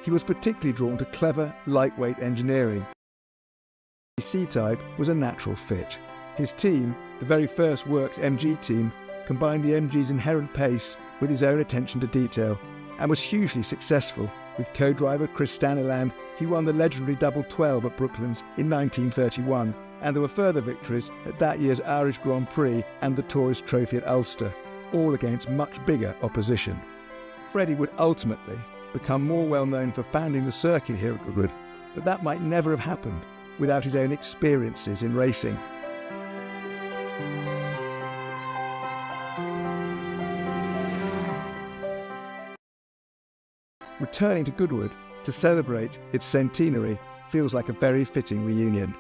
He was particularly drawn to clever, lightweight engineering. The C-Type was a natural fit. His team, the very first Works MG team, combined the MG's inherent pace with his own attention to detail, and was hugely successful. With co-driver Chris Staniland, he won the legendary Double 12 at Brooklands in 1931, and there were further victories at that year's Irish Grand Prix and the Tourist Trophy at Ulster, all against much bigger opposition. Freddie would ultimately become more well known for founding the circuit here at Goodwood, but that might never have happened without his own experiences in racing. Returning to Goodwood to celebrate its centenary feels like a very fitting reunion.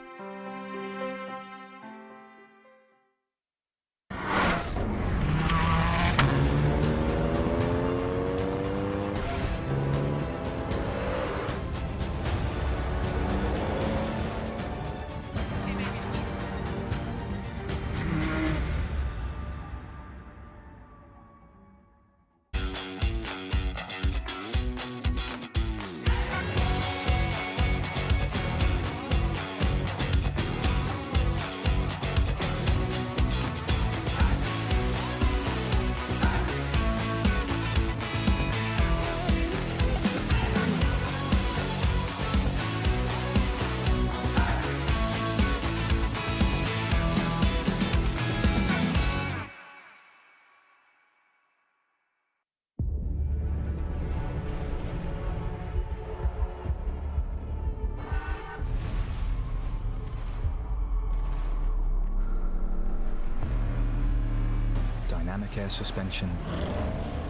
dynamic air suspension,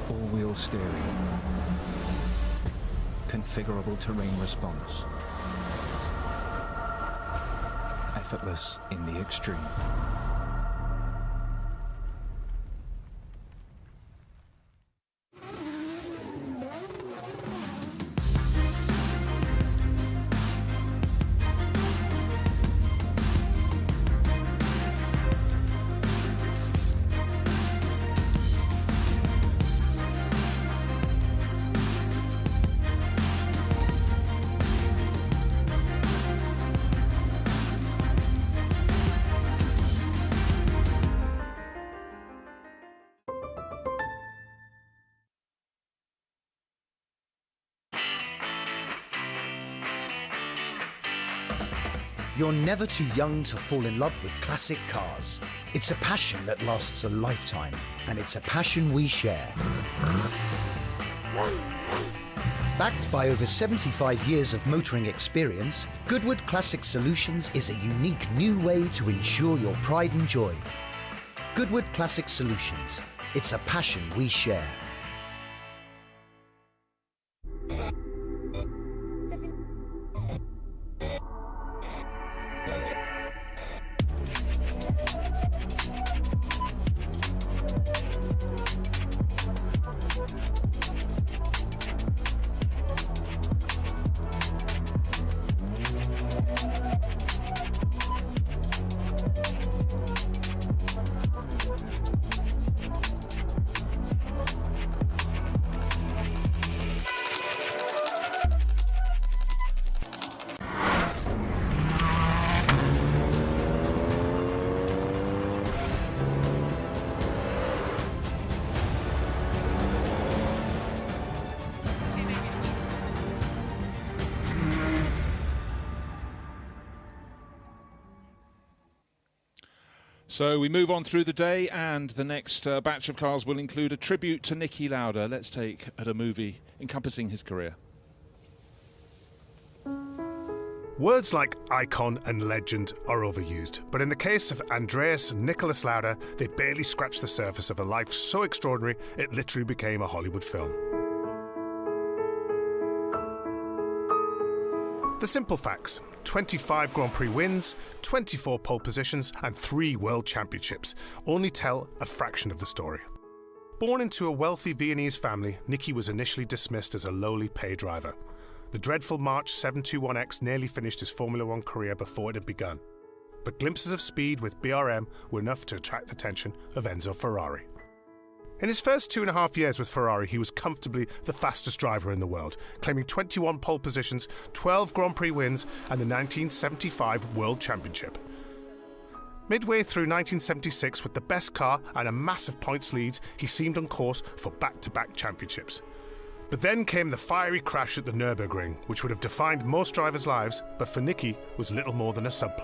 all-wheel steering, configurable terrain response, effortless in the extreme. You're never too young to fall in love with classic cars. It's a passion that lasts a lifetime, and it's a passion we share. Backed by over 75 years of motoring experience, Goodwood Classic Solutions is a unique new way to ensure your pride and joy. Goodwood Classic Solutions. It's a passion we share. So we move on through the day, and the next batch of cars will include a tribute to Niki Lauda. Let's take at a movie encompassing his career. Words like icon and legend are overused, but in the case of Andreas and Nicholas Lauda, they barely scratch the surface of a life so extraordinary it literally became a Hollywood film. The simple facts: 25 Grand Prix wins, 24 pole positions and 3 World Championships only tell a fraction of the story. Born into a wealthy Viennese family, Niki was initially dismissed as a lowly pay driver. The dreadful March 721X nearly finished his Formula One career before it had begun. But glimpses of speed with BRM were enough to attract the attention of Enzo Ferrari. In his first 2.5 years with Ferrari, he was comfortably the fastest driver in the world, claiming 21 pole positions, 12 Grand Prix wins, and the 1975 World Championship. Midway through 1976, with the best car and a massive points lead, he seemed on course for back-to-back championships. But then came the fiery crash at the Nürburgring, which would have defined most drivers' lives, but for Niki was little more than a subplot.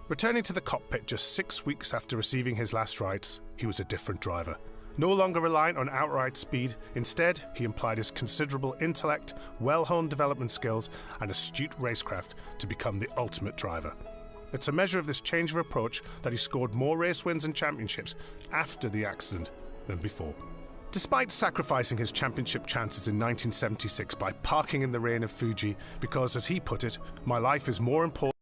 Returning to the cockpit just 6 weeks after receiving his last rites, he was a different driver. No longer reliant on outright speed, instead he applied his considerable intellect, well-honed development skills and astute racecraft to become the ultimate driver. It's a measure of this change of approach that he scored more race wins and championships after the accident than before. Despite sacrificing his championship chances in 1976 by parking in the rain of Fuji because, as he put it, "My life is more important,"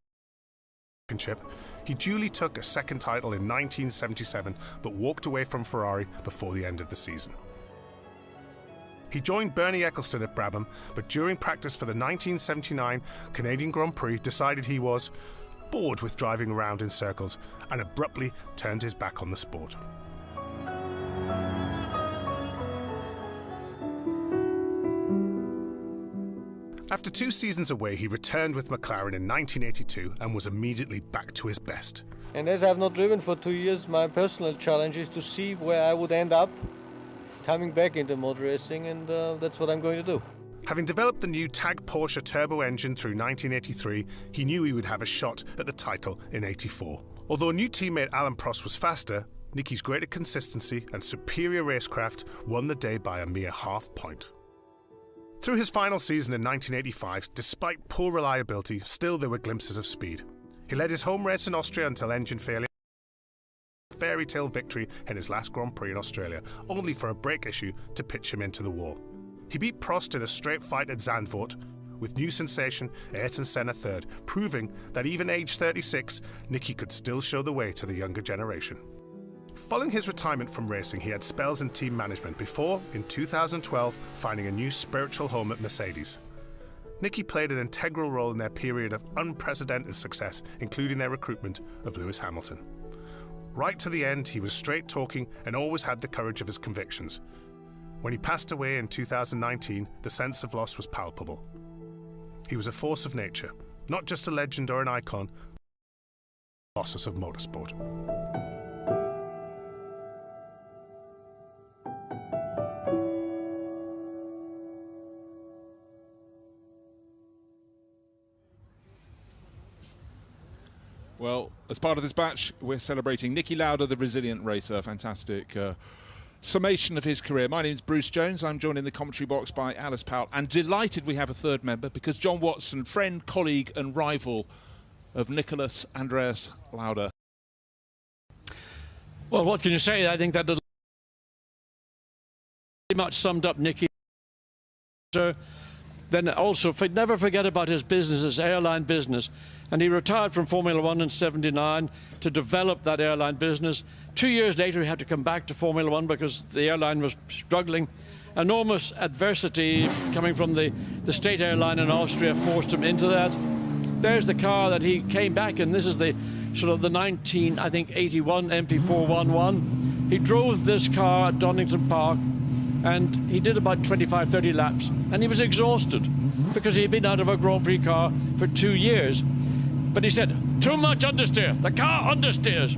he duly took a second title in 1977 but walked away from Ferrari before the end of the season. He joined Bernie Ecclestone at Brabham, but during practice for the 1979 Canadian Grand Prix decided he was bored with driving around in circles and abruptly turned his back on the sport. After 2 seasons away, he returned with McLaren in 1982 and was immediately back to his best. And as I've not driven for 2 years, my personal challenge is to see where I would end up coming back into motor racing, and that's what I'm going to do. Having developed the new TAG Porsche turbo engine through 1983, he knew he would have a shot at the title in '84. Although new teammate Alain Prost was faster, Niki's greater consistency and superior racecraft won the day by a mere half point. Through his final season in 1985, despite poor reliability, still there were glimpses of speed. He led his home race in Austria until engine failure. Fairy tale victory in his last Grand Prix in Australia, only for a brake issue to pitch him into the wall. He beat Prost in a straight fight at Zandvoort, with new sensation Ayrton Senna third, proving that even aged 36, Nicky could still show the way to the younger generation. Following his retirement from racing, he had spells in team management before, in 2012, finding a new spiritual home at Mercedes. Nicky played an integral role in their period of unprecedented success, including their recruitment of Lewis Hamilton. Right to the end, he was straight-talking and always had the courage of his convictions. When he passed away in 2019, the sense of loss was palpable. He was a force of nature, not just a legend or an icon, but a colossus of motorsport. Well, as part of this batch, we're celebrating Nicky Lauda, the resilient racer. A fantastic summation of his career. My name is Bruce Jones. I'm joined in the commentary box by Alice Powell. And delighted we have a third member because John Watson, friend, colleague and rival of Nicholas Andreas Lauda. Well, what can you say? I think that pretty much summed up Nicky. Then also, never forget about his business, his airline business. And he retired from Formula One in '79 to develop that airline business. 2 years later, he had to come back to Formula One because the airline was struggling. Enormous adversity coming from the state airline in Austria forced him into that. There's the car that he came back in. This is the sort of the 1981 MP411. He drove this car at Donington Park, and he did about 25, 30 laps, and he was exhausted because he had been out of a Grand Prix car for 2 years. But he said, too much understeer, the car understeers.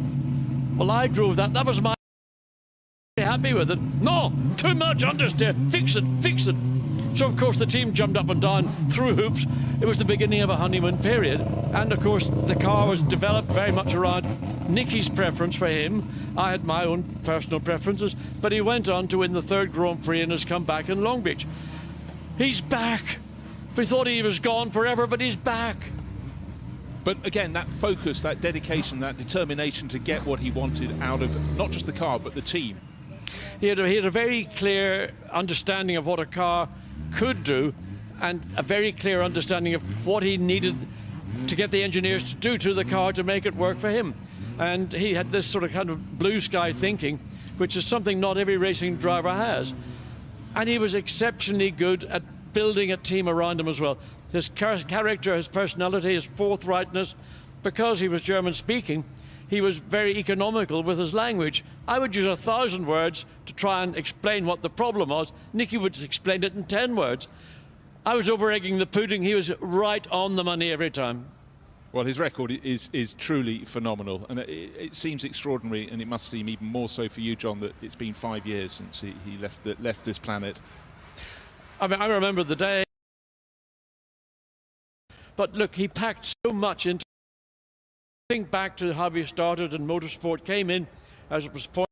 Well, I drove that, that was my happy with it. No, too much understeer, fix it, fix it. So, of course, the team jumped up and down through hoops. It was the beginning of a honeymoon period. And, of course, the car was developed very much around Nicky's preference for him. I had my own personal preferences. But he went on to win the third Grand Prix and has come back in Long Beach. He's back. We thought he was gone forever, but he's back. But again, that focus, that dedication, that determination to get what he wanted out of not just the car, but the team. He had a very clear understanding of what a car could do and a very clear understanding of what he needed to get the engineers to do to the car to make it work for him. And he had this sort of kind of blue sky thinking, which is something not every racing driver has. And he was exceptionally good at building a team around him as well. His character, his personality, his forthrightness, because he was German speaking, he was very economical with his language. I would use 1,000 words to try and explain what the problem was. Nicky would explain it in 10 words. I was over-egging the pudding. He was right on the money every time. Well, his record is truly phenomenal, and it seems extraordinary, and it must seem even more so for you, John, that it's been 5 years since he left this planet. I mean, I remember the day. But look, he packed so much into. Think back to how he started in motorsport, came in as it was pointed.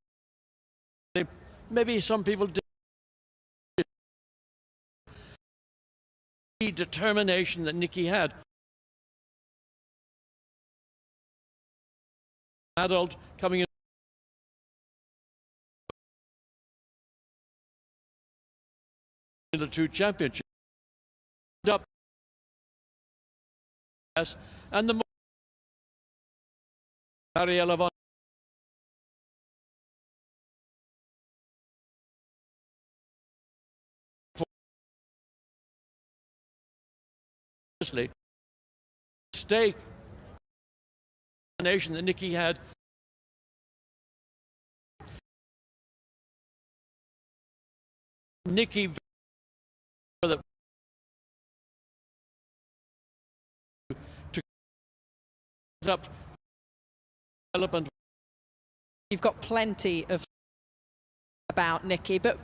Maybe some people did. The determination that Nicky had. Adult coming in. The two championships. Up. And the Ariella von stake nation that Nicky had. Nicky to up development. You've got plenty of about Nicky, but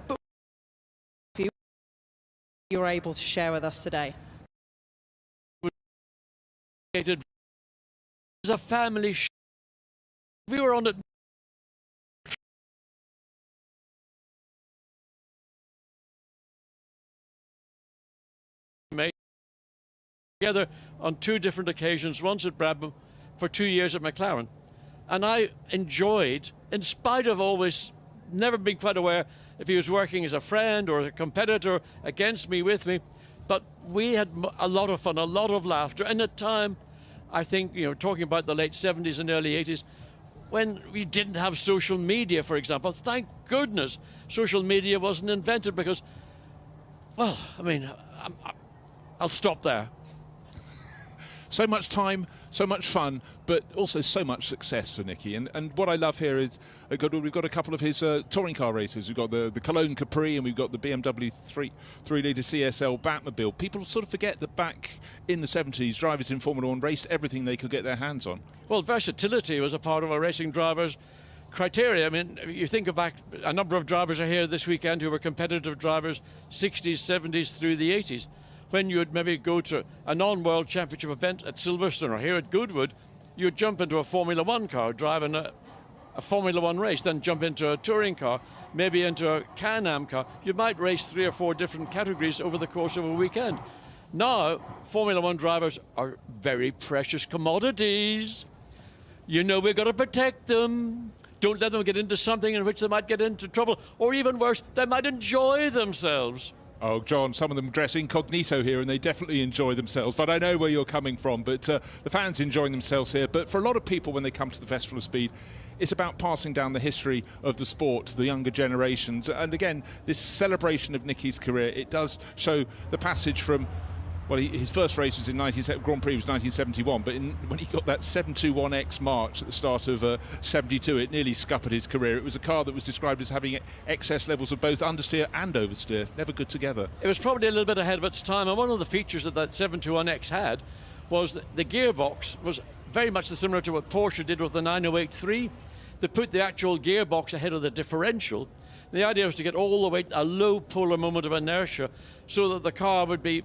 if you're able to share with us today. It's a family. We were on it. Together on 2 different occasions, once at Brabham, for 2 years at McLaren. And I enjoyed, in spite of always never being quite aware if he was working as a friend or as a competitor against me, with me, but we had a lot of fun, a lot of laughter. And at time, I think, you know, talking about the late 70s and early 80s, when we didn't have social media, for example, thank goodness social media wasn't invented, because, well, I mean, I'll stop there. So much time, so much fun, but also so much success for Nicky. And what I love here is we've got a couple of his touring car races. We've got the Cologne Capri, and we've got the BMW 3-litre CSL Batmobile. People sort of forget that back in the 70s, drivers in Formula 1 raced everything they could get their hands on. Well, versatility was a part of a racing driver's criteria. I mean, you think back, a number of drivers are here this weekend who were competitive drivers 60s, 70s through the 80s. When you would maybe go to a non-world championship event at Silverstone or here at Goodwood, you'd jump into a Formula 1 car, driving a Formula 1 race, then jump into a touring car, maybe into a Can-Am car. You might race 3 or 4 different categories over the course of a weekend. Now, Formula 1 drivers are very precious commodities. You know, we've got to protect them. Don't let them get into something in which they might get into trouble, or even worse, they might enjoy themselves. Oh, John, some of them dress incognito here and they definitely enjoy themselves. But I know where you're coming from. But the fans enjoying themselves here. But for a lot of people, when they come to the Festival of Speed, it's about passing down the history of the sport to the younger generations. And again, this celebration of Nicky's career, it does show the passage from, well, his first race was in Grand Prix was 1971, but when he got that 721X March at the start of 72, it nearly scuppered his career. It was a car that was described as having excess levels of both understeer and oversteer, never good together. It was probably a little bit ahead of its time, and one of the features that 721X had was that the gearbox was very much similar to what Porsche did with the 908-3. They put the actual gearbox ahead of the differential. The idea was to get all the way a low polar moment of inertia so that the car would be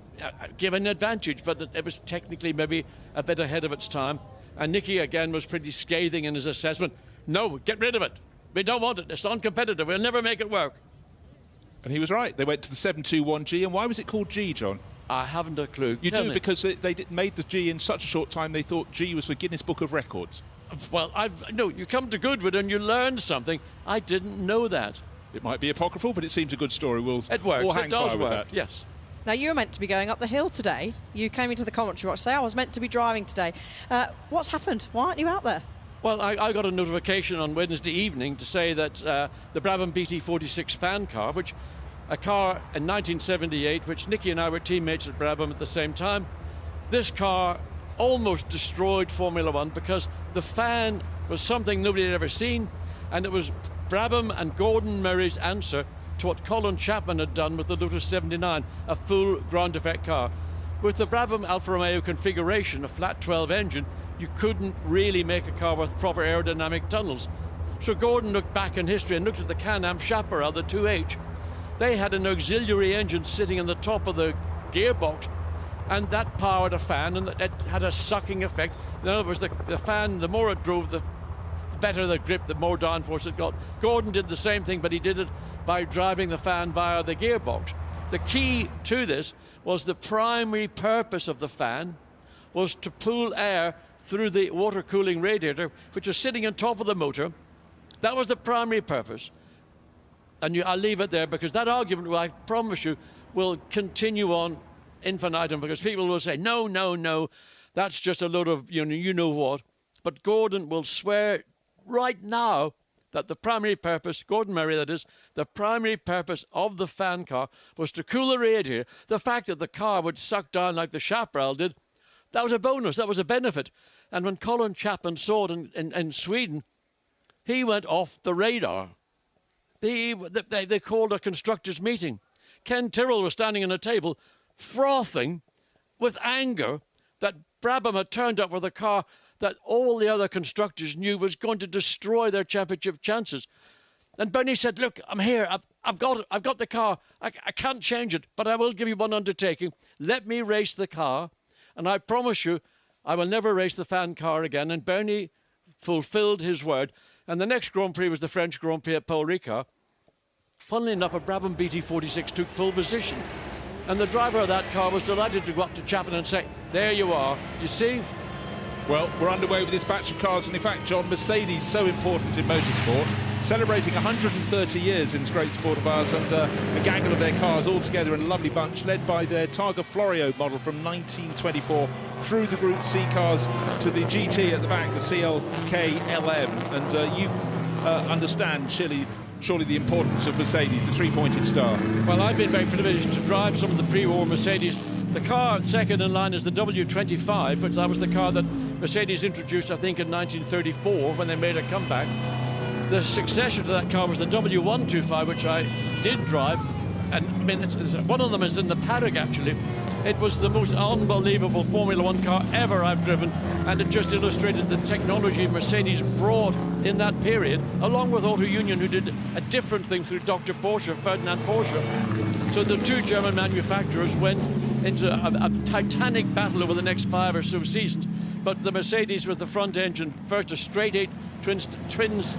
given an advantage, but it was technically maybe a bit ahead of its time. And Nicky, again, was pretty scathing in his assessment. No, get rid of it. We don't want it. It's non-competitive. We'll never make it work. And he was right. They went to the 721G. And why was it called G, John? I haven't a clue. You do, because they made the G in such a short time, they thought G was for Guinness Book of Records. Well, no, you come to Goodwood and you learn something. I didn't know that. It might be apocryphal, but it seems a good story. We'll it works. We'll hang it does fire work. with that. Yes. Now, you were meant to be going up the hill today. You came into the commentary box to say, I was meant to be driving today. What's happened? Why aren't you out there? Well, I got a notification on Wednesday evening to say that the Brabham BT46 fan car, which a car in 1978, which Nicky and I were teammates at Brabham at the same time, this car almost destroyed Formula 1 because the fan was something nobody had ever seen, and it was Brabham and Gordon Murray's answer to what Colin Chapman had done with the Lotus 79, a full ground effect car. With the Brabham Alfa Romeo configuration, a flat 12 engine, you couldn't really make a car with proper aerodynamic tunnels. So Gordon looked back in history and looked at the Can-Am Chaparral, the 2H. They had an auxiliary engine sitting in the top of the gearbox, and that powered a fan, and it had a sucking effect. In other words, the fan, the more it drove, the better the grip, the more downforce it got. Gordon did the same thing, but he did it by driving the fan via the gearbox. The key to this was the primary purpose of the fan was to pull air through the water cooling radiator, which was sitting on top of the motor. That was the primary purpose. And I'll leave it there, because that argument, I promise you, will continue on infinitum, because people will say, no, no, no, that's just a load of, you know what. But Gordon will swear right now that the primary purpose, Gordon Murray that is, the primary purpose of the fan car was to cool the radiator. The fact that the car would suck down like the Chaparral did, that was a bonus, that was a benefit. And when Colin Chapman saw it in Sweden, he went off the radar. They called a constructors' meeting. Ken Tyrrell was standing on a table frothing with anger that Brabham had turned up with a car that all the other constructors knew was going to destroy their championship chances. And Bernie said, look, I'm here. I've got the car. I can't change it, but I will give you one undertaking. Let me race the car, and I promise you I will never race the fan car again. And Bernie fulfilled his word. And the next Grand Prix was the French Grand Prix at Paul Ricard. Funnily enough, a Brabham BT46 took pole position. And the driver of that car was delighted to go up to Chapman and say, there you are. You see, Well, we're underway with this batch of cars, and in fact, John, Mercedes, so important in motorsport, celebrating 130 yeins in this great sport of ours, and a gaggle of their cars all together in a lovely bunch, led by their Targa Florio model from 1924, through the Group C cars to the GT at the back, the CLK LM, and you understand, surely the importance of Mercedes, the three-pointed star. Well, I've been very privileged to drive some of the pre-war Mercedes. The car second in line is the W25, which that was the car that Mercedes introduced, I think, in 1934 when they made a comeback. The successor to that car was the W125, which I did drive, and I mean, one of them is in the paddock, actually. It was the most unbelievable Formula One car ever I've driven, and it just illustrated the technology Mercedes brought in that period, along with Auto Union, who did a different thing through Dr. Porsche, Ferdinand Porsche. So the two German manufacturers went into a titanic battle over the next 5 or so seasons, but the Mercedes with the front engine, first a straight 8 twins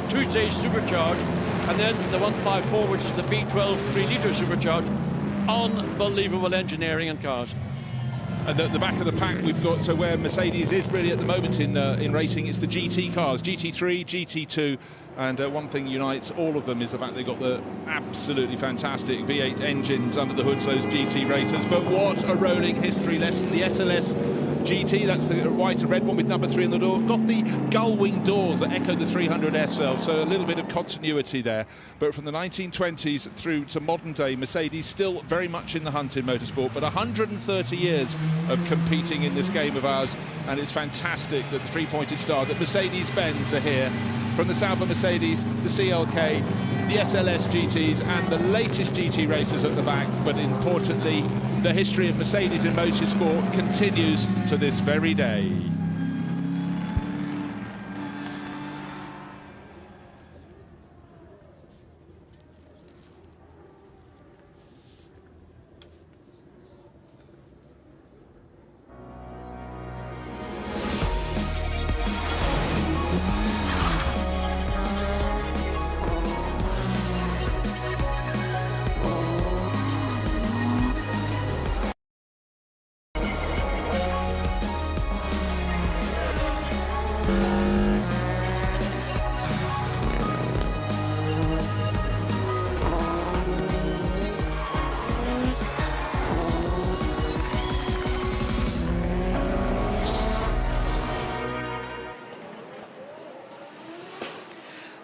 two-stage supercharged, and then the 154, which is the V12 3-litre supercharged. Unbelievable engineering and cars. And at the back of the pack, we've got, so where Mercedes is really at the moment in racing, it's the GT cars, GT3, GT2, and one thing unites all of them is the fact they've got the absolutely fantastic V8 engines under the hoods, those GT racers. But what a rolling history lesson. The SLS GT, that's the white and red one with number 3 on the door, got the gull-wing doors that echo the 300 SL, so a little bit of continuity there. But from the 1920s through to modern day, Mercedes still very much in the hunt in motorsport, but 130 years of competing in this game of ours, and it's fantastic that the three-pointed star, that Mercedes-Benz are here, from the Sauber Mercedes, the CLK, the SLS GTs, and the latest GT racers at the back. But importantly, the history of Mercedes in motorsport continues to this very day.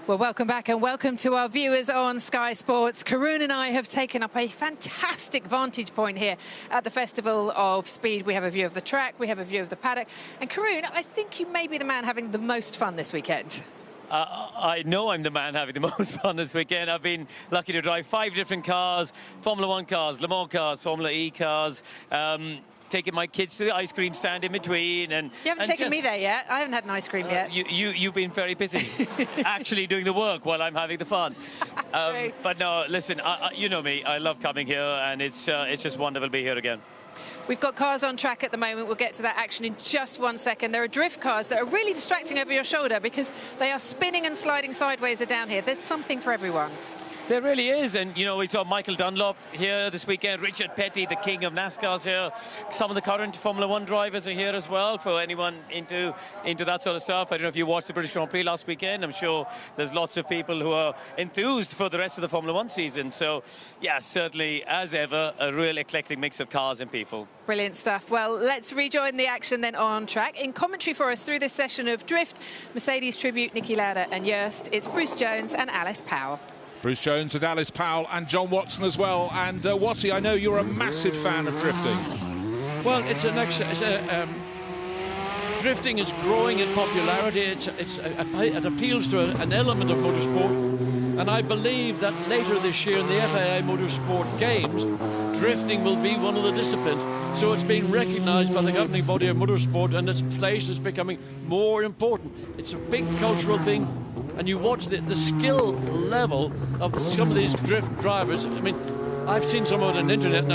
Well, welcome back and welcome to our viewers on Sky Sports. Karun and I have taken up a fantastic vantage point here at the Festival of Speed. We have a view of the track, we have a view of the paddock. And Karun, I think you may be the man having the most fun this weekend. I know I'm the man having the most fun this weekend. I've been lucky to drive 5 different cars, Formula One cars, Le Mans cars, Formula E cars, taking my kids to the ice cream stand in between. And you haven't taken me there yet. I haven't had an ice cream yet. You've been very busy actually doing the work while I'm having the fun. But no, listen, you know me, I love coming here, and it's just wonderful to be here again. We've got cars on track at the moment. We'll get to that action in just 1 second. There are drift cars that are really distracting over your shoulder because they are spinning and sliding sideways down here. There's something for everyone. There really is, and you know, we saw Michael Dunlop here this weekend, Richard Petty, the king of NASCAR's here. Some of the current Formula One drivers are here as well, for anyone into that sort of stuff. I don't know if you watched the British Grand Prix last weekend. I'm sure there's lots of people who are enthused for the rest of the Formula One season. So, yeah, certainly, as ever, a real eclectic mix of cars and people. Brilliant stuff. Well, let's rejoin the action then on track. In commentary for us through this session of Drift, Mercedes Tribute, Niki Lauda and Joest, it's Bruce Jones and Alice Powell. Bruce Jones and Alice Powell and John Watson as well. And Watty, I know you're a massive fan of drifting. Well, drifting is growing in popularity. It appeals to an element of motorsport, and I believe that later this year in the FIA Motorsport Games, drifting will be one of the disciplines. So it's being recognised by the governing body of motorsport, and its place is becoming more important. It's a big cultural thing, and you watch the skill level of some of these drift drivers. I mean, I've seen some of it on the internet, and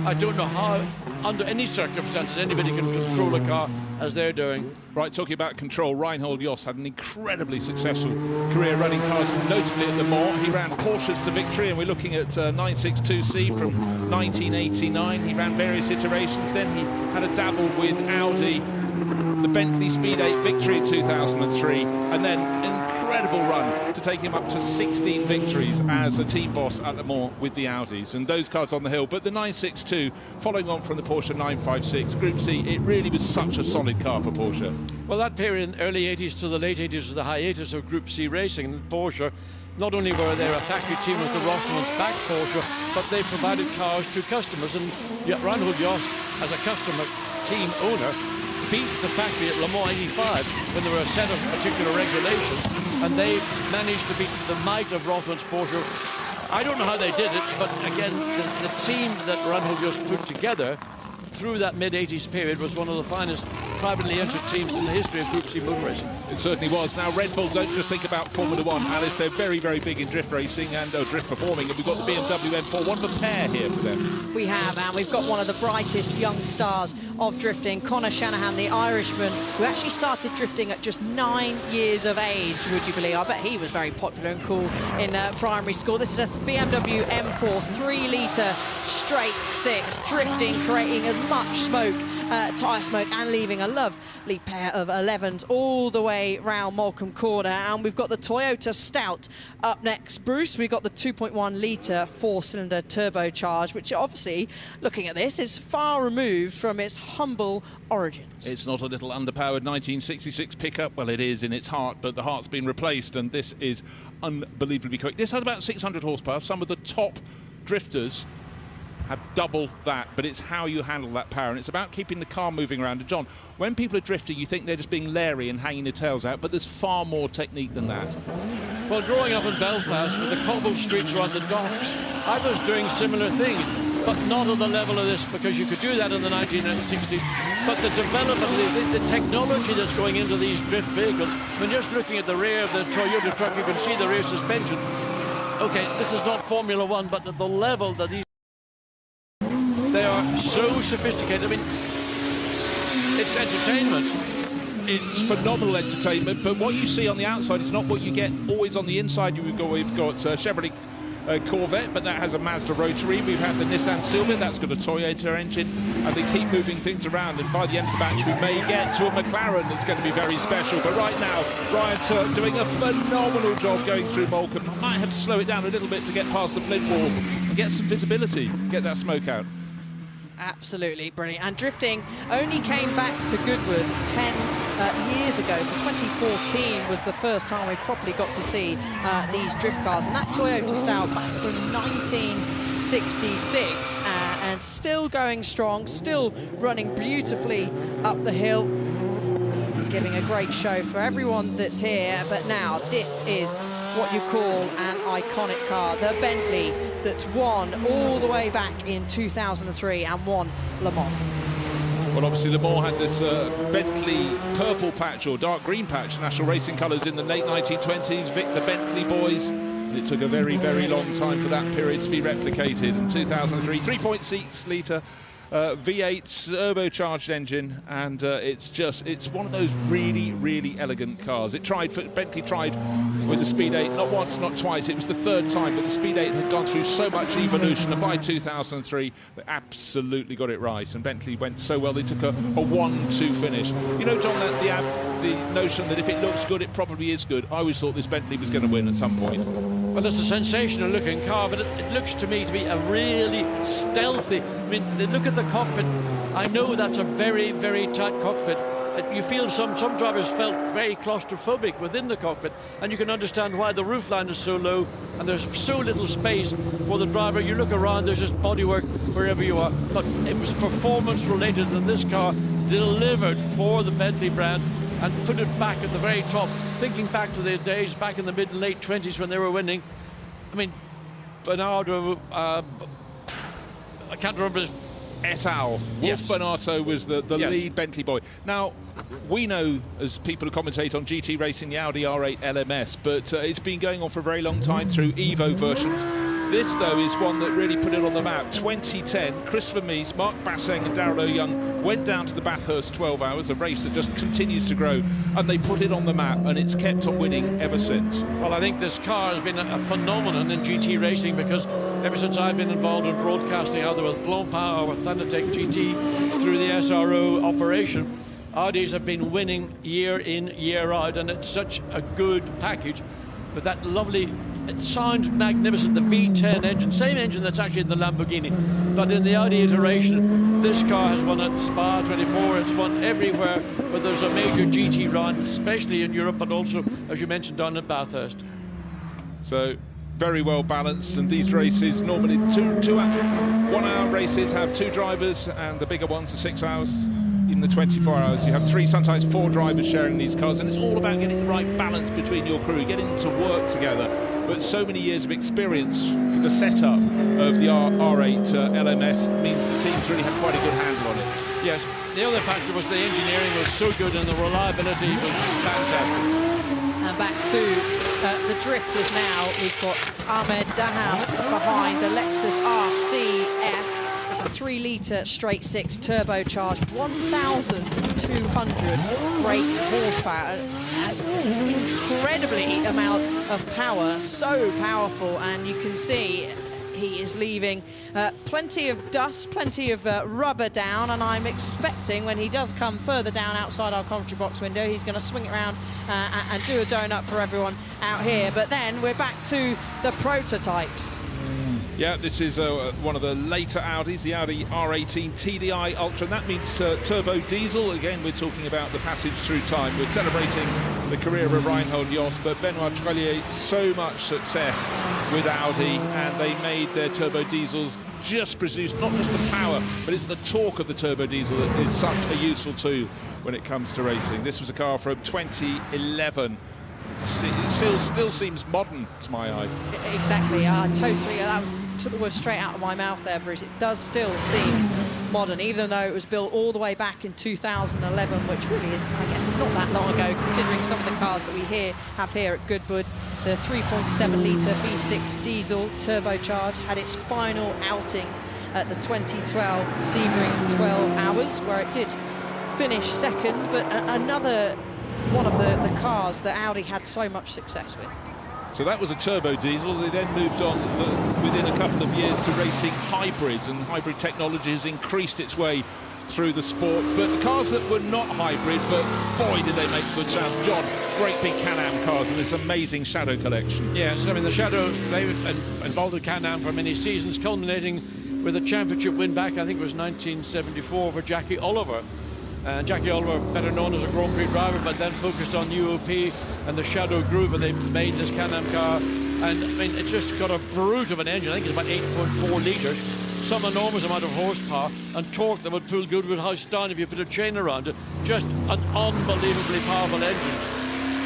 I don't know how, under any circumstances, anybody can control a car as they're doing. Right, talking about control, Reinhold Jost had an incredibly successful career running cars, notably at Le Mans. He ran Porsches to victory, and we're looking at 962C from 1989. He ran various iterations. Then he had a dabble with Audi the Bentley Speed 8 victory in 2003, and then an incredible run to take him up to 16 victories as a team boss at Le Mans with the Audis, and those cars on the hill. But the 962, following on from the Porsche 956, Group C, it really was such a solid car for Porsche. Well, that period in early 80s to the late 80s was the hiatus of Group C racing, and Porsche, not only were they a factory team with the Rothmans back Porsche, but they provided cars to customers, and Reinhold Jost, as a customer team owner, beat the factory at Le Mans 85 when there were a set of particular regulations, and they managed to beat the might of Rothmans Porsche. I don't know how they did it, but again, the team that Reinhold Jost put together through that mid-80s period was one of the finest privately entered teams in the history of Group C motor racing. It certainly was. Now, Red Bull don't just think about Formula One, Alice. They're very, very big in drift racing and drift performing, and we've got the BMW M4, one of a pair here for them. We have, and we've got one of the brightest young stars of drifting, Conor Shanahan, the Irishman, who actually started drifting at just 9 years of age, would you believe? I bet he was very popular and cool in primary school. This is a BMW M4 3-litre straight six, drifting, creating as much smoke, tyre smoke, and leaving a lovely pair of 11s all the way round Morecambe Corner. And we've got the Toyota Stout up next. Bruce, we've got the 2.1 litre 4-cylinder turbocharged, which obviously, looking at this, is far removed from its humble origins. It's not a little underpowered 1966 pickup. Well, it is in its heart, but the heart's been replaced, and this is unbelievably quick. This has about 600 horsepower. Some of the top drifters have double that, but it's how you handle that power, and it's about keeping the car moving around. And John, when people are drifting, you think they're just being leery and hanging their tails out, but there's far more technique than that. Well, growing up in Belfast with the cobbled streets around the docks, I was doing similar things, but not at the level of this, because you could do that in the 1960s. But the development, the technology that's going into these drift vehicles, when just looking at the rear of the Toyota truck, you can see the rear suspension. Okay, this is not Formula One, but at the level that these, they are so sophisticated. I mean, it's entertainment. It's phenomenal entertainment, but what you see on the outside is not what you get always on the inside. We've got Chevrolet Corvette, but that has a Mazda rotary. We've had the Nissan Silver, that's got a Toyota engine, and they keep moving things around, and by the end of the match we may get to a McLaren that's going to be very special. But right now, Ryan Turk doing a phenomenal job going through Morecambe. Might have to slow it down a little bit to get past the flint wall and get some visibility, get that smoke out. Absolutely brilliant. And drifting only came back to Goodwood 10 years ago. So 2014 was the first time we properly got to see these drift cars. And that Toyota Stout back from 1966 and still going strong, still running beautifully up the hill, giving a great show for everyone that's here. But now this is what you call an iconic car, the Bentley that won all the way back in 2003 and won Le Mans. Well, obviously Le Mans had this Bentley purple patch or dark green patch, national racing colours, in the late 1920s, the Bentley boys, and it took a very, very long time for that period to be replicated. In 2003, 3.6 litre V8 turbocharged engine, and it's one of those really, really elegant cars. Bentley tried with the Speed 8 not once, not twice. It was the third time, but the Speed 8 had gone through so much evolution, and by 2003 they absolutely got it right, and Bentley went so well they took a 1-2 finish. You know, John, that the notion that if it looks good it probably is good, I always thought this Bentley was going to win at some point. Well, it's a sensational looking car, but it looks to me to be a really stealthy. I mean, look at the cockpit. I know that's a very, very tight cockpit. You feel some drivers felt very claustrophobic within the cockpit, and you can understand why the roofline is so low and there's so little space for the driver. You look around, there's just bodywork wherever you are. But it was performance related, and this car delivered for the Bentley brand and put it back at the very top. Thinking back to the days back in the mid and late 20s when they were winning. I mean, Bernardo, I can't remember his... Et al. Wolf Bernardo was the lead Bentley boy. Now, we know, as people who commentate on GT racing, the Audi R8 LMS, but it's been going on for a very long time through Evo versions. This, though, is one that really put it on the map. 2010, Christopher Mies, Mark Basseng and Darrell O'Young went down to the Bathurst 12 Hours, a race that just continues to grow, and they put it on the map, and it's kept on winning ever since. Well, I think this car has been a phenomenon in GT racing, because ever since I've been involved in broadcasting, either with Blown Power or with Thundertech GT through the SRO operation, Audis have been winning year in, year out, and it's such a good package. With that lovely, it sounds magnificent, the V10 engine, same engine that's actually in the Lamborghini, but in the Audi iteration, this car has won at Spa 24, it's won everywhere where there's a major GT round, especially in Europe, but also, as you mentioned, down at Bathurst. So, very well balanced, and these races normally 1 hour races have 2 drivers, and the bigger ones are 6 hours. In the 24 hours, you have 3, sometimes 4 drivers sharing these cars, and it's all about getting the right balance between your crew, getting them to work together. But so many years of experience for the setup of the R8 LMS means the teams really have quite a good handle on it. Yes, the other factor was the engineering was so good and the reliability was fantastic. And back to the drifters now. We've got Ahmed Daham behind the Lexus RCF. It's a 3-litre straight 6 turbocharged, 1,200 brake horsepower. An incredibly amount of power, so powerful, and you can see he is leaving plenty of dust, plenty of rubber down, and I'm expecting when he does come further down outside our commentary box window, he's going to swing it around and do a donut for everyone out here. But then we're back to the prototypes. Yeah, this is one of the later Audis, the Audi R18 TDI Ultra, and that means turbo diesel. Again, we're talking about the passage through time. We're celebrating the career of Reinhold Jost, but Benoit Trellier, so much success with Audi, and they made their turbo diesels just produce not just the power, but it's the torque of the turbo diesel that is such a useful tool when it comes to racing. This was a car from 2011. It still seems modern to my eye. Exactly, totally. That was took the words straight out of my mouth there, Bruce. It does still seem modern, even though it was built all the way back in 2011, which really is, I guess, it's not that long ago, considering some of the cars that we have here at Goodwood. The 3.7-litre V6 diesel turbocharged had its final outing at the 2012 Sebring 12 Hours, where it did finish second, but another one of the cars that Audi had so much success with. So that was a turbo diesel. They then moved on within a couple of years to racing hybrids, and hybrid technology has increased its way through the sport. But the cars that were not hybrid, but boy did they make good sound. John, great big Can-Am cars and this amazing Shadow collection. Yes, I mean the Shadow, they involved the Can-Am for many seasons, culminating with a championship win back, I think it was 1974, for Jackie Oliver. Jackie Oliver, better known as a Grand Prix driver, but then focused on UOP and the Shadow group, and they made this Can-Am car. And I mean, it's just got a brute of an engine. I think it's about 8.4 litres, some enormous amount of horsepower and torque that would pull Goodwood House down if you put a chain around it. Just an unbelievably powerful engine.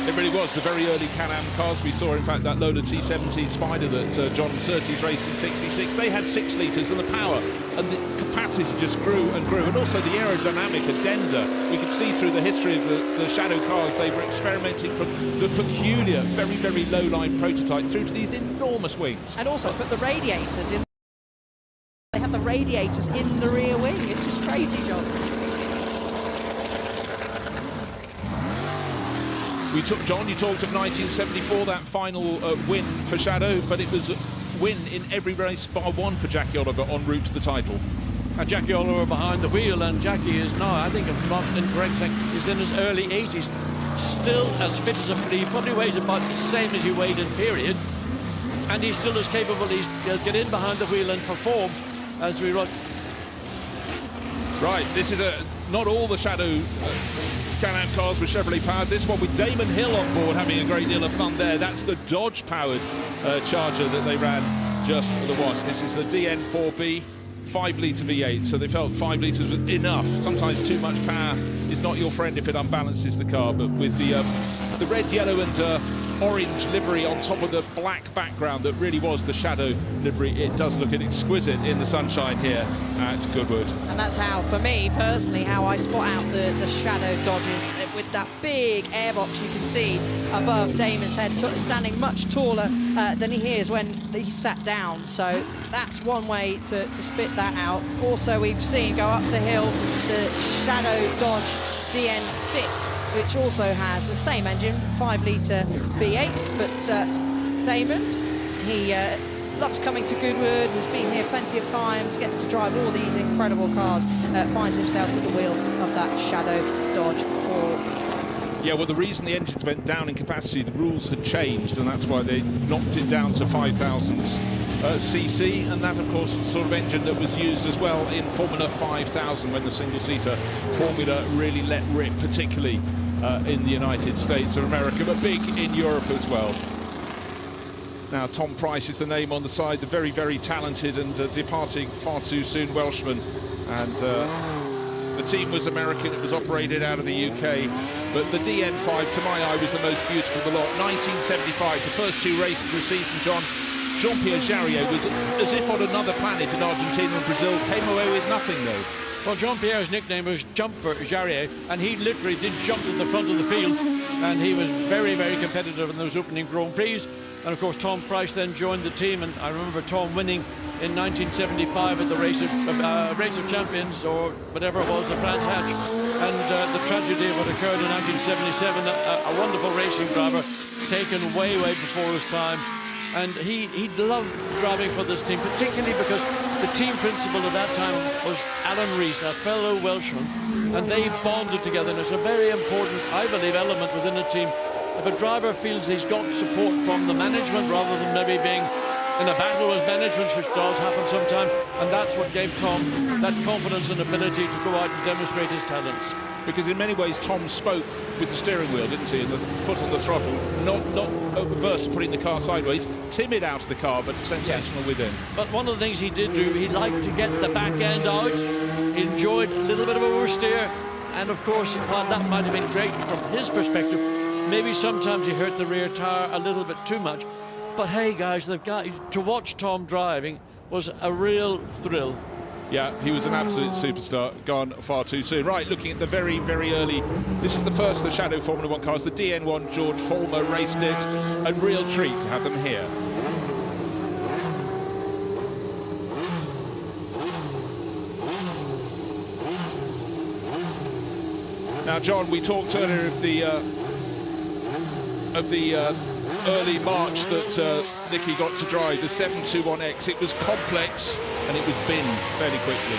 It really was the very early Can-Am cars. We saw, in fact, that Lola T17 Spider that John Surtees raced in '66. They had 6 litres, and the power and the capacity just grew and grew. And also the aerodynamic addenda. We could see through the history of the Shadow cars, they were experimenting from the peculiar, very, very low-line prototype through to these enormous wings. And also put the radiators in. They had the radiators in the rear wing. It's just crazy, John. John, you talked of 1974, that final win for Shadow, but it was a win in every race bar one for Jackie Oliver en route to the title. And Jackie Oliver behind the wheel, and Jackie is now, I think, if I'm not incorrect, he's in his early 80s, still as fit as a flea. He probably weighs about the same as he weighed in period, and he's still as capable. He'll get in behind the wheel and perform as we run. Right, this is not all the Shadow Can-Am cars were Chevrolet powered. This one with Damon Hill on board having a great deal of fun there. That's the Dodge powered Charger that they ran just for the one. This is the DN4B 5-litre V8, so they felt 5 litres was enough. Sometimes too much power is not your friend if it unbalances the car, but with the red, yellow and orange livery on top of the black background that really was the Shadow livery, it does look exquisite in the sunshine here at Goodwood. And that's how, for me personally, how I spot out the Shadow Dodges with that big airbox you can see above Damon's head, standing much taller than he is when he sat down. So that's one way to spit that out. Also, we've seen go up the hill the Shadow Dodge DN6, which also has the same engine, 5-litre V8, but Damon, he loves coming to Goodwood, has been here plenty of times, gets to drive all these incredible cars, finds himself at the wheel of that Shadow Dodge 4. Yeah, well, the reason the engines went down in capacity, the rules had changed, and that's why they knocked it down to 5,000 cc, and that, of course, was the sort of engine that was used as well in Formula 5000 when the single-seater formula really let rip, particularly in the United States of America, but big in Europe as well. Now, Tom Price is the name on the side, the very, very talented and departing far too soon Welshman. And the team was American, it was operated out of the UK, but the DN5, to my eye, was the most beautiful of the lot. 1975, the first 2 races of the season, Jean-Pierre Jarier was as if on another planet in Argentina and Brazil, came away with nothing, though. Well, Jean-Pierre's nickname was Jumper Jarier, and he literally did jump in the front of the field, and he was very, very competitive in those opening Grand Prix. And of course, Tom Price then joined the team, and I remember Tom winning in 1975 at the Race of Champions, or whatever it was, the France Hatch, and the tragedy of what occurred in 1977, a wonderful racing driver taken way, way before his time. And he loved driving for this team, particularly because the team principal at that time was Alan Rees, a fellow Welshman, and they bonded together, and it's a very important, I believe, element within a team. If a driver feels he's got support from the management rather than maybe being in a battle with management, which does happen sometimes, and that's what gave Tom that confidence and ability to go out and demonstrate his talents. Because in many ways Tom spoke with the steering wheel, didn't he, and the foot on the throttle, not averse to putting the car sideways, timid out of the car, but sensational within. But one of the things he did do, he liked to get the back end out, he enjoyed a little bit of oversteer, and of course, while that might have been great from his perspective, maybe sometimes he hurt the rear tire a little bit too much. But hey guys, to watch Tom driving was a real thrill. Yeah, he was an absolute superstar, gone far too soon. Right, looking at the very, very early, this is the first of the Shadow Formula 1 cars, the DN1, George Fulmer raced it, a real treat to have them here. Now, John, we talked earlier of the early March that Nicky got to drive, the 721X. It was complex and it was binned fairly quickly.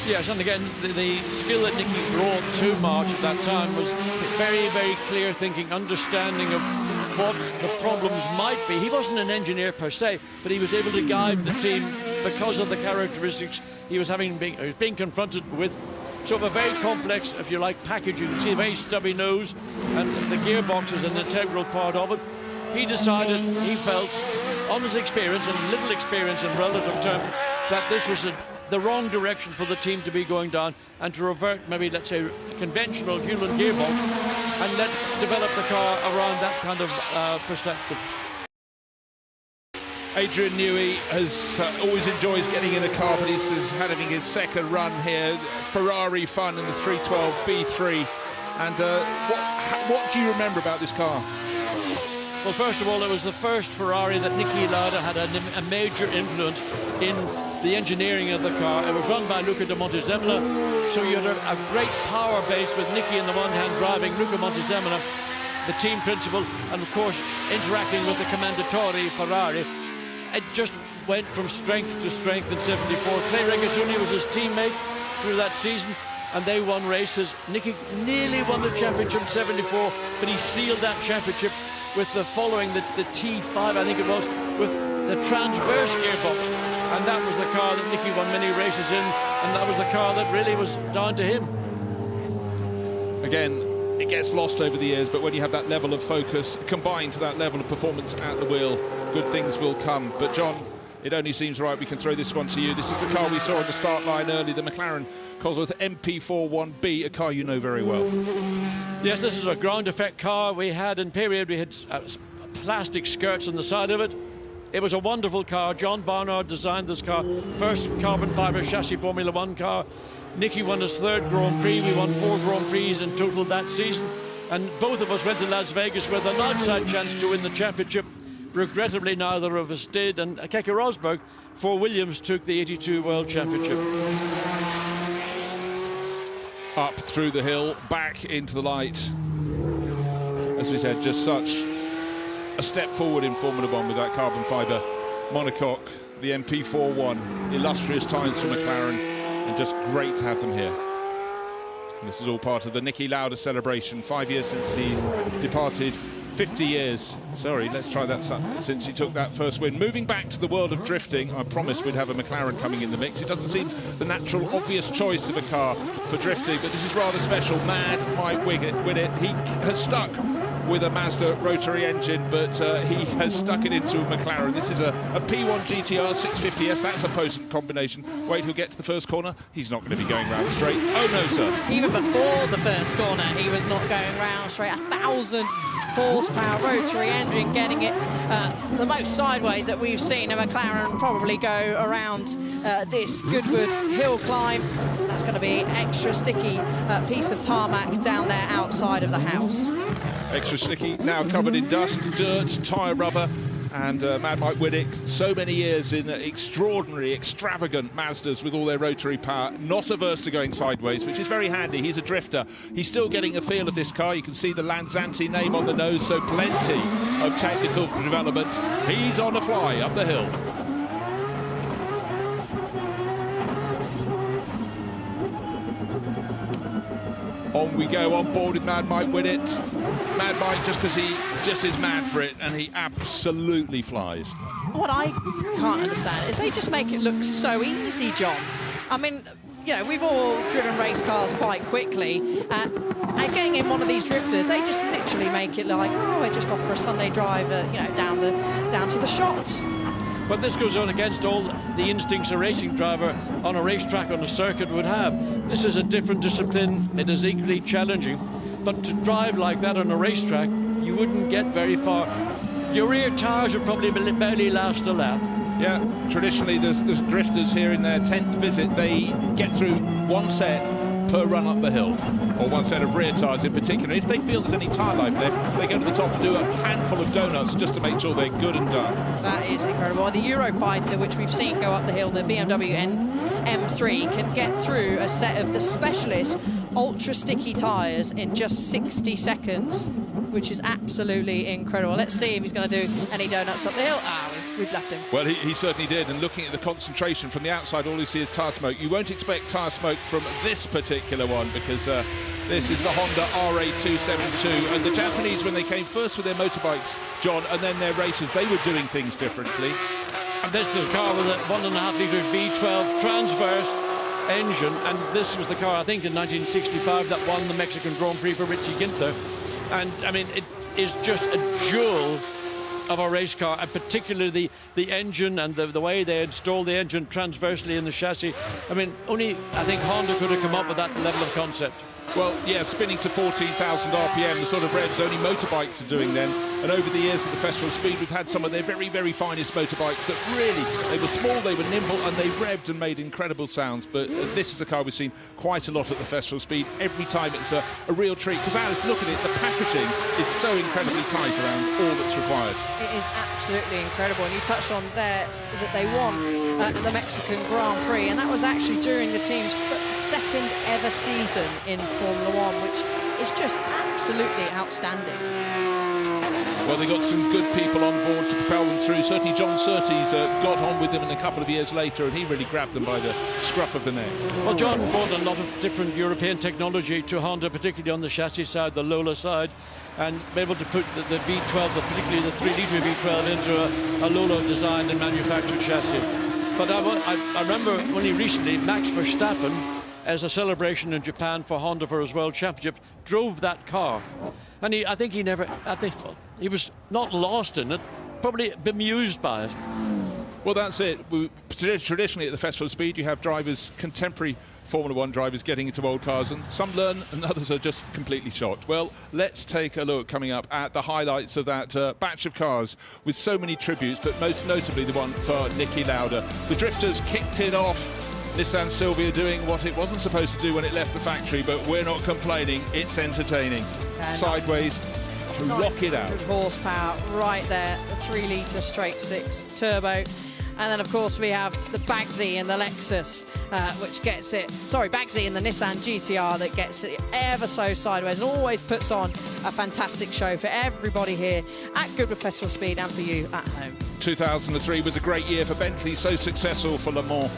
Yes, and again, the skill that Nicky brought to March at that time was very, very clear thinking, understanding of what the problems might be. He wasn't an engineer per se, but he was able to guide the team because of the characteristics he was being confronted with. So of a very complex, if you like, package. You can see a very stubby nose, and the gearbox is an integral part of it. He decided, he felt, on his experience, and little experience in relative terms, that this was the wrong direction for the team to be going down, and to revert maybe, let's say, a conventional human gearbox, and let's develop the car around that kind of perspective. Adrian Newey always enjoys getting in a car, but he's having his second run here. Ferrari fun in the 312 B3. And what do you remember about this car? Well, first of all, it was the first Ferrari that Niki Lauda had a major influence in the engineering of the car. It was run by Luca de Montezemolo, so you had a great power base with Niki in the one hand driving, Luca Montezemolo, the team principal, and of course interacting with the Commendatore Ferrari. It just went from strength to strength in 74. Clay Regazzoni was his teammate through that season, and they won races. Niki nearly won the championship in 74, but he sealed that championship with the following, the T5, I think it was, with the transverse gearbox. And that was the car that Niki won many races in, and that was the car that really was down to him. Again, it gets lost over the years, but when you have that level of focus combined to that level of performance at the wheel, good things will come. But John, it only seems right we can throw this one to you. This is the car we saw on the start line early, the McLaren Cosworth MP41B, a car you know very well. Yes, this is a ground effect car we had in period. We had plastic skirts on the side of it. It was a wonderful car. John Barnard designed this car. First carbon fiber chassis Formula 1 car. Niki won his third Grand Prix. We won 4 Grand Prix in total that season. And both of us went to Las Vegas with an outside chance to win the championship. Regrettably, neither of us did. And Keke Rosberg for Williams took the 82 World Championship. Up through the hill, back into the light. As we said, just such a step forward in Formula 1 with that carbon fibre monocoque, the MP41, illustrious times for McLaren, and just great to have them here. And this is all part of the Niki Lauda celebration. 5 years since he departed, 50 years, sorry, let's try that, since he took that first win. Moving back to the world of drifting, I promised we'd have a McLaren coming in the mix. It doesn't seem the natural, obvious choice of a car for drifting, but this is rather special. Mad Mike Winnett, he has stuck with a Mazda rotary engine, but he has stuck it into a McLaren. This is a P1 GTR 650S. That's a potent combination. Wait, he'll get to the first corner. He's not going to be going round straight. Oh no, sir. Even before the first corner, he was not going round straight. 1,000 horsepower rotary engine, getting it the most sideways that we've seen a McLaren probably go around this Goodwood hill climb. That's going to be extra sticky piece of tarmac down there outside of the house. Extra sticky, now covered in dust, dirt, tyre rubber, and Mad Mike Winnett, so many years in extraordinary, extravagant Mazdas with all their rotary power, not averse to going sideways, which is very handy. He's a drifter. He's still getting a feel of this car. You can see the Lanzanti name on the nose, so plenty of technical development. He's on a fly up the hill. On we go, on board with Mad Mike Winnett. Mad Mike just because he just is mad for it, and he absolutely flies. What I can't understand is they just make it look so easy, John. I mean, you know, we've all driven race cars quite quickly, and getting in one of these drifters, they just literally make it like, oh, we're just off for a Sunday drive, you know, down to the shops. But this goes on against all the instincts a racing driver on a racetrack, on a circuit would have. This is a different discipline. It is equally challenging. But to drive like that on a racetrack, you wouldn't get very far. Your rear tyres would probably barely last a lap. Yeah, traditionally there's drifters here in their 10th visit. They get through one set per run up the hill, or one set of rear tyres in particular. If they feel there's any tyre life left, they go to the top and do a handful of donuts just to make sure they're good and done. That is incredible. The Eurofighter, which we've seen go up the hill, the BMW M3, can get through a set of the specialist ultra sticky tyres in just 60 seconds, which is absolutely incredible. Let's see if he's going to do any donuts up the hill. We've left him. Well, he certainly did, and looking at the concentration from the outside, all you see is tyre smoke. You won't expect tyre smoke from this particular one, because this is the Honda RA272, and the Japanese, when they came first with their motorbikes, John, and then their races, they were doing things differently. And this is a car with a 1.5 litre V12 transverse engine, and this was the car, I think, in 1965 that won the Mexican Grand Prix for Richie Ginther. And I mean, it is just a jewel of a race car, and particularly the engine and the way they installed the engine transversely in the chassis. I mean, only I think Honda could have come up with that level of concept. Well, yeah, spinning to 14,000 RPM, the sort of revs only motorbikes are doing then. And over the years at the Festival of Speed, we've had some of their very, very finest motorbikes that really, they were small, they were nimble, and they revved and made incredible sounds. But this is a car we've seen quite a lot at the Festival of Speed. Every time it's a real treat. Because Alice, look at it, the packaging is so incredibly tight around all that's required. It is absolutely incredible. And you touched on there that they won the Mexican Grand Prix, and that was actually during the team's second ever season in Formula One, which is just absolutely outstanding. Well, they got some good people on board to propel them through. Certainly John Surtees got on with them in a couple of years later, and he really grabbed them by the scruff of the neck. Well, John brought a lot of different European technology to Honda, particularly on the chassis side, the Lola side, and be able to put the V12, particularly the 3-litre V12, into a Lola designed and manufactured chassis. But I remember only recently, Max Verstappen, as a celebration in Japan for Honda for his World Championship, drove that car. And I think he was not lost in it, probably bemused by it. Well, that's it. Traditionally at the Festival of Speed, you have drivers, contemporary Formula One drivers, getting into old cars, and some learn and others are just completely shocked. Well, let's take a look coming up at the highlights of that batch of cars with so many tributes, but most notably the one for Niki Lauda. The drifters kicked it off. Nissan Silvia doing what it wasn't supposed to do when it left the factory, but we're not complaining. It's entertaining. Sideways, rock it out. 900 horsepower right there, the 3-litre straight 6 turbo. And then, of course, we have the Bagsy and the Lexus, which gets it, Bagsy and the Nissan GTR that gets it ever so sideways and always puts on a fantastic show for everybody here at Goodwood Festival of Speed and for you at home. 2003 was a great year for Bentley, so successful for Le Mans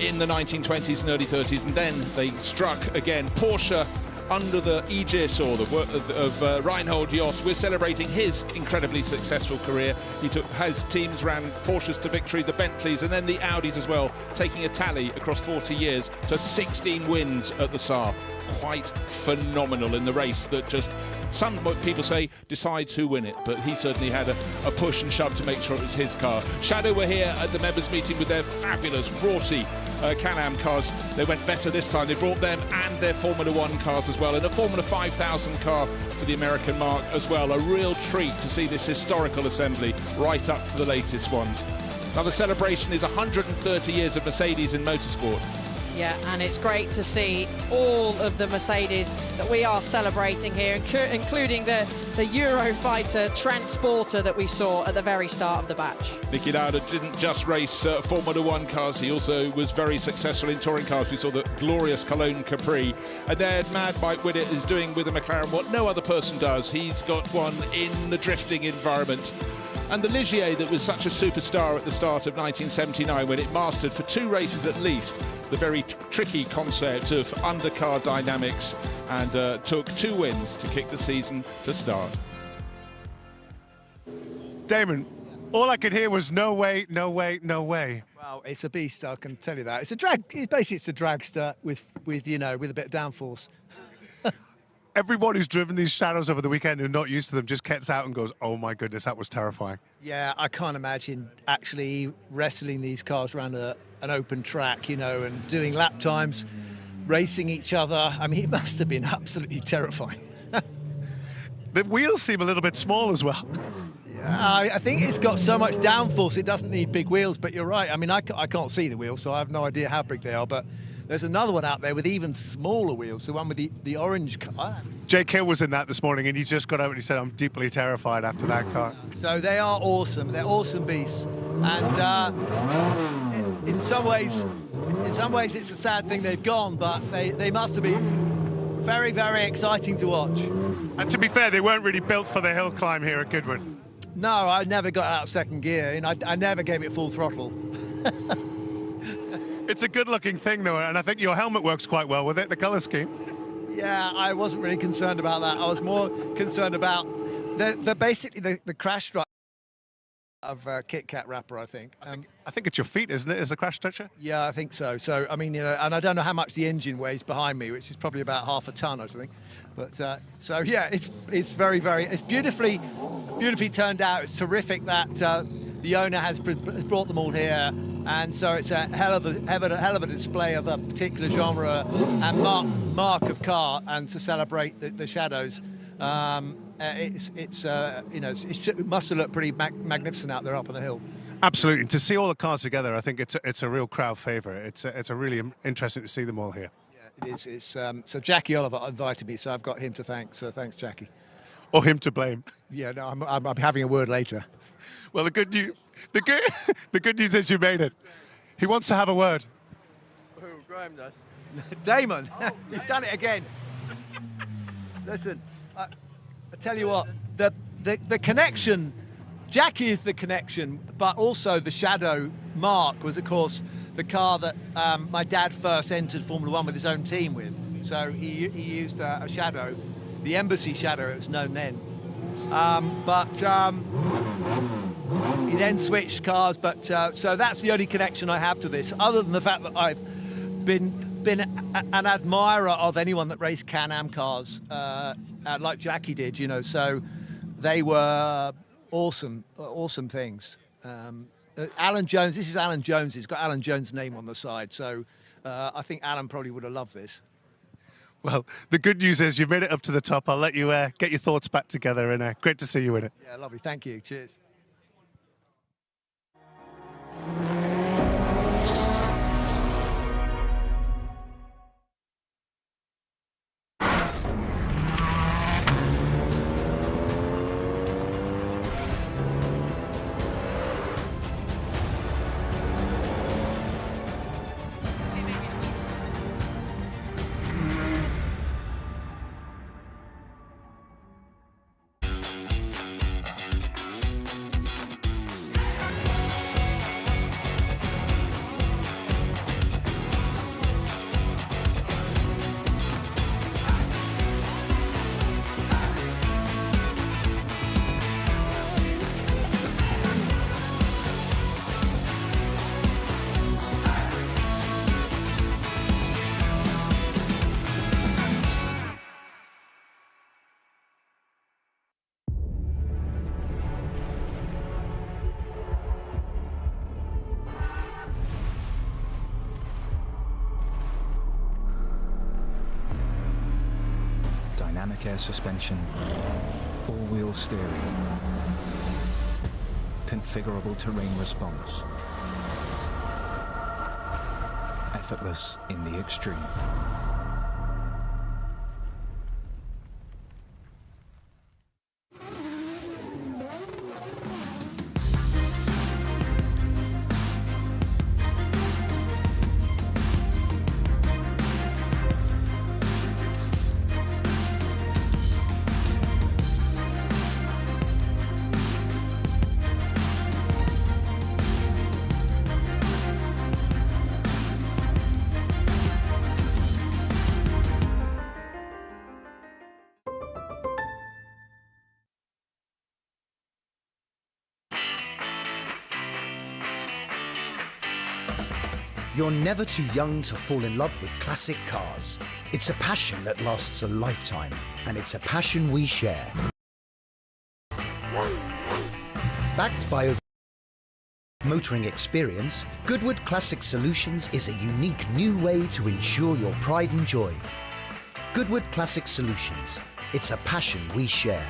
in the 1920s and early 30s, and then they struck again. Porsche, under the aegis or the work of Reinhold Jost, we're celebrating his incredibly successful career. He has teams ran Porsches to victory, the Bentleys and then the Audis as well, taking a tally across 40 years to 16 wins at the South. Quite phenomenal in the race that just, some people say, decides who win it, but he certainly had a push and shove to make sure it was his car. Shadow were here at the members meeting with their fabulous Rorty Can-Am cars. They went better this time. They brought them and their Formula 1 cars as well, and a Formula 5000 car for the American mark as well. A real treat to see this historical assembly right up to the latest ones. Now the celebration is 130 years of Mercedes in motorsport. Yeah, and it's great to see all of the Mercedes that we are celebrating here, including the Eurofighter Transporter that we saw at the very start of the batch. Niki Lauda didn't just race Formula 1 cars, he also was very successful in touring cars. We saw the glorious Cologne Capri. And then Mad Mike Winnett is doing with a McLaren what no other person does. He's got one in the drifting environment. And the Ligier that was such a superstar at the start of 1979 when it mastered for 2 races at least the very tricky concept of undercar dynamics and took 2 wins to kick the season to start. Damon, all I could hear was no way, no way, no way. Well, it's a beast, I can tell you that. It's a drag. Basically, it's a dragster with a bit of downforce. Everyone who's driven these Shadows over the weekend who's not used to them just gets out and goes, oh my goodness, that was terrifying. Yeah, I can't imagine actually wrestling these cars around an open track, and doing lap times, racing each other. I mean, it must have been absolutely terrifying. The wheels seem a little bit small as well. Yeah, I think it's got so much downforce, it doesn't need big wheels, but you're right. I mean, I can't see the wheels, so I have no idea how big they are, but there's another one out there with even smaller wheels, the one with the orange car. Jake Hill was in that this morning, and he just got out and he said, I'm deeply terrified after that car. So they are awesome. They're awesome beasts. And in some ways, it's a sad thing they've gone, but they must have been very, very exciting to watch. And to be fair, they weren't really built for the hill climb here at Goodwood. No, I never got out of second gear, and I never gave it full throttle. It's a good-looking thing, though, and I think your helmet works quite well with it, the colour scheme. Yeah, I wasn't really concerned about that. I was more concerned about basically the crash strut of Kit Kat wrapper, I think. I think it's your feet, isn't it, as a crash structure? Yeah, I think so. So, I mean, and I don't know how much the engine weighs behind me, which is probably about half a ton, I think. But, so, yeah, it's very, very, it's beautifully turned out. It's terrific that the owner has brought them all here. And so it's a hell of a display of a particular genre and mark of car, and to celebrate the Shadows, it must have looked pretty magnificent out there up on the hill. Absolutely. To see all the cars together, I think it's a real crowd favourite. It's a really interesting to see them all here. Yeah, it is. So Jackie Oliver invited me, so I've got him to thank. So thanks, Jackie. Or him to blame. Yeah, no, I'm having a word later. Well, the good news is you made it. He wants to have a word. Who, Graham does? Damon, you've done it again. Listen, I tell you what, the connection, Jackie is the connection, but also the Shadow Mark was, of course, the car that my dad first entered Formula 1 with his own team with. So he used a Shadow, the Embassy Shadow, it was known then. He then switched cars, but so that's the only connection I have to this, other than the fact that I've been an admirer of anyone that raced Can-Am cars, like Jackie did, so they were awesome things. Alan Jones, this is Alan Jones, he's got Alan Jones' name on the side, so I think Alan probably would have loved this. Well, the good news is you've made it up to the top. I'll let you get your thoughts back together, and great to see you in it. Yeah, lovely, thank you, cheers. dynamic air suspension, all-wheel steering, configurable terrain response, effortless in the extreme. You're never too young to fall in love with classic cars. It's a passion that lasts a lifetime, and it's a passion we share. Backed by over motoring experience, Goodwood Classic Solutions is a unique new way to ensure your pride and joy. Goodwood Classic Solutions. It's a passion we share.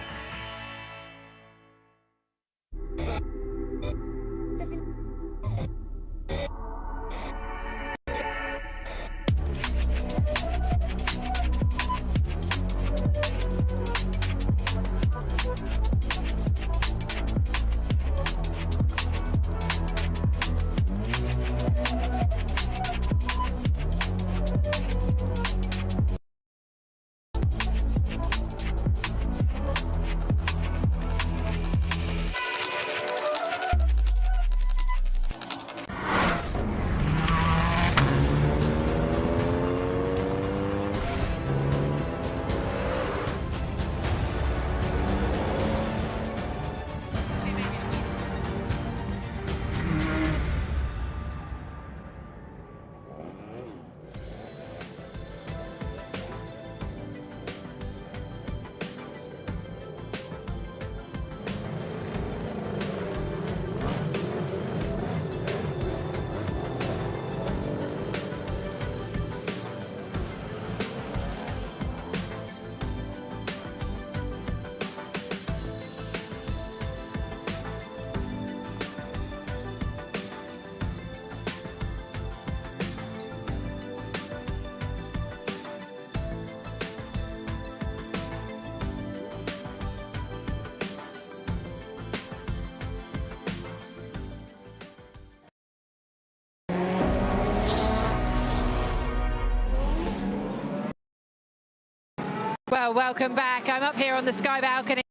Well, welcome back. I'm up here on the Sky balcony.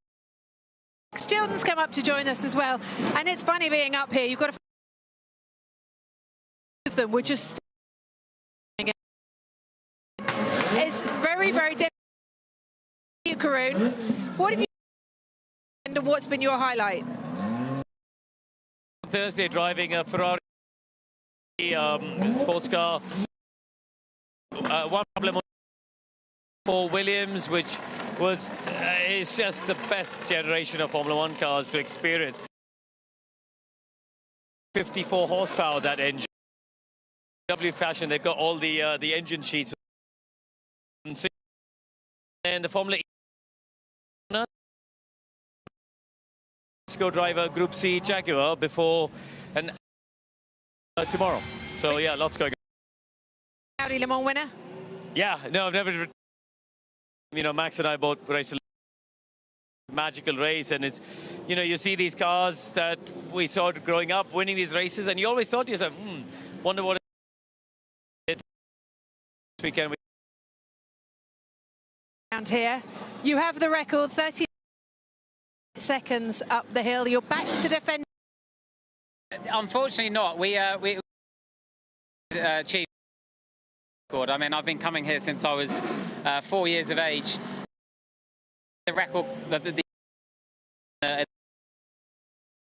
Chilton's come up to join us as well. And it's funny being up here. You've got to... of them. We're just... It's very, very different. You, Karun. What have you... and what's been your highlight? Thursday, driving a Ferrari sports car. One problem for Williams, which was is just the best generation of Formula One cars to experience. 54 horsepower, that engine. W fashion, they've got all the engine sheets. And the Formula E driver Group C Jaguar before and tomorrow. So yeah, lots going on. Audi Le Mans winner? Yeah, no, I've never. You know, Max and I both raced a magical race, and it's, you know, you see these cars that we saw growing up winning these races, and you always thought to yourself, wonder what it this weekend. Around here, you have the record, 30 seconds up the hill. You're back to defend. Unfortunately not. We achieved the record. I mean, I've been coming here since I was 4 years of age. The record, I think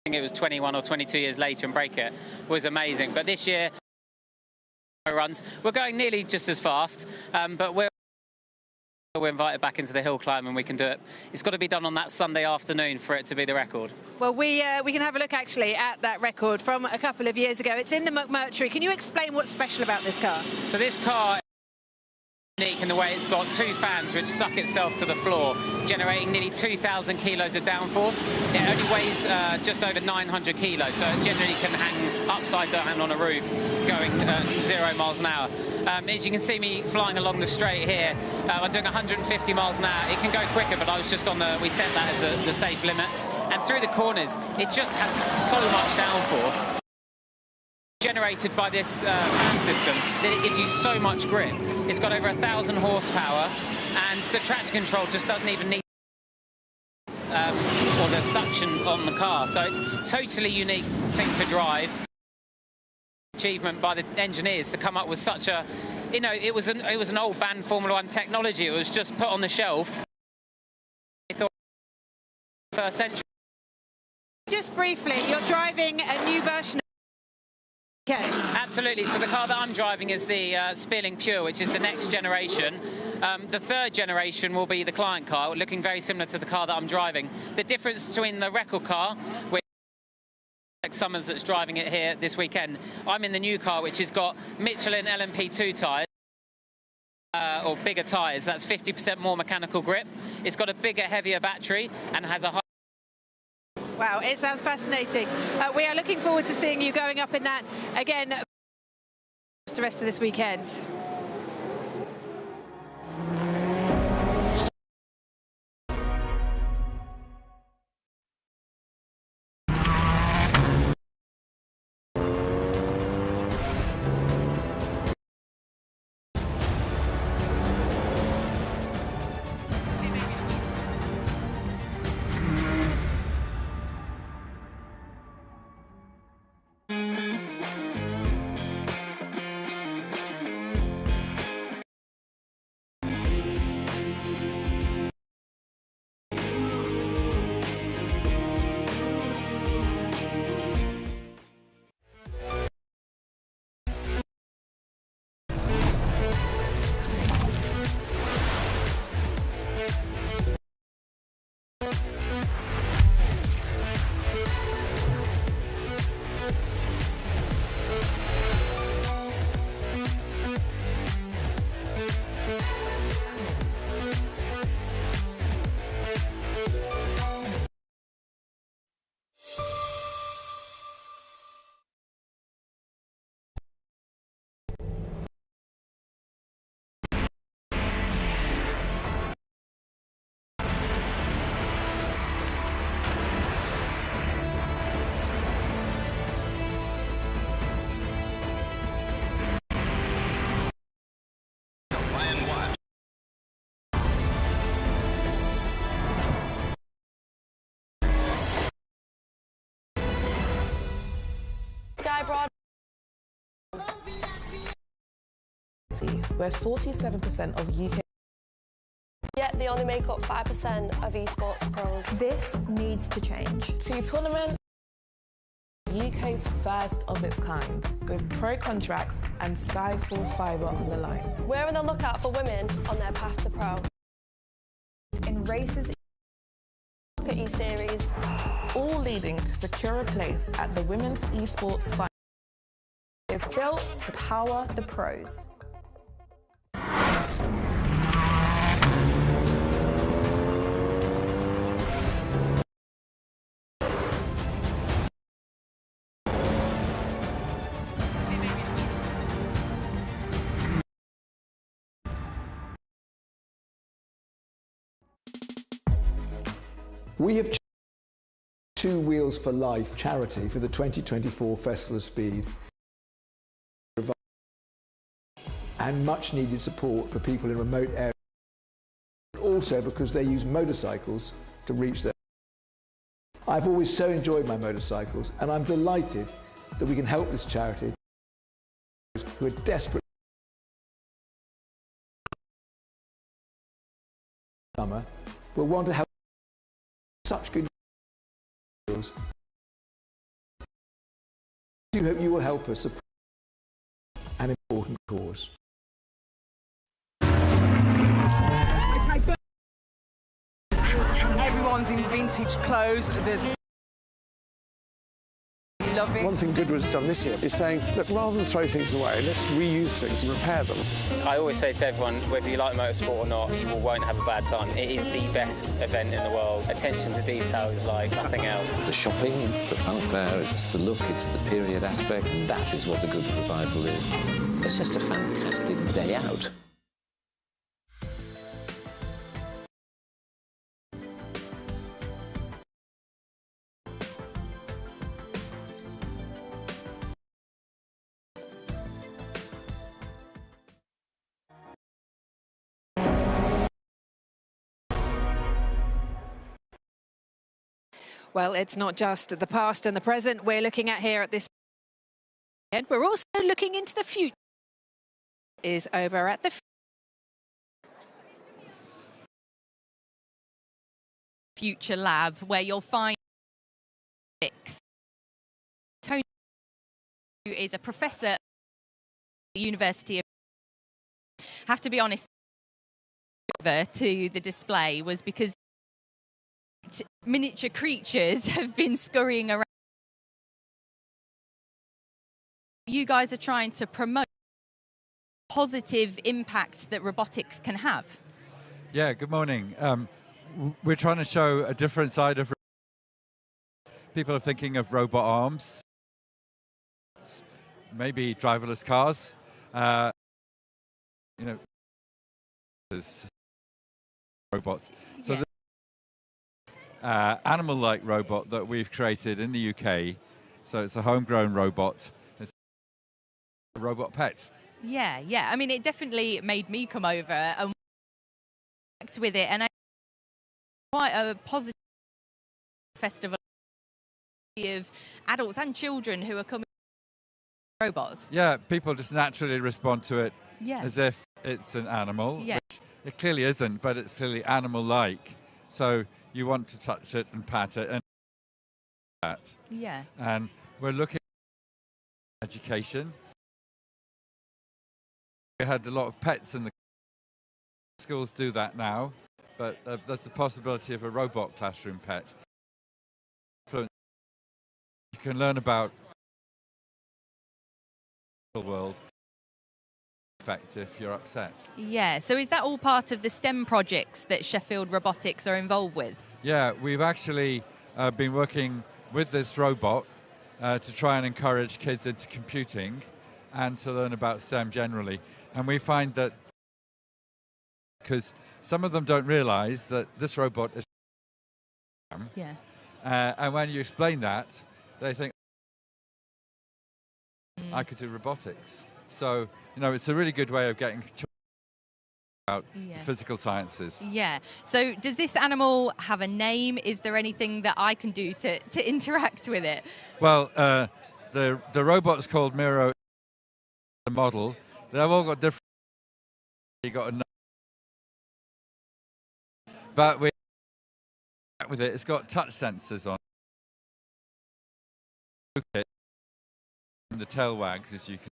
it was 21 or 22 years later and break it, was amazing. But this year, runs, we're going nearly just as fast, but we're invited back into the hill climb and we can do it. It's got to be done on that Sunday afternoon for it to be the record. Well, we can have a look actually at that record from a couple of years ago. It's in the McMurtry. Can you explain what's special about this car? So this car Unique in the way it's got two fans which suck itself to the floor, generating nearly 2,000 kilos of downforce. It only weighs just over 900 kilos, so it generally can hang upside down on a roof, going 0 miles an hour. As you can see me flying along the straight here, I'm doing 150 miles an hour. It can go quicker, but I was just on we set that as the safe limit. And through the corners, it just has so much downforce generated by this fan system that it gives you so much grip. It's got over 1,000 horsepower, and the traction control just doesn't even need or the suction on the car. So it's a totally unique thing to drive. Achievement by the engineers to come up with such a, you know, it was an old banned Formula One technology. It was just put on the shelf. I thought first century. Just briefly, you're driving a new version. Okay. Absolutely. So the car that I'm driving is the Spearling Pure, which is the next generation. The third generation will be the client car, looking very similar to the car that I'm driving. The difference between the record car, which Summers that's driving it here this weekend, I'm in the new car, which has got Michelin LMP2 tyres, or bigger tyres. That's 50% more mechanical grip. It's got a bigger, heavier battery and has a high... Wow, it sounds fascinating. We are looking forward to seeing you going up in that again the rest of this weekend. Where 47% of UK... Yet they only make up 5% of esports pros. This needs to change. To tournament, UK's first of its kind, with pro contracts and Skyfall fibre on the line. We're on the lookout for women on their path to pro. In races, Look at E-Series. All leading to secure a place at the Women's Esports Final. It's built to power the pros. We have Two Wheels for Life charity for the 2024 Festival of Speed and much needed support for people in remote areas, but also because they use motorcycles to reach their... I've always so enjoyed my motorcycles, and I'm delighted that we can help this charity who are desperate summer will want to help such good deals. I do hope you will help us support an important cause. Everyone's in vintage clothes. There's love it. One thing Goodwood's done this year is saying, look, rather than throw things away, let's reuse things and repair them. I always say to everyone, whether you like motorsport or not, you won't have a bad time. It is the best event in the world. Attention to detail is like nothing else. It's the shopping, it's the fanfare, it's the look, it's the period aspect. That is what the Goodwood Revival is. It's just a fantastic day out. Well, it's not just the past and the present we're looking at here at this weekend. We're also looking into the future. Is over at the Future Lab, where you'll find Tony, who is a professor at the University of... Have to be honest, to the display was because miniature creatures have been scurrying around. You guys are trying to promote positive impact that robotics can have. Yeah, good morning. We're trying to show a different side of... People are thinking of robot arms, maybe driverless cars, you know, robots. So Yeah. Animal-like robot that we've created in the UK. So it's a homegrown robot. It's a robot pet. Yeah, yeah. I mean, it definitely made me come over and act with it, and I quite a positive festival of adults and children who are coming to robots. Yeah, people just naturally respond to it Yeah. as if it's an animal, Yeah. which it clearly isn't, but it's clearly animal-like. So you want to touch it and pat it and that. Yeah. And we're looking at education. We had a lot of pets in the schools do that now, but there's the possibility of a robot classroom pet. You can learn about the world effect if you're upset. Yeah. So is that all part of the STEM projects that Sheffield Robotics are involved with? Yeah, we've actually been working with this robot to try and encourage kids into computing and to learn about STEM generally. And we find that because some of them don't realize that this robot is Yeah. and when you explain that, they think, I could do robotics. So, you know, it's a really good way of getting about the physical sciences. Yeah. So does this animal have a name? Is there anything that I can do to interact with it? Well, the robot's called Miro, the model. They've all got different... You got a name. But we with it, it's got touch sensors on it. And the tail wags, as you can.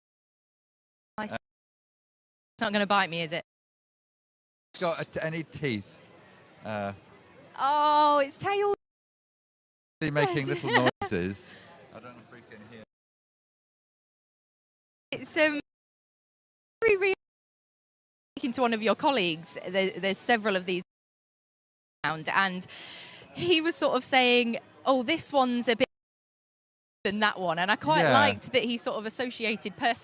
It's not going to bite me, is it? It's got any teeth. Oh, its tail. Making little noises. I don't know if we can hear. It's very real. Speaking to one of your colleagues, there's several of these around, and he was sort of saying, "Oh, this one's a bit than that one," and I quite liked that he sort of associated person.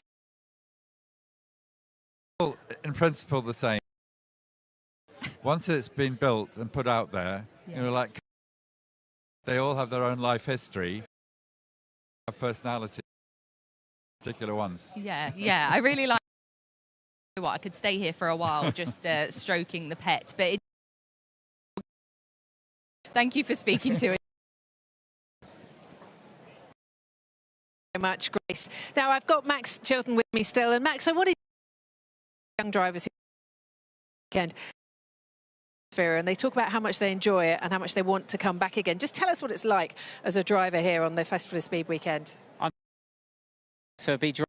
Well, in principle, the same. Once it's been built and put out there, you know, like they all have their own life history, have personality, particular ones. Yeah, yeah, I really like. What I could stay here for a while, just stroking the pet. But thank you for speaking to it. Very much, Grace. Now I've got Max Chilton with me still, and Max, so what is young drivers who weekend? And they talk about how much they enjoy it and how much they want to come back again. Just tell us what it's like as a driver here on the Festival of Speed weekend. To be driving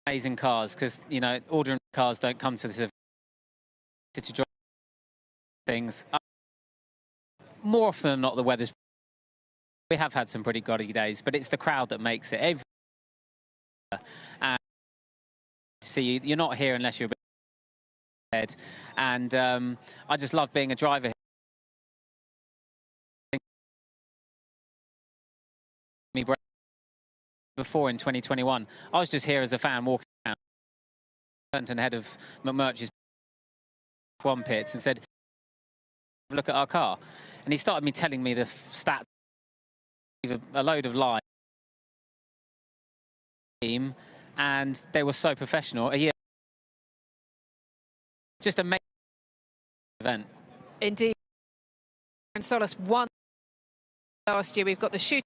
amazing cars, because, you know, ordinary cars don't come to this event to drive things. More often than not, the weather's We have had some pretty godly days, but it's the crowd that makes it. Every and see, you're not here unless you're a bit ahead. And I just love being a driver here. Before in 2021, I was just here as a fan walking around, turned and head of McMurtry's F1 pits and said, "Look at our car," and he started telling me the stats, a load of lies, and they were so professional. A year, just amazing event. Indeed. And Solis won last year. We've got the shoot.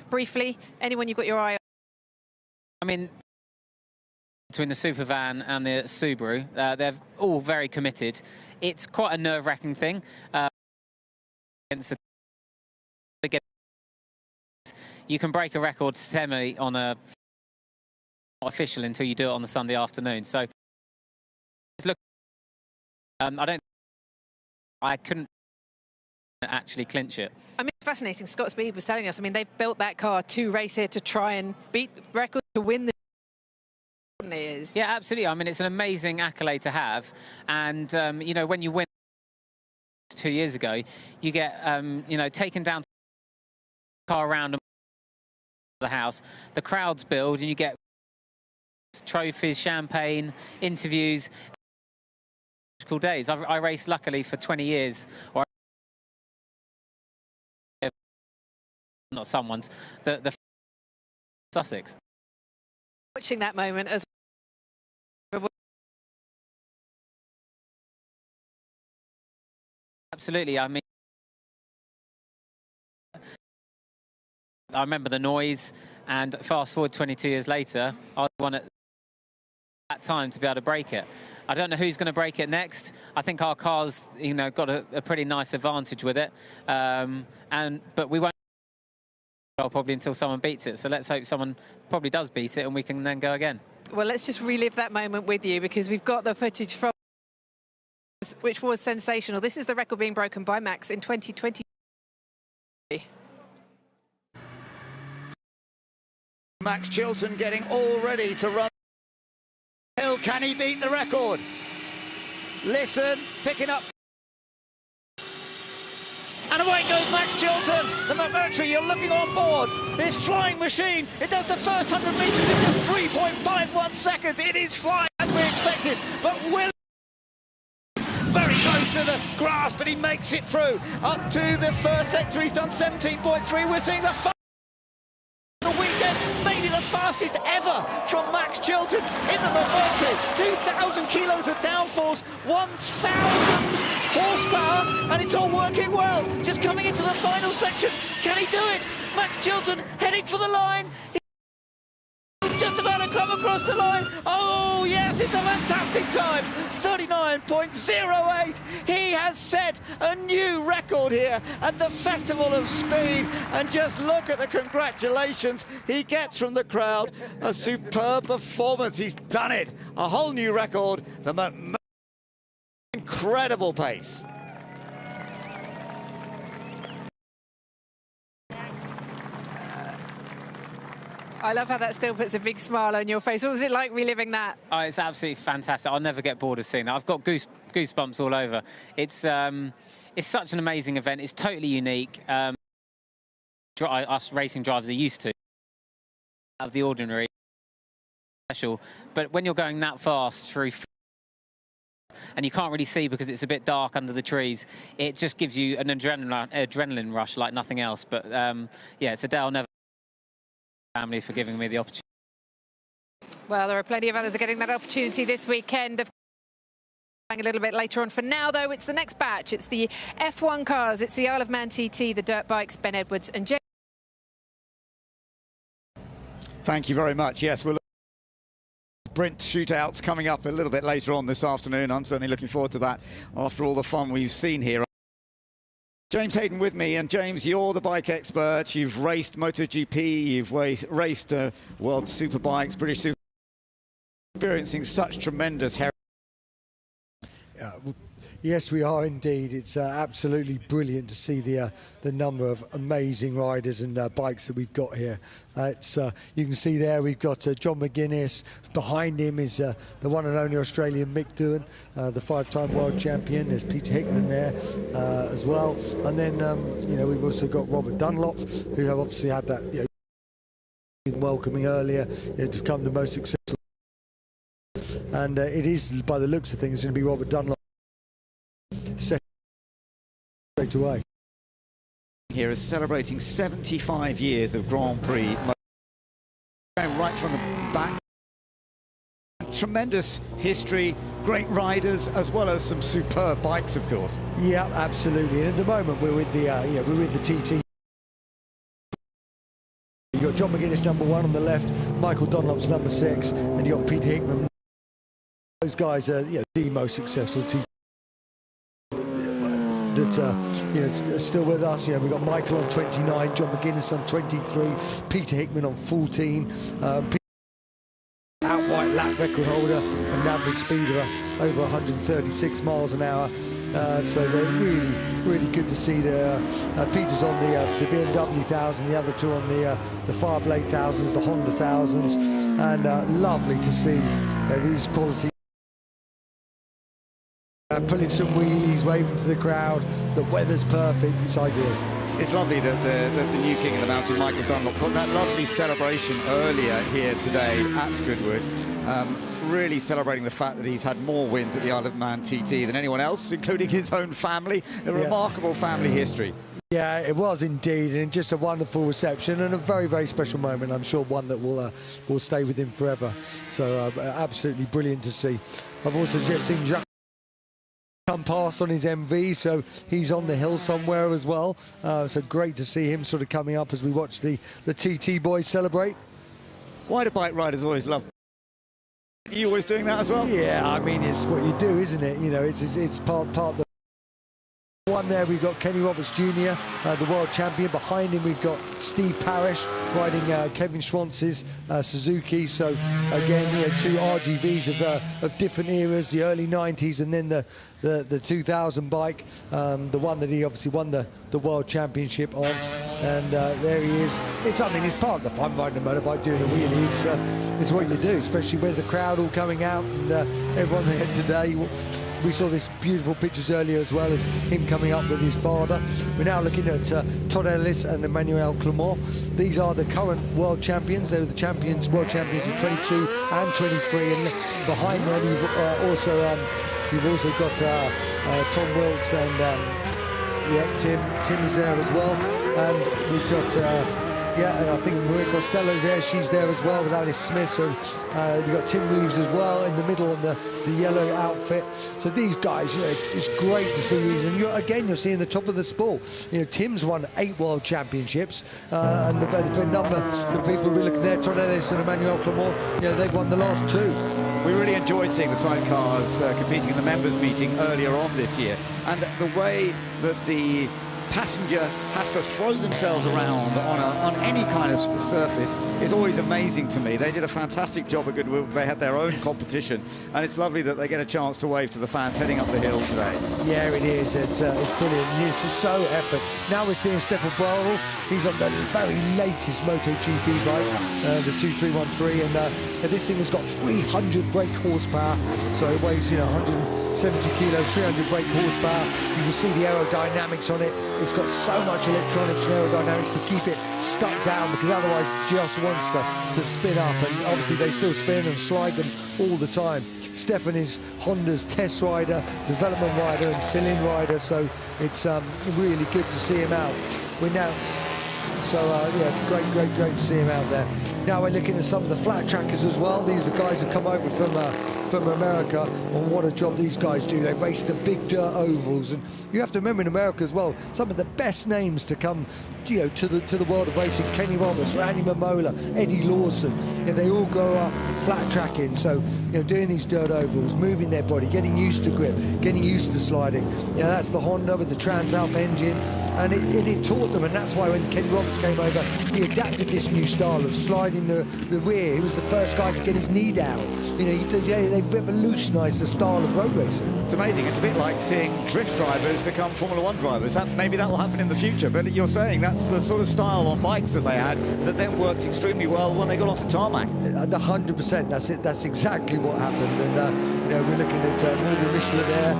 Briefly, anyone you've got your eye on? I mean, between the Supervan and the Subaru, they're all very committed. It's quite a nerve-wracking thing. You can break a record semi on a not official until you do it on the Sunday afternoon. So, look, I couldn't actually clinch it. I mean, it's fascinating. Scott Speed was telling us, I mean, they've built that car to race here to try and beat the record to win the is. Yeah, absolutely. I mean, it's an amazing accolade to have. And, you know, when you win 2 years ago, you get, you know, taken down the car around the house. The crowds build and you get trophies, champagne, interviews. Cool days. I raced, luckily, for 20 years. Or not someone's, the Sussex. Watching that moment as absolutely. I mean, I remember the noise, and fast forward 22 years later, I was one at that time to be able to break it. I don't know who's going to break it next. I think our car's, you know, got a pretty nice advantage with it, but we won't probably until someone beats it. So let's hope someone probably does beat it, and we can then go again. Well, let's just relive that moment with you, because we've got the footage from, which was sensational. This is the record being broken by Max in 2020. Max Chilton getting all ready to run. Hill, can he beat the record? Listen, picking up. And away goes Max Chilton. The McMurtry, you're looking on board. This flying machine, it does the first 100 metres in just 3.51 seconds. It is flying as we expected, but Will very close to the grass, but he makes it through. Up to the first sector, he's done 17.3. We're seeing the weekend, maybe the fastest ever from Max Chilton in the McMurtry. 2,000 kilos of downforce, 1,000 horsepower, and it's all working well. Just coming into the final section. Can he do it? Max Chilton heading for the line. He's just about to come across the line. Oh, yes, it's a fantastic time. 39.08. He has set a new record here at the Festival of Speed. And just look at the congratulations he gets from the crowd. A superb performance. He's done it. A whole new record. The incredible pace. I love how that still puts a big smile on your face. What was it like reliving that? Oh, it's absolutely fantastic. I'll never get bored of seeing that. I've got goosebumps all over. It's such an amazing event. It's totally unique. Us racing drivers are used to out of the ordinary, special. But when you're going that fast through, and you can't really see because it's a bit dark under the trees, it just gives you an adrenaline rush like nothing else. But yeah, it's a day I'll never. Family for giving me the opportunity. Well, there are plenty of others are getting that opportunity this weekend. A little bit later on. For now, though, it's the next batch. It's the F1 cars. It's the Isle of Man TT, the dirt bikes, Ben Edwards and James. Thank you very much. Yes, we'll sprint shootouts coming up a little bit later on this afternoon. I'm certainly looking forward to that after all the fun we've seen here. James Hayden with me, and James, you're the bike expert. You've raced MotoGP, you've raced World Superbikes, British Super, experiencing such tremendous heritage. Yes, we are indeed. It's absolutely brilliant to see the number of amazing riders and bikes that we've got here. You can see there we've got John McGuinness. Behind him is the one and only Australian Mick Doohan, the 5-time world champion. There's Peter Hickman there as well. And then, we've also got Robert Dunlop, who have obviously had that welcoming earlier to become the most successful. And it is, by the looks of things, going to be Robert Dunlop second straight away. Here is celebrating 75 years of Grand Prix. Going right from the back. Tremendous history, great riders, as well as some superb bikes, of course. Yeah, absolutely. And at the moment, we're with the TT. You've got John McGuinness number 1 on the left, Michael Dunlop's number 6, and you've got Peter Hickman. Those guys are the most successful TT that still with us. We've got Michael on 29, John McGuinness on 23, Peter Hickman on 14, outright lap record holder and an average speed of over 136 miles an hour. So they're really good to see there. Peter's on the BMW 1000, the other two on the Fireblade 1000s, the Honda 1000s, and lovely to see these quality. Pulling some wheelies, waving to the crowd. The weather's perfect. It's ideal. It's lovely that the new king of the mountain, Michael Dunlop, got that lovely celebration earlier here today at Goodwood. Really celebrating the fact that he's had more wins at the Isle of Man TT than anyone else, including his own family. A remarkable family history. Yeah, it was indeed, and just a wonderful reception and a very, very special moment. I'm sure one that will stay with him forever. So absolutely brilliant to see. I've also just seen Jacques come past on his MV, so he's on the hill somewhere as well. So great to see him sort of coming up as we watch the TT boys celebrate. Why do bike riders always love? Are you always doing that as well? Yeah, I mean, it's what you do, isn't it? It's part of the one there. We've got Kenny Roberts Jr., the world champion. Behind him we've got Steve Parrish riding Kevin Schwantz's Suzuki. So again, two RGVs of different eras, the early 90s and then the 2000 bike, the one that he obviously won the world championship on. And there he is. It's part of the fun riding a motorbike, doing a wheelie. It's what you do, especially with the crowd all coming out and everyone here today. We saw this beautiful pictures earlier as well as him coming up with his father. We're now looking at Todd Ellis and Emmanuel Clement. These are the current world champions. They were the world champions of 22 and 23. And behind them you've also got Tom Wilkes and Tim is there as well. And we've got and I think Maria Costello there, she's there as well with Alice Smith. So we've got Tim Reeves as well in the middle on the yellow outfit. So these guys, it's great to see these. And you're seeing the top of the sport. Tim's won 8 world championships, and the number of people we're looking there, Todd Ellis and Emmanuel Clement, they've won the last 2. We really enjoyed seeing the sidecars competing in the members' meeting earlier on this year, and the way that the passenger has to throw themselves around on any kind of surface is always amazing to me. They did a fantastic job at Goodwood. They had their own competition, and it's lovely that they get a chance to wave to the fans heading up the hill today. Yeah, it is. It's brilliant. It's so epic. Now we're seeing Stefan Brauer. He's on the very latest MotoGP bike, the 2313, and this thing has got 300 brake horsepower, so it weighs 170 kilos, 300 brake horsepower. You can see the aerodynamics on it. It's got so much electronics and aerodynamics to keep it stuck down, because otherwise it just wants to spin up, and obviously they still spin and slide them all the time. Stefan is Honda's test rider, development rider and fill-in rider, so it's really good to see him out. Great to see him out there. Now we're looking at some of the flat trackers as well. These are the guys who come over from America, and what a job these guys do. They race the big dirt ovals, and you have to remember in America as well, some of the best names to come to the world of racing: Kenny Roberts, Randy Mamola, Eddie Lawson. They all grow up flat tracking, so doing these dirt ovals, moving their body, getting used to grip, getting used to sliding. That's the Honda with the Transalp engine, and it taught them, and that's why when Kenny Roberts came over, he adapted this new style of sliding riding the rear. He was the first guy to get his knee down. You know, they revolutionised the style of road racing. It's amazing. It's a bit like seeing drift drivers become Formula One drivers. Maybe that will happen in the future, but you're saying that's the sort of style on bikes that they had that then worked extremely well when they got onto tarmac. 100%. That's it. That's exactly what happened. And you know, we're looking at Morgan Michelin there.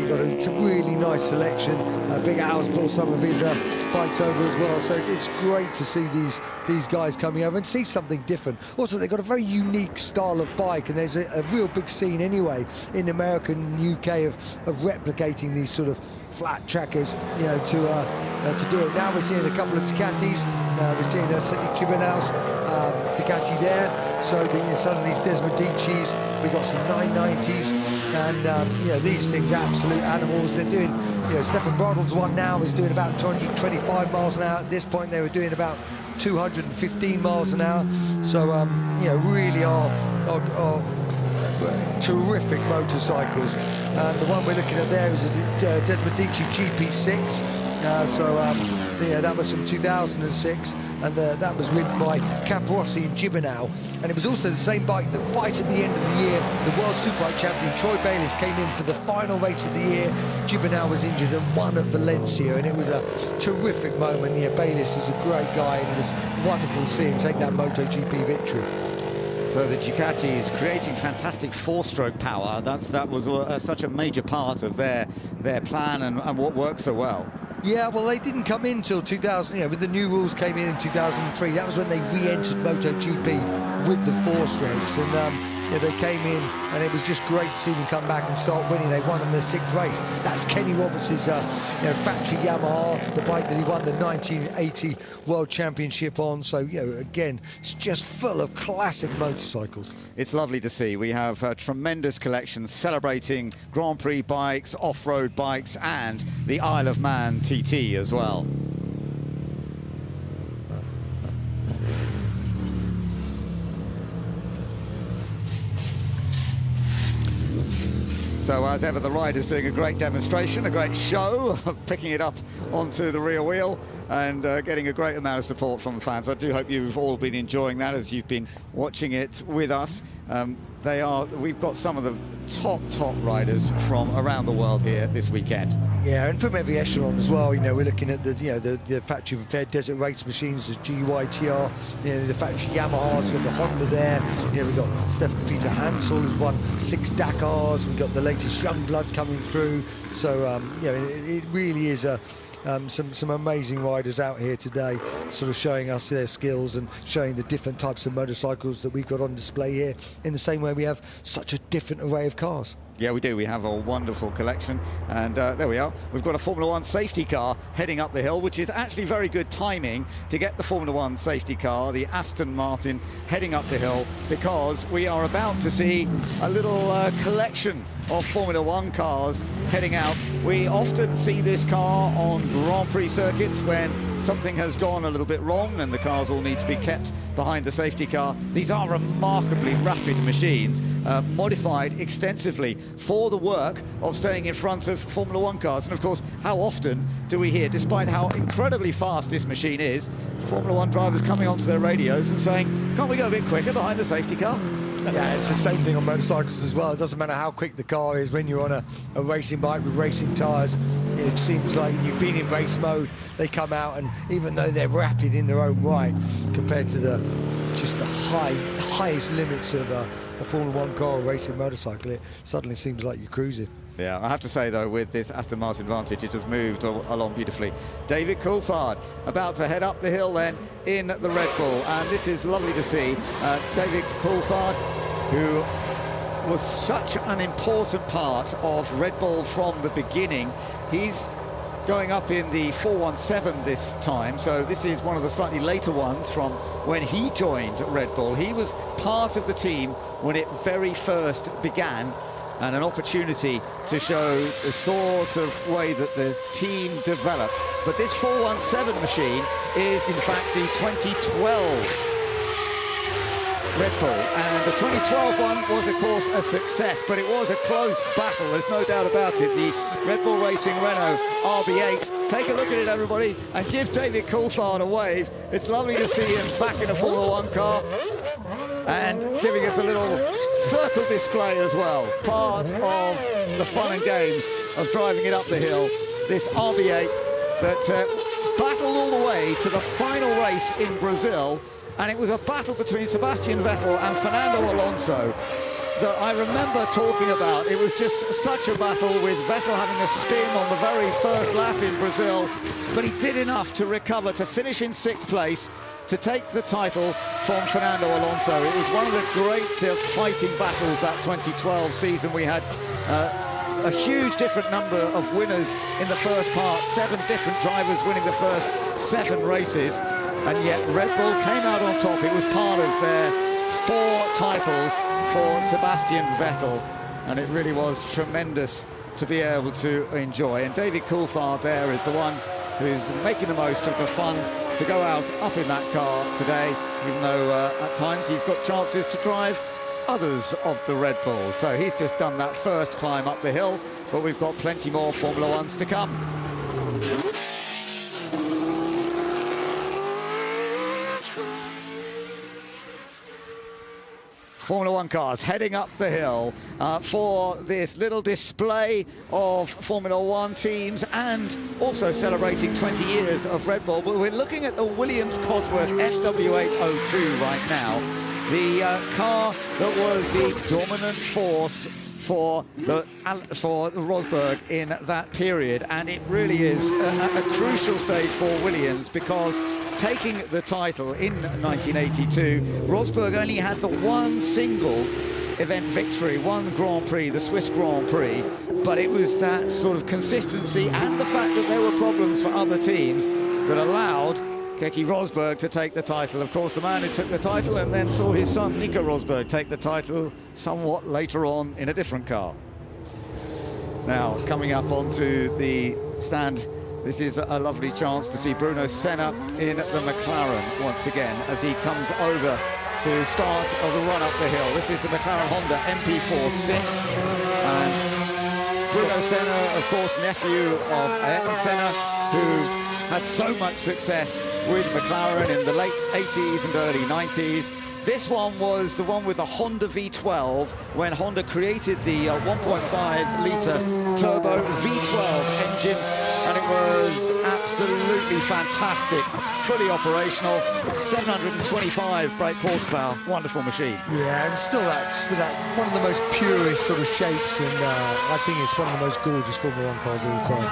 He got a really nice selection. Big Al's brought some of his bikes over as well. So it's great to see these guys coming over and see something different. Also, they've got a very unique style of bike, and there's a real big scene anyway in America and the UK of replicating these sort of flat trackers, you know, to do it. Now we're seeing a couple of Ducatis. We're seeing a City Tribunals Ducati there. So some of these Desmodicis, we've got some 990s, and you know, these things are absolute animals. They're doing, you know, Stefan Bradl's one now is doing about 225 miles an hour. At this point, they were doing about 215 miles an hour. So you know, really are terrific motorcycles. The one we're looking at there is a Desmodici GP6. Yeah, that was from 2006, and that was ridden by Caprossi and Gibernau, and it was also the same bike that right at the end of the year, the World Superbike champion Troy Bayliss came in for the final race of the year. Gibernau was injured and won at Valencia, and it was a terrific moment. Yeah, Bayliss is a great guy, and it was wonderful to see him take that MotoGP victory. So the Ducatis creating fantastic four-stroke power. That was such a major part of their plan and what worked so well. Yeah, well, they didn't come in till 2000, you know, with the new rules came in 2003. That was when they re-entered MotoGP with the four strokes, and yeah, they came in, and it was just great to see them come back and start winning. They won in their 6th race. That's Kenny Roberts' you know, factory Yamaha, the bike that he won the 1980 World Championship on. So, you know, again, it's just full of classic motorcycles. It's lovely to see. We have a tremendous collection celebrating Grand Prix bikes, off-road bikes, and the Isle of Man TT as well. So as ever, the rider's doing a great demonstration, a great show of picking it up onto the rear wheel and getting a great amount of support from the fans. I do hope you've all been enjoying that as you've been watching it with us. We've got some of the top riders from around the world here this weekend. Yeah, and from every echelon as well. You know, we're looking at the factory prepared desert race machines, the GYTR, you know, the factory Yamaha's, we've got the Honda there. You know, we've got Stefan Peter Hansel, who's won 6 Dakars. We've got the latest young blood coming through. So you know, it really is some amazing riders out here today, sort of showing us their skills and showing the different types of motorcycles that we've got on display here, in the same way we have such a different array of cars. Yeah, we do. We have a wonderful collection, and there we are. We've got a Formula One safety car heading up the hill, which is actually very good timing to get the Formula One safety car, the Aston Martin, heading up the hill, because we are about to see a little collection of Formula One cars heading out. We often see this car on Grand Prix circuits when something has gone a little bit wrong and the cars all need to be kept behind the safety car. These are remarkably rapid machines, modified extensively for the work of staying in front of Formula One cars. And of course, how often do we hear, despite how incredibly fast this machine is, Formula One drivers coming onto their radios and saying, can't we go a bit quicker behind the safety car? Yeah, it's the same thing on motorcycles as well. It doesn't matter how quick the car is when you're on a racing bike with racing tyres. It seems like you've been in race mode, they come out, and even though they're rapid in their own right, compared to the highest limits of a Formula One car or racing motorcycle, it suddenly seems like you're cruising. Yeah, I have to say, though, with this Aston Martin Vantage, it has moved along beautifully. David Coulthard about to head up the hill then in the Red Bull, and this is lovely to see. David Coulthard, who was such an important part of Red Bull from the beginning. He's going up in the 417 this time, so this is one of the slightly later ones from when he joined Red Bull. He was part of the team when it very first began, and an opportunity to show the sort of way that the team developed. But this 417 machine is, in fact, the 2012 Red Bull. And the 2012 one was, of course, a success, but it was a close battle, there's no doubt about it. The Red Bull Racing Renault RB8. Take a look at it, everybody, and give David Coulthard a wave. It's lovely to see him back in a Formula One car and giving us a little circle display as well. Part of the fun and games of driving it up the hill. This RB8 that battled all the way to the final race in Brazil, and it was a battle between Sebastian Vettel and Fernando Alonso that I remember talking about. It was just such a battle, with Vettel having a spin on the very first lap in Brazil, but he did enough to recover, to finish in 6th place, to take the title from Fernando Alonso. It was one of the great fighting battles that 2012 season. We had a huge different number of winners in the first part, 7 different drivers winning the first 7 races, and yet Red Bull came out on top. It was part of their 4 titles for Sebastian Vettel, and it really was tremendous to be able to enjoy. And David Coulthard there is the one who's making the most of the fun to go out up in that car today, even though at times he's got chances to drive others of the Red Bulls. So he's just done that first climb up the hill, but we've got plenty more Formula Ones to come. Formula One cars heading up the hill for this little display of Formula One teams, and also celebrating 20 years of Red Bull. But we're looking at the Williams Cosworth FW802 right now, the car that was the dominant force for Rosberg in that period, and it really is a crucial stage for Williams, because taking the title in 1982, Rosberg only had the one single event victory, one Grand Prix, the Swiss Grand Prix, but it was that sort of consistency and the fact that there were problems for other teams that allowed Keke Rosberg to take the title. Of course, the man who took the title and then saw his son Nico Rosberg take the title somewhat later on in a different car. Now, coming up onto the stand, this is a lovely chance to see Bruno Senna in the McLaren once again as he comes over to start of the run up the hill. This is the McLaren Honda MP46, and Bruno Senna, of course, nephew of Ayrton Senna, who had so much success with McLaren in the late 80s and early 90s. This one was the one with the Honda V12, when Honda created the 1.5-litre turbo V12 engine, and it was absolutely fantastic, fully operational, 725 brake horsepower, wonderful machine. Yeah, and still that's one of the most purest sort of shapes, and I think it's one of the most gorgeous Formula One cars of all time.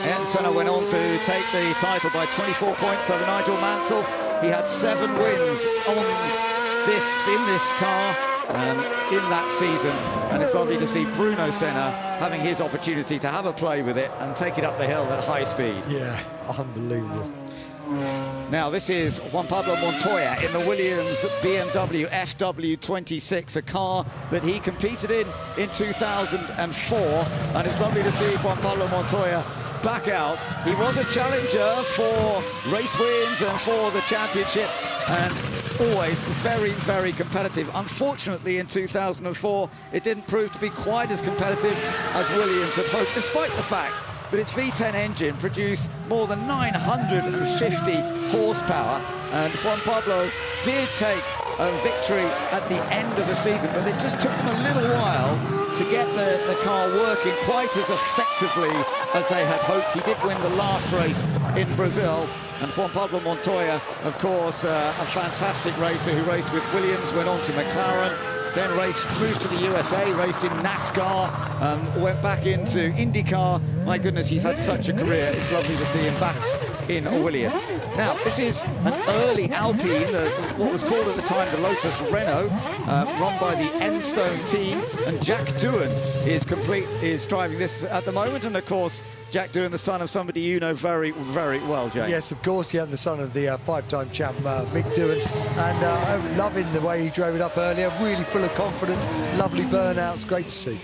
Ayrton Senna went on to take the title by 24 points over Nigel Mansell. He had 7 wins in this car in that season, and it's lovely to see Bruno Senna having his opportunity to have a play with it and take it up the hill at high speed. Yeah, unbelievable. Now this is Juan Pablo Montoya in the Williams BMW FW26, a car that he competed in 2004, and it's lovely to see Juan Pablo Montoya back out. He was a challenger for race wins and for the championship, and always very, very competitive. Unfortunately, in 2004, it didn't prove to be quite as competitive as Williams had hoped, despite the fact that its V10 engine produced more than 950 horsepower, and Juan Pablo did take a victory at the end of the season, but it just took them a little while to get the car working quite as effectively as they had hoped. He did win the last race in Brazil, and Juan Pablo Montoya, of course, a fantastic racer who raced with Williams, went on to McLaren, then moved to the USA, raced in NASCAR, went back into IndyCar. My goodness, he's had such a career. It's lovely to see him back in Williams. Now, this is an early Alpine, what was called at the time the Lotus Renault, run by the Enstone team, and Jack Doohan is driving this at the moment, and of course, Jack Doohan, the son of somebody you know very, very well, James. Yes, of course, yeah, the son of the 5-time champ, Mick Doohan, and I'm loving the way he drove it up earlier, really full of confidence, lovely burnouts, great to see.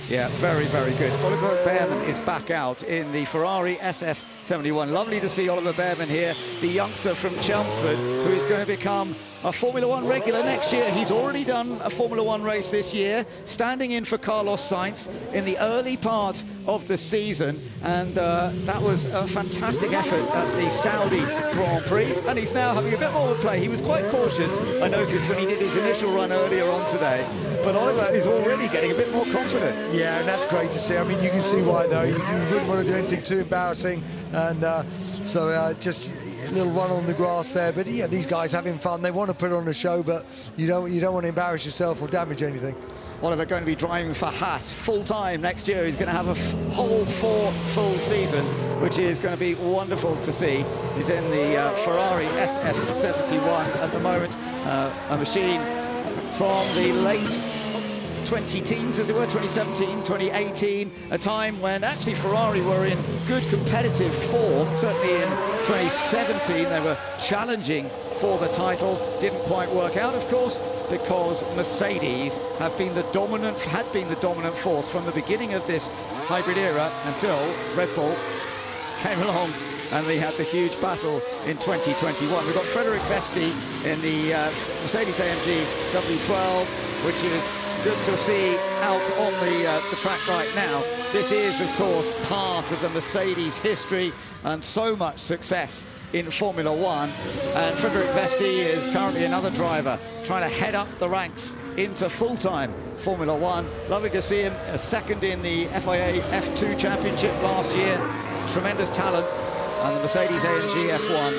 Yeah, very, very good. Oliver Behrman is back out in the Ferrari SF71. Lovely to see Oliver Behrman here, the youngster from Chelmsford, who is going to become a Formula One regular next year. He's already done a Formula One race this year, standing in for Carlos Sainz in the early part of the season, and that was a fantastic effort at the Saudi Grand Prix, and he's now having a bit more of a play. He was quite cautious, I noticed, when he did his initial run earlier on today, but Oliver is already getting a bit more confident. Yeah, and that's great to see. I mean, you can see why, though. You wouldn't want to do anything too embarrassing, and so just a little run on the grass there. But yeah, these guys having fun. They want to put on a show, but you don't want to embarrass yourself or damage anything. Oliver going to be driving for Haas full-time next year. He's going to have a whole 4 full season, which is going to be wonderful to see. He's in the Ferrari SF71 at the moment, a machine from the late 20-teens, as it were, 2017, 2018, a time when actually Ferrari were in good competitive form. Certainly in 2017, they were challenging for the title. Didn't quite work out, of course, because Mercedes had been the dominant force from the beginning of this hybrid era until Red Bull came along and they had the huge battle in 2021. We've got Frederic Vesti in the Mercedes-AMG W12, which is good to see out on the track right now. This is, of course, part of the Mercedes history and so much success in Formula One. And Frederic Vesti is currently another driver trying to head up the ranks into full-time Formula One. Lovely to see him a second in the FIA F2 Championship last year. Tremendous talent. And the Mercedes-AMG F1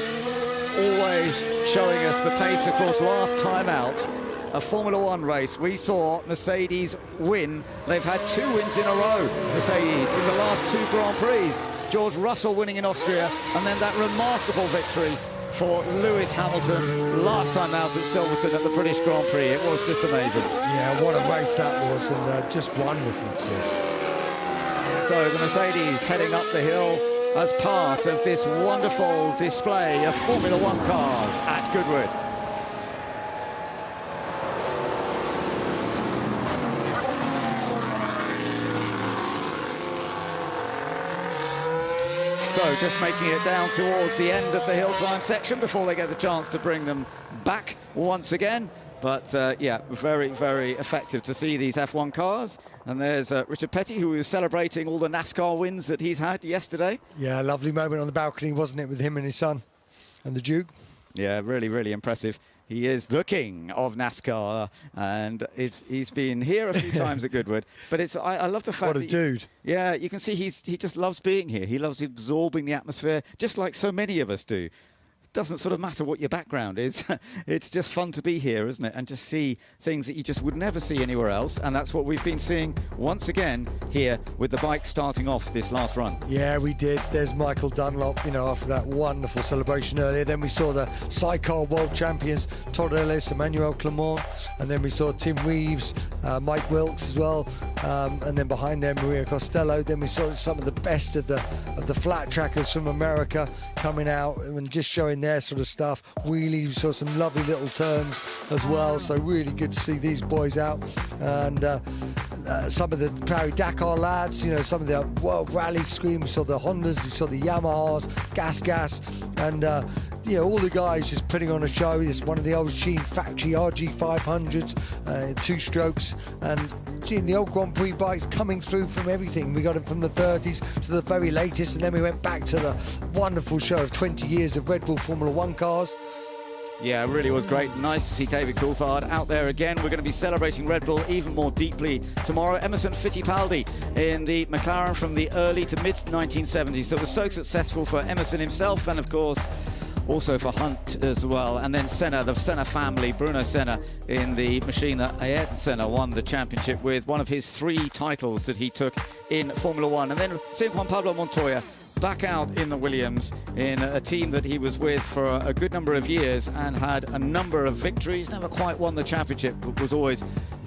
always showing us the pace. Of course, last time out, a Formula One race, we saw Mercedes win. They've had 2 wins in a row, Mercedes, in the last 2 Grand Prix. George Russell winning in Austria, and then that remarkable victory for Lewis Hamilton last time out at Silverstone at the British Grand Prix. It was just amazing. Yeah, what a race that was, and just wonderful to see. So the Mercedes heading up the hill as part of this wonderful display of Formula One cars at Goodwood. So just making it down towards the end of the hill climb section before they get the chance to bring them back once again. But yeah, very, very effective to see these F1 cars. And there's Richard Petty, who was celebrating all the NASCAR wins that he's had yesterday. Yeah, lovely moment on the balcony, wasn't it, with him and his son and the Duke? Yeah, really, really impressive. He is the king of NASCAR, and he's been here a few times at Goodwood. But I love the fact what a dude. Yeah, you can see he just loves being here. He loves absorbing the atmosphere, just like so many of us do. Doesn't sort of matter what your background is. It's just fun to be here, isn't it? And just see things that you just would never see anywhere else. And that's what we've been seeing once again here with the bike starting off this last run. Yeah, we did. There's Michael Dunlop, you know, after that wonderful celebration earlier. Then we saw the sidecar world champions, Todd Ellis, Emmanuel Clement. And then we saw Tim Reeves, Mike Wilkes as well. And then behind them, Maria Costello. Then we saw some of the best of the flat trackers from America coming out and just showing their sort of stuff. Wheelie, we saw some lovely little turns as well, so really good to see these boys out. And some of the Paris-Dakar lads, you know, some of the World Rally Screen, we saw the Hondas, we saw the Yamahas, Gas, and you know, all the guys just putting on a show. This one of the old Sheen factory RG500s, 2-strokes, and seeing the old Grand Prix bikes coming through from everything. We got them from the 30s to the very latest, and then we went back to the wonderful show of 20 years of Red Bull Formula One cars. Yeah, it really was great. Nice to see David Coulthard out there again. We're going to be celebrating Red Bull even more deeply tomorrow. Emerson Fittipaldi in the McLaren from the early to mid-1970s. That was so successful for Emerson himself, and of course also for Hunt as well. And then Senna, the Senna family, Bruno Senna, in the machine that Ayrton Senna won the championship with, one of his 3 titles that he took in Formula One. And then Juan Pablo Montoya back out in the Williams in a team that he was with for a good number of years and had a number of victories. Never quite won the championship, but was always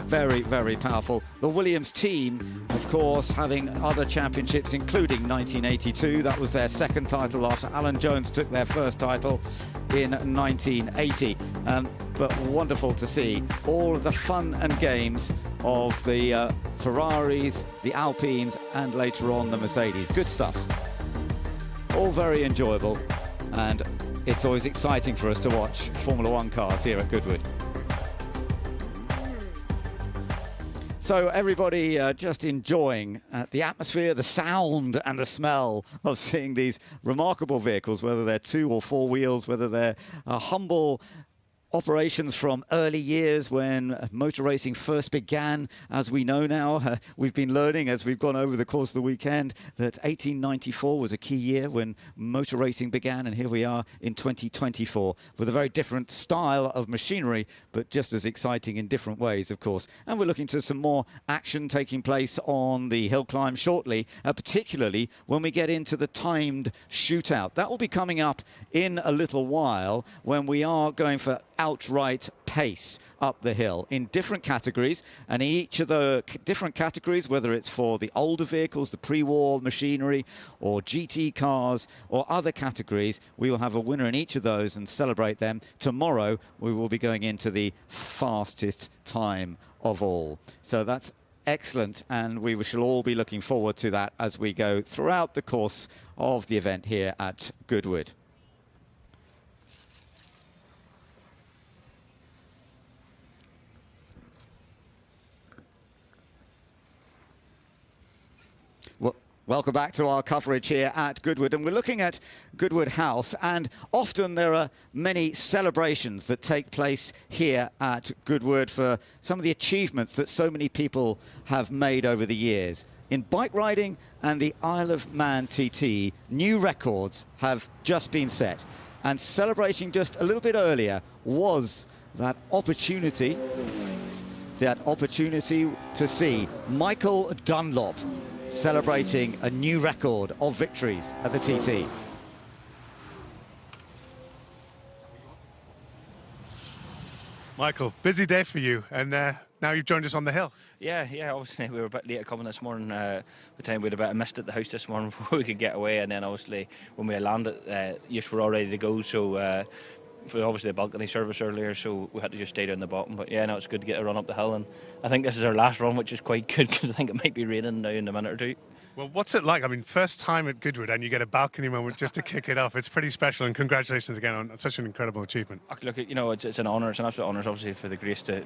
very, very powerful. The Williams team, of course, having other championships, including 1982. That was their 2nd title after Alan Jones took their 1st title in 1980. But wonderful to see all of the fun and games of the Ferraris, the Alpines, and later on the Mercedes. Good stuff. All very enjoyable, and it's always exciting for us to watch Formula One cars here at Goodwood. So everybody just enjoying the atmosphere, the sound and the smell of seeing these remarkable vehicles, whether they're 2 or 4 wheels, whether they're humble operations from early years when motor racing first began. As we know now, we've been learning as we've gone over the course of the weekend that 1894 was a key year when motor racing began, and here we are in 2024 with a very different style of machinery, but just as exciting in different ways, of course. And we're looking to some more action taking place on the hill climb shortly, particularly when we get into the timed shootout. That will be coming up in a little while when we are going for outright pace up the hill in different categories, and each of the different categories, whether it's for the older vehicles, the pre-war machinery, or GT cars or other categories, we will have a winner in each of those and celebrate them. Tomorrow we will be going into the fastest time of all, so that's excellent, and we shall all be looking forward to that as we go throughout the course of the event here at Goodwood. Welcome back to our coverage here at Goodwood, and we're looking at Goodwood House, and often there are many celebrations that take place here at Goodwood for some of the achievements that so many people have made over the years. In bike riding and the Isle of Man TT, new records have just been set, and celebrating just a little bit earlier was that opportunity to see Michael Dunlop celebrating a new record of victories at the TT. Michael, busy day for you, and now you've joined us on the hill. Yeah, obviously we were a bit late coming this morning. The time we had a bit of mist at the house this morning before we could get away, and then obviously when we landed, yes, we're all ready to go, so for obviously the balcony service earlier, so we had to just stay down the bottom. But yeah, no, it's good to get a run up the hill, and I think this is our last run, which is quite good because I think it might be raining now in a minute or two. Well, what's it like? I mean, first time at Goodwood and you get a balcony moment just to kick it off. It's pretty special, and congratulations again on such an incredible achievement. Look, you know, it's an honour. It's an absolute honour, obviously, for the Grace to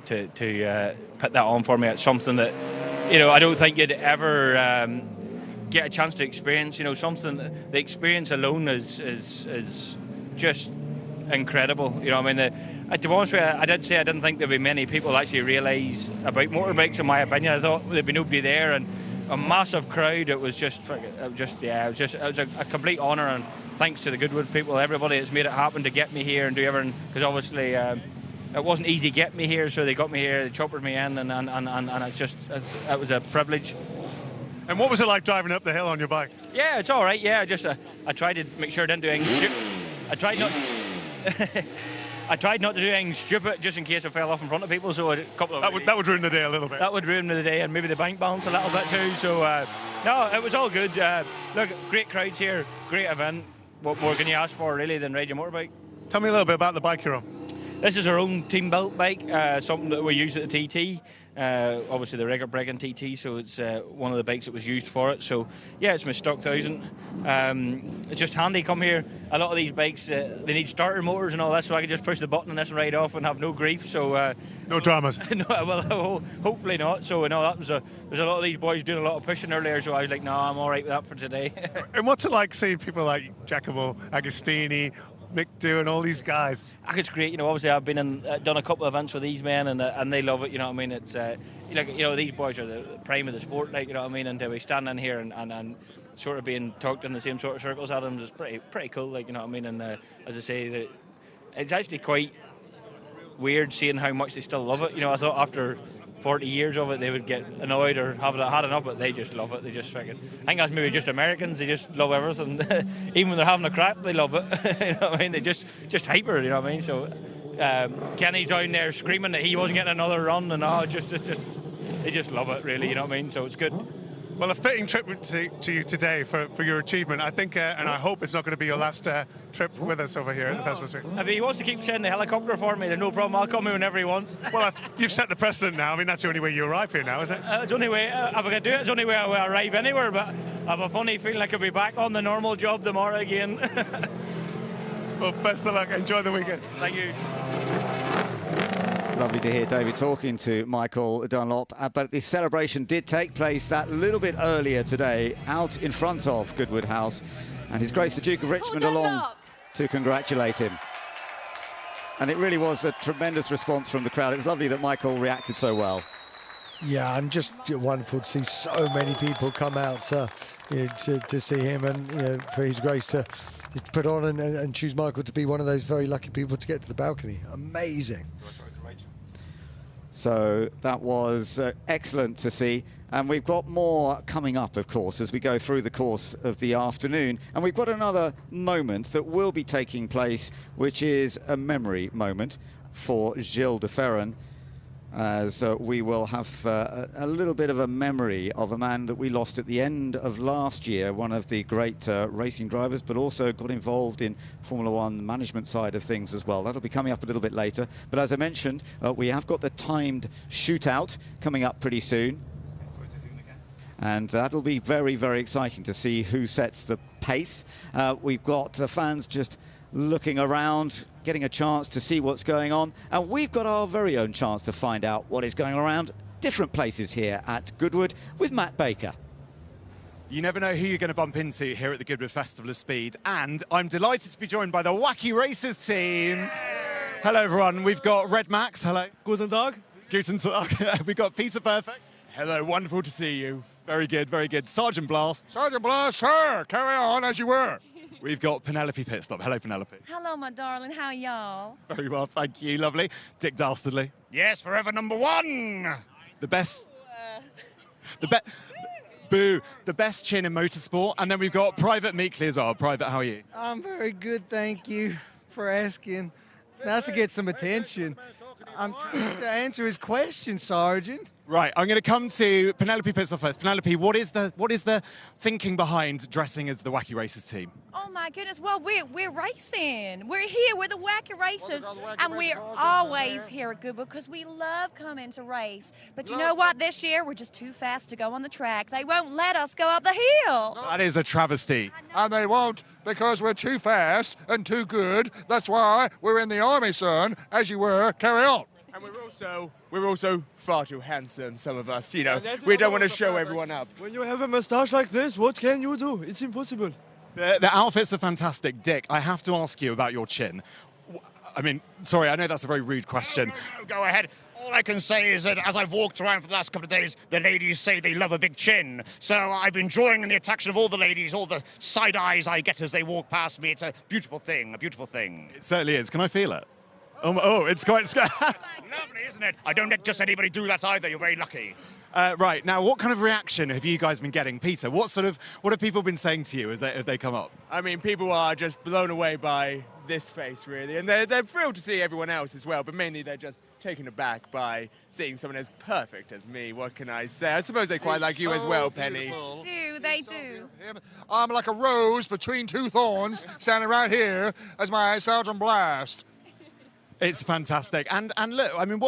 put that on for me. It's something that, you know, I don't think you'd ever get a chance to experience. You know, something, the experience alone is just incredible. You know, I mean, to be honest with you, I did say I didn't think there'd be many people actually realise about motorbikes, in my opinion. I thought there'd be nobody there, and a massive crowd. It was a complete honour, and thanks to the Goodwood people, everybody that's made it happen to get me here and do everything, because obviously it wasn't easy to get me here, so they got me here, they choppered me in, and it was a privilege. And what was it like driving up the hill on your bike? Yeah, it's all right. Yeah, I tried to make sure I didn't do anything. I tried not to do anything stupid, just in case I fell off in front of people. So a couple of that would ruin the day a little bit. That would ruin the day, and maybe the bank balance a little bit too. So no, it was all good. Look, great crowds here, great event. What more can you ask for, really, than ride your motorbike? Tell me a little bit about the bike you're on. This is our own team-built bike, something that we use at the TT. Obviously the regular Bregan TT, so it's one of the bikes that was used for it. So yeah, it's my stock 1000. It's just handy come here. A lot of these bikes, they need starter motors and all that, so I can just push the button and this and ride off and have no grief. So no dramas. No, well, hopefully not. So no, there's a lot of these boys doing a lot of pushing earlier, so I was like, no, I'm all right with that for today. And what's it like seeing people like Giacomo Agostini, Mick Do, and all these guys? It's great, you know. Obviously, I've been done a couple of events with these men, and they love it. You know what I mean? It's like, you know, these boys are the prime of the sport, like, you know what I mean. And to be standing here and sort of being talked in the same sort of circles at them is pretty cool, like, you know what I mean. And as I say, it's actually quite weird seeing how much they still love it. You know, I thought after 40 years of it they would get annoyed or have had enough, but they just love it. They just freaking, I think that's maybe just Americans, they just love everything. Even when they're having a crack, they love it. You know what I mean? They just hyper, you know what I mean? So Kenny's down there screaming that he wasn't getting another run, and they just love it, really, you know what I mean? So it's good. Well, a fitting trip to you today for your achievement. I think, and I hope it's not going to be your last trip with us over here at the Festival Street. If he wants to keep sending the helicopter for me, there's no problem. I'll come here whenever he wants. Well, you've set the precedent now. I mean, that's the only way you arrive here now, is it? It's the only way, if I can do it, it's the only way I will arrive anywhere, but I have a funny feeling I could be back on the normal job tomorrow again. Well, best of luck. Enjoy the weekend. Thank you. Lovely to hear David talking to Michael Dunlop, but the celebration did take place that little bit earlier today out in front of Goodwood House, and His Grace the Duke of Richmond along to congratulate him. And it really was a tremendous response from the crowd. It was lovely that Michael reacted so well. Yeah, and just wonderful to see so many people come out to see him, and for His Grace to put on and choose Michael to be one of those very lucky people to get to the balcony. Amazing. So that was excellent to see. And we've got more coming up, of course, as we go through the course of the afternoon. And we've got another moment that will be taking place, which is a memory moment for Gilles de Ferran, as we will have a little bit of a memory of a man that we lost at the end of last year, one of the great racing drivers, but also got involved in Formula One management side of things as well. That'll be coming up a little bit later. But as I mentioned, we have got the timed shootout coming up pretty soon. And that'll be very, very exciting to see who sets the pace. We've got the fans just looking around, getting a chance to see what's going on. And we've got our very own chance to find out what is going around different places here at Goodwood with Matt Baker. You never know who you're going to bump into here at the Goodwood Festival of Speed. And I'm delighted to be joined by the Wacky Racers team. Hello, everyone. We've got Red Max. Hello. Guten Tag. Guten Tag. We've got Peter Perfect. Hello. Wonderful to see you. Very good, very good. Sergeant Blast. Sergeant Blast, sir. Carry on as you were. We've got Penelope Pitstop. Hello, Penelope. Hello, my darling. How y'all? Very well, thank you. Lovely. Dick Dastardly. Yes, forever #1. The best. Boo. The best chin in motorsport. And then we've got Private Meekley as well. Private, how are you? I'm very good, thank you for asking. It's nice to get some attention. I'm trying to answer his question, Sergeant. Right, I'm going to come to Penelope Pitstop first. Penelope, what is the thinking behind dressing as the Wacky Racers team? Oh my goodness! Well, we're racing. We're here. We're the Wacky Racers, and we're always here at Goodwood because we love coming to race. But you know what? This year we're just too fast to go on the track. They won't let us go up the hill. That is a travesty. And they won't because we're too fast and too good. That's why we're in the army, son. As you were, carry on. And we're also far too handsome, some of us, you know. We don't want to show everyone up. When you have a mustache like this, what can you do? It's impossible. The outfits are fantastic. Dick, I have to ask you about your chin. I mean, sorry, I know that's a very rude question. No, go ahead. All I can say is that as I've walked around for the last couple of days, the ladies say they love a big chin. So I've been drawing in the attraction of all the ladies, all the side eyes I get as they walk past me. It's a beautiful thing, a beautiful thing. It certainly is. Can I feel it? Oh, it's quite scary. Lovely, isn't it? I don't let just anybody do that either. You're very lucky. Right, now what kind of reaction have you guys been getting? Peter, what have people been saying to you as they come up? I mean, people are just blown away by this face, really. And they're thrilled to see everyone else as well, but mainly they're just taken aback by seeing someone as perfect as me. What can I say? I suppose they quite like you as well, Penny. They do. I'm like a rose between two thorns, standing right here as my Sergeant Blast. It's fantastic. And look, I mean,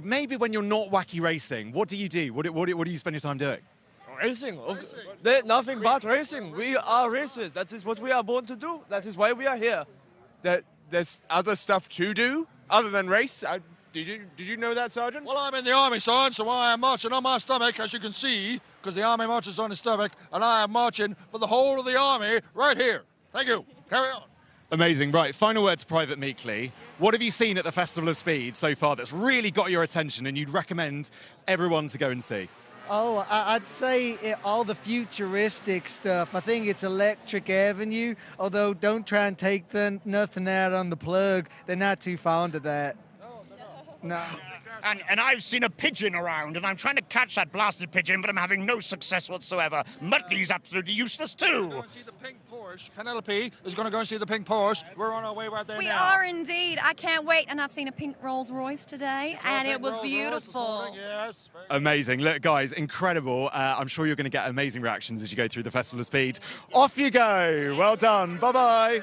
maybe when you're not wacky racing, what do you do? What do you spend your time doing? Racing. Nothing but racing. We are racers. That is what we are born to do. That is why we are here. There's other stuff to do other than race. Did you know that, Sergeant? Well, I'm in the army, son, so I am marching on my stomach, as you can see, because the army marches on his stomach, and I am marching for the whole of the army right here. Thank you. Carry on. Amazing. Right, final word to Private Meekley. What have you seen at the Festival of Speed so far that's really got your attention and you'd recommend everyone to go and see? Oh, I'd say all the futuristic stuff. I think it's Electric Avenue, although don't try and take nothing out on the plug. They're not too fond of that. No. And I've seen a pigeon around, and I'm trying to catch that blasted pigeon, but I'm having no success whatsoever. Muttley's absolutely useless too. Go and see the pink Porsche. Penelope is going to go and see the pink Porsche. We're on our way right there We now. are indeed. I can't wait. And I've seen a pink Rolls Royce today, and it was beautiful. Yes. Amazing. Look, guys, incredible. I'm sure you're going to get amazing reactions as you go through the Festival of Speed. Off you go. Well done. Bye-bye.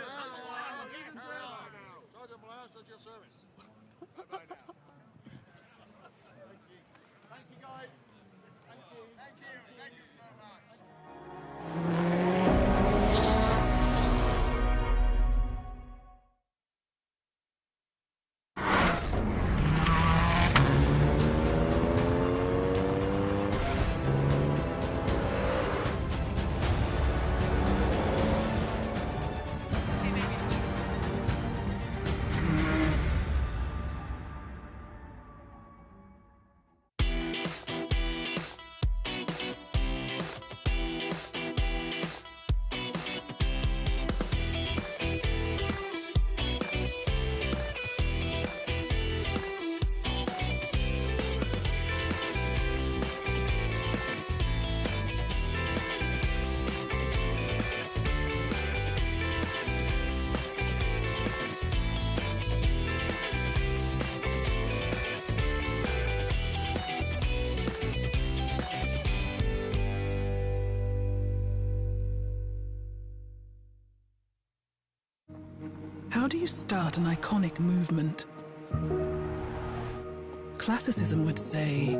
How do you start an iconic movement? Classicism would say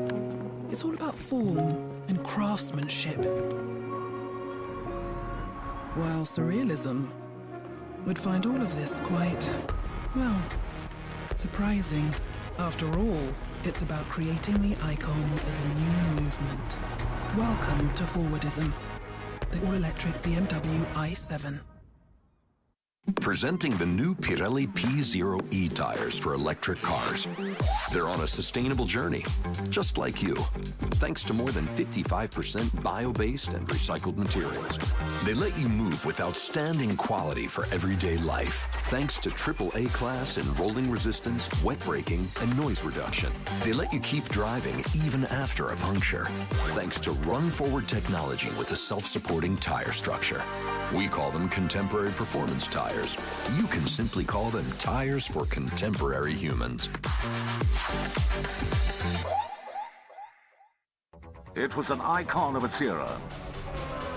it's all about form and craftsmanship, while surrealism would find all of this quite, well, surprising. After all, it's about creating the icon of a new movement. Welcome to Forwardism, the all-electric BMW i7. Presenting the new Pirelli P0e tires for electric cars. They're on a sustainable journey, just like you, thanks to more than 55% bio-based and recycled materials. They let you move with outstanding quality for everyday life, thanks to AAA class in rolling resistance, wet braking, and noise reduction. They let you keep driving even after a puncture, thanks to run-forward technology with a self-supporting tire structure. We call them contemporary performance tires. You can simply call them tires for contemporary humans. It was an icon of its era,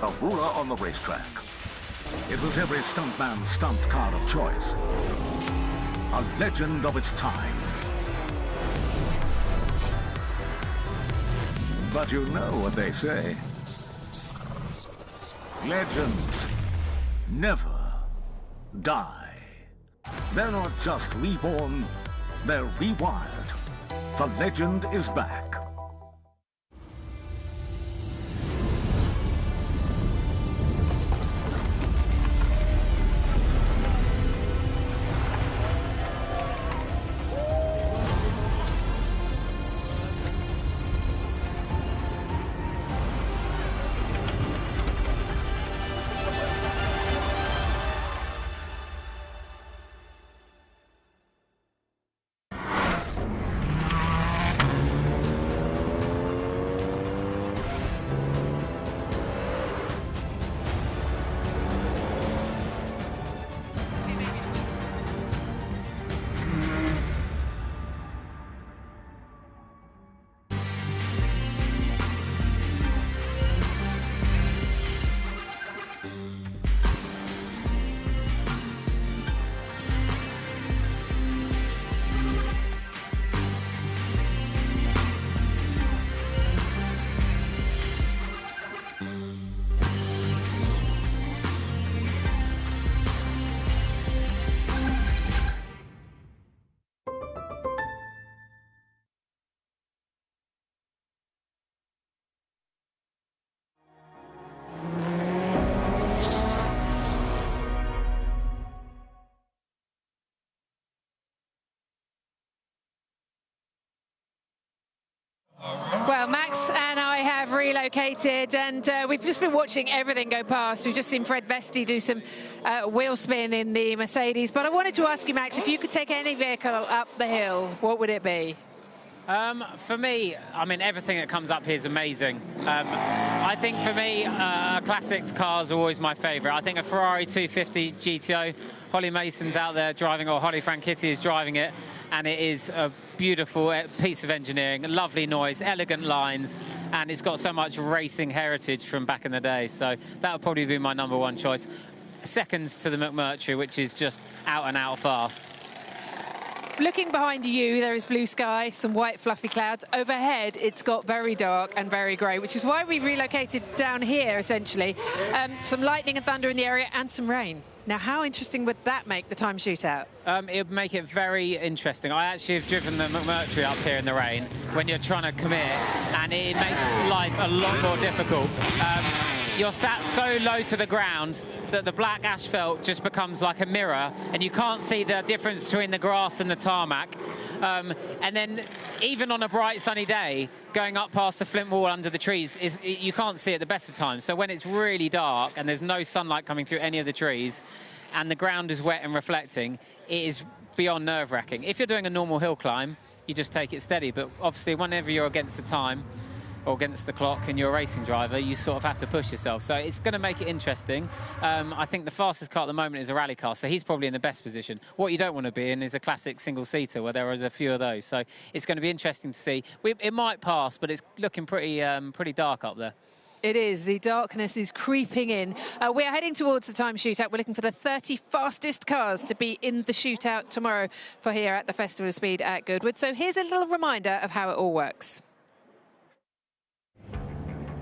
a ruler on the racetrack. It was every stuntman's stunt car of choice, a legend of its time. But you know what they say. Legends never die. They're not just reborn, they're rewired. The legend is back. Well, Max and I have relocated, and we've just been watching everything go past. We've just seen Fred Vesti do some wheel spin in the Mercedes. But I wanted to ask you, Max, if you could take any vehicle up the hill, what would it be? For me, I mean, everything that comes up here is amazing. I think for me, classic cars are always my favourite. I think a Ferrari 250 GTO, Holly Mason's out there driving, or Holly Franchitti is driving it, and it is a beautiful piece of engineering, lovely noise, elegant lines, and it's got so much racing heritage from back in the day. So that would probably be my #1 choice. Seconds to the McMurtry, which is just out and out fast. Looking behind you, there is blue sky, some white fluffy clouds. Overhead, it's got very dark and very grey, which is why we relocated down here, essentially. Some lightning and thunder in the area and some rain. Now, how interesting would that make the time shootout? It would make it very interesting. I actually have driven the McMurtry up here in the rain when you're trying to commit, and it makes life a lot more difficult. You're sat so low to the ground that the black asphalt just becomes like a mirror, and you can't see the difference between the grass and the tarmac. And then even on a bright sunny day, going up past the flint wall under the trees, you can't see at the best of times. So when it's really dark and there's no sunlight coming through any of the trees and the ground is wet and reflecting, it is beyond nerve-wracking. If you're doing a normal hill climb, you just take it steady. But obviously, whenever you're against the time or against the clock and you're a racing driver, you sort of have to push yourself. So it's going to make it interesting. I think the fastest car at the moment is a rally car, so he's probably in the best position. What you don't want to be in is a classic single-seater where there is a few of those. So it's going to be interesting to see. It might pass, but it's looking pretty dark up there. It is. The darkness is creeping in. We are heading towards the time shootout. We're looking for the 30 fastest cars to be in the shootout tomorrow for here at the Festival of Speed at Goodwood. So here's a little reminder of how it all works.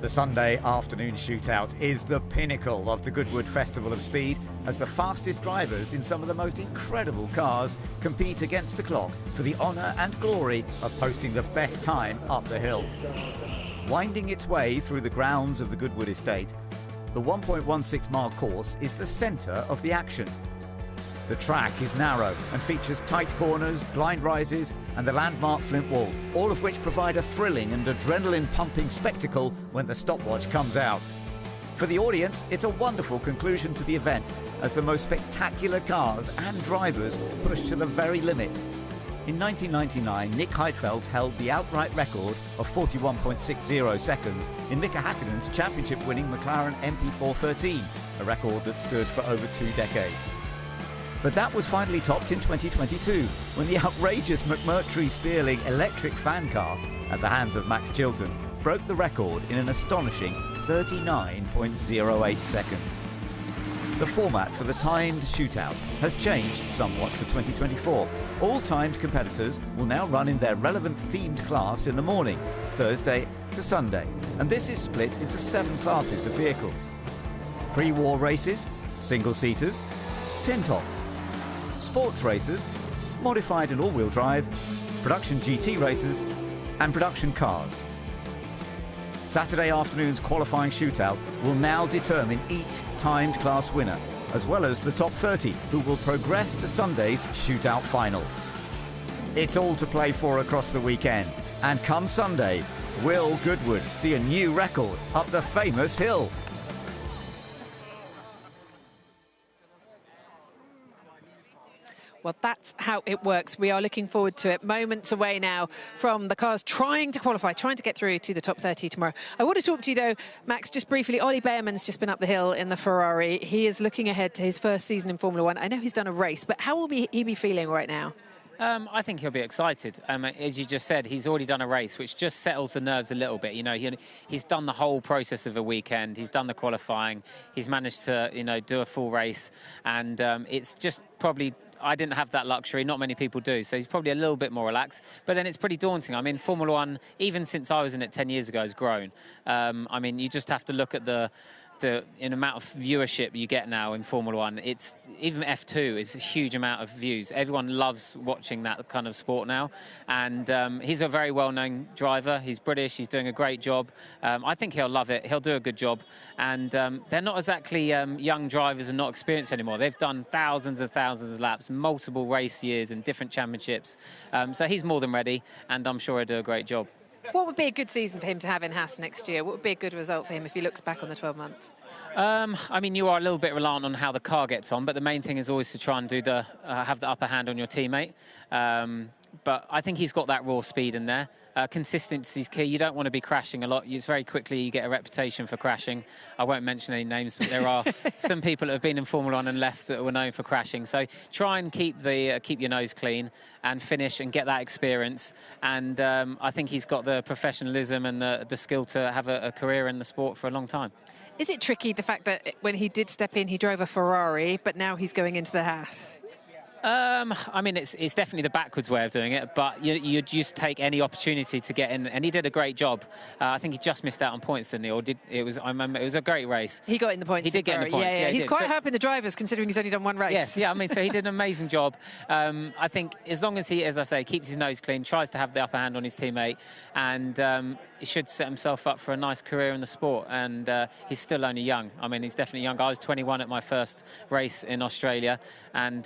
The Sunday afternoon shootout is the pinnacle of the Goodwood Festival of Speed as the fastest drivers in some of the most incredible cars compete against the clock for the honour and glory of posting the best time up the hill. Winding its way through the grounds of the Goodwood estate, the 1.16 mile course is the centre of the action. The track is narrow and features tight corners, blind rises and the landmark flint wall, all of which provide a thrilling and adrenaline-pumping spectacle when the stopwatch comes out. For the audience, it's a wonderful conclusion to the event as the most spectacular cars and drivers push to the very limit. In 1999, Nick Heidfeld held the outright record of 41.60 seconds in Mika Häkkinen's championship-winning McLaren MP413, a record that stood for over 2 decades. But that was finally topped in 2022, when the outrageous McMurtry-Spearling electric fan car, at the hands of Max Chilton, broke the record in an astonishing 39.08 seconds. The format for the timed shootout has changed somewhat for 2024. All timed competitors will now run in their relevant themed class in the morning, Thursday to Sunday, and this is split into 7 classes of vehicles. Pre-war races, single-seaters, tin-tops, sports races, modified and all-wheel drive, production GT races, and production cars. Saturday afternoon's qualifying shootout will now determine each timed class winner, as well as the top 30 who will progress to Sunday's shootout final. It's all to play for across the weekend, and come Sunday, will Goodwood see a new record up the famous hill? Well, that's how it works. We are looking forward to it. Moments away now from the cars trying to qualify, trying to get through to the top 30 tomorrow. I want to talk to you, though, Max, just briefly. Ollie Behrman's just been up the hill in the Ferrari. He is looking ahead to his first season in Formula One. I know he's done a race, but how will he be feeling right now? I think he'll be excited. As you just said, he's already done a race, which just settles the nerves a little bit. You know, he's done the whole process of a weekend. He's done the qualifying. He's managed to, do a full race. And it's just probably... I didn't have that luxury. Not many people do. So he's probably a little bit more relaxed. But then it's pretty daunting. I mean, Formula One, even since I was in it 10 years ago, has grown. I mean, you just have to look at the amount of viewership you get now in Formula One. It's even F2 is a huge amount of views. Everyone loves watching that kind of sport now, and he's a very well-known driver. He's British. He's doing a great job. I think he'll love it. He'll do a good job, and they're not exactly young drivers and not experienced anymore. They've done thousands and thousands of laps, multiple race years and different championships. So he's more than ready, and I'm sure he'll do a great job. What would be a good season for him to have in Haas next year? What would be a good result for him if he looks back on the 12 months? I mean, you are a little bit reliant on how the car gets on, but the main thing is always to try and do have the upper hand on your teammate. But I think he's got that raw speed in there. Consistency is key. You don't want to be crashing a lot. It's very quickly you get a reputation for crashing. I won't mention any names, but there are some people that have been in Formula One and left that were known for crashing. So try and keep your nose clean and finish and get that experience. And I think he's got the professionalism and the skill to have a career in the sport for a long time. Is it tricky, the fact that when he did step in, he drove a Ferrari, but now he's going into the Haas? I mean, it's definitely the backwards way of doing it, but you just take any opportunity to get in, and he did a great job. I think he just missed out on points, didn't he? Or I remember it was a great race. He got in the points. He did get in the points. Yeah. Yeah, he's quite high up in the drivers, considering he's only done one race. Yes, yeah. I mean, so he did an amazing job. I think as long as he, as I say, keeps his nose clean, tries to have the upper hand on his teammate, and he should set himself up for a nice career in the sport. And he's still only young. I mean, he's definitely young. I was 21 at my first race in Australia, and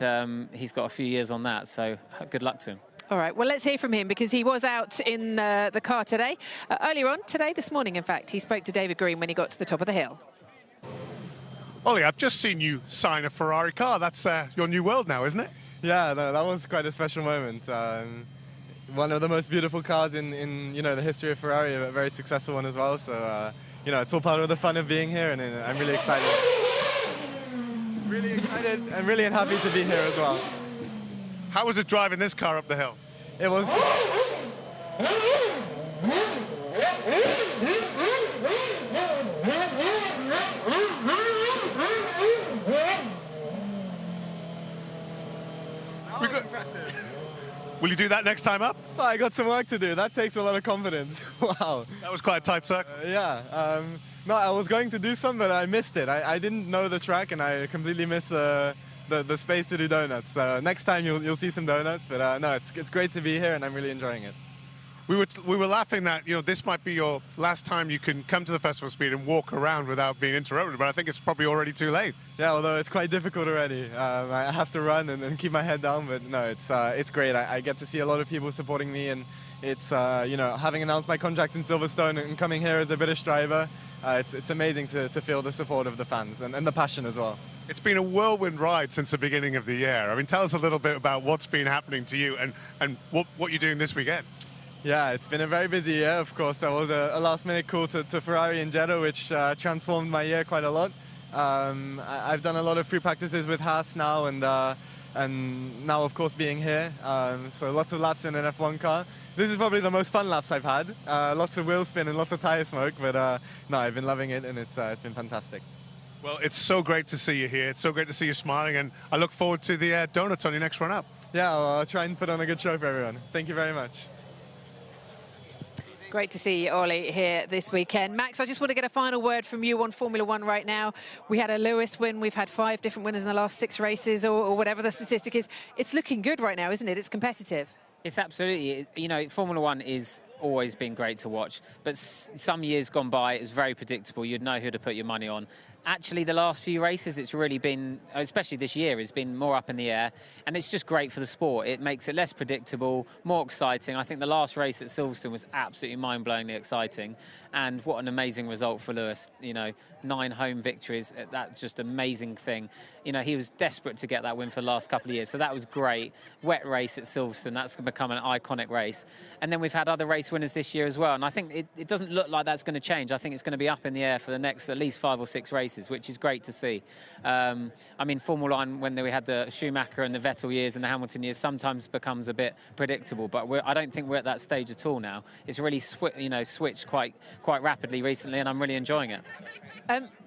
he's got a few years on that. So good luck to him. All right, well, let's hear from him, because he was out in the car today. Earlier on today, this morning, in fact, he spoke to David Green when he got to the top of the hill. Ollie, I've just seen you sign a Ferrari car. That's your new world now, isn't it? Yeah, no, that was quite a special moment. One of the most beautiful cars in the history of Ferrari, a very successful one as well. So it's all part of the fun of being here, and I'm really excited. Really excited and really happy to be here as well. How was it driving this car up the hill? It was... Will you do that next time up? Well, I got some work to do. That takes a lot of confidence. Wow. That was quite a tight circle. Yeah. No, I was going to do some, but I missed it. I didn't know the track, and I completely missed the space to do donuts. So next time you'll see some donuts. But no, it's great to be here, and I'm really enjoying it. We were laughing that this might be your last time you can come to the Festival of Speed and walk around without being interrupted, but I think it's probably already too late. Yeah, although it's quite difficult already. I have to run and keep my head down, but no, it's great. I get to see a lot of people supporting me, and it's having announced my contract in Silverstone and coming here as a British driver, it's amazing to feel the support of the fans and the passion as well. It's been a whirlwind ride since the beginning of the year. I mean, tell us a little bit about what's been happening to you and what you're doing this weekend. Yeah, it's been a very busy year. Of course, there was a last-minute call to Ferrari in Jeddah, which transformed my year quite a lot. I've done a lot of free practices with Haas now, and now, of course, being here. So lots of laps in an F1 car. This is probably the most fun laps I've had. Lots of wheel spin and lots of tire smoke, but no, I've been loving it, and it's been fantastic. Well, it's so great to see you here. It's so great to see you smiling, and I look forward to the donuts on your next run up. Yeah, I'll try and put on a good show for everyone. Thank you very much. Great to see Ollie here this weekend. Max, I just want to get a final word from you on Formula One right now. We had a Lewis win. We've had 5 different winners in the last 6 races or whatever the statistic is. It's looking good right now, isn't it? It's competitive. It's absolutely, Formula One is always been great to watch, but some years gone by, it's very predictable. You'd know who to put your money on. Actually, the last few races, it's really been, especially this year, it's been more up in the air, and it's just great for the sport. It makes it less predictable, more exciting. I think the last race at Silverstone was absolutely mind-blowingly exciting, and what an amazing result for Lewis. 9 home victories, that's just an amazing thing. He was desperate to get that win for the last couple of years, so that was great. Wet race at Silverstone, that's become an iconic race. And then we've had other race winners this year as well, and I think it doesn't look like that's going to change. I think it's going to be up in the air for the next at least 5 or 6 races, which is great to see. I mean, Formula One, when we had the Schumacher and the Vettel years and the Hamilton years, sometimes becomes a bit predictable, but I don't think we're at that stage at all now. It's really switched quite rapidly recently, and I'm really enjoying it.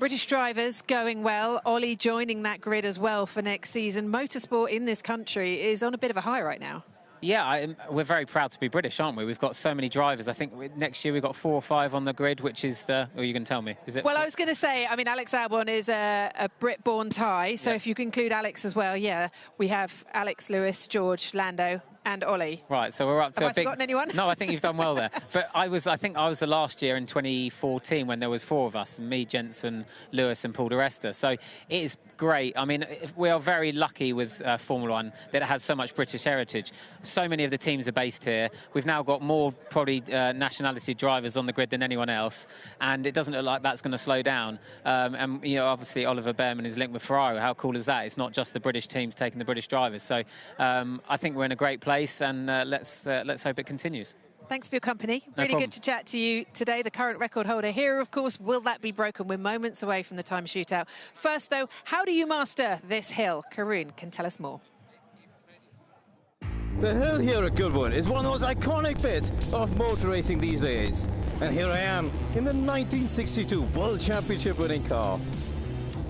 British drivers going well. Ollie joining that grid as well for next season. Motorsport in this country is on a bit of a high right now. Yeah, we're very proud to be British, aren't we? We've got so many drivers. I think next year we've got 4 or 5 on the grid, which is the... Oh, you can tell me. Is it? Well, I was going to say, I mean, Alex Albon is a Brit-born tie, so if you can include Alex as well, yeah. We have Alex, Lewis, George, Lando, and Ollie. Right, so we're up to Have I forgotten anyone? No, I think you've done well there. But I think I was the last year in 2014 when there was 4 of us, me, Jensen, Lewis and Paul di Resta. So it is great. I mean, we are very lucky with Formula One that it has so much British heritage. So many of the teams are based here. We've now got more probably nationality drivers on the grid than anyone else, and it doesn't look like that's going to slow down. And obviously Oliver Behrman is linked with Ferrari. How cool is that? It's not just the British teams taking the British drivers. So I think we're in a great place, and let's hope it continues. Thanks for your company. No Really problem. good to chat to you today. The current record holder here, of course. Will that be broken? We're moments away from the time shootout. First, though, how do you master this hill? Karun can tell us more. The hill here at Goodwood is one of those iconic bits of motor racing these days. And here I am in the 1962 World Championship winning car.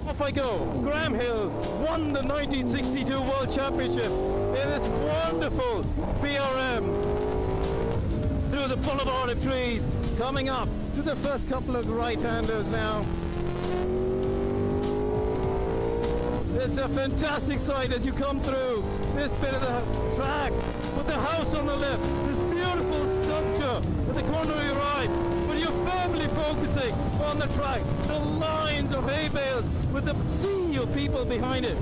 Off I go. Graham Hill won the 1962 World Championship in this wonderful BRM. Through the boulevard of trees, coming up to the first couple of right-handers now. It's a fantastic sight as you come through this bit of the track with the house on the left, this beautiful sculpture at the corner of your eye, but you're firmly focusing on the track, the lines of hay bales with the sea of people behind it.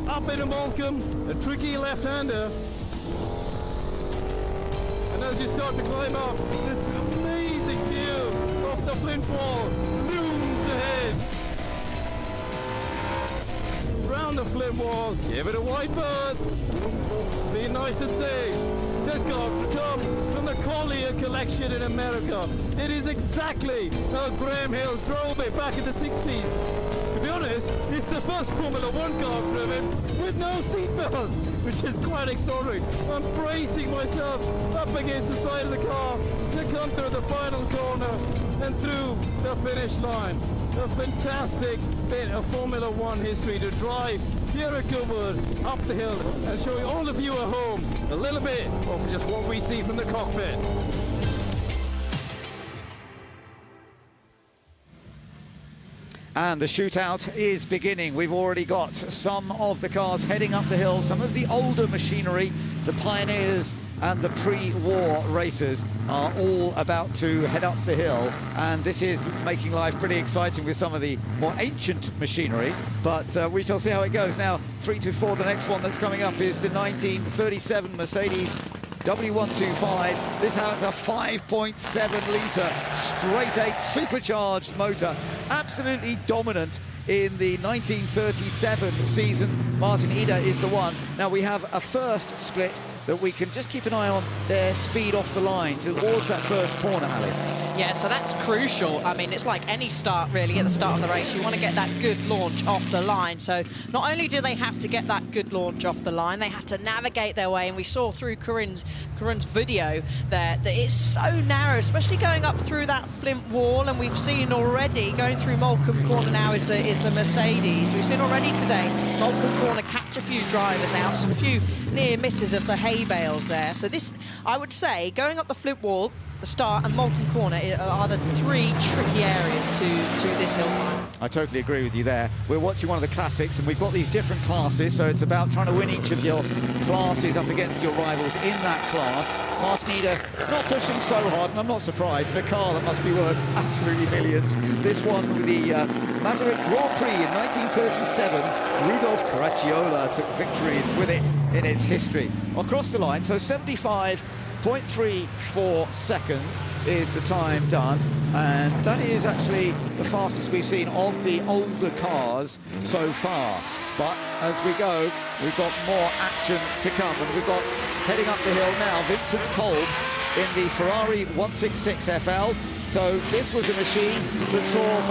Up into Moulcombe, a tricky left-hander. And as you start to climb up, this amazing view of the Flint Wall looms ahead. Round the Flint Wall, give it a wide berth. Be nice and safe. This car comes from the Collier collection in America. It is exactly how Graham Hill drove it back in the 60s. To be honest, it's the first Formula One car driven with no seatbelts, which is quite extraordinary. I'm bracing myself up against the side of the car to come through the final corner and through the finish line. a fantastic bit of Formula One history to drive here at Goodwood, up the hill, and showing all of you at home a little bit of just what we see from the cockpit. And the shootout is beginning. We've already got some of the cars heading up the hill, some of the older machinery, the pioneers and the pre-war racers are all about to head up the hill, and this is making life pretty exciting with some of the more ancient machinery, but we shall see how it goes. Now 324, the next one that's coming up is the 1937 Mercedes W125. This has a 5.7 litre straight 8 supercharged motor, absolutely dominant in the 1937 season. Martin Eder is the one. Now we have a first split that we can just keep an eye on their speed off the line towards that first corner, Alice. Yeah, so that's crucial. I mean, it's like any start, really, at the start of the race. You want to get that good launch off the line. So not only do they have to get that good launch off the line, they have to navigate their way. And we saw through Corinne's video there that it's so narrow, especially going up through that flint wall. And we've seen already, going through Moulcombe Corner now is the Mercedes. We've seen already today Moulcombe Corner catch a few drivers out, some few near misses of the hay bales there. So this, I would say, going up the flint wall, the start and Moulcombe Corner are the three tricky areas to this hill climb. I totally agree with you there. We're watching one of the classics and we've got these different classes, so it's about trying to win each of your classes up against your rivals in that class. Martin Eder not pushing so hard, and I'm not surprised, in a car that must be worth absolutely millions. This one with the Maserat Grand Prix in 1937, Rudolf Caracciola took victories with it in its history. Across the line, so 75.34 seconds is the time done, and that is actually the fastest we've seen of the older cars so far. But as we go, we've got more action to come, and we've got, heading up the hill now, Vincent Kolb in the Ferrari 166 FL. So this was a machine that saw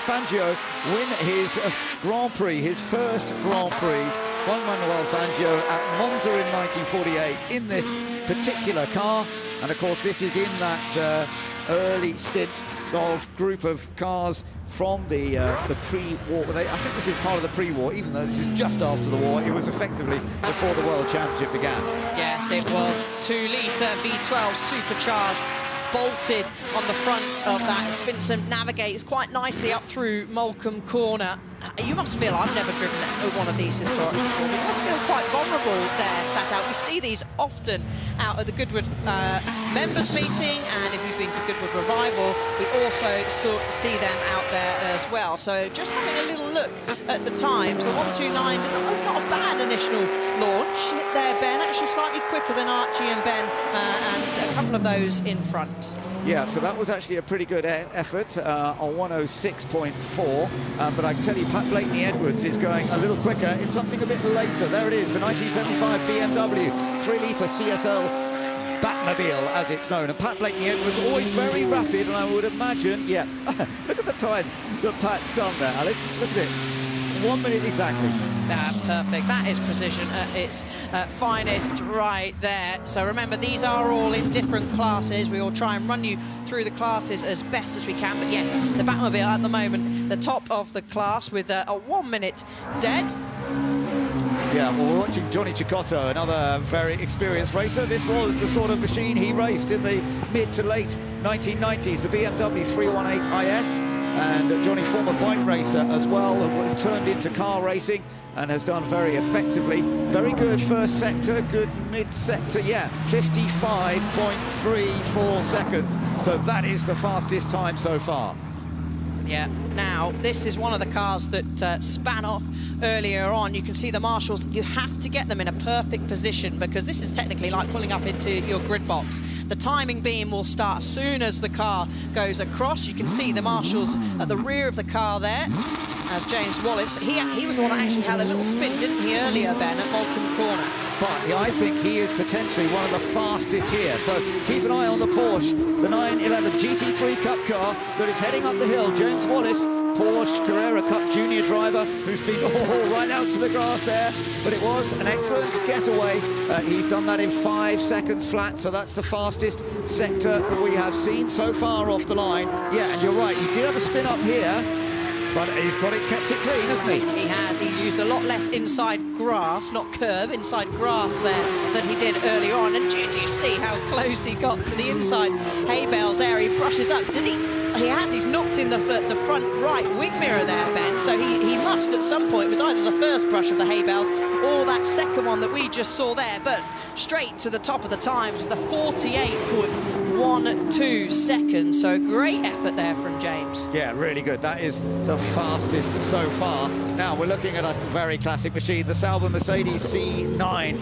Fangio win his Grand Prix, his first Grand Prix. Juan Manuel Fangio at Monza in 1948 in this particular car, and of course this is in that early stint of group of cars from the pre-war. I think this is part of the pre-war, even though this is just after the war. It was effectively before the World Championship began. Yes, it was 2-litre V12 supercharged, bolted on the front of that. It's Vincent navigates quite nicely up through Moulcombe Corner. You must feel, I've never driven one of these historically before, but you must feel quite vulnerable there sat out. We see these often out at the Goodwood members meeting, and if you've been to Goodwood Revival, we also see them out there as well. So just having a little look at the times, the 129, not a bad initial launch there, Ben, actually slightly quicker than Archie and Ben, and a couple of those in front. Yeah, so that was actually a pretty good effort on 106.4, but I can tell you Pat Blakeney-Edwards is going a little quicker in something a bit later. There it is, the 1975 BMW 3-litre CSL Batmobile, as it's known. And Pat Blakeney-Edwards always very rapid, and I would imagine, yeah, look at the time that Pat's done there, Alice. Look at it. 1 minute exactly. Perfect. That is precision at its finest right there. So remember, these are all in different classes. We will try and run you through the classes as best as we can. But yes, the Batmobile at the moment, the top of the class with a 1 minute dead. Yeah, well, we're watching Johnny Cicotto, another very experienced racer. This was the sort of machine he raced in the mid to late 1990s, the BMW 318 IS. And Johnny, former bike racer as well, turned into car racing and has done very effectively. Very good first sector, good mid-sector, yeah, 55.34 seconds. So that is the fastest time so far. Yeah, now, this is one of the cars that span off earlier on. You can see the marshals. You have to get them in a perfect position because this is technically like pulling up into your grid box. The timing beam will start as soon as the car goes across. You can see the marshals at the rear of the car there, as James Wallace. He was the one that actually had a little spin, didn't he, earlier, Ben, at Moulcombe Corner. But I think he is potentially one of the fastest here. So keep an eye on the Porsche, the 911 GT3 Cup car that is heading up the hill. James Wallace Porsche Carrera Cup Junior driver who's been right out to the grass there, but it was an excellent getaway. He's done that in 5 seconds flat, so that's the fastest sector that we have seen so far off the line. Yeah, and you're right, he did have a spin up here, but he's kept it clean, hasn't he? He has. He used a lot less inside grass, not curve, inside grass there than he did earlier on. And did you see how close he got to the inside hay bales there? He brushes up. Did he? He has. He's knocked in the front right wing mirror there, Ben. So he must at some point, it was either the first brush of the hay bales or that second one that we just saw there. But straight to the top of the times, the 48.12 seconds. So a great effort there from James. Yeah, really good. That is the fastest so far. Now we're looking at a very classic machine, the Sauber Mercedes C9,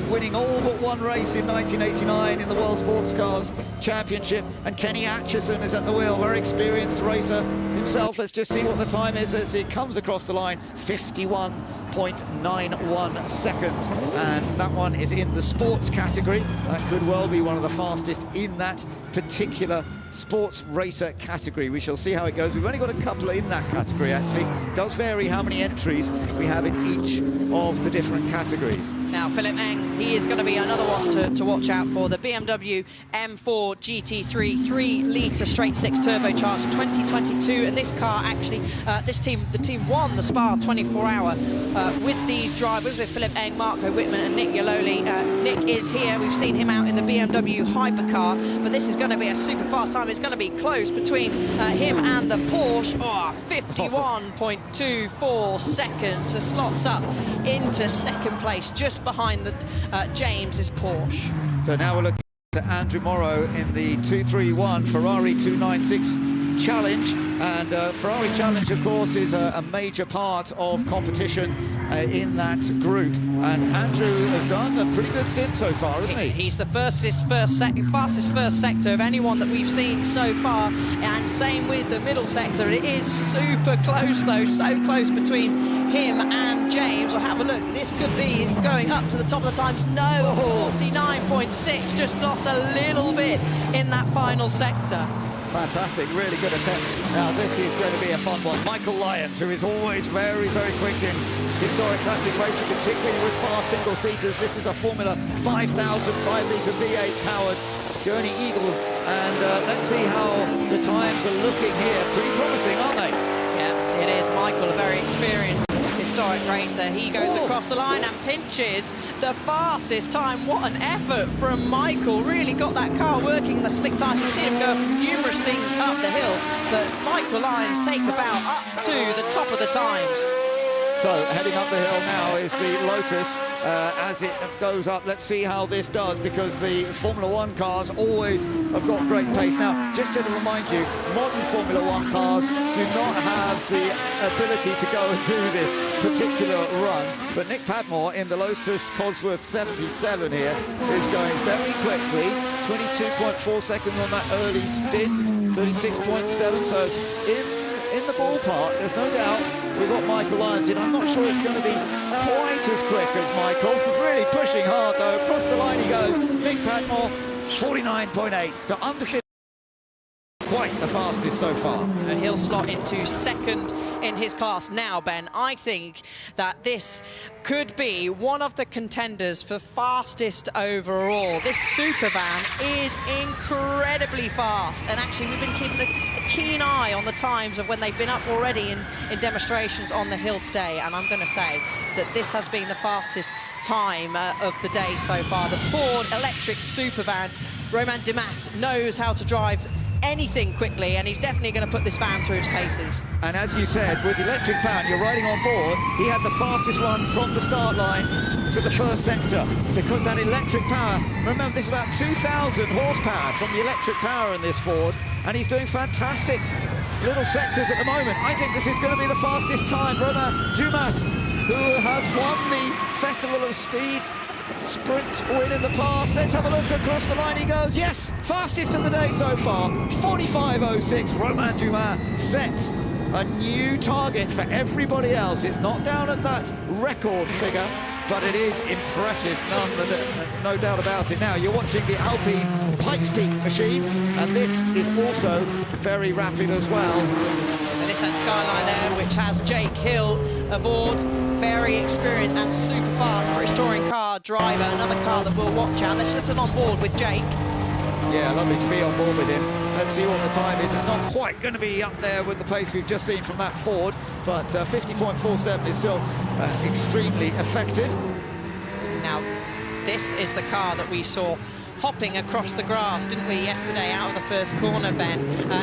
winning all but one race in 1989 in the World Sports Cars Championship, and Kenny Atchison is at the wheel, very experienced racer himself. Let's just see what the time is as it comes across the line. 51.91 seconds, and that one is in the sports category. That could well be one of the fastest in that particular sports racer category. We shall see how it goes. We've only got a couple in that category, actually. It does vary how many entries we have in each of the different categories. Now, Philip Eng, he is going to be another one to watch out for. The BMW M4 GT3 3-litre straight-six turbocharged 2022, and this car actually, the team won the Spa 24-hour with these drivers, with Philip Eng, Marco Wittmann and Nick Yaloli. Nick is here. We've seen him out in the BMW hypercar, but this is going to be a super fast time. It's going to be close between him and the Porsche. 51.24 seconds. So slots up into second place, just behind the James's Porsche. So now we're looking at Andrew Morrow in the 231 Ferrari 296 Challenge, and Ferrari Challenge, of course, is a major part of competition in that group, and Andrew has done a pretty good stint so far, hasn't he? He's the fastest first sector of anyone that we've seen so far, and same with the middle sector. It is super close, though, so close between him and James. We'll have a look. This could be going up to the top of the times. No, 49.6, just lost a little bit in that final sector. Fantastic, really good attempt. Now this is going to be a fun one. Michael Lyons, who is always very, very quick in historic classic racing, particularly with fast single-seaters. This is a Formula 5000 5-litre V8 powered Journey Eagle, and let's see how the times are looking here. Pretty promising, aren't they? Yeah, it is. Michael, a very experienced historic racer. He goes across the line and pinches the fastest time. What an effort from Michael. Really got that car working, the slick tires. You've seen him go numerous things up the hill, but Michael Lyons take the bout up to the top of the times. So heading up the hill now is the Lotus as it goes up. Let's see how this does, because the Formula One cars always have got great pace. Now, just to remind you, modern Formula One cars do not have the ability to go and do this particular run. But Nick Padmore in the Lotus Cosworth 77 here is going very quickly. 22.4 seconds on that early stint, 36.7. So in the ballpark, there's no doubt. We've got Michael Lyons in. I'm not sure it's going to be quite as quick as Michael. Really pushing hard, though. Across the line he goes. Nick Padmore, 49.8. So under 50. Quite the fastest so far. He'll slot into second in his class now, Ben. I think that this could be one of the contenders for fastest overall. This super van is incredibly fast, and actually we've been keeping a keen eye on the times of when they've been up already in demonstrations on the hill today, and I'm going to say that this has been the fastest time of the day so far. The Ford electric super van. Romain Dumas knows how to drive anything quickly, and he's definitely going to put this van through its paces. And as you said, with electric power, you're riding on board, he had the fastest run from the start line to the first sector, because that electric power, remember, this is about 2,000 horsepower from the electric power in this Ford, and he's doing fantastic little sectors at the moment. I think this is going to be the fastest time. Romain Dumas, who has won the Festival of Speed sprint win in the past. Let's have a look. Across the line he goes. Yes, fastest of the day so far, 45.06. Romain Dumas sets a new target for everybody else. It's not down at that record figure, but it is impressive, no doubt about it. Now you're watching the Alpine Pikes Peak machine, and this is also very rapid as well. Nissan Skyline there, which has Jake Hill aboard. Very experienced and super fast British touring car driver. Another car that we'll watch out. Let's listen on board with Jake. Yeah, lovely to be on board with him. Let's see what the time is. It's not quite going to be up there with the pace we've just seen from that Ford, but 50.47 is still extremely effective. Now, this is the car that we saw hopping across the grass, didn't we, yesterday out of the first corner, Ben,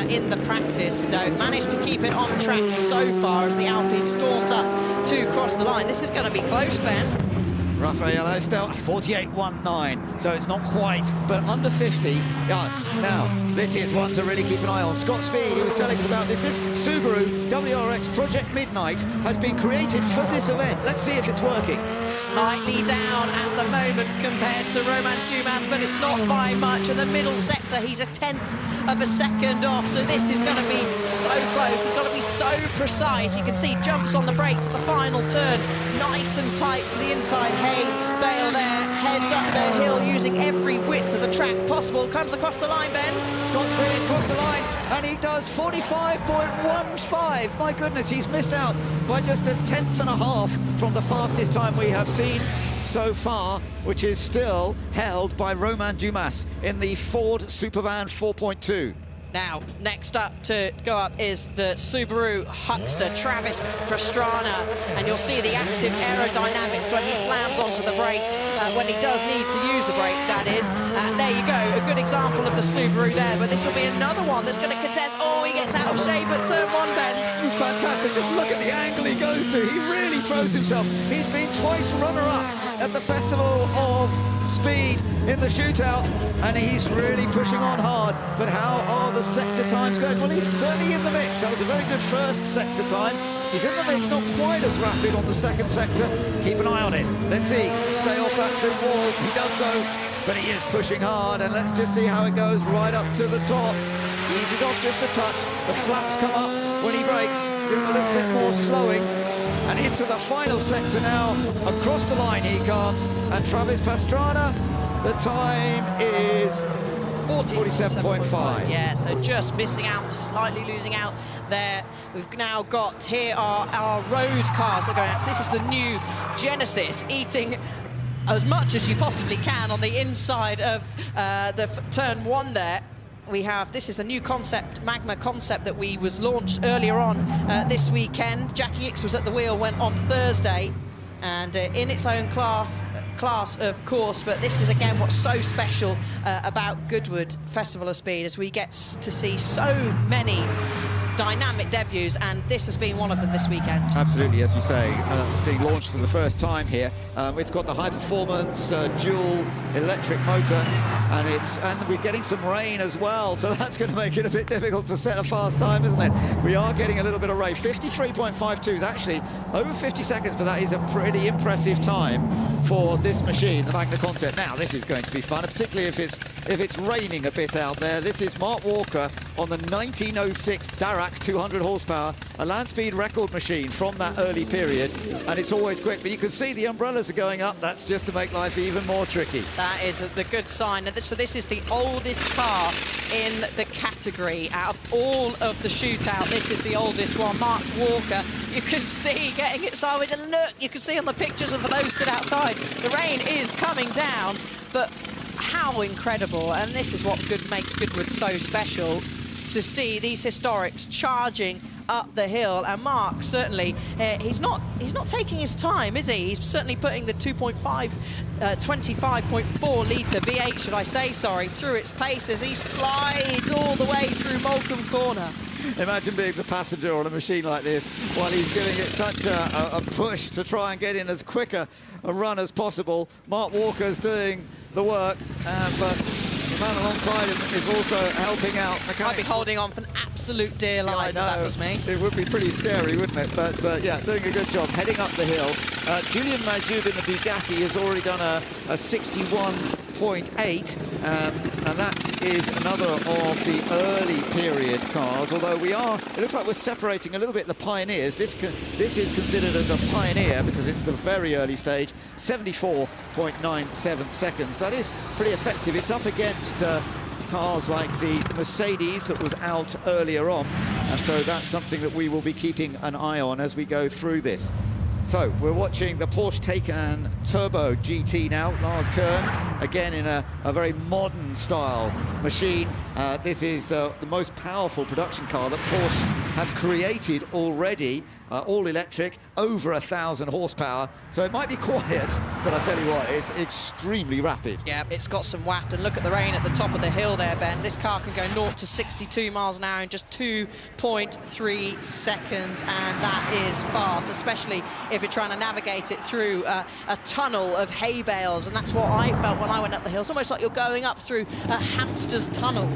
in the practice. So managed to keep it on track so far as the Alpine storms up to cross the line. This is going to be close, Ben. Rafael still 48.19, so it's not quite, but under 50. Yeah, now, this is one to really keep an eye on. Scott Speed, he was telling us about this. This Subaru WRX Project Midnight has been created for this event. Let's see if it's working. Slightly down at the moment compared to Romain Dumas, but it's not by much. In the middle sector, he's a 10th of a second off, so this is going to be so close. It's got to be so precise. You can see jumps on the brakes at the final turn, nice and tight to the inside. Hay Bale there heads up the hill using every width of the track possible. Comes across the line, Ben. Scott Speed across the line, and he does 45.15. My goodness, he's missed out by just a 10th and a half from the fastest time we have seen so far, which is still held by Romain Dumas in the Ford Supervan 4.2. Now, next up to go up is the Subaru Huckster, Travis Pastrana, and you'll see the active aerodynamics when he slams onto the brake, when he does need to use the brake, that is. There you go, a good example of the Subaru there, but this will be another one that's going to contest. Oh, he gets out of shape at turn 1, Ben. Fantastic, just look at the angle he goes to. He really throws himself. He's been twice runner-up at the Festival of Speed in the shootout, and he's really pushing on hard. But how are the sector times going? Well, he's certainly in the mix. That was a very good first sector time. He's in the mix, not quite as rapid on the second sector. Keep an eye on it. Let's see. Stay off that thin wall. He does so, but he is pushing hard, and let's just see how it goes right up to the top. Eases off just a touch. The flaps come up when he brakes. Give him a little bit more slowing. And into the final sector now. Across the line he comes. And Travis Pastrana, the time is 47.5. Yeah, so just missing out, slightly losing out there. We've now got, here are our road cars that are going out. So this is the new Genesis, eating as much as you possibly can on the inside of the turn 1 there. We have, this is the new concept, Magma concept that was launched earlier on this weekend. Jackie Ickx was at the wheel, went on Thursday, and in its own class, of course, but this is again what's so special about Goodwood Festival of Speed, as we get to see so many dynamic debuts, and this has been one of them this weekend. Absolutely, as you say, being launched for the first time here. It's got the high-performance dual electric motor, and we're getting some rain as well, so that's going to make it a bit difficult to set a fast time, isn't it? We are getting a little bit of rain. 53.52 is actually over 50 seconds, but that is a pretty impressive time for this machine, the Magna Concept. Now, this is going to be fun, particularly if it's raining a bit out there. This is Mark Walker on the 1906 Darracq 200 horsepower, a land speed record machine from that early period, and it's always quick, but you can see the umbrellas are going up. That's just to make life even more tricky. That is the good sign. So this is the oldest car in the category. Out of all of the shootout, this is the oldest one. Mark Walker, you can see getting it sideways, and look, you can see on the pictures, and for those stood outside, the rain is coming down, but how incredible. And this is what makes Goodwood so special, to see these historics charging up the hill. And Mark, certainly, he's not taking his time, is he? He's certainly putting the 25.4 litre V8, should I say, sorry, through its paces. He slides all the way through Moulcombe Corner. Imagine being the passenger on a machine like this while he's giving it such a push to try and get in as quick a run as possible. Mark Walker's doing the work, but the man alongside him is also helping out. I'd be holding on for an absolute dear life if that was me. It would be pretty scary, wouldn't it? But yeah, doing a good job, heading up the hill. Julian Majoub in the Bugatti has already done a 61.8, and that is another of the early period cars, although it looks like we're separating a little bit the pioneers. This is considered as a pioneer because it's the very early stage, 74.97 seconds. That is pretty effective. It's up against cars like the Mercedes that was out earlier on, and so that's something that we will be keeping an eye on as we go through this. So we're watching the Porsche Taycan Turbo GT now. Lars Kern, again in a very modern style machine. This is the most powerful production car that Porsche have created already. All electric, over 1,000 horsepower. So it might be quiet, but I tell you what, it's extremely rapid. Yeah, it's got some waft, and look at the rain at the top of the hill there, Ben. This car can go 0 to 62 miles an hour in just 2.3 seconds, and that is fast, especially if you're trying to navigate it through a tunnel of hay bales, and that's what I felt when I went up the hill. It's almost like you're going up through a hamster's tunnel.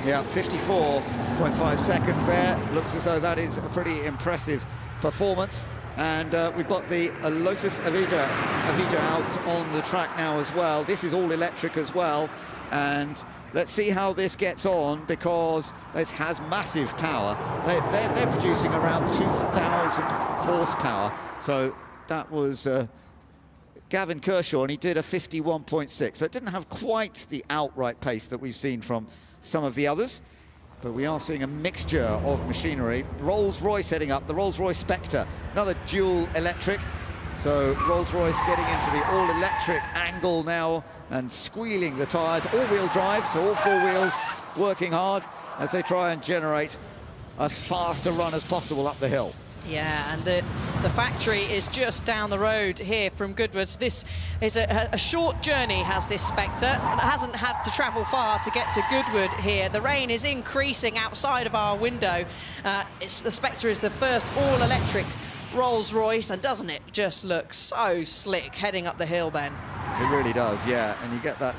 Yeah, 54.5 seconds there. Looks as though that is a pretty impressive performance. And we've got the Lotus Avija out on the track now as well. This is all electric as well. And let's see how this gets on, because this has massive power. They're producing around 2,000 horsepower. So that was Gavin Kershaw, and he did a 51.6. So it didn't have quite the outright pace that we've seen from some of the others. But we are seeing a mixture of machinery. Rolls-Royce heading up, the Rolls-Royce Spectre, another dual electric. So Rolls-Royce getting into the all-electric angle now and squealing the tyres. All-wheel drive, so all four wheels working hard as they try and generate as fast a run as possible up the hill. Yeah, and the factory is just down the road here from Goodwood's. This is a short journey, has this Spectre, and it hasn't had to travel far to get to Goodwood here. The rain is increasing outside of our window. The Spectre is the first all-electric Rolls-Royce, and doesn't it just look so slick heading up the hill, Ben? It really does, yeah, and you get that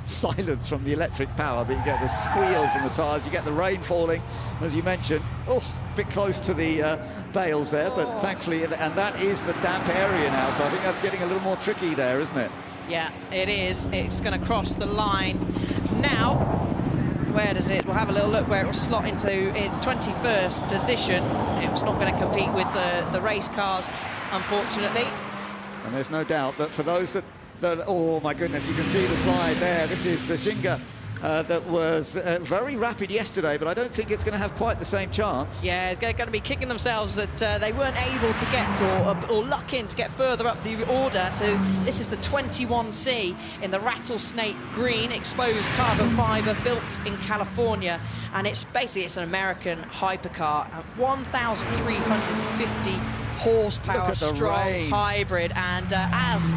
silence from the electric power, but you get the squeal from the tyres, you get the rain falling, as you mentioned. Oh, a bit close to the bales there, but thankfully, and that is the damp area now, so I think that's getting a little more tricky there, isn't it? Yeah, it is. It's going to cross the line now. Where does it? We'll have a little look where it will slot into its 21st position. It's not going to compete with the race cars, unfortunately. And there's no doubt that for those that oh my goodness, you can see the slide there. This is the Ginga that was very rapid yesterday, but I don't think it's going to have quite the same chance. Yeah, it's going to be kicking themselves that they weren't able to get or luck in to get further up the order. So this is the 21C in the rattlesnake green exposed carbon fiber, built in California, and it's an American hypercar, 1,350 horsepower strong hybrid. And as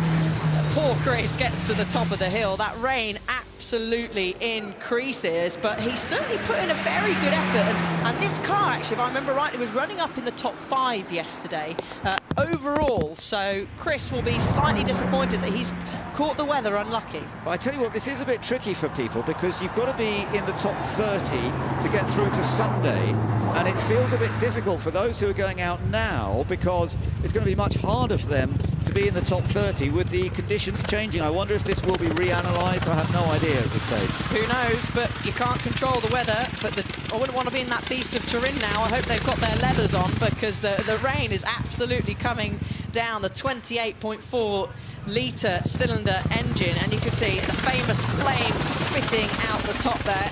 poor Chris gets to the top of the hill, that rain absolutely increases, but he's certainly put in a very good effort, and this car, actually, if I remember rightly, was running up in the top 5 yesterday overall, so Chris will be slightly disappointed that he's caught the weather unlucky. But I tell you what, this is a bit tricky for people, because you've got to be in the top 30 to get through to Sunday, and it feels a bit difficult for those who are going out now, because it's going to be much harder for them to be in the top 30 with the conditions changing. I wonder if this will be reanalyzed. I have no idea at this stage. Who knows, but you can't control the weather. But I wouldn't want to be in that beast of Turin now. I hope they've got their leathers on, because the rain is absolutely coming down. The 28.4 litre cylinder engine, and you can see the famous flames spitting out the top there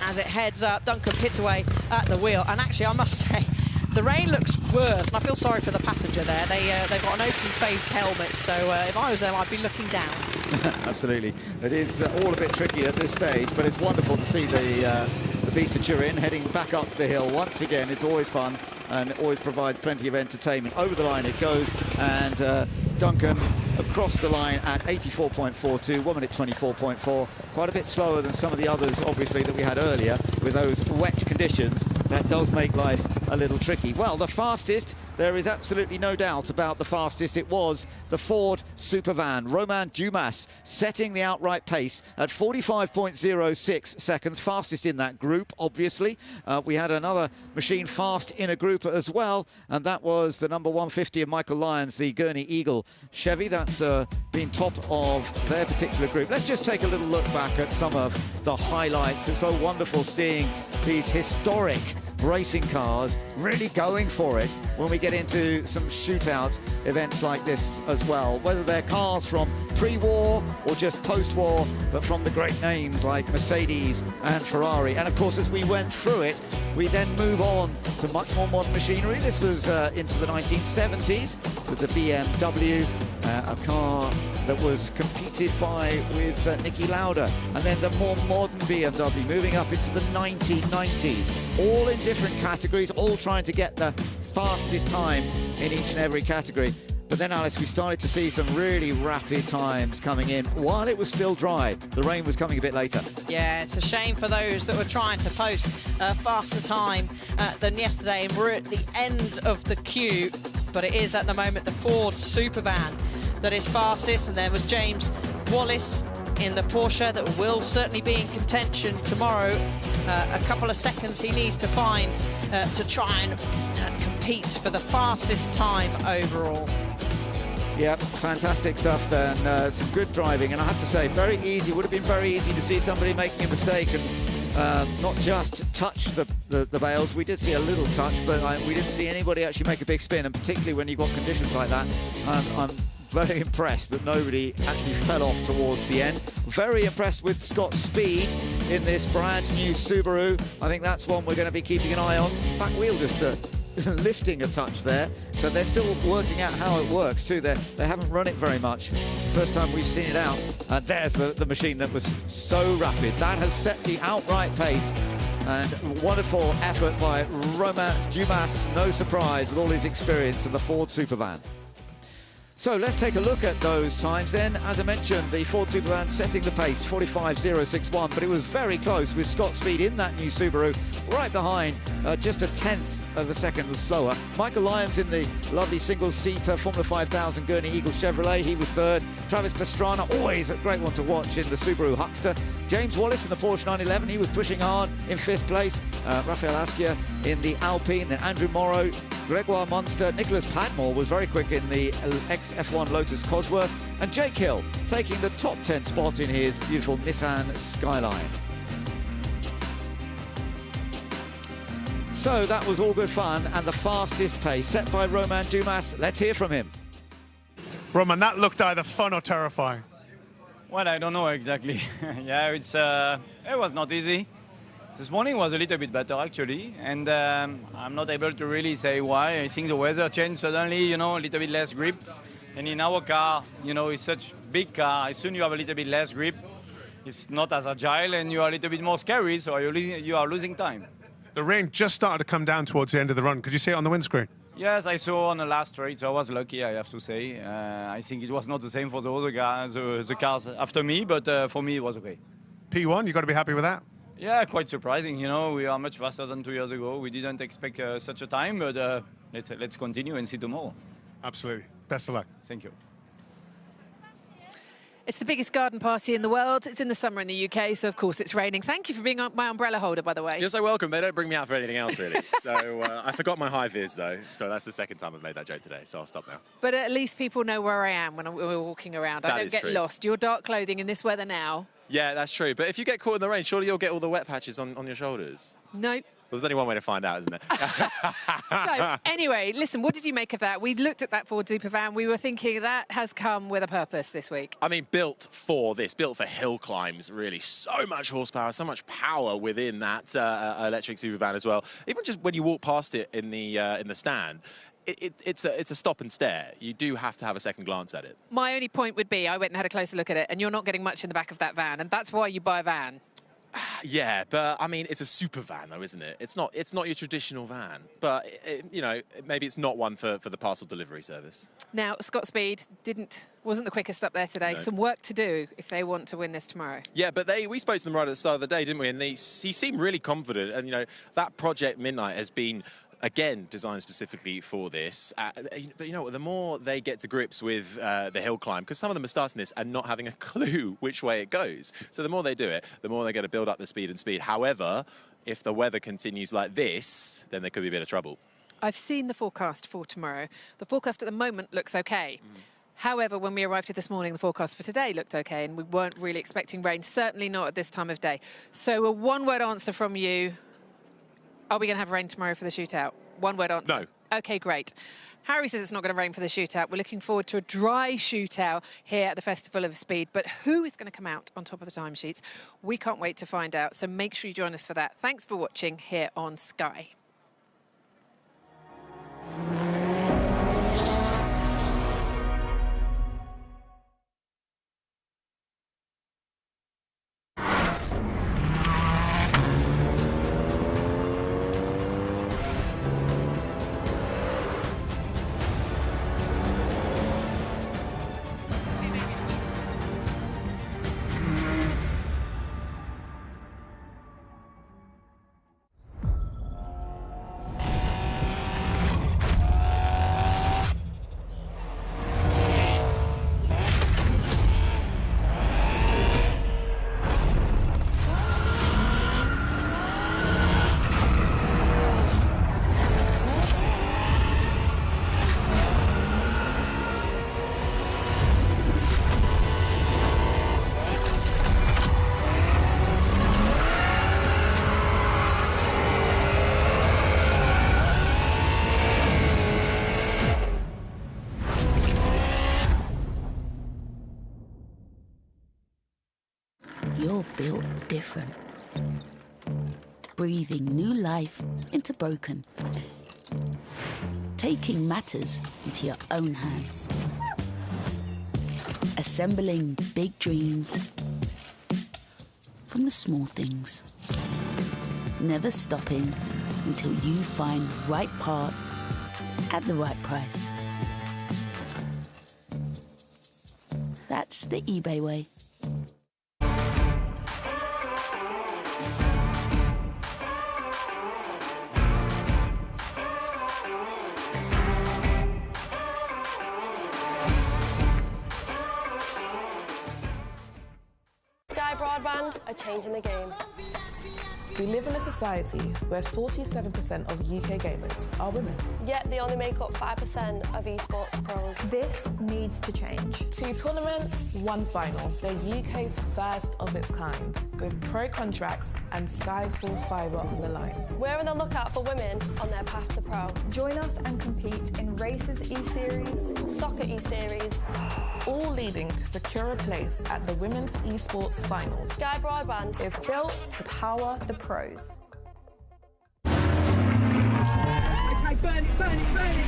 as it heads up. Duncan Pittaway at the wheel, and actually I must say, the rain looks worse, and I feel sorry for the passenger there. They've got an open face helmet, so if I was them, I'd be looking down. Absolutely. It is all a bit tricky at this stage, but it's wonderful to see the beast of Turin heading back up the hill once again. It's always fun, and it always provides plenty of entertainment. Over the line it goes, and Duncan across the line at 84.42, 1 minute 24.4. Quite a bit slower than some of the others, obviously, that we had earlier with those wet conditions. That does make life a little tricky. Well, the fastest, there is absolutely no doubt about the fastest. It was the Ford Supervan. Romain Dumas setting the outright pace at 45.06 seconds, fastest in that group, obviously. We had another machine fast in a group as well, and that was the number 150 of Michael Lyons, the Gurney Eagle Chevy. That's been top of their particular group. Let's just take a little look back at some of the highlights. It's so wonderful seeing these historic racing cars really going for it when we get into some shootout events like this as well, whether they're cars from pre-war or just post-war, but from the great names like Mercedes and Ferrari. And of course, as we went through it, we then move on to much more modern machinery. This was into the 1970s with the BMW, a car that was competed with Niki Lauda, and then the more modern BMW moving up into the 1990s, all in different categories, all trying to get the fastest time in each and every category. But then, Alice, we started to see some really rapid times coming in while it was still dry. The rain was coming a bit later. Yeah, it's a shame for those that were trying to post a faster time than yesterday, and we're at the end of the queue. But it is at the moment the Ford Supervan that is fastest, and there was James Wallace in the Porsche that will certainly be in contention tomorrow. A couple of seconds he needs to find to try and compete for the fastest time overall. Yeah, fantastic stuff then. Some good driving, and I have to say, very easy. Would have been very easy to see somebody making a mistake and not just touch the bales. We did see a little touch, but we didn't see anybody actually make a big spin, and particularly when you've got conditions like that, I'm very impressed that nobody actually fell off towards the end. Very impressed with Scott's speed in this brand new Subaru. I think that's one we're going to be keeping an eye on. Back wheel just lifting a touch there, so they're still working out how it works too. They haven't run it very much. First time we've seen it out. There's the machine that was so rapid. That has set the outright pace, and wonderful effort by Romain Dumas, no surprise with all his experience in the Ford Supervan. So let's take a look at those times then. As I mentioned, the Ford Supervan setting the pace, 45.061, but it was very close with Scott Speed in that new Subaru, right behind, just a tenth of a second slower. Michael Lyons in the lovely single-seater Formula 5000 Gurney Eagle Chevrolet, he was third. Travis Pastrana, always a great one to watch in the Subaru Huckster. James Wallace in the Porsche 911, he was pushing hard in 5th place. Rafael Astia in the Alpine, then Andrew Morrow, Gregoire Munster, Nicholas Padmore was very quick in the ex-F1 Lotus Cosworth, and Jake Hill taking the top 10 spot in his beautiful Nissan Skyline. So that was all good fun, and the fastest pace set by Romain Dumas. Let's hear from him. Roman, that looked either fun or terrifying. Well, I don't know exactly. Yeah, it was not easy. This morning was a little bit better, actually, and I'm not able to really say why. I think the weather changed suddenly, a little bit less grip. And in our car, it's such a big car, as soon as you have a little bit less grip, it's not as agile, and you are a little bit more scary, so you are losing time. The rain just started to come down towards the end of the run. Could you see it on the windscreen? Yes, I saw on the last straight, so I was lucky, I have to say. I think it was not the same for the other guys, the cars after me, but for me it was okay. P1, you got to be happy with that? Yeah, quite surprising. We are much faster than 2 years ago. We didn't expect such a time, but let's continue and see tomorrow. Absolutely. Best of luck. Thank you. It's the biggest garden party in the world. It's in the summer in the UK, so of course it's raining. Thank you for being my umbrella holder, by the way. You're so welcome. They don't bring me out for anything else, really. So I forgot my high vis, though. So that's the second time I've made that joke today, so I'll stop now. But at least people know where I am when we're walking around. I don't get lost. Your dark clothing in this weather now. Yeah, that's true. But if you get caught in the rain, surely you'll get all the wet patches on your shoulders. Nope. Well, there's only one way to find out, isn't it? So, anyway, listen, what did you make of that? We looked at that Ford Supervan. We were thinking that has come with a purpose this week. I mean, built for this, built for hill climbs, really. So much horsepower, so much power within that electric Supervan as well. Even just when you walk past it in the stand, it's a stop and stare. You do have to have a second glance at it. My only point would be I went and had a closer look at it, and you're not getting much in the back of that van, and that's why you buy a van. Yeah, but I mean, it's a super van, though, isn't it? It's not your traditional van, but maybe it's not one for the parcel delivery service. Now, Scott Speed wasn't the quickest up there today. No. Some work to do if they want to win this tomorrow. Yeah, but we spoke to them right at the start of the day, didn't we? And he seemed really confident, and that Project Midnight has been, again, designed specifically for this. But you know what, the more they get to grips with the hill climb, because some of them are starting this and not having a clue which way it goes. So the more they do it, the more they're going to build up the speed and speed. However, if the weather continues like this, then there could be a bit of trouble. I've seen the forecast for tomorrow. The forecast at the moment looks okay. However, when we arrived here this morning, the forecast for today looked okay, and we weren't really expecting rain, certainly not at this time of day. So a one-word answer from you. Are we going to have rain tomorrow for the shootout? One word answer. No. Okay, great. Harry says it's not going to rain for the shootout. We're looking forward to a dry shootout here at the Festival of Speed. But who is going to come out on top of the timesheets? We can't wait to find out. So make sure you join us for that. Thanks for watching here on Sky. You're built different. Breathing new life into broken. Taking matters into your own hands. Assembling big dreams from the small things. Never stopping until you find the right part at the right price. That's the eBay way. Broadband are changing the game. We live in a society where 47% of UK gamers are women. Yet they only make up 5% of esports pros. This needs to change. 2 tournaments, 1 final. They're UK's first of its kind, with pro contracts and Sky full fibre on the line. We're on the lookout for women on their path to pro. Join us and compete in Races E-Series, Soccer E-Series, all leading to secure a place at the Women's Esports Finals. Sky Broadband is built to power the pros. Okay, burn it, burn it, burn it!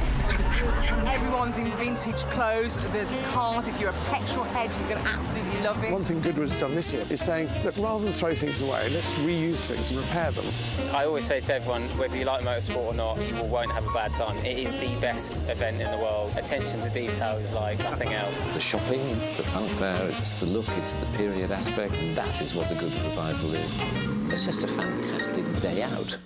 Everyone's in vintage clothes. There's cars. If you're a petrol head, you're going to absolutely love it. One thing Goodwood's done this year is saying, look, rather than throw things away, let's reuse things and repair them. I always say to everyone, whether you like motorsport or not, you won't have a bad time. It is the best event in the world. Attention to detail is like nothing else. It's the shopping, it's the fanfare, it's the look, it's the period aspect, and that is what the Goodwood Revival is. It's just a fantastic day out.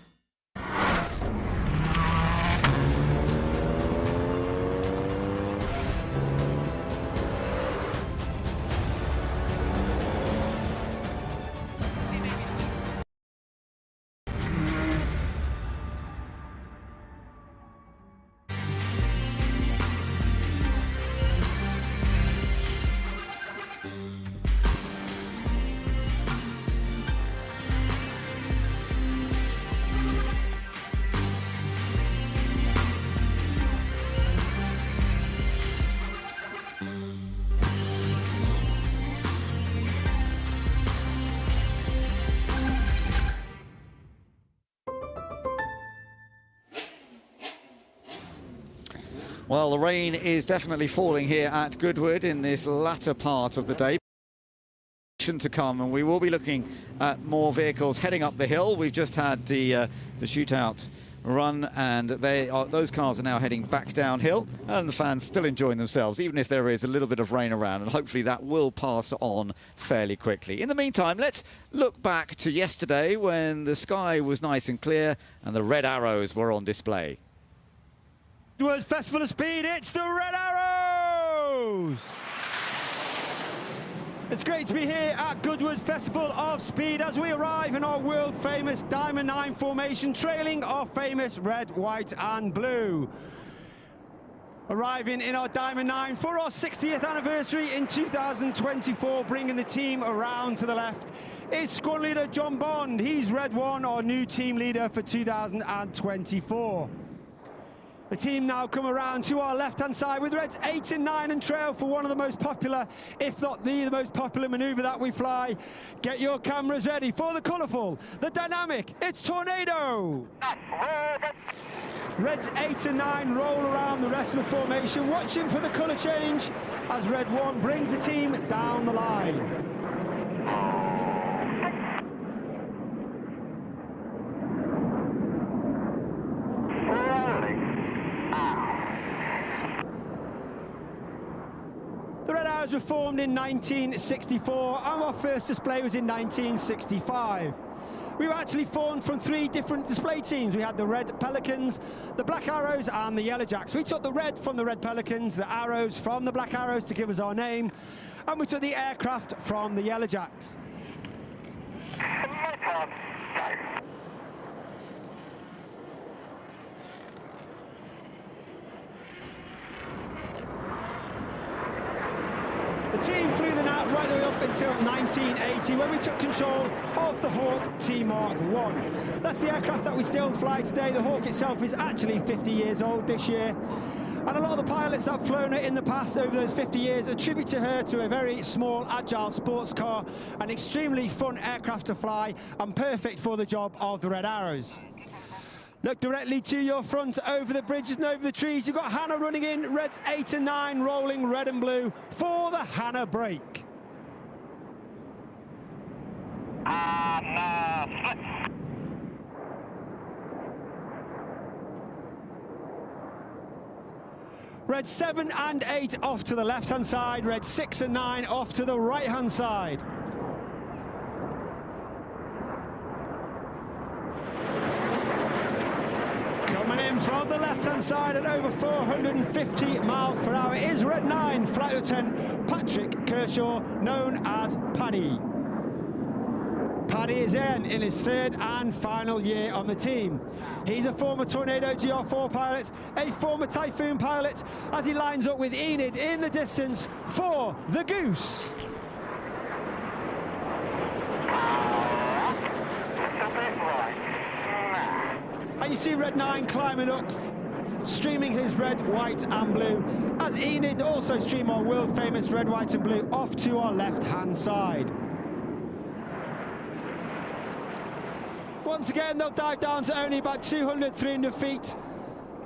Well, the rain is definitely falling here at Goodwood in this latter part of the day. To come, and we will be looking at more vehicles heading up the hill. We've just had the shootout run, and those cars are now heading back downhill, and the fans still enjoying themselves, even if there is a little bit of rain around, and hopefully that will pass on fairly quickly. In the meantime, let's look back to yesterday when the sky was nice and clear and the red arrows were on display. Goodwood Festival of Speed, it's the Red Arrows! It's great to be here at Goodwood Festival of Speed as we arrive in our world-famous Diamond 9 formation, trailing our famous red, white and blue. arriving in our Diamond 9 for our 60th anniversary in 2024, bringing the team around to the left is squad leader John Bond. He's Red 1, our new team leader for 2024. The team now come around to our left-hand side with Reds 8 and 9 and trail for one of the most popular, if not the most popular manoeuvre that we fly. Get your cameras ready for the colourful, the dynamic, it's Tornado! Reds 8 and 9 roll around the rest of the formation, watching for the colour change as Red 1 brings the team down the line. The Red Arrows were formed in 1964, and our first display was in 1965. We were actually formed from 3 different display teams. We had the Red Pelicans, the Black Arrows, and the Yellow Jacks. We took the red from the Red Pelicans, the arrows from the Black Arrows to give us our name, and we took the aircraft from the Yellow Jacks. The team flew the Gnat right the way up until 1980 when we took control of the Hawk T-Mark 1. That's the aircraft that we still fly today. The Hawk itself is actually 50 years old this year. And a lot of the pilots that have flown it in the past over those 50 years attribute to her to a very small, agile sports car, an extremely fun aircraft to fly and perfect for the job of the Red Arrows. Look directly to your front, over the bridges and over the trees. You've got Hannah running in, Reds 8 and 9 rolling red and blue for the Hannah break. Red 7 and 8 off to the left-hand side, Red 6 and 9 off to the right-hand side. Coming in from the left-hand side at over 450 miles per hour is Red 9, Flight Lieutenant Patrick Kershaw, known as Paddy. Paddy is in his 3rd and final year on the team. He's a former Tornado GR4 pilot, a former Typhoon pilot, as he lines up with Enid in the distance for the Goose. And you see Red 9 climbing up, streaming his red, white and blue, as Enid also stream our world famous red, white and blue off to our left-hand side. Once again, they'll dive down to only about 200, 300 feet.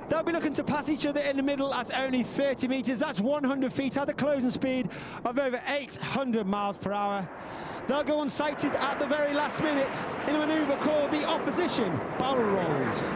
They'll be looking to pass each other in the middle at only 30 metres. That's 100 feet at a closing speed of over 800 miles per hour. They'll go unsighted at the very last minute in a manoeuvre called the opposition barrel rolls.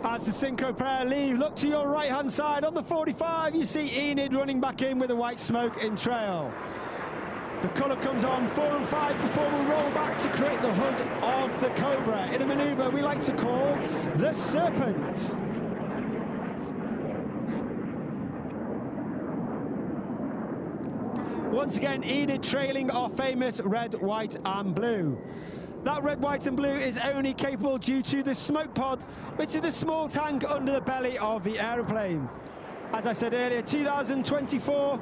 As the synchro pair leave, look to your right-hand side on the 45, you see Enid running back in with a white smoke in trail. The colour comes on, 4 and 5 perform a roll back to create the hood of the Cobra in a manoeuvre we like to call the Serpent. Once again, Enid trailing our famous red, white and blue. That red, white and blue is only capable due to the smoke pod, which is the small tank under the belly of the aeroplane. As I said earlier, 2024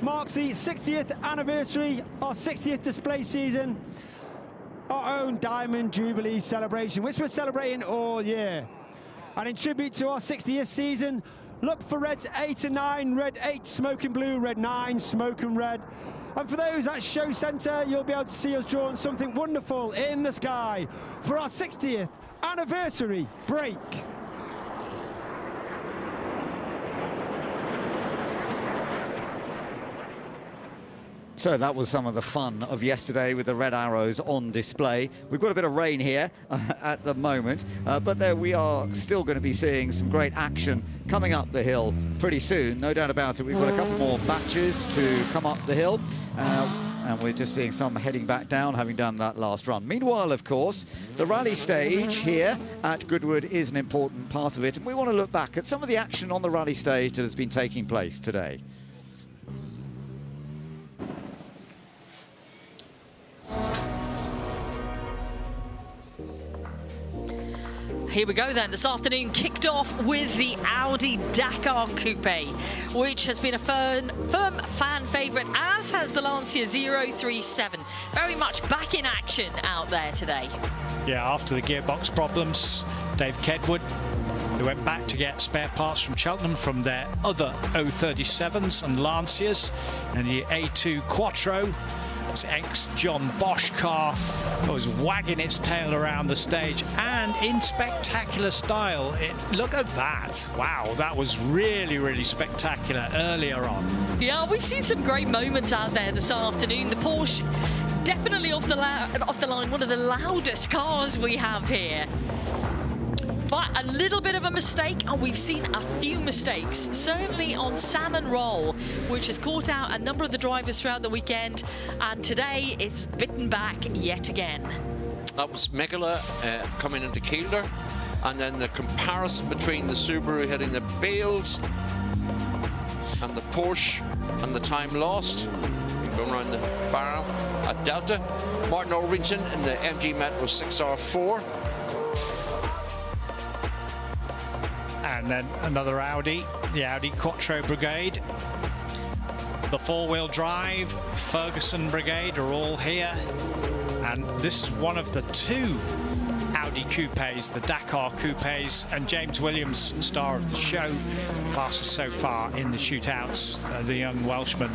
marks the 60th anniversary, our 60th display season, our own Diamond Jubilee celebration, which we're celebrating all year. And in tribute to our 60th season, look for Reds 8 and 9, Red 8 smoking blue, Red 9 smoking red. And for those at Show Centre, you'll be able to see us drawing something wonderful in the sky for our 60th anniversary break. So that was some of the fun of yesterday with the Red Arrows on display. We've got a bit of rain here at the moment, but there we are still going to be seeing some great action coming up the hill pretty soon, no doubt about it. We've got a couple more batches to come up the hill. And we're just seeing some heading back down, having done that last run. Meanwhile, of course, the rally stage here at Goodwood is an important part of it. And we want to look back at some of the action on the rally stage that has been taking place today. Here we go then. This afternoon kicked off with the Audi Dakar Coupe, which has been a firm fan favourite, as has the Lancia 037. Very much back in action out there today. Yeah, after the gearbox problems, Dave Kedwood, they went back to get spare parts from Cheltenham from their other 037s and Lancias, and the A2 Quattro, this ex-John Bosch car, was wagging its tail around the stage, and in spectacular style. Look at that. Wow, that was really, really spectacular earlier on. Yeah, we've seen some great moments out there this afternoon. The Porsche, definitely off the line, one of the loudest cars we have here. But a little bit of a mistake, and we've seen a few mistakes, certainly on Salmon Roll, which has caught out a number of the drivers throughout the weekend, and today it's bitten back yet again. That was Mikkola coming into Kielder, and then the comparison between the Subaru hitting the Bales and the Porsche and the time lost, going around the barrel at Delta. Martin Orvington in the MG Metro 6R4. And then another Audi, the Audi Quattro Brigade. The four-wheel drive Ferguson Brigade are all here. And this is one of the two Audi coupes, the Dakar coupes, and James Williams, star of the show, fastest so far in the shootouts. The young Welshman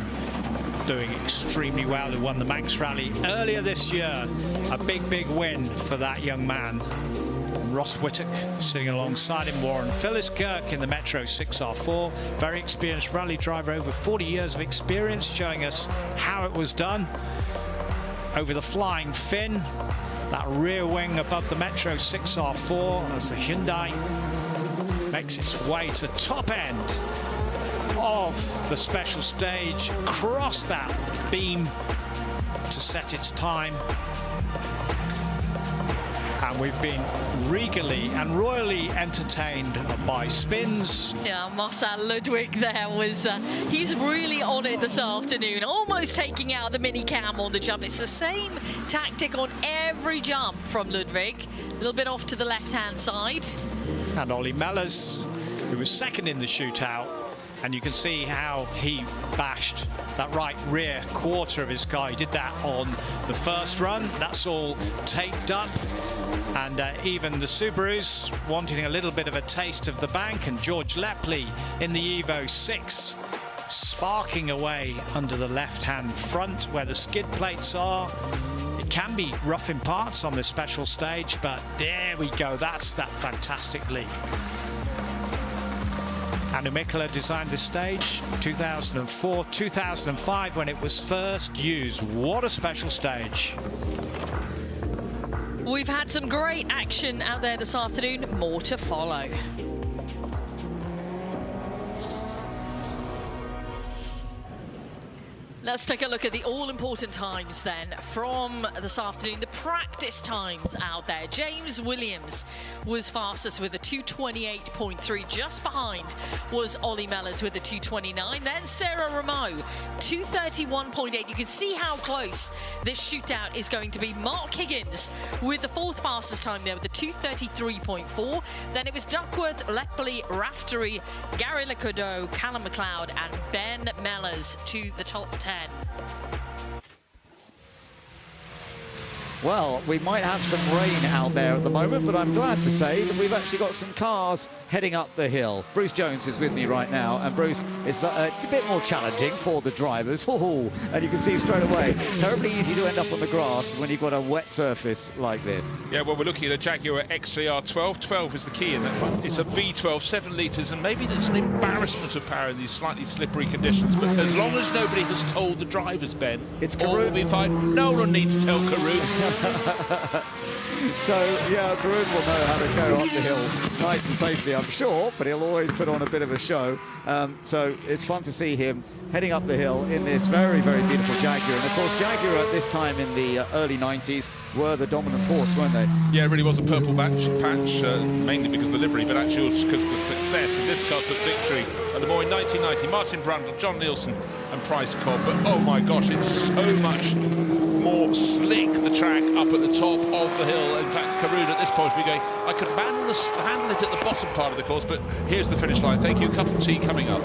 doing extremely well, who won the Manx Rally earlier this year. A big, big win for that young man. Ross Whittock sitting alongside him, Warren Phyllis Kirk in the Metro 6R4. Very experienced rally driver, over 40 years of experience, showing us how it was done. Over the flying fin, that rear wing above the Metro 6R4 as the Hyundai makes its way to the top end of the special stage, across that beam to set its time. And we've been regally and royally entertained by spins. Yeah, Marcel Ludwig there was, he's really on it this afternoon, almost taking out the mini cam on the jump. It's the same tactic on every jump from Ludwig, a little bit off to the left-hand side. And Ollie Mellors, who was second in the shootout, and you can see how he bashed that right rear quarter of his car. He did that on the first run. That's all taped up. And even the Subarus wanting a little bit of a taste of the bank, and George Lepley in the Evo 6 sparking away under the left-hand front where the skid plates are. It can be rough in parts on this special stage, but there we go. That's that fantastic leap. Anu Mikkola designed this stage 2004, 2005 when it was first used. What a special stage. We've had some great action out there this afternoon. More to follow. Let's take a look at the all-important times then from this afternoon. The practice times out there. James Williams was fastest with a 2:28.3. Just behind was Ollie Mellors with a 2:29. Then Sarah Rameau, 2:31.8. You can see how close this shootout is going to be. Mark Higgins with the fourth fastest time there with a 2:33.4. Then it was Duckworth, Lepley, Raftery, Gary Lecourdeau, Callum McLeod and Ben Mellors to the top 10. Well, we might have some rain out there at the moment, but I'm glad to say that we've actually got some cars heading up the hill. Bruce Jones is with me right now, and Bruce, it's a bit more challenging for the drivers. Oh, and you can see straight away, terribly easy to end up on the grass when you've got a wet surface like this. Yeah, well, we're looking at a Jaguar XJR 12. 12 is the key in that. It's a V12, 7 litres, and maybe there's an embarrassment of power in these slightly slippery conditions, but as long as nobody has told the drivers, Ben, it's all will be fine. No one needs to tell Karun. So, yeah, Karun will know how to go up the hill nice and safely, I'm sure, but he'll always put on a bit of a show. So it's fun to see him heading up the hill in this very, very beautiful Jaguar. And of course, Jaguar at this time in the early 90s were the dominant force, weren't they? Yeah, it really was a purple patch, mainly because of the livery, but actually because of the success. And this car took victory at the Moor in 1990. Martin Brundle, John Nielsen and Price Cobb. But oh my gosh, it's so much more slick, the track up at the top of the hill. In fact, Karun at this point will be going, I could handle it at the bottom part of the course, but here's the finish line. Thank you, cup of tea coming up.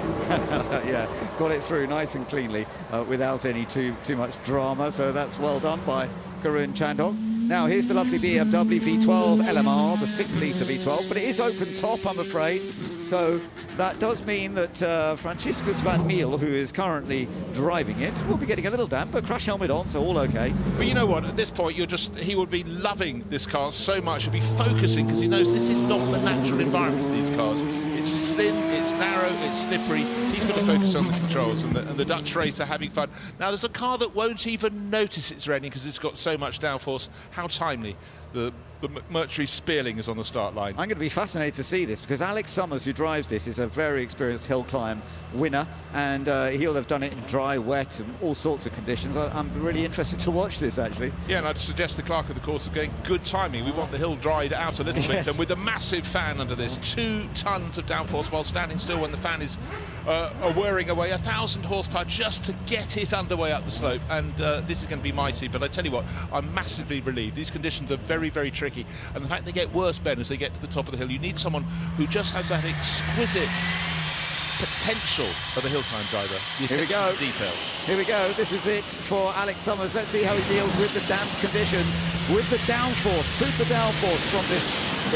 Yeah, got it through nice and cleanly without any too much drama, so that's well done by Karun Chandhok. Now here's the lovely BMW V12 LMR, the 6-litre V12, but it is open top, I'm afraid. So that does mean that Franciscus van Meel, who is currently driving it, will be getting a little damp, but crash helmet on, so all okay. But you know what, at this point, he would be loving this car so much, he'll be focusing, because he knows this is not the natural environment of these cars. It's thin, it's narrow, it's slippery. He's going to focus on the controls, and the Dutch racer having fun. Now, there's a car that won't even notice it's raining because it's got so much downforce. How timely. The Mercury Spearling is on the start line. I'm going to be fascinated to see this because Alex Summers, who drives this, is a very experienced hill climb winner, and he'll have done it in dry, wet and all sorts of conditions. I'm really interested to watch this, actually. Yeah, and I'd suggest the clerk of the course of going, good timing. We want the hill dried out a little bit, and with a massive fan under this, 2 tons of downforce while standing still when the fan is whirring away, 1,000 horsepower just to get it underway up the slope, and this is going to be mighty. But I tell you what, I'm massively relieved. These conditions are very, very tricky, and the fact they get worse, Ben, as they get to the top of the hill, you need someone who just has that exquisite potential of a hill climb driver. Here we go. Detail. Here we go. This is it for Alex Summers. Let's see how he deals with the damp conditions, with the downforce, super downforce from this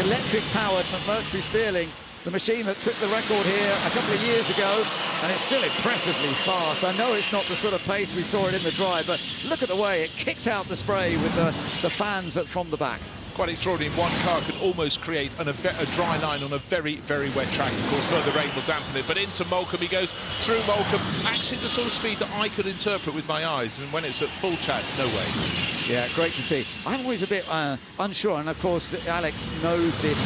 electric-powered Mercury Spearling, the machine that took the record here a couple of years ago, and it's still impressively fast. I know it's not the sort of pace we saw it in the dry, but look at the way it kicks out the spray with the fans from the back. Quite extraordinary. One car could almost create a dry line on a very, very wet track. Of course, further rain will dampen it. But into Moulcombe he goes, through Moulcombe. Actually, the sort of speed that I could interpret with my eyes. And when it's at full chat, no way. Yeah, great to see. I'm always a bit unsure, and of course, Alex knows this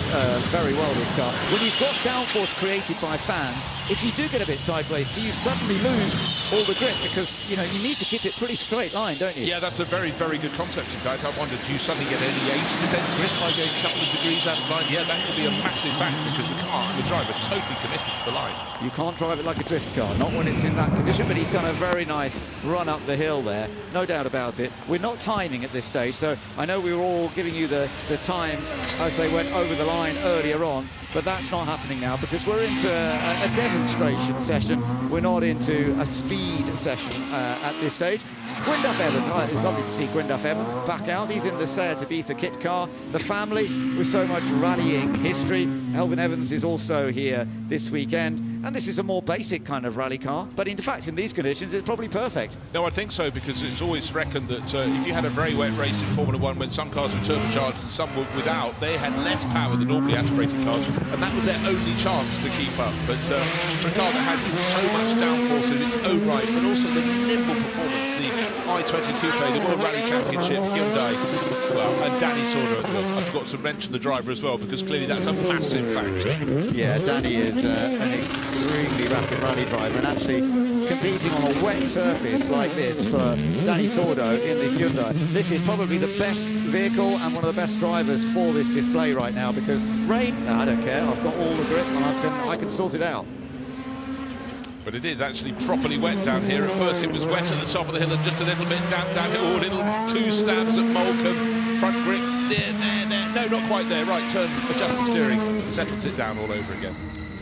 very well, this car. When you've got downforce created by fans, if you do get a bit sideways, do you suddenly lose all the grip? Because, you know, you need to keep it pretty straight line, don't you? Yeah, that's a very, very good concept, in fact. I wondered, do you suddenly get any 80% grip by going a couple of degrees out of line? Yeah, that could be a massive factor because the car and the driver are totally committed to the line. You can't drive it like a drift car, not when it's in that condition, but he's done a very nice run up the hill there, no doubt about it. We're not timing at this stage, so I know we were all giving you the times as they went over the line earlier on, but that's not happening now because we're into a demonstration session. We're not into a speed session at this stage. Gwyndaf Evans, it's lovely to see Gwyndaf Evans back out. He's in the Seat Ibiza kit car. The family with so much rallying history. Elvin Evans is also here this weekend. And this is a more basic kind of rally car, but in fact, in these conditions, it's probably perfect. No, I think so, because it's always reckoned that if you had a very wet race in Formula 1 when some cars were turbocharged and some were without, they had less power than normally aspirated cars, and that was their only chance to keep up. But for a car that has so much downforce in its own right, but also the nimble performance, the i20 Coupe, the World Rally Championship, Hyundai, well, and Danny Sordo, I forgot to mention the driver as well, because clearly that's a massive factor. Yeah, Danny is an extremely rapid rally driver, and actually competing on a wet surface like this for Danny Sordo in the Hyundai. This is probably the best vehicle and one of the best drivers for this display right now, because rain, no, I don't care, I've got all the grip and I can sort it out. But it is actually properly wet down here. At first it was wet at the top of the hill and just a little bit damp down here. Oh, little 2 stabs at Moulcombe. Front grip, there. No, not quite there. Right, turn, adjust the steering, settles it down all over again.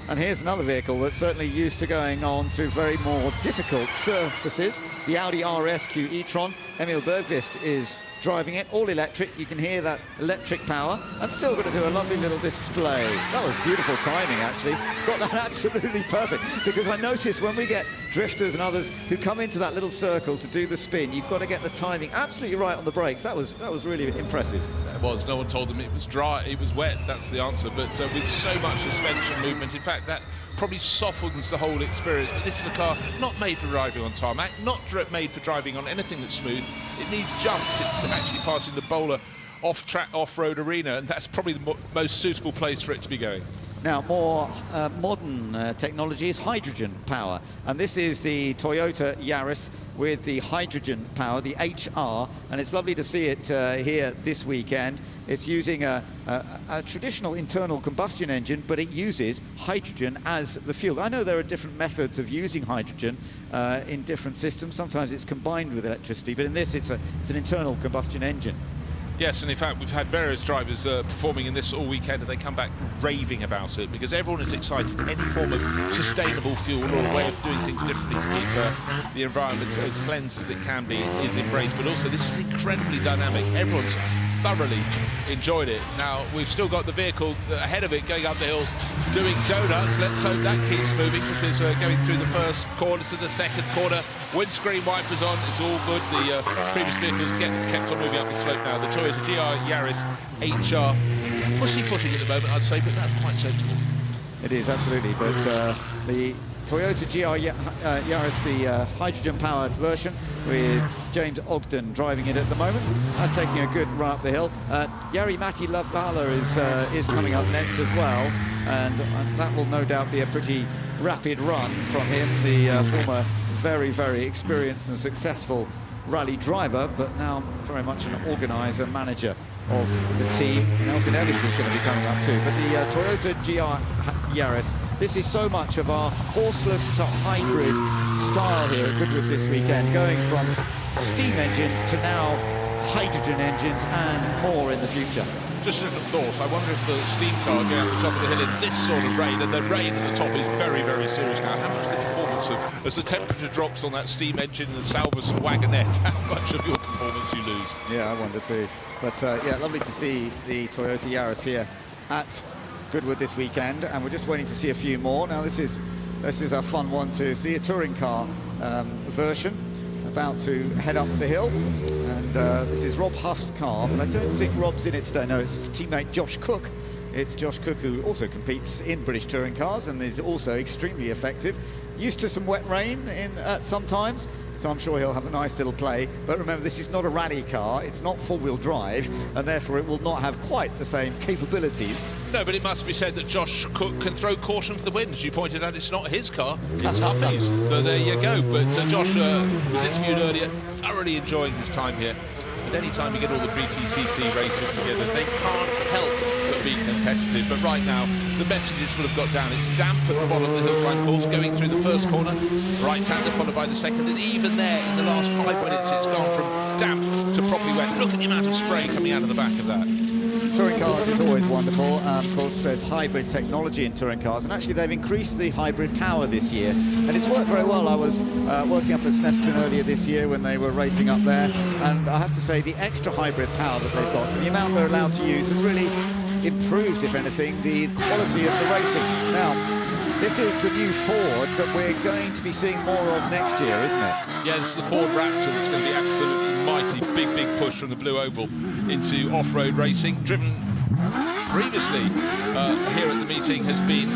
And here's another vehicle that's certainly used to going on to very more difficult surfaces. The Audi RSQ e-tron. Emil Bergqvist is driving it, all electric. You can hear that electric power, and still going to do a lovely little display. That was beautiful timing, actually. Got that absolutely perfect, because I noticed when we get drifters and others who come into that little circle to do the spin, you've got to get the timing absolutely right on the brakes. That was really impressive. It was. No one told them it was dry, it was wet. That's the answer. But with so much suspension movement, in fact, that probably softens the whole experience. But this is a car not made for driving on tarmac, not made for driving on anything that's smooth. It needs jumps. It's actually passing the bowler off-track, off-road arena, and that's probably the most suitable place for it to be going. Now, more modern technology is hydrogen power, and this is the Toyota Yaris with the hydrogen power, the HR, and it's lovely to see it here this weekend. It's using a traditional internal combustion engine, but it uses hydrogen as the fuel. I know there are different methods of using hydrogen in different systems. Sometimes it's combined with electricity, but in this it's an internal combustion engine. Yes, and in fact, we've had various drivers performing in this all weekend, and they come back raving about it because everyone is excited. Any form of sustainable fuel or a way of doing things differently to keep the environment as cleansed as it can be is embraced. But also, this is incredibly dynamic. Everyone's thoroughly enjoyed it. Now, we've still got the vehicle ahead of it going up the hill doing donuts. Let's hope that keeps moving because going through the first corner to the second corner, windscreen wipers on, it's all good. The previous vehicles kept on moving up the slope now. The Toyota Yaris HR, pushy-footing at the moment, I'd say, but that's quite sensible. It is, absolutely, but the Toyota Yaris, the hydrogen-powered version, with James Ogden driving it at the moment. That's taking a good run up the hill. Jari-Matti Latvala is coming up next as well, and that will no doubt be a pretty rapid run from him, the former very, very experienced and successful rally driver, but now very much an organiser, manager of the team. Elfyn Evans is going to be coming up too. But the Toyota Yaris, this is so much of our horseless to hybrid style here at Goodwood this weekend, going from steam engines to now hydrogen engines and more in the future. Just as a thought, I wonder if the steam car going up the top of the hill in this sort of rain, and the rain at the top is very, very serious now, how much of the performance, as the temperature drops on that steam engine and Salvus and wagonette, how much of your performance you lose? Yeah, I wonder too. But yeah, lovely to see the Toyota Yaris here at Goodwood this weekend, and we're just waiting to see a few more. Now this is a fun one to see, a touring car version about to head up the hill, and this is Rob Huff's car, but I don't think Rob's in it today. No, it's his teammate Josh Cook. It's Josh Cook, who also competes in British touring cars and is also extremely effective. Used to some wet rain sometimes, so I'm sure he'll have a nice little play. But remember, this is not a rally car, it's not four-wheel drive, and therefore it will not have quite the same capabilities. No, but it must be said that Josh Cook can throw caution to the wind. As you pointed out, it's not his car, it's Huffy's. So there you go. But Josh was interviewed earlier, thoroughly enjoying his time here. But any time you get all the BTCC races together, they can't help but be competitive. But right now, the messages will have got down. It's damp at the bottom of the hill climb course, going through the first corner, right-hander followed by the second, and even there, in the last 5 minutes, it's gone from damp to properly wet. Look at the amount of spray coming out of the back of that. Touring cars is always wonderful. Of course, there's hybrid technology in touring cars, and actually they've increased the hybrid power this year, and it's worked very well. I was working up at Snetterton earlier this year when they were racing up there, and I have to say the extra hybrid power that they've got and the amount they're allowed to use has really improved, if anything, the quality of the racing. Now, this is the new Ford that we're going to be seeing more of next year, isn't it? Yeah, this is the Ford Raptor. It's going to be absolutely mighty, big push from the Blue Oval into off-road racing. Driven previously here at the meeting has been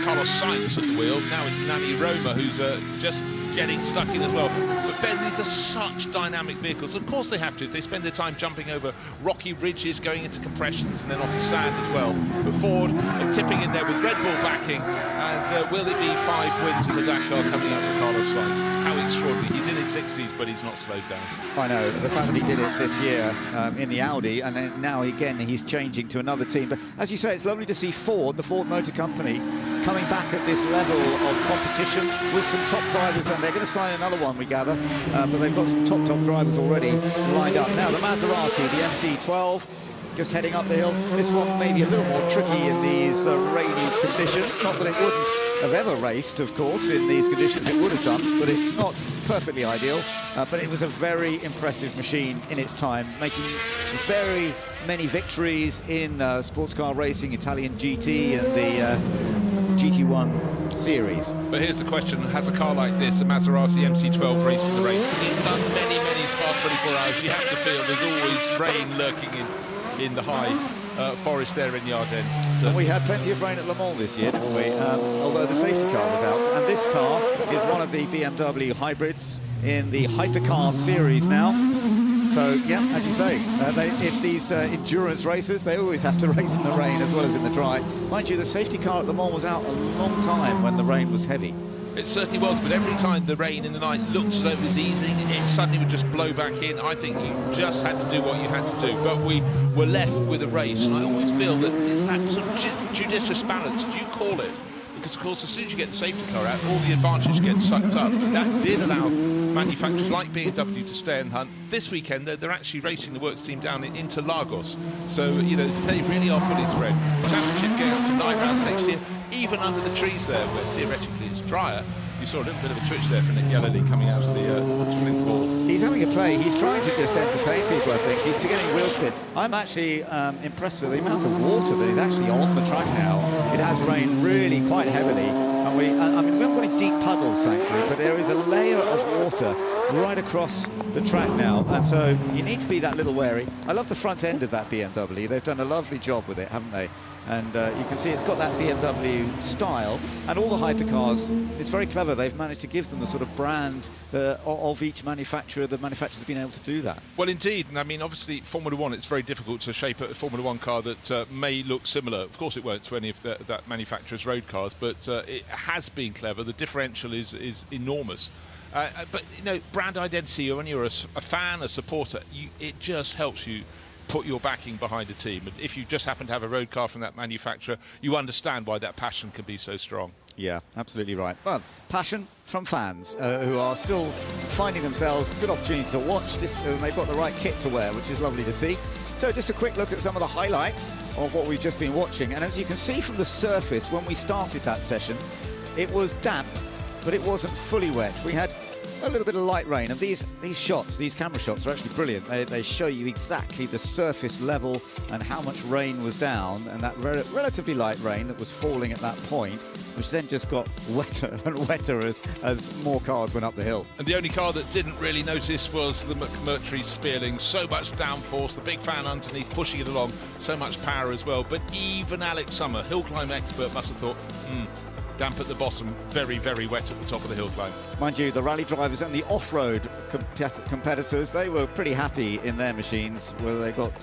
Carlos Sainz at the wheel. Now it's Nani Roma who's just getting stuck in as well. But Ben, these are such dynamic vehicles. Of course they have to. They spend their time jumping over rocky ridges, going into compressions and then onto sand as well. But Ford are tipping in there with Red Bull backing, and will it be 5 wins in the Dakar coming up for Carlos Sainz? How extraordinary. He's in his 60s, but he's not slowed down. I know. The fact that he did it this year in the Audi, and then now again he's changing to another team. But as you say, it's lovely to see Ford, the Ford Motor Company, coming back at this level of competition with some top drivers, and they're going to sign another one, we gather, but they've got some top drivers already lined up. Now the Maserati, the MC12, just heading up the hill. This one may be a little more tricky in these rainy conditions. Not that it wouldn't have ever raced, of course, in these conditions. It would have done, but it's not perfectly ideal. But it was a very impressive machine in its time, making very many victories in sports car racing, Italian GT and the GT1 series. But here's the question, has a car like this, a Maserati MC12, raced in the rain? It's done many Spa 24 hours. You have to feel there's always rain lurking in the high forest there in the Ardennes. So. And we had plenty of rain at Le Mans this year, didn't we? Although the safety car was out. And this car is one of the BMW hybrids in the Hypercar series now. So, yeah, as you say, if these endurance races, they always have to race in the rain as well as in the dry. Mind you, the safety car at Le Mans was out a long time when the rain was heavy. It certainly was, but every time the rain in the night looked as though it was easing, it suddenly would just blow back in. I think you just had to do what you had to do, but we were left with a race, and I always feel that it's that sort of judicious balance, do you call it? Because, of course, as soon as you get the safety car out, all the advantage gets sucked up. And that did allow manufacturers like BMW to stay and hunt. This weekend, they're actually racing the works team down into Lagos. So, you know, they really are fully spread. Championship going up to 9 rounds next year, even under the trees there, where theoretically it's drier. You saw a little bit of a twitch there from Nick Yellowly coming out of the sprint ball. He's having a play. He's trying to just entertain people, I think. He's getting wheel spin. I'm actually impressed with the amount of water that is actually on the track now. It has rained really quite heavily. And I mean, we haven't got any deep puddles, thankfully, but there is a layer of water right across the track now. And so you need to be that little wary. I love the front end of that BMW. They've done a lovely job with it, haven't they? And you can see it's got that BMW style, and all the hypercars, it's very clever. They've managed to give them the sort of brand of each manufacturer. The manufacturer's been able to do that. Well, indeed, and I mean, obviously, Formula One, it's very difficult to shape a Formula One car that may look similar. Of course, it won't to any of that manufacturer's road cars, but it has been clever. The differential is enormous. But, you know, brand identity, when you're a fan, a supporter, it just helps you put your backing behind a team. And if you just happen to have a road car from that manufacturer, you understand why that passion can be so strong. Yeah, absolutely right. Well, passion from fans who are still finding themselves good opportunities to watch. They've got the right kit to wear, which is lovely to see. So just a quick look at some of the highlights of what we've just been watching. And as you can see from the surface, when we started that session, it was damp, but it wasn't fully wet. We had a little bit of light rain, and these shots, these camera shots, are actually brilliant. They show you exactly the surface level and how much rain was down, and that relatively light rain that was falling at that point, which then just got wetter and wetter as more cars went up the hill. And the only car that didn't really notice was the McMurtry Spearling. So much downforce, the big fan underneath pushing it along, so much power as well. But even Alex Summer, hill climb expert, must have thought, damp at the bottom, very, very wet at the top of the hill climb. Mind you, the rally drivers and the off-road competitors, they were pretty happy in their machines, where they got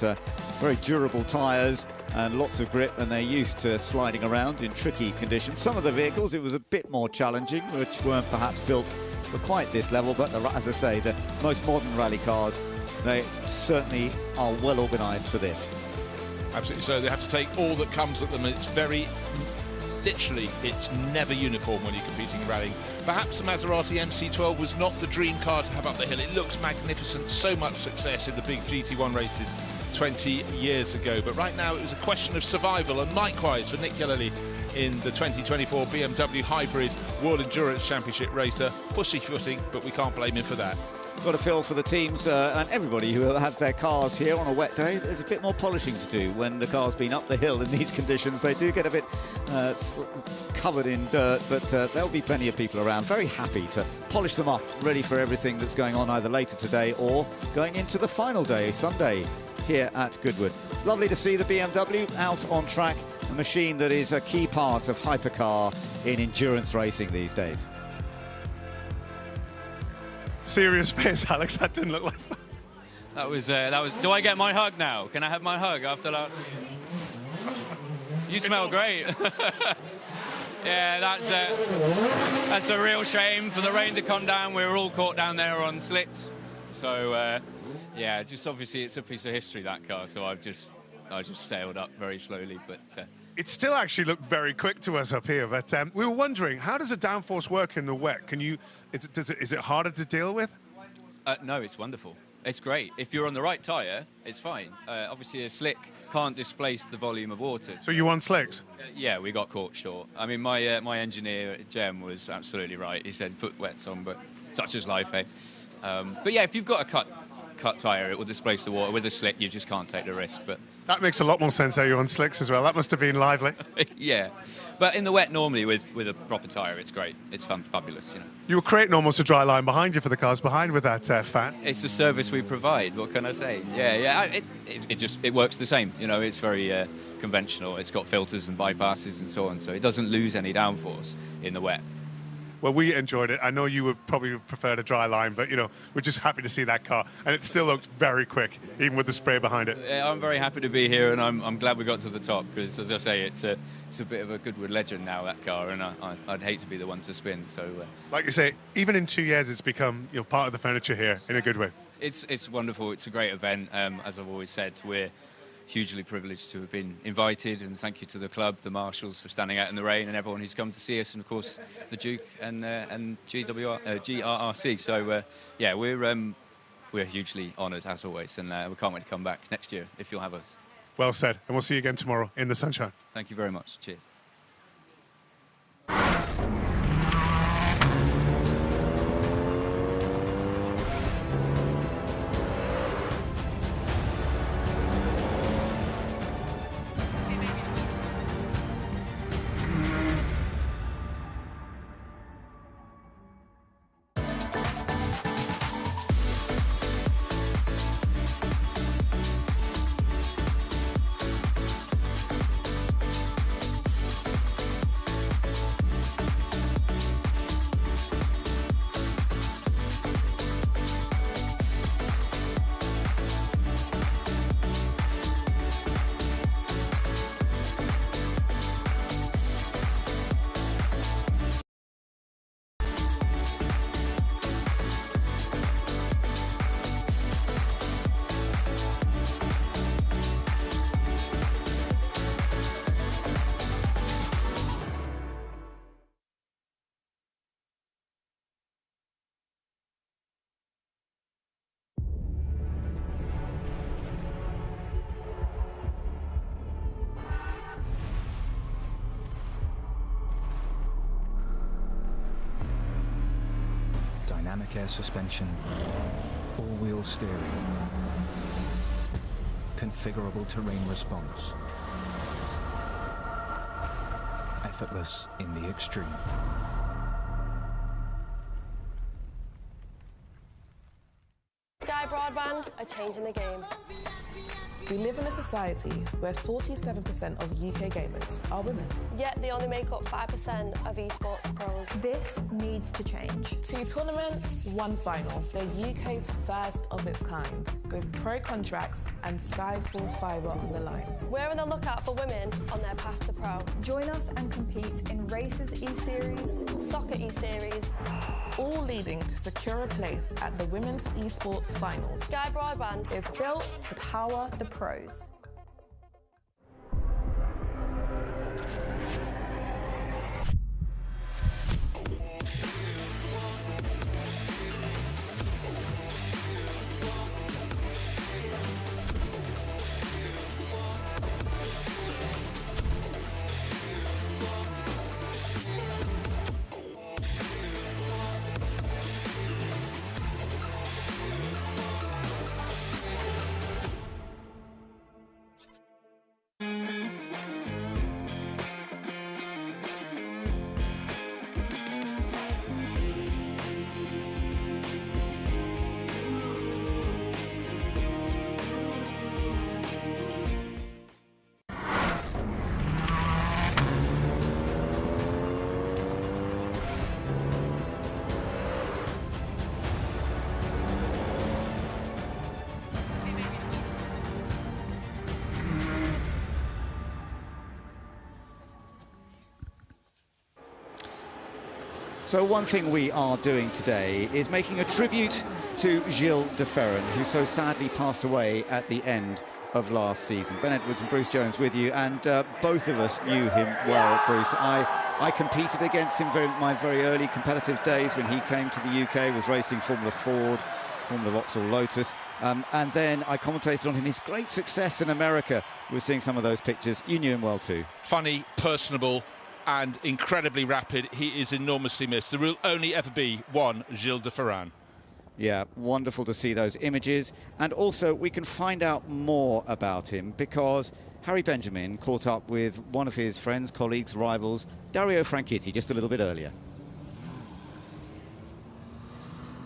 very durable tyres and lots of grip, and they're used to sliding around in tricky conditions. Some of the vehicles, it was a bit more challenging, which weren't perhaps built for quite this level, but as I say, the most modern rally cars, they certainly are well organised for this. Absolutely so. They have to take all that comes at them. It's very... literally, it's never uniform when you're competing in rallying. Perhaps the Maserati MC12 was not the dream car to have up the hill. It looks magnificent, so much success in the big GT1 races 20 years ago. But right now, it was a question of survival, and likewise for Nick Yellowly in the 2024 BMW Hybrid World Endurance Championship racer. Pussyfooting, but we can't blame him for that. Got a feel for the teams and everybody who has their cars here on a wet day. There's a bit more polishing to do when the car's been up the hill in these conditions. They do get a bit covered in dirt, but there'll be plenty of people around very happy to polish them up, ready for everything that's going on either later today or going into the final day, Sunday, here at Goodwood. Lovely to see the BMW out on track, a machine that is a key part of hypercar in endurance racing these days. Serious face, Alex. That didn't look like fun. That was. Do I get my hug now? Can I have my hug after that? You smell great. Yeah, that's a real shame for the rain to come down. We were all caught down there on slicks. So yeah, just obviously it's a piece of history, that car. So I just sailed up very slowly, but. It still actually looked very quick to us up here, but we were wondering, how does the downforce work in the wet? Can you? Is it harder to deal with? No, it's wonderful. It's great. If you're on the right tyre, it's fine. Obviously, a slick can't displace the volume of water. So you on slicks? Yeah, we got caught short. I mean, my engineer, Jem, was absolutely right. He said foot wets on, but such is life, eh? But yeah, if you've got a cut tyre, it will displace the water. With a slick, you just can't take the risk. But that makes a lot more sense how you're on slicks as well. That must have been lively. Yeah, but in the wet normally with a proper tyre, it's great. It's fabulous, you know. You were creating almost a dry line behind you for the cars behind with that fan. It's the service we provide. What can I say? Yeah. It works the same. You know, it's very conventional. It's got filters and bypasses and so on, so it doesn't lose any downforce in the wet. Well, we enjoyed it. I know you would probably prefer a dry line, but, you know, we're just happy to see that car. And it still looks very quick, even with the spray behind it. Yeah, I'm very happy to be here, and I'm glad we got to the top, because, as I say, it's a bit of a Goodwood legend now, that car, and I'd hate to be the one to spin. So, like you say, even in 2 years, it's become, you know, part of the furniture here in a good way. It's wonderful. It's a great event. As I've always said, we're hugely privileged to have been invited, and thank you to the club, the marshals for standing out in the rain, and everyone who's come to see us, and of course the Duke and GRRC. So yeah, we're hugely honoured as always, and we can't wait to come back next year if you'll have us. Well said, and we'll see you again tomorrow in the sunshine. Thank you very much. Cheers. Dynamic air suspension, all-wheel steering, configurable terrain response, effortless in the extreme. Sky Broadband are changing the game. We live in a society where 47% of UK gamers are women. Yet they only make up 5% of esports pros. This needs to change. 2 tournaments, 1 final. They're UK's first of its kind, with pro contracts and Sky full fibre on the line. We're on the lookout for women on their path to pro. Join us and compete in Races E-Series, Soccer E-Series, all leading to secure a place at the Women's Esports Finals. Sky Broadband is built to power the pros. So one thing we are doing today is making a tribute to Gilles de Ferran, who so sadly passed away at the end of last season. Ben Edwards and Bruce Jones with you, and both of us knew him well, Bruce. I competed against him in my very early competitive days when he came to the UK, was racing Formula Ford, Formula Vauxhall Lotus, and then I commentated on him, his great success in America. We're seeing some of those pictures. You knew him well too. Funny, personable, and incredibly rapid. He is enormously missed. There will only ever be one Gilles de Ferran. Yeah, wonderful to see those images. And also we can find out more about him because Harry Benjamin caught up with one of his friends, colleagues, rivals, Dario Franchitti, just a little bit earlier.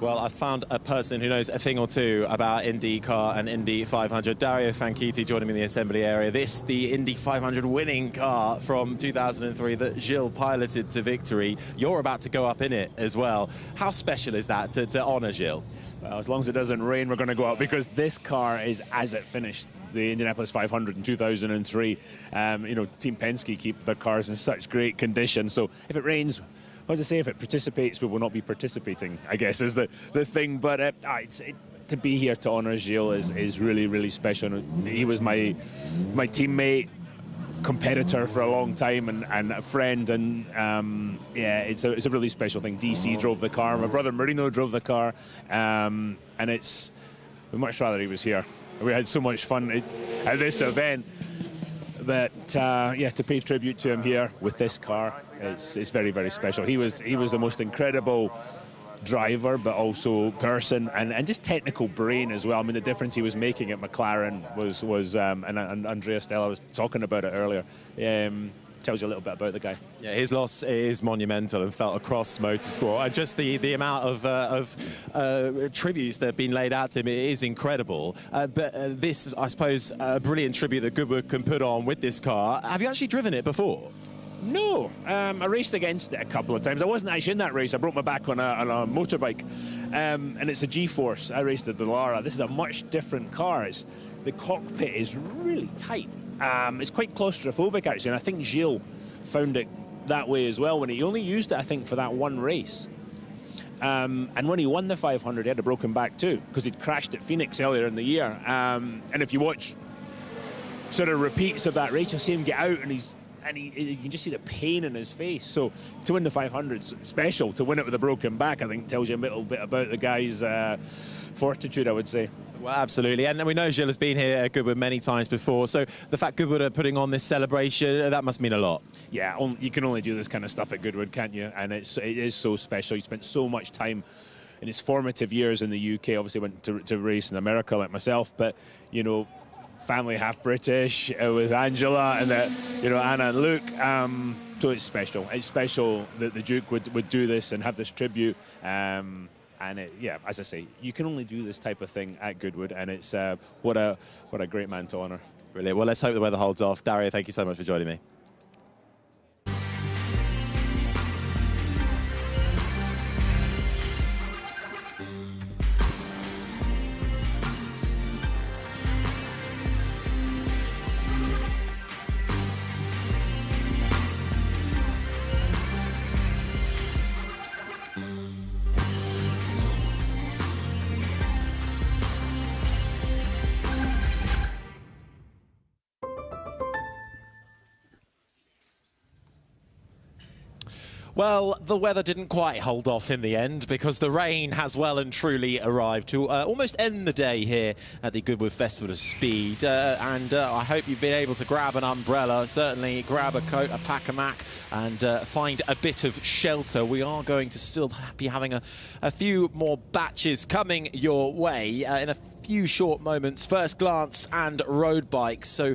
Well, I found a person who knows a thing or two about IndyCar and Indy 500. Dario Fanchiti joining me in the assembly area. This, the Indy 500 winning car from 2003 that Gilles piloted to victory. You're about to go up in it as well. How special is that to honour Gilles? Well, as long as it doesn't rain, we're going to go up, because this car is as it finished the Indianapolis 500 in 2003. You know, Team Penske keep their cars in such great condition. So if it rains, what does it say? If it participates, we will not be participating, I guess, is the thing. But to be here to honour Gilles is really, really special. He was my teammate, competitor for a long time, and a friend. And yeah, it's a really special thing. DC drove the car. My brother Marino drove the car. And we'd much rather he was here. We had so much fun at this event. But yeah, to pay tribute to him here with this car, it's very, very special. He was the most incredible driver, but also person and just technical brain as well. I mean, the difference he was making at McLaren was and Andrea Stella was talking about it earlier. Tells you a little bit about the guy. Yeah, his loss is monumental and felt across motorsport. And just the amount of tributes that have been laid out to him is incredible. But this is, I suppose, a brilliant tribute that Goodwood can put on with this car. Have you actually driven it before? No, I raced against it a couple of times. I wasn't actually in that race. I broke my back on a motorbike, and it's a G-Force. I raced at the Lara. This is a much different car. The cockpit is really tight. It's quite claustrophobic, actually, and I think Gilles found it that way as well when he only used it, I think, for that one race. And when he won the 500, he had a broken back too, because he'd crashed at Phoenix earlier in the year. And if you watch sort of repeats of that race, you'll see him get out, and you can just see the pain in his face. So to win the 500's special. To win it with a broken back, I think, tells you a little bit about the guy's fortitude, I would say. Well, absolutely. And we know Gilles has been here at Goodwood many times before, so the fact Goodwood are putting on this celebration, that must mean a lot. Yeah, you can only do this kind of stuff at Goodwood, can't you? And it is so special. He spent so much time in his formative years in the UK, obviously went to race in America like myself, but, you know, family half British with Angela and Anna and Luke. So it's special. It's special that the Duke would do this and have this tribute. And yeah, as I say, you can only do this type of thing at Goodwood, and it's what a great man to honour. Brilliant. Well, let's hope the weather holds off. Dario, thank you so much for joining me. Well, the weather didn't quite hold off in the end, because the rain has well and truly arrived to almost end the day here at the Goodwood Festival of Speed. And I hope you've been able to grab an umbrella, certainly grab a coat, a pack-a-mac, and find a bit of shelter. We are going to still be having a few more batches coming your way in a few short moments. First Glance and road bikes, so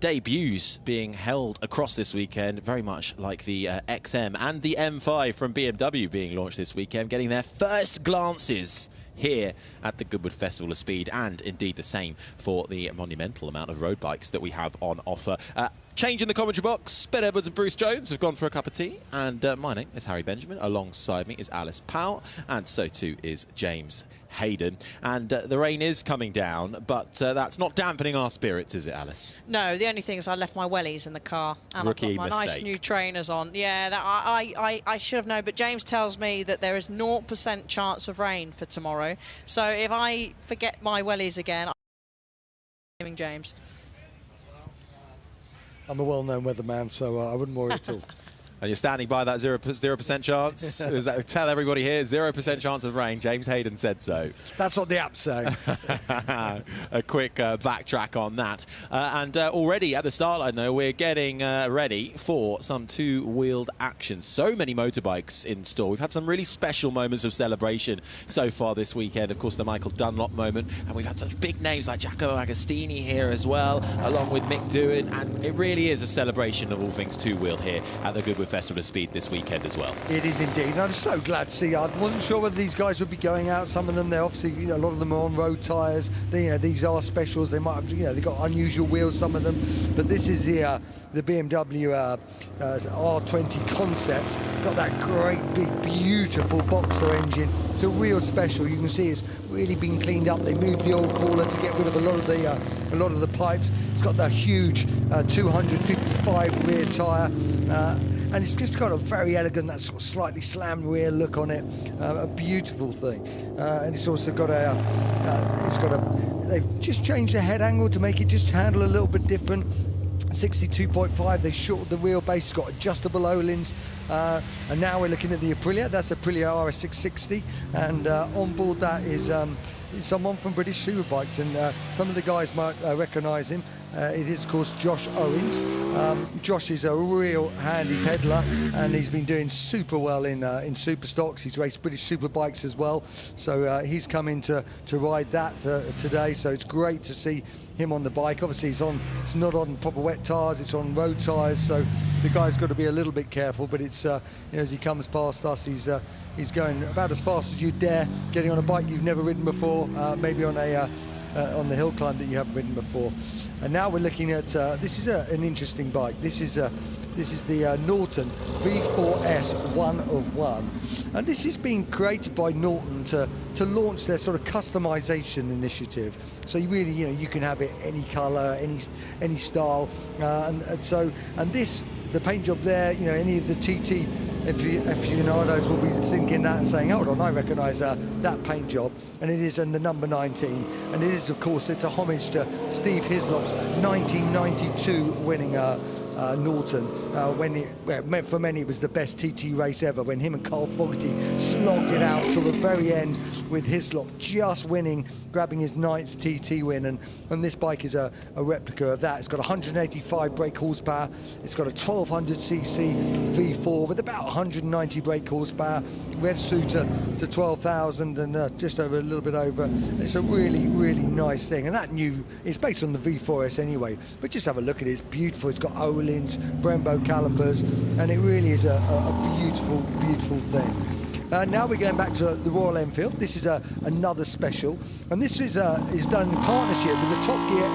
debuts being held across this weekend, very much like the XM and the M5 from BMW being launched this weekend, getting their first glances here at the Goodwood Festival of Speed, and indeed the same for the monumental amount of road bikes that we have on offer. Change in the commentary box. Ben Edwards and Bruce Jones have gone for a cup of tea, and my name is Harry Benjamin. Alongside me is Alice Powell, and so too is James Hayden. And the rain is coming down, but that's not dampening our spirits, is it, Alice? No, the only thing is I left my wellies in the car, and Rookie I've got my mistake. nice new trainers on. Yeah, that I should have known, but James tells me that there is 0% chance of rain for tomorrow. So if I forget my wellies again, I'm blaming James. I'm a well-known weatherman, so I wouldn't worry at all. And you're standing by that 0% chance? Is that, tell everybody here, 0% chance of rain. James Hayden said so. That's what the app's saying. A quick backtrack on that. And already at the start line, though, we're getting ready for some two-wheeled action. So many motorbikes in store. We've had some really special moments of celebration so far this weekend. Of course, the Michael Dunlop moment. And we've had such big names like Giacomo Agostini here as well, along with Mick Doohan. And it really is a celebration of all things two-wheeled here at the Goodwood Goodwood Festival of Speed this weekend as well. It is indeed, and I'm so glad to see. I wasn't sure whether these guys would be going out. Some of them, they're obviously, a lot of them are on road tyres. These are specials. They might have, they've got unusual wheels, some of them. But this is the BMW R20 concept. Got that great, big, beautiful Boxer engine. It's a real special. You can see it's really been cleaned up. They moved the old cooler to get rid of a lot of the pipes. It's got the huge 255 rear tyre, and it's just got a very elegant, that sort of slightly slammed rear look on it. A beautiful thing, and it's also got they've just changed the head angle to make it just handle a little bit different. 62.5, they've shortened the wheelbase, it's got adjustable O-lins, and now we're looking at the Aprilia. That's Aprilia RS660, and on board that is someone from British Superbikes, and some of the guys might recognise him. It is, of course, Josh Owens. Josh is a real handy peddler, and he's been doing super well in super stocks. He's raced British Superbikes as well, so he's come in to ride that today. So it's great to see him on the bike. Obviously, it's not on proper wet tyres; it's on road tyres. So the guy's got to be a little bit careful. But it's as he comes past us, he's going about as fast as you dare, getting on a bike you've never ridden before, maybe on the hill climb that you haven't ridden before. And now we're looking at this is an interesting bike. This is the Norton V4S 1 of 1, and this is being created by Norton to launch their sort of customization initiative. So you really, you can have it any color, any style, and this, the paint job there, any of the TT aficionados will be thinking that and saying, hold on, I recognise that paint job, and it is in the number 19, and it is, of course, it's a homage to Steve Hislop's 1992 winning Norton, for many it was the best TT race ever, when him and Carl Fogarty slogged it out till the very end, with Hislop just winning, grabbing his 9th TT win, and this bike is a replica of that. It's got 185 brake horsepower, it's got a 1200cc V4 with about 190 brake horsepower, revs through to 12,000 and just over, a little bit over. It's a really, really nice thing, and that it's based on the V4S anyway, but just have a look at it. It's beautiful. It's got O-lins, Brembo calipers, and it really is a beautiful, beautiful thing. Now we're going back to the Royal Enfield. This is another special, and this is done in partnership with the Top Gear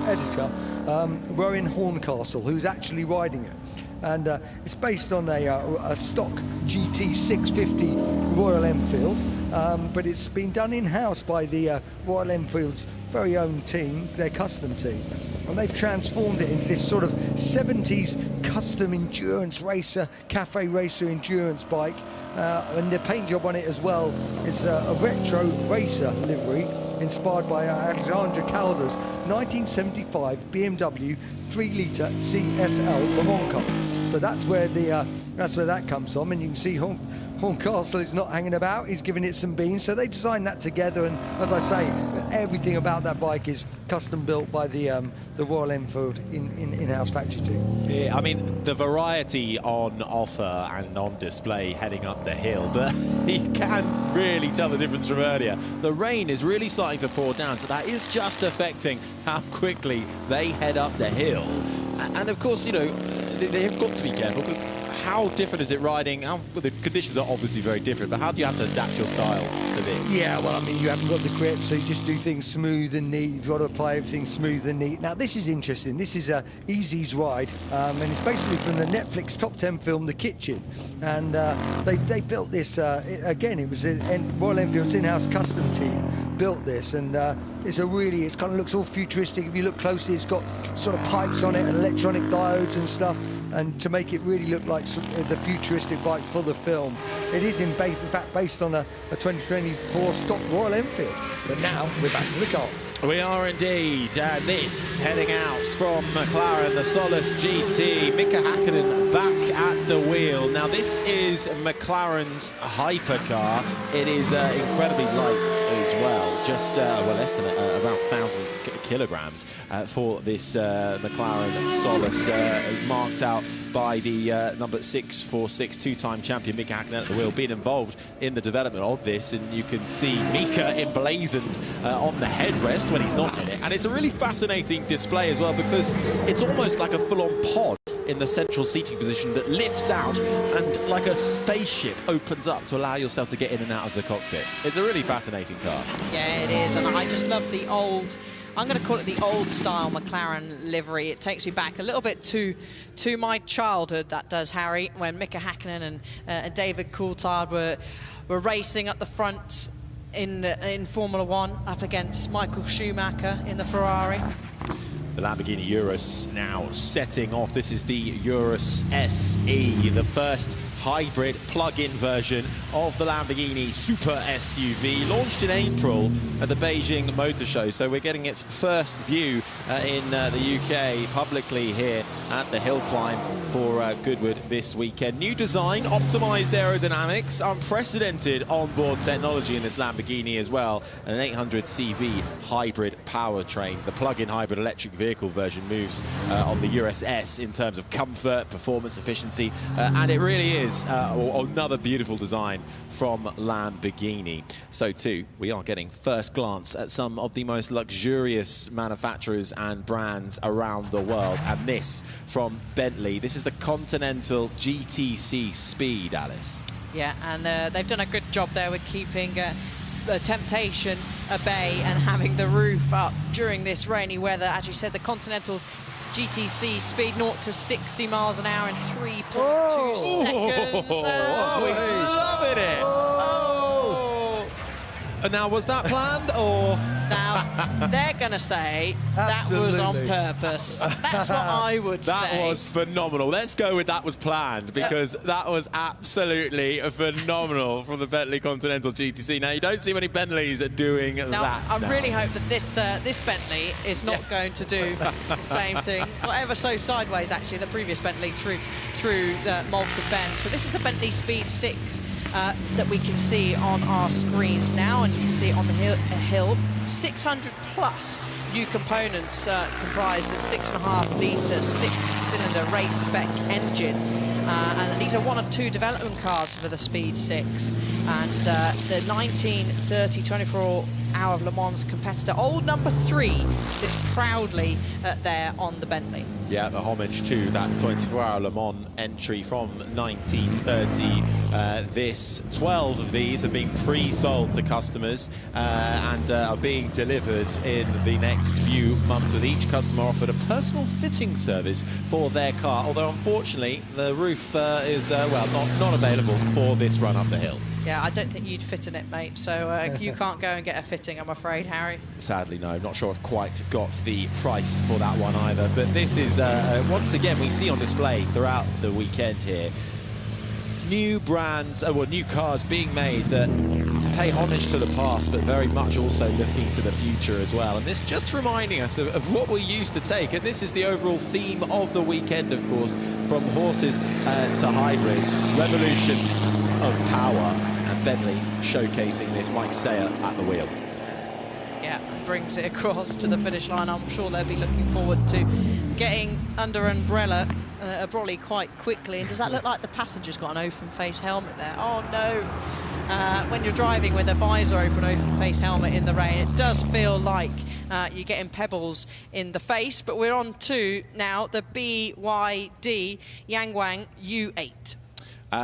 editor, Rowan Horncastle, who's actually riding it. And it's based on a stock GT 650 Royal Enfield, but it's been done in-house by the Royal Enfield's very own team, their custom team, and they've transformed it into this sort of 70s custom endurance racer, cafe racer endurance bike, and the paint job on it as well is a retro racer livery inspired by Alexandra Calder's 1975 BMW 3-litre CSL Le Mans car. So that's where that comes from, and you can see Horncastle is not hanging about. He's giving it some beans. So they designed that together, and as I say, everything about that bike is custom built by the Royal Enfield in-house factory team. Yeah, I mean, the variety on offer and on display heading up the hill, but you can really tell the difference from earlier. The rain is really starting to pour down, so that is just affecting how quickly they head up the hill. And of course, they've got to be careful, because how different is it riding? Well, the conditions are obviously very different, but how do you have to adapt your style to this? Yeah, well, I mean, you haven't got the grip, so you just do things smooth and neat. You've got to apply everything smooth and neat. Now, this is interesting. This is Easy's ride, and it's basically from the Netflix top 10 film, The Kitchen. And they built this, again, it was Royal Enfield's in-house custom team built this, and it kind of looks all futuristic. If you look closely, it's got sort of pipes on it and electronic diodes and stuff, and to make it really look like the futuristic bike for the film. It is in fact based on a 2024 stock Royal Enfield. But now we're back to the cars. We are indeed, and this heading out from McLaren, the Solus GT, Mika Häkkinen back at the wheel. Now this is McLaren's hypercar. It is incredibly light as well, just less than around 1,000 kilograms for this McLaren Solus, marked out by the number 646 two-time champion Mika Häkkinen at the wheel, being involved in the development of this, and you can see Mika emblazoned on the headrest when he's not in it. And it's a really fascinating display as well, because it's almost like a full-on pod in the central seating position that lifts out and, like a spaceship, opens up to allow yourself to get in and out of the cockpit. It's a really fascinating car. Yeah, it is, and I just love the old, I'm going to call it the old-style McLaren livery. It takes me back a little bit to my childhood, that does, Harry, when Mika Hakkinen and David Coulthard were racing up the front in Formula One up against Michael Schumacher in the Ferrari. The Lamborghini Urus now setting off. This is the Urus SE, the first hybrid plug-in version of the Lamborghini Super SUV, launched in April at the Beijing Motor Show. So we're getting its first view in the UK publicly here at the hill climb for Goodwood this weekend. New design, optimized aerodynamics, unprecedented onboard technology in this Lamborghini as well, and an 800 CV hybrid powertrain. The plug-in hybrid electric vehicle version moves on the Urus S in terms of comfort, performance, efficiency, and it really is another beautiful design from Lamborghini. So too, we are getting first glance at some of the most luxurious manufacturers and brands around the world, and this from Bentley. This is the Continental GTC Speed, Alice. Yeah, and they've done a good job there with keeping the temptation at bay and having the roof up during this rainy weather. As you said, the Continental GTC Speed 0 to 60 miles an hour in 3.2 seconds. Oh, he's loving it. And now, was that planned, or? Now, they're going to say that was on purpose. That's what I would say. That was phenomenal. Let's go with that was planned, because that was absolutely phenomenal from the Bentley Continental GTC. Now, you don't see many Bentleys doing that. I really hope that this Bentley is not going to do the same thing. Not ever so sideways, actually, the previous Bentley through Malcolm Bend. So this is the Bentley Speed 6 that we can see on our screens now, and you can see it on the hill. 600 plus new components comprise the 6.5-litre, 6-cylinder race spec engine. And these are one or two development cars for the Speed 6. And the 1930 24-hour Le Mans competitor, old number 3, sits proudly there on the Bentley. Yeah, a homage to that 24-hour Le Mans entry from 1930. 12 of these have been pre-sold to customers and are being delivered in the next few months, with each customer offered a personal fitting service for their car, although unfortunately the roof is not available for this run up the hill. Yeah, I don't think you'd fit in it, mate, so you can't go and get a fitting, I'm afraid, Harry. Sadly, no. Not sure I've quite got the price for that one either. But this is, once again, we see on display throughout the weekend here, new brands, new cars being made that pay homage to the past, but very much also looking to the future as well. And this just reminding us of what we used to take. And this is the overall theme of the weekend, of course, from horses to hybrids, revolutions of power, and Bentley showcasing this, Mike Sayer at the wheel. Yeah, brings it across to the finish line. I'm sure they'll be looking forward to getting under umbrella a brolly quite quickly. And does that look like the passenger's got an open face helmet there? Oh no. When you're driving with a visor open face helmet in the rain, it does feel like you're getting pebbles in the face. But we're on to now the BYD Yangwang U8.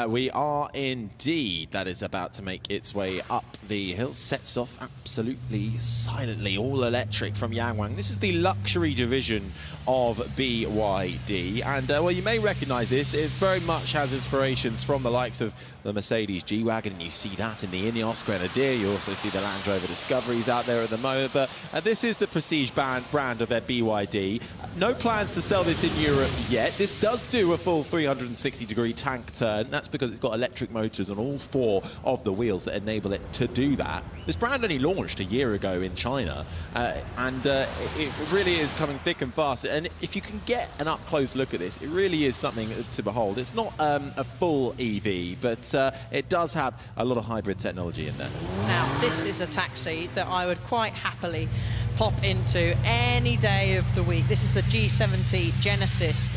We are indeed. That is about to make its way up the hill. Sets off absolutely silently, all electric from Yangwang. This is the luxury division of BYD. And, well, you may recognize this. It very much has inspirations from the likes of the Mercedes G-Wagon, and you see that in the Ineos Grenadier. You also see the Land Rover Discoveries out there at the moment. But this is the prestige brand of their BYD. No plans to sell this in Europe yet. This does do a full 360-degree tank turn. That's because it's got electric motors on all 4 of the wheels that enable it to do that. This brand only launched a year ago in China, and it really is coming thick and fast. And if you can get an up-close look at this, it really is something to behold. It's not a full EV, but it does have a lot of hybrid technology in there. Now, this is a taxi that I would quite happily pop into any day of the week. This is the G70 Genesis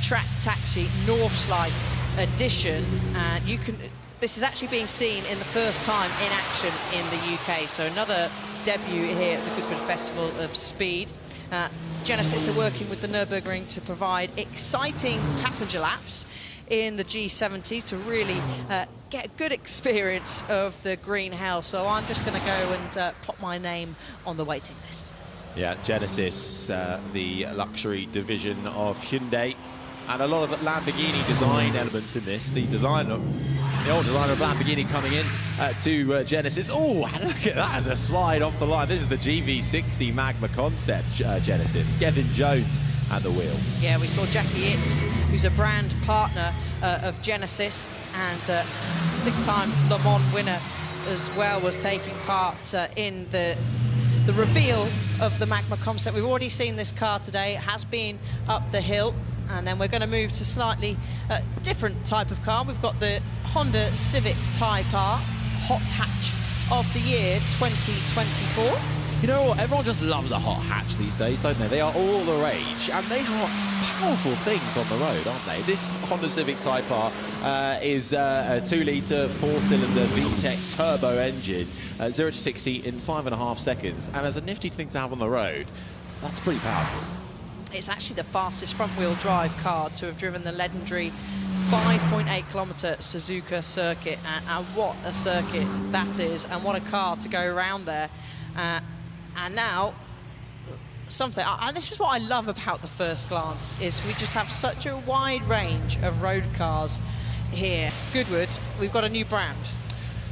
Track Taxi Northslide Edition. And this is actually being seen in the first time in action in the UK. So another debut here at the Goodwood Festival of Speed. Genesis are working with the Nürburgring to provide exciting passenger laps in the G70 to really get a good experience of the green hell. So I'm just going to go and pop my name on the waiting list. Yeah, Genesis, the luxury division of Hyundai, and a lot of Lamborghini design elements in this. The old designer of Lamborghini coming in to Genesis. Oh, look at that as a slide off the line. This is the GV60 Magma Concept Genesis. Kevin Jones at the wheel. Yeah, we saw Jackie Ickx, who's a brand partner of Genesis and six-time Le Mans winner as well, was taking part in the reveal of the Magma Concept. We've already seen this car today. It has been up the hill. And then we're going to move to slightly different type of car. We've got the Honda Civic Type R Hot Hatch of the Year 2024. You know what? Everyone just loves a hot hatch these days, don't they? They are all the rage, and they are powerful things on the road, aren't they? This Honda Civic Type R is a 2-litre, 4-cylinder VTEC turbo engine, 0 to 60 in 5.5 seconds. And as a nifty thing to have on the road, that's pretty powerful. It's actually the fastest front-wheel drive car to have driven the legendary 5.8-kilometre Suzuka circuit, and what a circuit that is, and what a car to go around there. And now, something, and this is what I love about the First Glance, is we just have such a wide range of road cars here. Goodwood, we've got a new brand.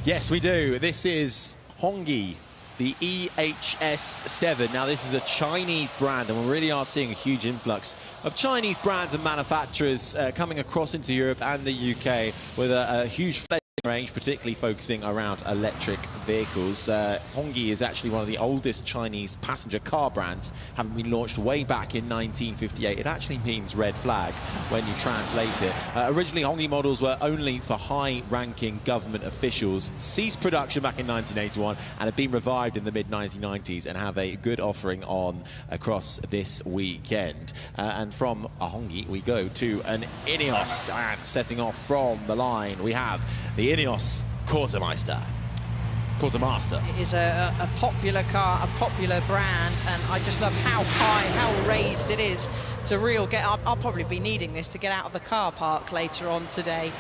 Yes, we do. This is Hongyi, the EHS7. Now, this is a Chinese brand, and we really are seeing a huge influx of Chinese brands and manufacturers coming across into Europe and the UK with a huge range, particularly focusing around electric vehicles. Hongyi is actually one of the oldest Chinese passenger car brands, having been launched way back in 1958. It actually means red flag when you translate it. Originally, Hongyi models were only for high-ranking government officials, ceased production back in 1981, and have been revived in the mid-1990s and have a good offering on across this weekend. And from a Hongyi, we go to an Ineos, and setting off from the line, we have the Ineos Quartermaster. It is a popular car, a popular brand, and I just love how high, how raised it is to I'll probably be needing this to get out of the car park later on today,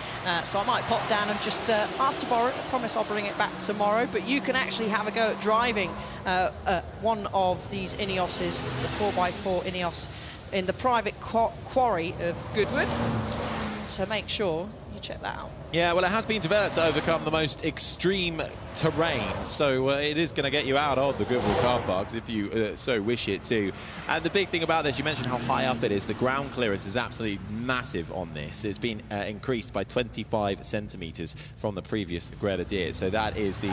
so I might pop down and just ask to borrow it. I promise I'll bring it back tomorrow, but you can actually have a go at driving one of these Ineoses, the 4x4 Ineos, in the private quarry of Goodwood, so make sure you check that out. Yeah, well, it has been developed to overcome the most extreme terrain, so it is going to get you out of the Goodwood car parks if you so wish it to. And the big thing about this, you mentioned how high up it is. The ground clearance is absolutely massive on this. It's been increased by 25 centimetres from the previous Grenadier. So that is the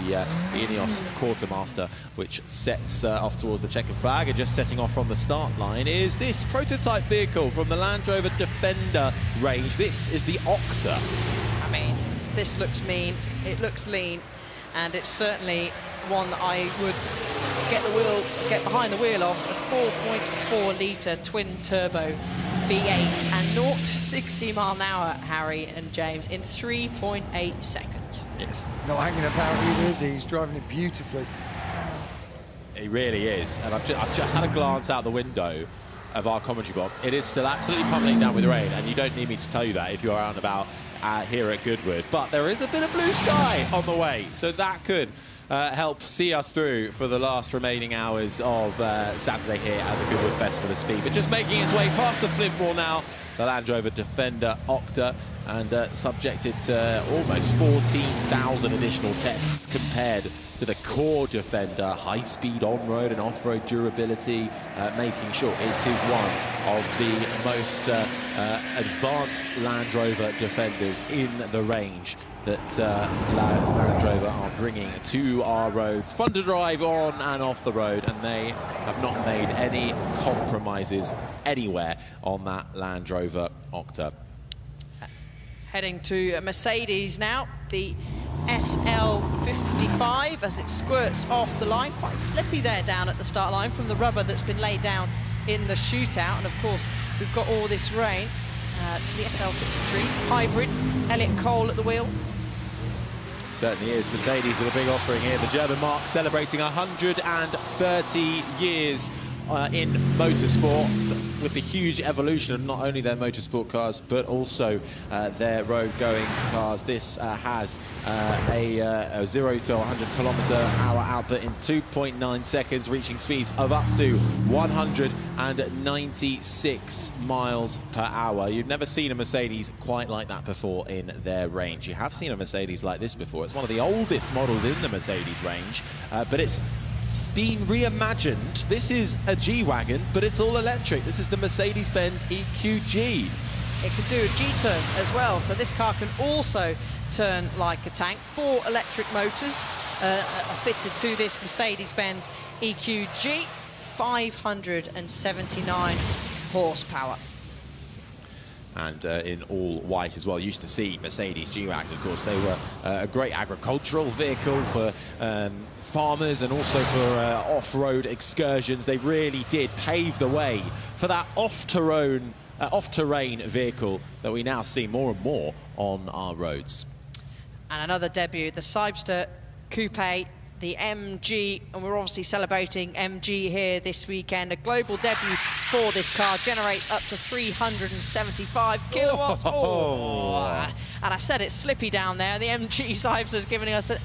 Ineos Quartermaster, which sets off towards the checkered flag. And just setting off from the start line is this prototype vehicle from the Land Rover Defender range. This is the Octa. I mean, this looks mean, it looks lean, and it's certainly one that I would get behind the wheel of. A 4.4-litre twin-turbo V8 and 0 to 60 mile an hour, Harry and James, in 3.8 seconds. Yes. Not hanging about either, is he? He's driving it beautifully. He really is, and I've just had a glance out the window of our commentary box. It is still absolutely pummeling down with rain, and you don't need me to tell you that if you're out and about here at Goodwood. But there is a bit of blue sky on the way, so that could help see us through for the last remaining hours of Saturday here at the Goodwood Festival of Speed. But just making its way past the flip wall now, the Land Rover Defender Octa, and subjected to almost 14,000 additional tests compared to the core Defender, high-speed on-road and off-road durability, making sure it is one of the most advanced Land Rover Defenders in the range that Land Rover are bringing to our roads. Fun to drive on and off the road, and they have not made any compromises anywhere on that Land Rover Octa. Heading to Mercedes now, the SL55 as it squirts off the line. Quite slippy there down at the start line from the rubber that's been laid down in the shootout. And of course, we've got all this rain. It's the SL63 hybrid. Elliot Cole at the wheel. Certainly is. Mercedes with a big offering here. The German marque celebrating 130 years in motorsport, with the huge evolution of not only their motorsport cars but also their road-going cars. This has a 0 to 100 km/h output in 2.9 seconds, reaching speeds of up to 196 miles per hour. You've never seen a Mercedes quite like that before in their range. You have seen a Mercedes like this before. It's one of the oldest models in the Mercedes range, but it's been reimagined. This is a G-Wagon, but it's all electric. This is the Mercedes-Benz EQG. It can do a G-turn as well, so this car can also turn like a tank. 4 electric motors are fitted to this Mercedes-Benz EQG, 579 horsepower. And in all white as well. Used to see Mercedes G-Wags, of course. They were a great agricultural vehicle for farmers and also for off-road excursions. They really did pave the way for that off-terrain vehicle that we now see more and more on our roads. And another debut, the Cyberster Coupe, the MG, and we're obviously celebrating MG here this weekend. A global debut for this car, generates up to 375 kilowatts. Oh. And I said it's slippy down there. The MG Cyberster is giving us a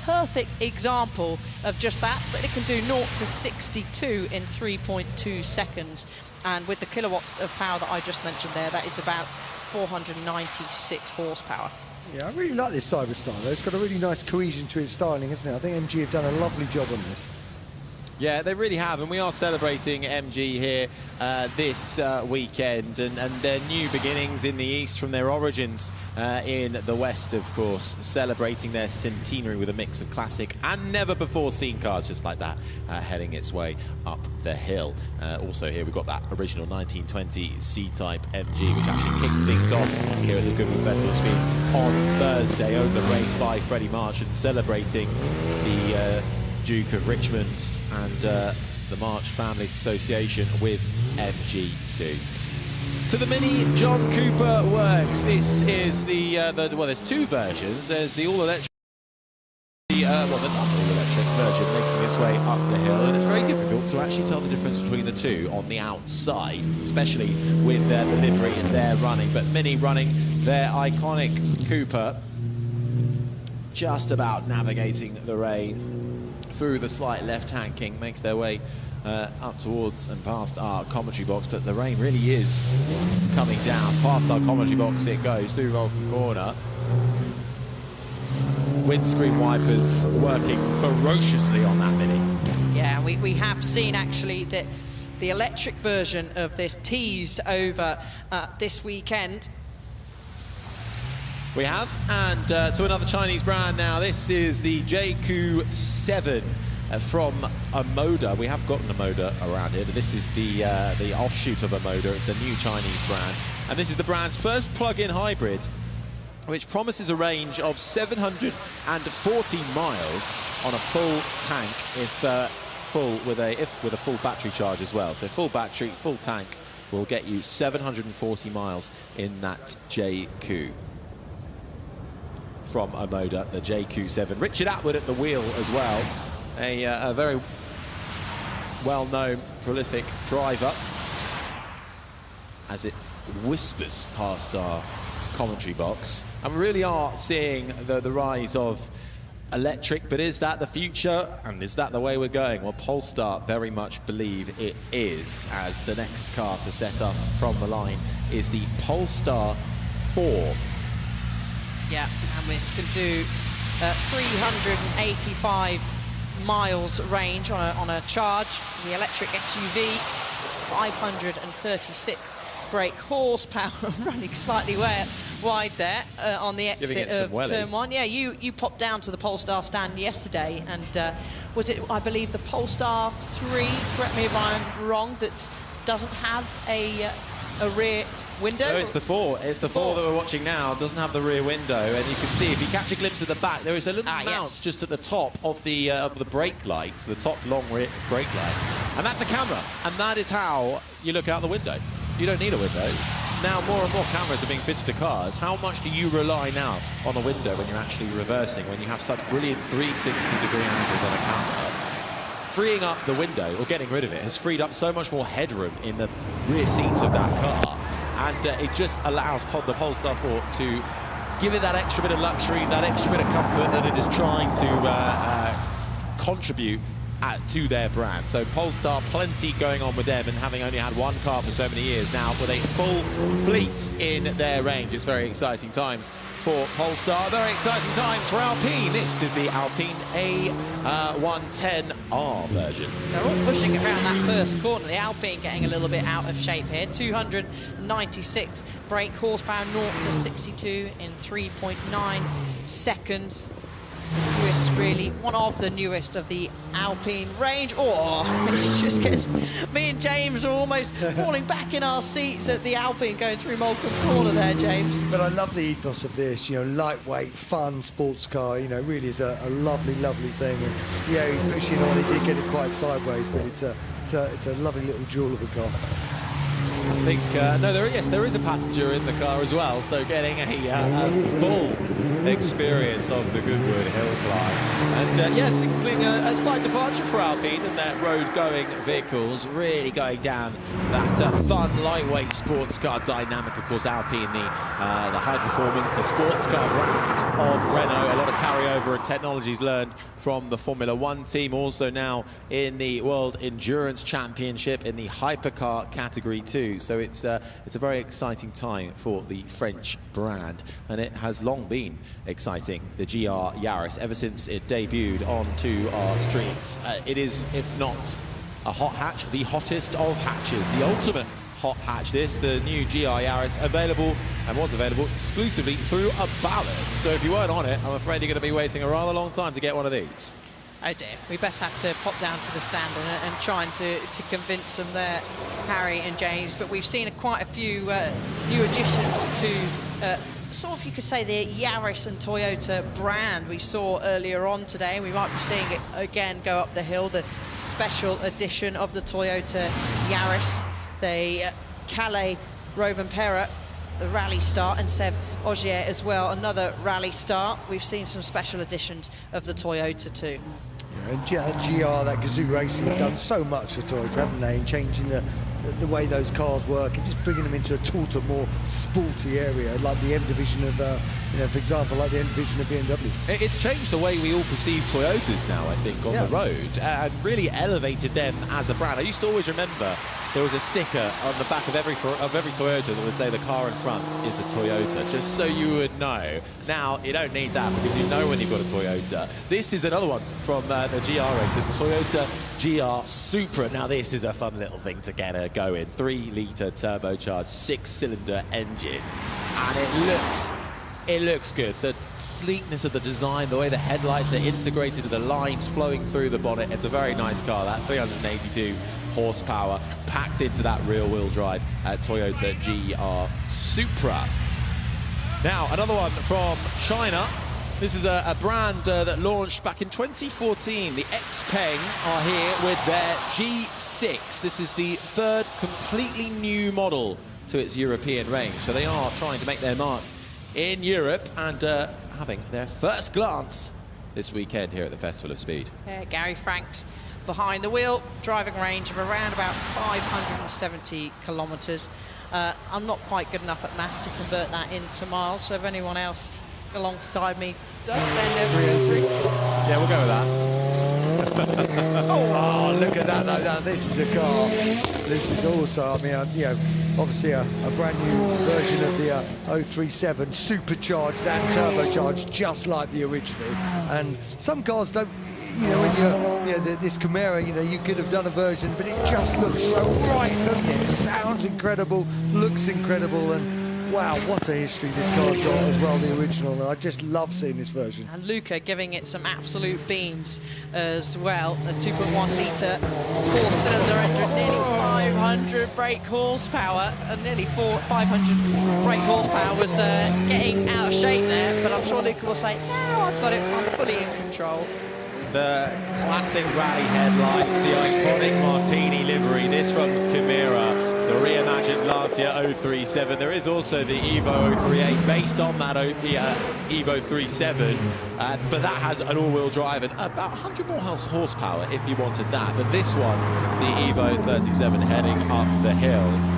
perfect example of just that, but it can do 0 to 62 in 3.2 seconds. And with the kilowatts of power that I just mentioned there, that is about 496 horsepower. Yeah, I really like this Cyberstar though. It's got a really nice cohesion to its styling, isn't it? I think MG have done a lovely job on this. Yeah, they really have, and we are celebrating MG here this weekend, and their new beginnings in the east from their origins in the west, of course, celebrating their centenary with a mix of classic and never-before-seen cars just like that, heading its way up the hill. Also here we've got that original 1920 C-Type MG, which actually kicked things off here at the Goodwood Festival of Speed on Thursday, owned and raced by Freddie March, and celebrating the Duke of Richmond and the March Family Association with MG2. To the Mini John Cooper Works. This is well, there's 2 versions. There's the all-electric, well, the not all-electric version making its way up the hill, and it's very difficult to actually tell the difference between the two on the outside, especially with their livery and their running. But Mini running their iconic Cooper, just about navigating the rain through the slight left-hand kink, makes their way up towards and past our commentary box, but the rain really is coming down. Past our commentary box it goes, through Vulcan Corner. Windscreen wipers working ferociously on that Mini. Yeah, we have seen actually that the electric version of this teased over this weekend. We have, and to another Chinese brand now. This is the JQ7 from Omoda. We have got an Omoda around here, but this is the offshoot of Omoda. It's a new Chinese brand, and this is the brand's first plug-in hybrid, which promises a range of 740 miles on a full tank, if with a full battery charge as well. So full battery, full tank will get you 740 miles in that JQ. From Omoda, the JQ7. Richard Atwood at the wheel as well. A very well-known, prolific driver, as it whispers past our commentary box. And we really are seeing the rise of electric, but is that the future? And is that the way we're going? Well, Polestar very much believe it is, as the next car to set up from the line is the Polestar 4. Yeah, and this can do 385 miles range on a charge. The electric SUV, 536 brake horsepower, running slightly wide there on the exit of turn 1. Yeah, you popped down to the Polestar stand yesterday, and was it, I believe, the Polestar 3, correct me if I'm wrong, that doesn't have a rear window? No, it's the 4. It's the 4 that we're watching now. It doesn't have the rear window, and you can see, if you catch a glimpse of the back, there is a little mount just at the top of the brake light, the top long rear brake light, and that's the camera. And that is how you look out the window. You don't need a window. Now more and more cameras are being fitted to cars. How much do you rely now on a window when you're actually reversing, when you have such brilliant 360-degree angles on a camera? freeing up the window, or getting rid of it, has freed up so much more headroom in the rear seats of that car. And it just allows the Polestar 4 to give it that extra bit of luxury, that extra bit of comfort that it is trying to contribute to their brand. So Polestar, plenty going on with them, and having only had one car for so many years now, with a full fleet in their range. It's very exciting times for Polestar, very exciting times for Alpine. This is the Alpine A110R version. They're all pushing around that first corner. The Alpine getting a little bit out of shape here. 296 brake horsepower, 0 to 62 in 3.9 seconds. Newest, really, one of the newest of the Alpine range. Oh, it just gets, me and James are almost falling back in our seats at the Alpine going through Moulcombe Corner there, James. But I love the ethos of this, you know, lightweight, fun sports car, you know, really is a lovely, lovely thing. And yeah, he's pushing on, he did get it quite sideways, but it's a lovely little jewel of a car. I think, no, there is a passenger in the car as well, so getting a full experience of the Goodwood hill climb. And yes, signaling a slight departure for Alpine and their road-going vehicles, really going down that fun, lightweight sports car dynamic. Of course, Alpine, the high performance, the sports car brand of Renault. A lot of carryover and technologies learned from the Formula One team, also now in the World Endurance Championship in the hypercar category too. So it's a very exciting time for the French brand, and it has long been exciting, the GR Yaris, ever since it debuted onto our streets. It is, if not a hot hatch, the hottest of hatches, the ultimate hot hatch. This, the new GR Yaris, available and was available exclusively through a ballot. So if you weren't on it, I'm afraid you're going to be waiting a rather long time to get one of these. Oh dear, we best have to pop down to the stand and trying to convince them there, Harry and James. But we've seen quite a few new additions to sort of, you could say, the Yaris and Toyota brand we saw earlier on today. We might be seeing it again go up the hill, the special edition of the Toyota Yaris, the Calais Rovanpera, the rally star, and Seb Ogier as well, another rally star. We've seen some special editions of the Toyota too. And GR, that Gazoo Racing, have done so much for Toyota, haven't they, in changing the way those cars work and just bringing them into a taller, more sporty area, like the M division of, you know, for example, like the M division of BMW. It's changed the way we all perceive Toyotas now, I think, on the road, and really elevated them as a brand. I used to always remember there was a sticker on the back of every Toyota that would say the car in front is a Toyota, just so you would know. Now, you don't need that because you know when you've got a Toyota. This is another one from the GR race, the Toyota GR Supra. Now, this is a fun little thing to get her going. 3-litre turbocharged, 6-cylinder engine. And it looks good. The sleekness of the design, the way the headlights are integrated to the lines flowing through the bonnet. It's a very nice car, that 382 horsepower packed into that rear-wheel drive Toyota GR Supra. Now, another one from China. This is a brand that launched back in 2014. The Xpeng are here with their G6. This is the third completely new model to its European range. So they are trying to make their mark in Europe and having their first glance this weekend here at the Festival of Speed. Yeah, Gary Franks behind the wheel, driving range of around about 570 kilometres. I'm not quite good enough at maths to convert that into miles, so if anyone else alongside me does, then 380. Yeah, we'll go with that. Oh, look at that, though. This is a car. This is also, I mean, you know, obviously a brand new version of the 037, supercharged and turbocharged, just like the original. And some cars don't, you know, when this Camaro, you know, you could have done a version, but it just looks so right, doesn't it? It sounds incredible, looks incredible, and wow, what a history this car's got as well, the original. I just love seeing this version. And Luca giving it some absolute beans as well. A 2.1-litre four-cylinder engine, nearly 500 brake horsepower, and nearly 500 brake horsepower was getting out of shape there, but I'm sure Luca will say, no, I've got it, I'm fully in control. The classic rally headlights, the iconic Martini livery, this from Chimera. the reimagined Lancia 037. There is also the Evo 038 based on that Evo 37, but that has an all-wheel drive and about 100 more horsepower if you wanted that. But this one, the Evo 37 heading up the hill.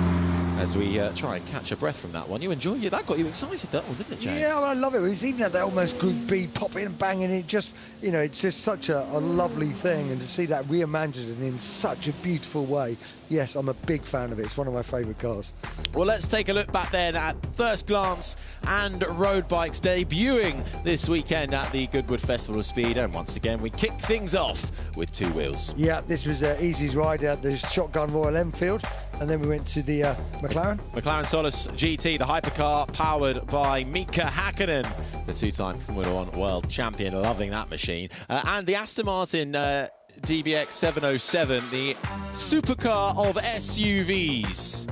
As we try and catch a breath from that one. You enjoy it? That got you excited, that one, didn't it, James? Yeah, well, I love it. It's even at that almost Group B, popping and banging. It just, you know, it's just such a lovely thing. And to see that reimagined in such a beautiful way, yes, I'm a big fan of it. It's one of my favourite cars. Well, let's take a look back then at First Glance and road bikes debuting this weekend at the Goodwood Festival of Speed. And once again, we kick things off with two wheels. Yeah, this was Easy's ride at the Shotgun Royal Enfield. And then we went to the McLaren Solus GT, the hypercar powered by Mika Hakkinen, the two-time Formula 1 world champion, loving that machine. And the Aston Martin DBX 707, the supercar of SUVs.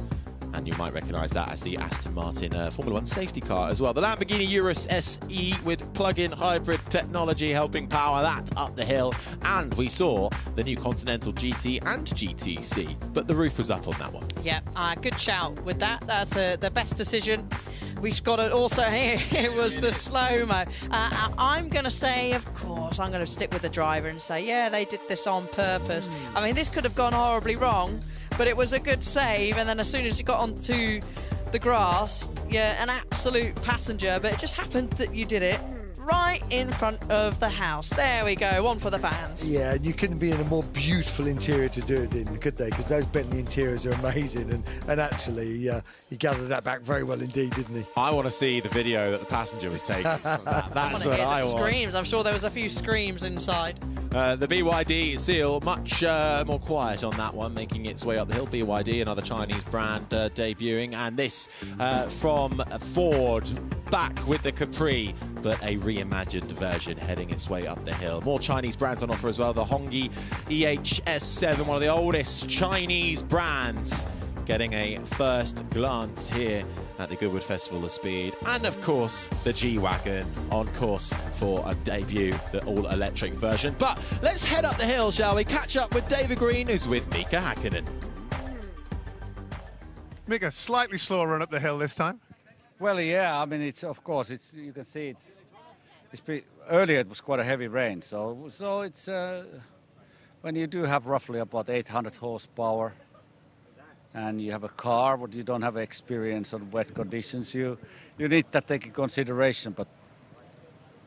And you might recognise that as the Aston Martin Formula 1 safety car as well. The Lamborghini Urus SE with plug-in hybrid technology helping power that up the hill. And we saw the new Continental GT and GTC, but the roof was up on that one. Yeah, good shout with that. That's the best decision. We've got it also here. It was the slow-mo. I'm going to say, of course, I'm going to stick with the driver and say, yeah, they did this on purpose. I mean, this could have gone horribly wrong, but it was a good save. And then as soon as you got onto the grass, yeah, an absolute passenger. But it just happened that you did it right in front of the house. There we go, one for the fans. Yeah, and you couldn't be in a more beautiful interior to do it in, could they? Because those Bentley interiors are amazing, and actually he gathered that back very well indeed, didn't he? I want to see the video that the passenger was taking from that. That's what I want. Screams. I'm sure there was a few screams inside. The BYD Seal, much more quiet on that one, making its way up the hill. BYD, another Chinese brand debuting, and this from Ford, back with the Capri, but a reimagined version heading its way up the hill. More Chinese brands on offer as well. The Hongyi EHS7, one of the oldest Chinese brands, getting a first glance here at the Goodwood Festival of Speed. And of course, the G-Wagon on course for a debut, the all-electric version. But let's head up the hill, shall we? Catch up with David Green, who's with Mika Hakkinen. Mika, slightly slower run up the hill this time. Well, yeah, I mean, it's, of course, it's, you can see it's pretty, earlier it was quite a heavy rain, so it's when you do have roughly about 800 horsepower and you have a car but you don't have experience on wet conditions, you need that take in consideration. But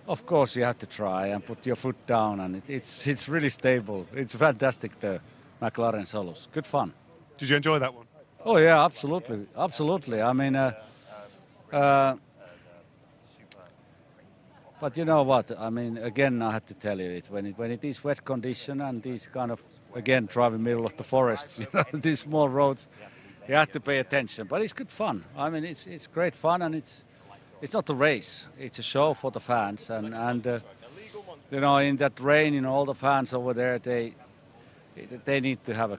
of course you have to try and put your foot down, and it's really stable. It's fantastic, the McLaren Solus. Good fun. Did you enjoy that one? Oh yeah, absolutely, absolutely. I mean, but you know what? I mean, again, I had to tell you it when it is wet condition and these kind of, again, driving middle of the forest, you know, these small roads, you have to pay attention. But it's good fun. I mean, it's great fun, and it's not a race. It's a show for the fans, and you know, in that rain, you know, all the fans over there, they need to have a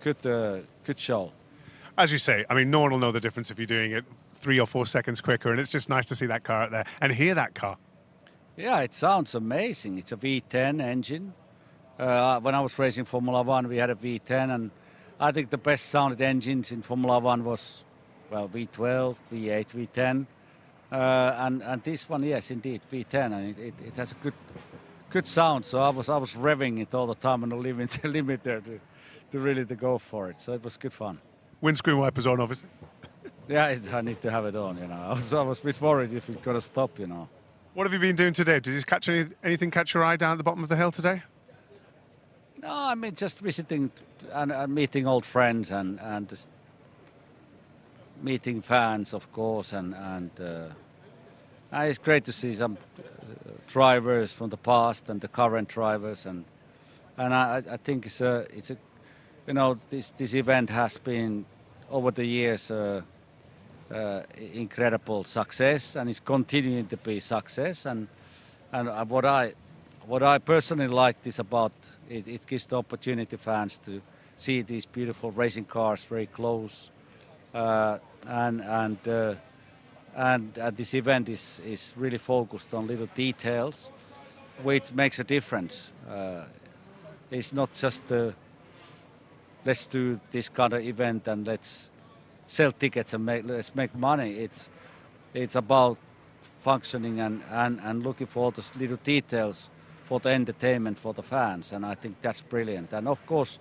good show. As you say, I mean, no one will know the difference if you're doing it 3 or 4 seconds quicker, and it's just nice to see that car out there and hear that car. Yeah, it sounds amazing. It's a V10 engine. When I was racing Formula 1, we had a V10, and I think the best sounded engines in Formula 1 was, well, V12, V8, V10, and this one, yes, indeed, V10, and it has a good sound. So I was revving it all the time on the limit there to really go for it. So it was good fun. Windscreen wipers on, obviously. Yeah, I need to have it on, you know. I was a bit worried if it's going to stop, you know. What have you been doing today? Did you catch anything catch your eye down at the bottom of the hill today? No, I mean, just visiting and meeting old friends and just meeting fans, of course, and it's great to see some drivers from the past and the current drivers, and I think it's a you know, this event has been over the years incredible success, and it's continuing to be success. And what I personally like is about it gives the opportunity fans to see these beautiful racing cars very close, and this event is really focused on little details, which makes a difference. It's not just let's do this kind of event and let's sell tickets and let's make money. It's about functioning and looking for all the little details for the entertainment for the fans, and I think that's brilliant. And of course,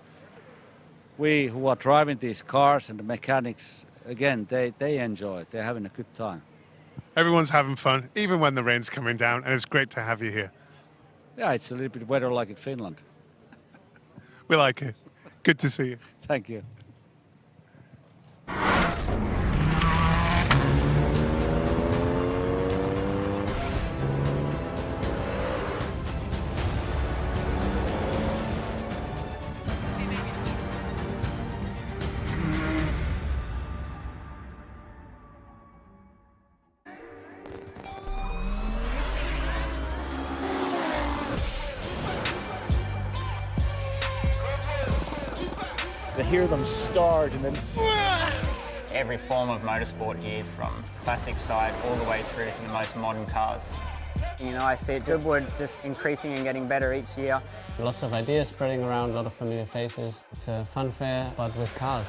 we who are driving these cars and the mechanics, again, they enjoy it. They're having a good time. Everyone's having fun, even when the rain's coming down, and it's great to have you here. Yeah, it's a little bit weather like in Finland. We like it. Good to see you. Thank you. To hear them start and then every form of motorsport here, from classic side all the way through to the most modern cars. You know, I see Goodwood just increasing and getting better each year. Lots of ideas spreading around, a lot of familiar faces. It's a fun fair, but with cars.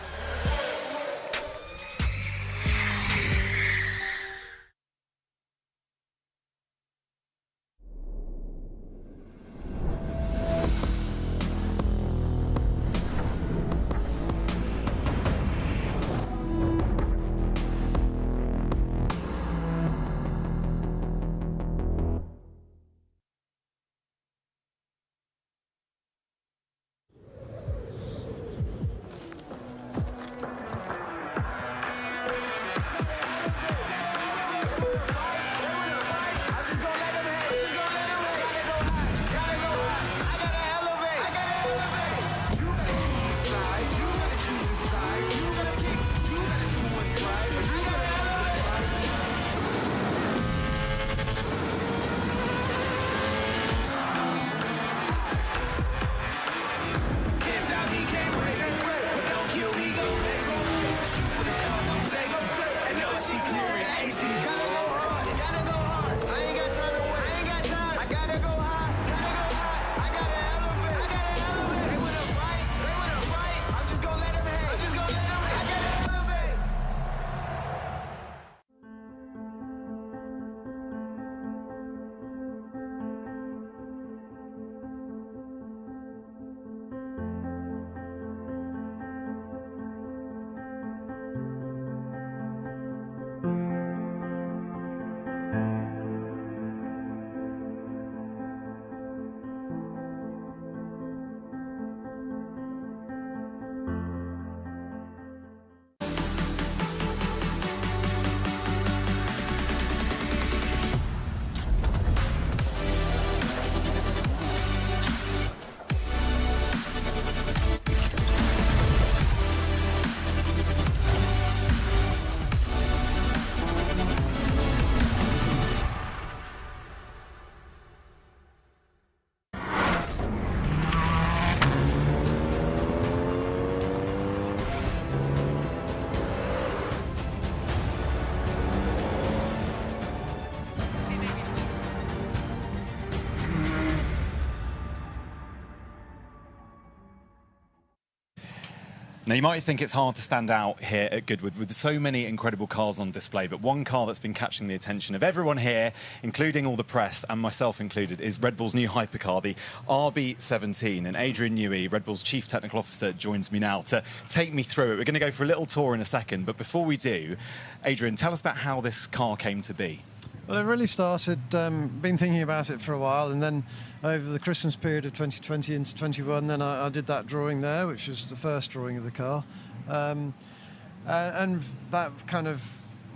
Now, you might think it's hard to stand out here at Goodwood with so many incredible cars on display, but one car that's been catching the attention of everyone here, including all the press and myself included, is Red Bull's new hypercar, the RB17. And Adrian Newey, Red Bull's Chief Technical Officer, joins me now to take me through it. We're going to go for a little tour in a second, but before we do, Adrian, tell us about how this car came to be. Well, it really started, been thinking about it for a while, and then over the Christmas period of 2020 into 21, then I did that drawing there, which was the first drawing of the car. And that kind of,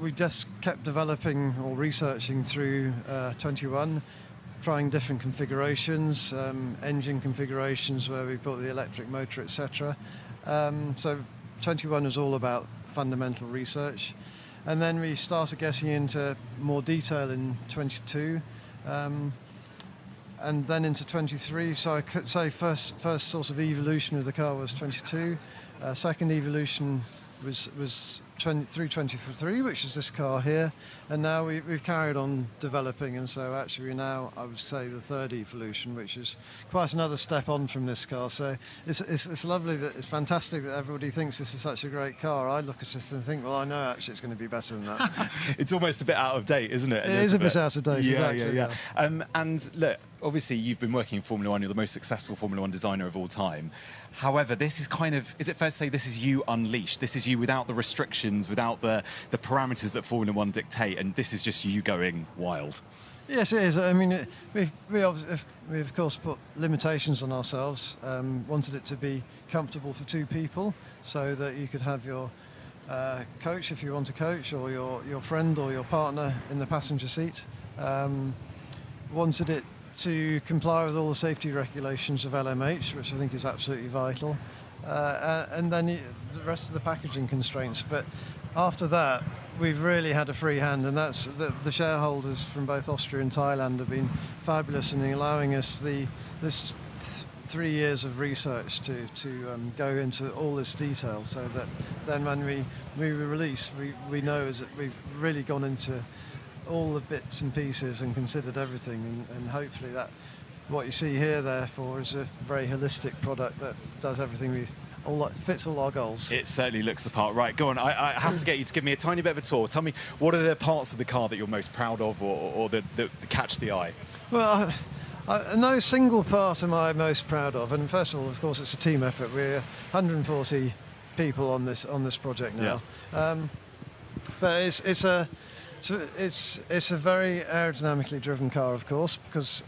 we just kept developing or researching through 21, trying different configurations, engine configurations where we put the electric motor, etc. So 21 was all about fundamental research. And then we started getting into more detail in 22, and then into 23. So I could say first sort of evolution of the car was 22. Second evolution was 323, which is this car here, and now we've carried on developing, and so actually we're now, I would say, the third evolution, which is quite another step on from this car. So it's lovely, that it's fantastic that everybody thinks this is such a great car. I look at it and think, well, I know actually it's going to be better than that. It's almost a bit out of date, isn't it? It is a bit out of date. Yeah, exactly, yeah. And look, obviously you've been working in Formula One. You're the most successful Formula One designer of all time. However, this is kind of, is it fair to say this is you unleashed? This is you without the restrictions, without the parameters that Formula One dictate, and this is just you going wild. Yes, it is. I mean, we of course put limitations on ourselves. Wanted it to be comfortable for two people, so that you could have your coach, if you want a coach, or your friend or your partner in the passenger seat. Wanted it to comply with all the safety regulations of LMH, which I think is absolutely vital, and then the rest of the packaging constraints. But after that, we've really had a free hand, and that's the shareholders from both Austria and Thailand have been fabulous in allowing us this 3 years of research to go into all this detail, so that then when we release, we know is that we've really gone into all the bits and pieces and considered everything, and hopefully that what you see here therefore is a very holistic product that does everything fits all our goals. It certainly looks the part. Right, go on. I have to get you to give me a tiny bit of a tour. Tell me, what are the parts of the car that you're most proud of, or that catch the eye? Well, no single part am I most proud of, and first of all, of course, it's a team effort. We're 140 people on this project now, but it's a very aerodynamically driven car, of course, because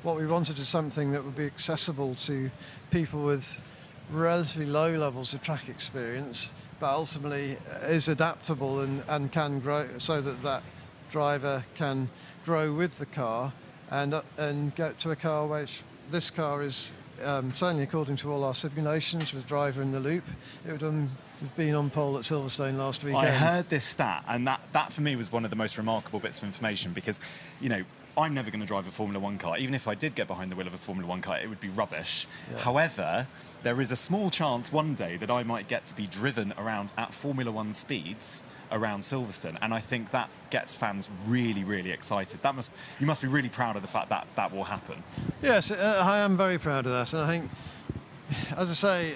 what we wanted is something that would be accessible to people with relatively low levels of track experience, but ultimately is adaptable and can grow, so that driver can grow with the car and get to a car which this car is, certainly according to all our simulations with driver in the loop, it would have been on pole at Silverstone last weekend. I heard this stat, and that for me was one of the most remarkable bits of information, because, you know, I'm never going to drive a Formula One car. Even if I did get behind the wheel of a Formula One car, it would be rubbish. Yeah. However, there is a small chance one day that I might get to be driven around at Formula One speeds around Silverstone, and I think that gets fans really, really excited. You must be really proud of the fact that that will happen. Yes, I am very proud of that, and I think, as I say,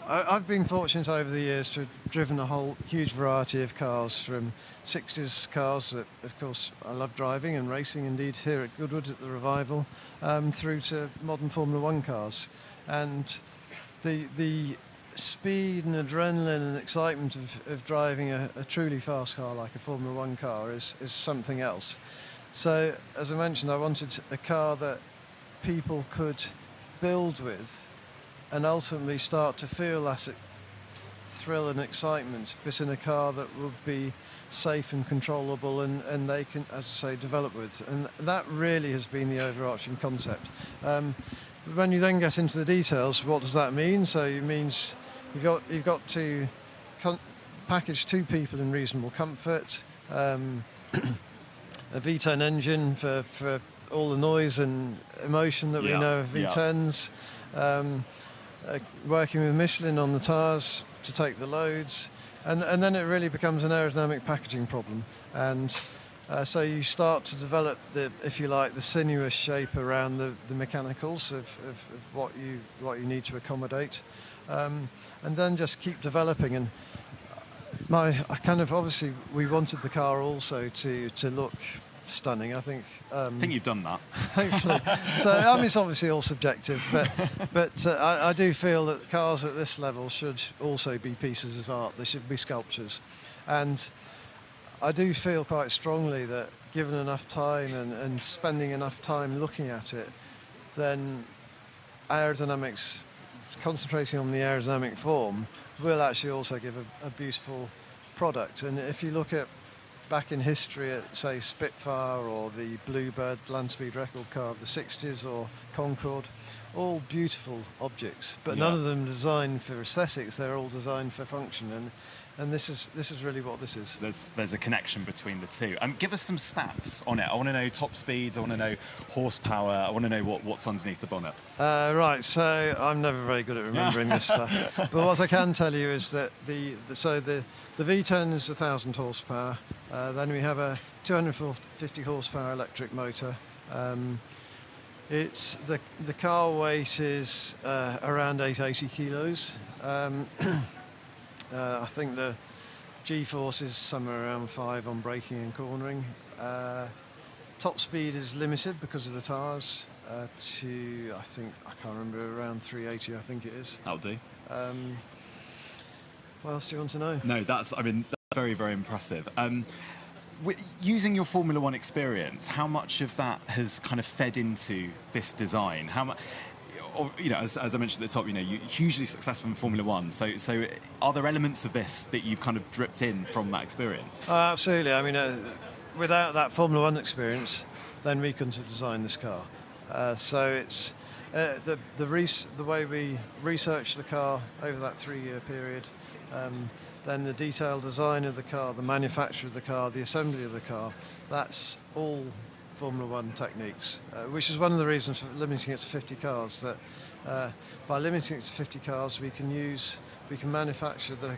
I've been fortunate over the years to have driven a whole huge variety of cars, from 60s cars that, of course, I love driving and racing, indeed, here at Goodwood at the Revival, through to modern Formula One cars. And the speed and adrenaline and excitement of driving a truly fast car like a Formula One car is something else. So, as I mentioned, I wanted a car that people could build with and ultimately start to feel that thrill and excitement, but in a car that would be safe and controllable, and they can, as I say, develop with. And that really has been the overarching concept. When you then get into the details, what does that mean? So it means you've got to package two people in reasonable comfort, a V10 engine for all the noise and emotion that we know of V10s, working with Michelin on the tyres to take the loads, and then it really becomes an aerodynamic packaging problem. And so you start to develop if you like, the sinuous shape around the mechanicals of what you need to accommodate, and then just keep developing. And obviously we wanted the car also to look stunning. I think you've done that. Hopefully. So I mean, it's obviously all subjective, but I do feel that cars at this level should also be pieces of art. They should be sculptures, and I do feel quite strongly that given enough time and spending enough time looking at it, then aerodynamics, concentrating on the aerodynamic form, will actually also give a beautiful product. And if you look at back in history at, say, Spitfire or the Bluebird land speed record car of the 60s, or Concorde, all beautiful objects, but none of them designed for aesthetics. They're all designed for function. And And this is really what this is. There's a connection between the two. Give us some stats on it. I want to know top speeds. I want to know horsepower. I want to know what's underneath the bonnet. Right. So I'm never very good at remembering this stuff. But what I can tell you is that the V10 is 1,000 horsepower. Then we have a 250 horsepower electric motor. It's the car weight is around 880 kilos. I think the G-force is somewhere around 5 on braking and cornering. Top speed is limited because of the tyres to, I can't remember, around 380, I think it is. That'll do. What else do you want to know? No, that's very, very impressive. Using your Formula One experience, how much of that has kind of fed into this design? How much? As I mentioned at the top, you're hugely successful in Formula One. So are there elements of this that you've kind of dripped in from that experience? Absolutely. I mean, without that Formula One experience, then we couldn't have designed this car. So it's the way we researched the car over that 3-year period, then the detailed design of the car, the manufacture of the car, the assembly of the car. That's all Formula One techniques, which is one of the reasons for limiting it to 50 cars. That by limiting it to 50 cars, we can manufacture the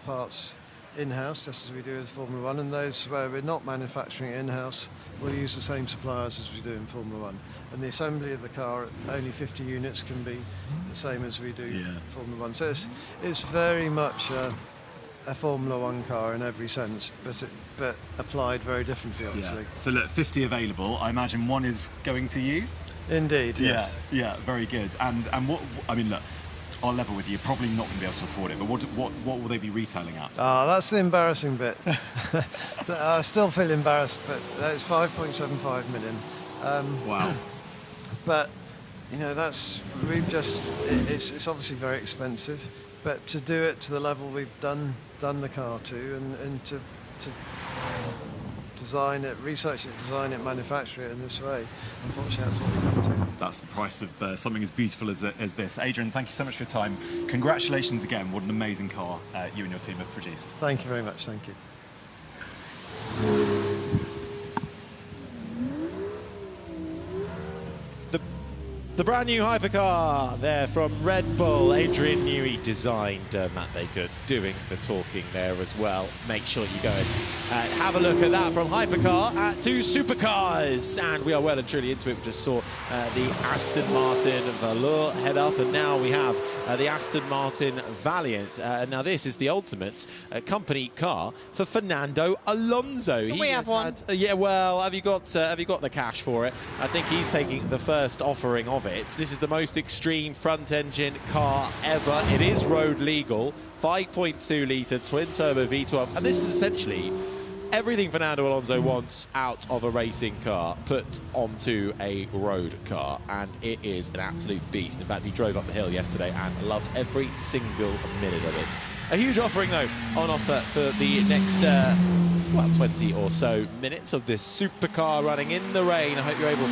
parts in-house, just as we do with Formula One, and those where we're not manufacturing it in-house, we'll use the same suppliers as we do in Formula One. And the assembly of the car at only 50 units can be the same as we do Formula One. So it's very much a Formula One car in every sense, but applied very differently, obviously. Yeah. So look, 50 available. I imagine one is going to you. Indeed, yes. Yeah, very good. And what I mean, look, I'll level with you. You're probably not going to be able to afford it, but what will they be retailing at? That's the embarrassing bit. I still feel embarrassed, but it's 5.75 million. Wow. But it's obviously very expensive, but to do it to the level we've done the car to, and to design it, research it, design it, manufacture it in this way, unfortunately that's what we've come to. That's the price of something as beautiful as this. Adrian, thank you so much for your time. Congratulations again. What an amazing car you and your team have produced. Thank you very much. Thank you. The brand new hypercar there from Red Bull. Adrian Newey designed, Matt Baker doing the talking there as well. Make sure you go and have a look at that from hypercar to supercars. And we are well and truly into it. We just saw the Aston Martin Velour head up, and now we have the Aston Martin Valiant. Now this is the ultimate company car for Fernando Alonso. We have one. Yeah, well, have you got the cash for it? I think he's taking the first offering of it. This is the most extreme front-engine car ever. It is road legal, 5.2 litre twin-turbo V12, and this is essentially everything Fernando Alonso wants out of a racing car put onto a road car, and it is an absolute beast. In fact, he drove up the hill yesterday and loved every single minute of it. A huge offering, though, on offer for the next, 20 or so minutes of this supercar running in the rain. I hope you're able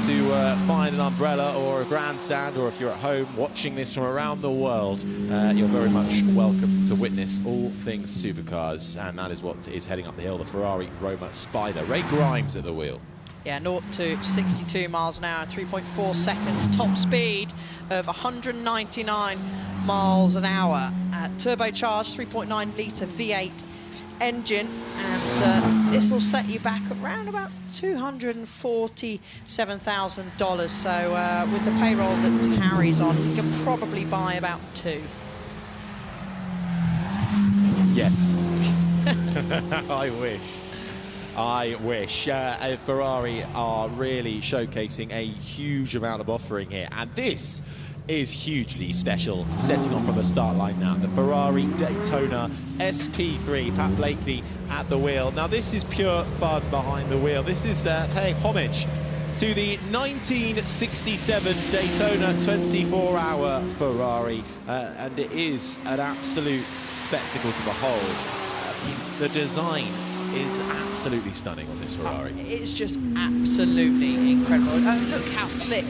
to find an umbrella or a grandstand, or if you're at home watching this from around the world, you're very much welcome to witness all things supercars, and that is what is heading up the hill, the Ferrari Roma Spider. Ray Grimes at the wheel. Yeah, 0 to 62 miles an hour, 3.4 seconds, top speed of 199 miles an hour. Turbocharged 3.9 litre V8 engine, and this will set you back around about $247,000. So with the payroll that Harry's on, you can probably buy about 2. Yes. I wish. Ferrari are really showcasing a huge amount of offering here, and this is hugely special. Setting on from the start line now, the Ferrari Daytona SP3, Pat Blakely at the wheel. Now this is pure fun behind the wheel. This is paying homage to the 1967 Daytona 24-hour Ferrari, and it is an absolute spectacle to behold. The design is absolutely stunning on this Ferrari. It's just absolutely incredible. Look how slick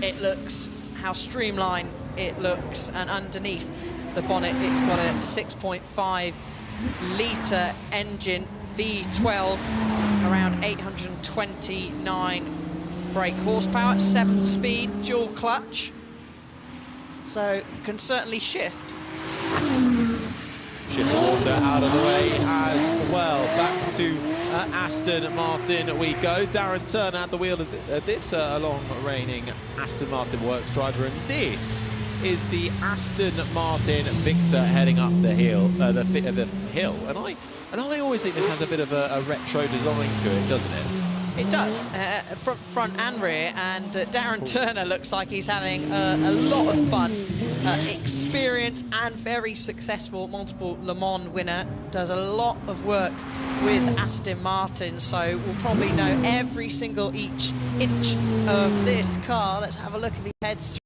it looks, how streamlined it looks, and underneath the bonnet it's got a 6.5 litre engine, V12, around 829 brake horsepower, 7-speed, dual clutch. So can certainly shift. Shift the water out of the way as well. Back to Aston Martin we go. Darren Turner at the wheel as this long-reigning Aston Martin works driver, and this is the Aston Martin Victor heading up the hill. The hill, and I always think this has a bit of a retro design to it, doesn't it? It does, front and rear, and Darren Turner looks like he's having a lot of fun. Experienced and very successful multiple Le Mans winner, does a lot of work with Aston Martin, so we'll probably know every single inch of this car. Let's have a look if he heads through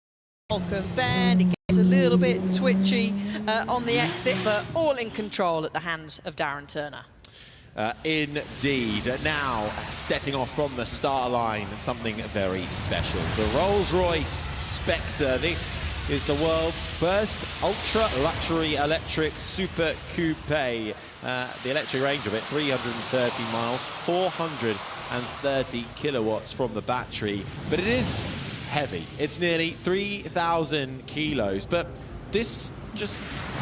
Malcolm Bend. It gets a little bit twitchy on the exit, but all in control at the hands of Darren Turner. Indeed. Now, setting off from the start line, something very special. The Rolls-Royce Spectre. This is the world's first ultra-luxury electric super coupe. The electric range of it, 330 miles, 430 kilowatts from the battery. But it is heavy. It's nearly 3,000 kilos. But this just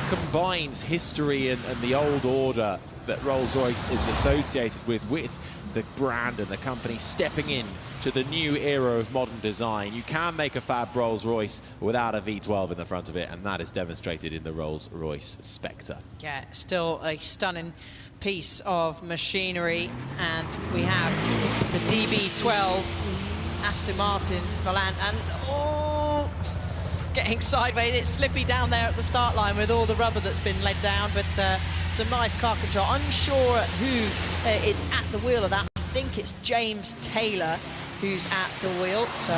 combines history and the old order that Rolls-Royce is associated with the brand and the company stepping in to the new era of modern design. You can make a fab Rolls-Royce without a V12 in the front of it, and that is demonstrated in the Rolls-Royce Spectre. Yeah, still a stunning piece of machinery, and we have the DB12 Aston Martin Volant, and getting sideways. It's slippy down there at the start line with all the rubber that's been laid down, but some nice car control. Unsure who is at the wheel of that. I think it's James Taylor who's at the wheel. So,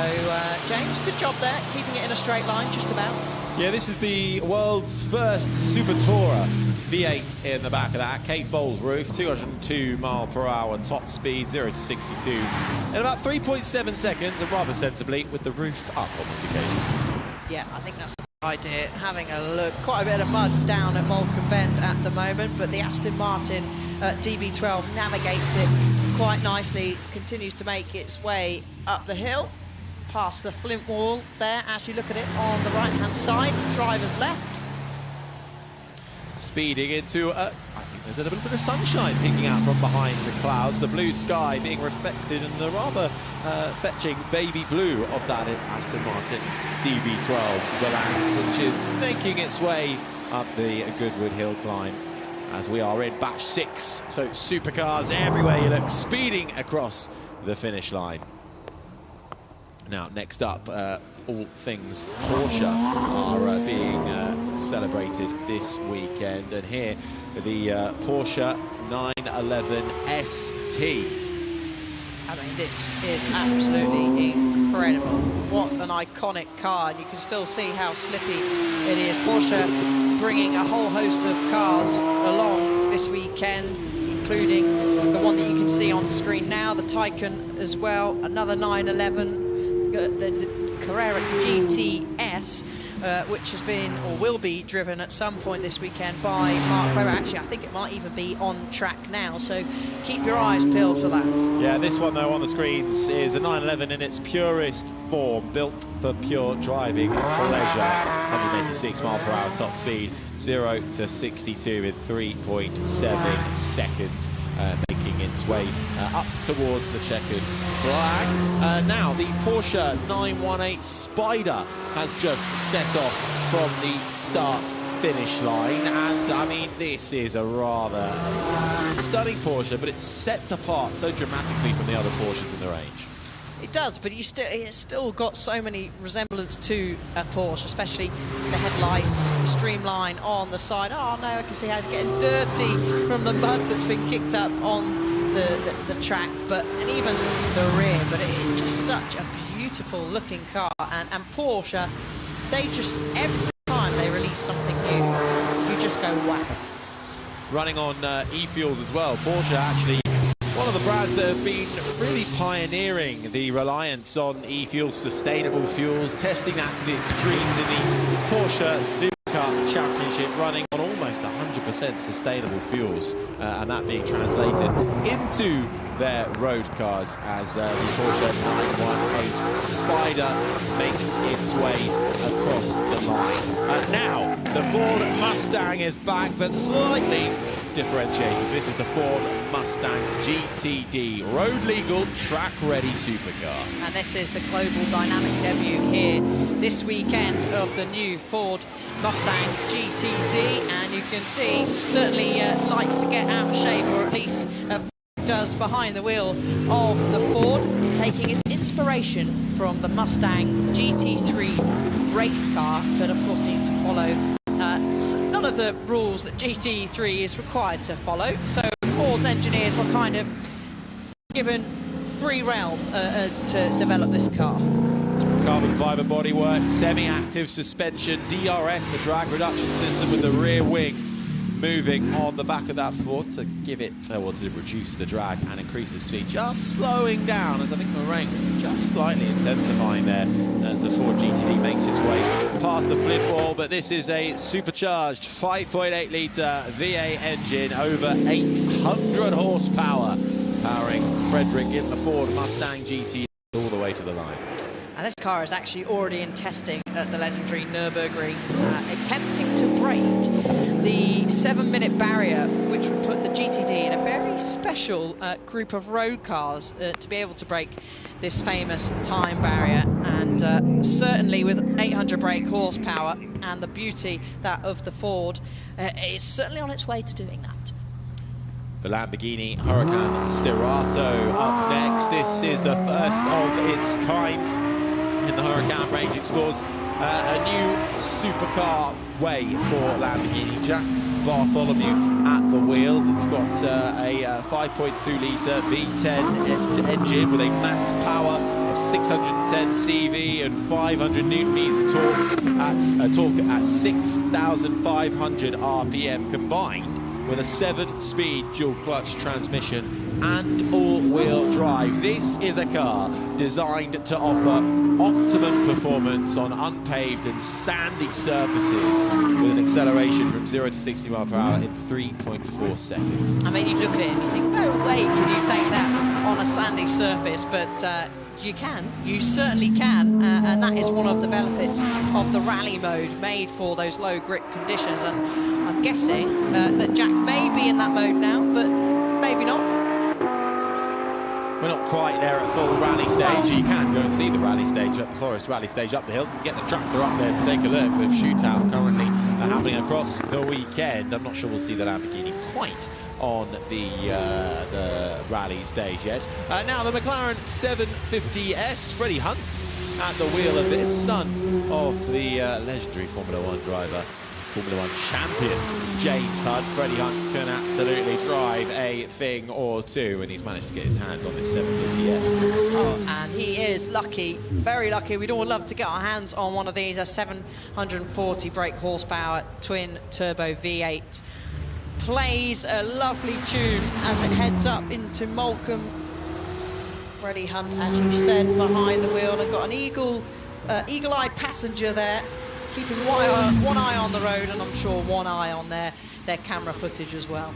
James, good job there, keeping it in a straight line, just about. Yeah, this is the world's first Super Tourer. V8 in the back of that, K-fold roof, 202 mile per hour top speed, 0 to 62 in about 3.7 seconds, and rather sensibly with the roof up on this occasion. Yeah, I think that's the idea. Having a look, quite a bit of mud down at Malcolm Bend at the moment, but the Aston Martin DB12 navigates it quite nicely, continues to make its way up the hill, past the flint wall there. As you look at it on the right-hand side, driver's left. Speeding into, I think there's a little bit of sunshine peeking out from behind the clouds, the blue sky being reflected in the rather fetching baby blue of that Aston Martin DB12 Volant, which is making its way up the Goodwood Hill climb as we are in batch 6. So supercars everywhere you look, speeding across the finish line. Now, next up, all things Porsche are being celebrated this weekend, and here the Porsche 911 ST. I mean, this is absolutely incredible. What an iconic car, and you can still see how slippy it is. Porsche bringing a whole host of cars along this weekend, including the one that you can see on screen now, the Taycan as well, another 911, the Carrera GTS, which has been or will be driven at some point this weekend by Mark Webber. Actually, I think it might even be on track now, so keep your eyes peeled for that. Yeah, this one though on the screens is a 911 in its purest form, built for pure driving pleasure. 186 mile per hour top speed, 0 to 62 in 3.7 seconds, making its way up towards the checkered flag. Now, the Porsche 918 Spider has just set off from the start-finish line, and I mean, this is a rather stunning Porsche, but it's set apart so dramatically from the other Porsches in the range. It does, but it's still got so many resemblance to a Porsche, especially the headlights, streamline on the side. Oh no, I can see how it's getting dirty from the mud that's been kicked up on the track, and even the rear. But it is just such a beautiful looking car, and Porsche, they just, every time they release something new, you just go wow. Running on e-fuels as well, Porsche actually one of the brands that have been really pioneering the reliance on e-fuels, sustainable fuels, testing that to the extremes in the Porsche Supercar Championship, running on almost 100% 100% sustainable fuels, and that being translated into their road cars as the Porsche 918 Spider makes its way across the line. Now, the Ford Mustang is back, but slightly differentiated. This is the Ford Mustang GTD, road legal, track ready supercar. And this is the global dynamic debut here this weekend of the new Ford Mustang GTD, and you can see certainly likes to get out of shape, or at least does, behind the wheel of the Ford, taking its inspiration from the Mustang GT3 race car, but of course needs to follow none of the rules that GT3 is required to follow. So Ford's engineers were kind of given free realm as to develop this car. Carbon fibre bodywork, semi-active suspension, DRS, the drag reduction system with the rear wing moving on the back of that Ford to give it, well, to reduce the drag and increase the speed, just slowing down, as I think the range just slightly intensifying there as the Ford GTD makes its way past the flip wall. But this is a supercharged 5.8 litre V8 engine, over 800 horsepower, powering Frederick in the Ford Mustang GT all the way to the line. And this car is actually already in testing at the legendary Nürburgring, attempting to break the 7-minute barrier, which would put the GTD in a very special group of road cars to be able to break this famous time barrier. And certainly with 800 brake horsepower and the beauty that of the Ford, it's certainly on its way to doing that. The Lamborghini Huracan Stirato up next. This is the first of its kind in the Huracan range. Explores a new supercar way for Lamborghini. Jack Bartholomew at the wheel. It's got a 5.2 litre V10 engine with a max power of 610 CV and 500 Newton-meters torque at 6,500 RPM, combined with a 7-speed dual-clutch transmission and all-wheel drive. This is a car designed to offer optimum performance on unpaved and sandy surfaces with an acceleration from 0 to 60 miles per hour in 3.4 seconds. I mean, you look at it and you think, no way could you take that on a sandy surface, but you can. You certainly can, and that is one of the benefits of the rally mode made for those low grip conditions. And I'm guessing that Jack may be in that mode now, but maybe not. We're not quite there at full rally stage. You can go and see the rally stage at the Forest Rally stage up the hill. Get the tractor up there to take a look. The shootout currently happening across the weekend. I'm not sure we'll see the Lamborghini quite on the rally stage yet. Now the McLaren 750S. Freddie Hunt at the wheel of this, son of the legendary Formula 1 driver, Formula 1 champion James Hunt. Freddie Hunt can absolutely drive a thing or two, and he's managed to get his hands on this 750S. Oh, and he is lucky, very lucky. We'd all love to get our hands on one of these. A 740 brake horsepower twin turbo V8. Plays a lovely tune as it heads up into Moulcombe. Freddie Hunt, as you said, behind the wheel, and got an eagle-eyed passenger there, keeping one eye on the road, and I'm sure one eye on their camera footage as well.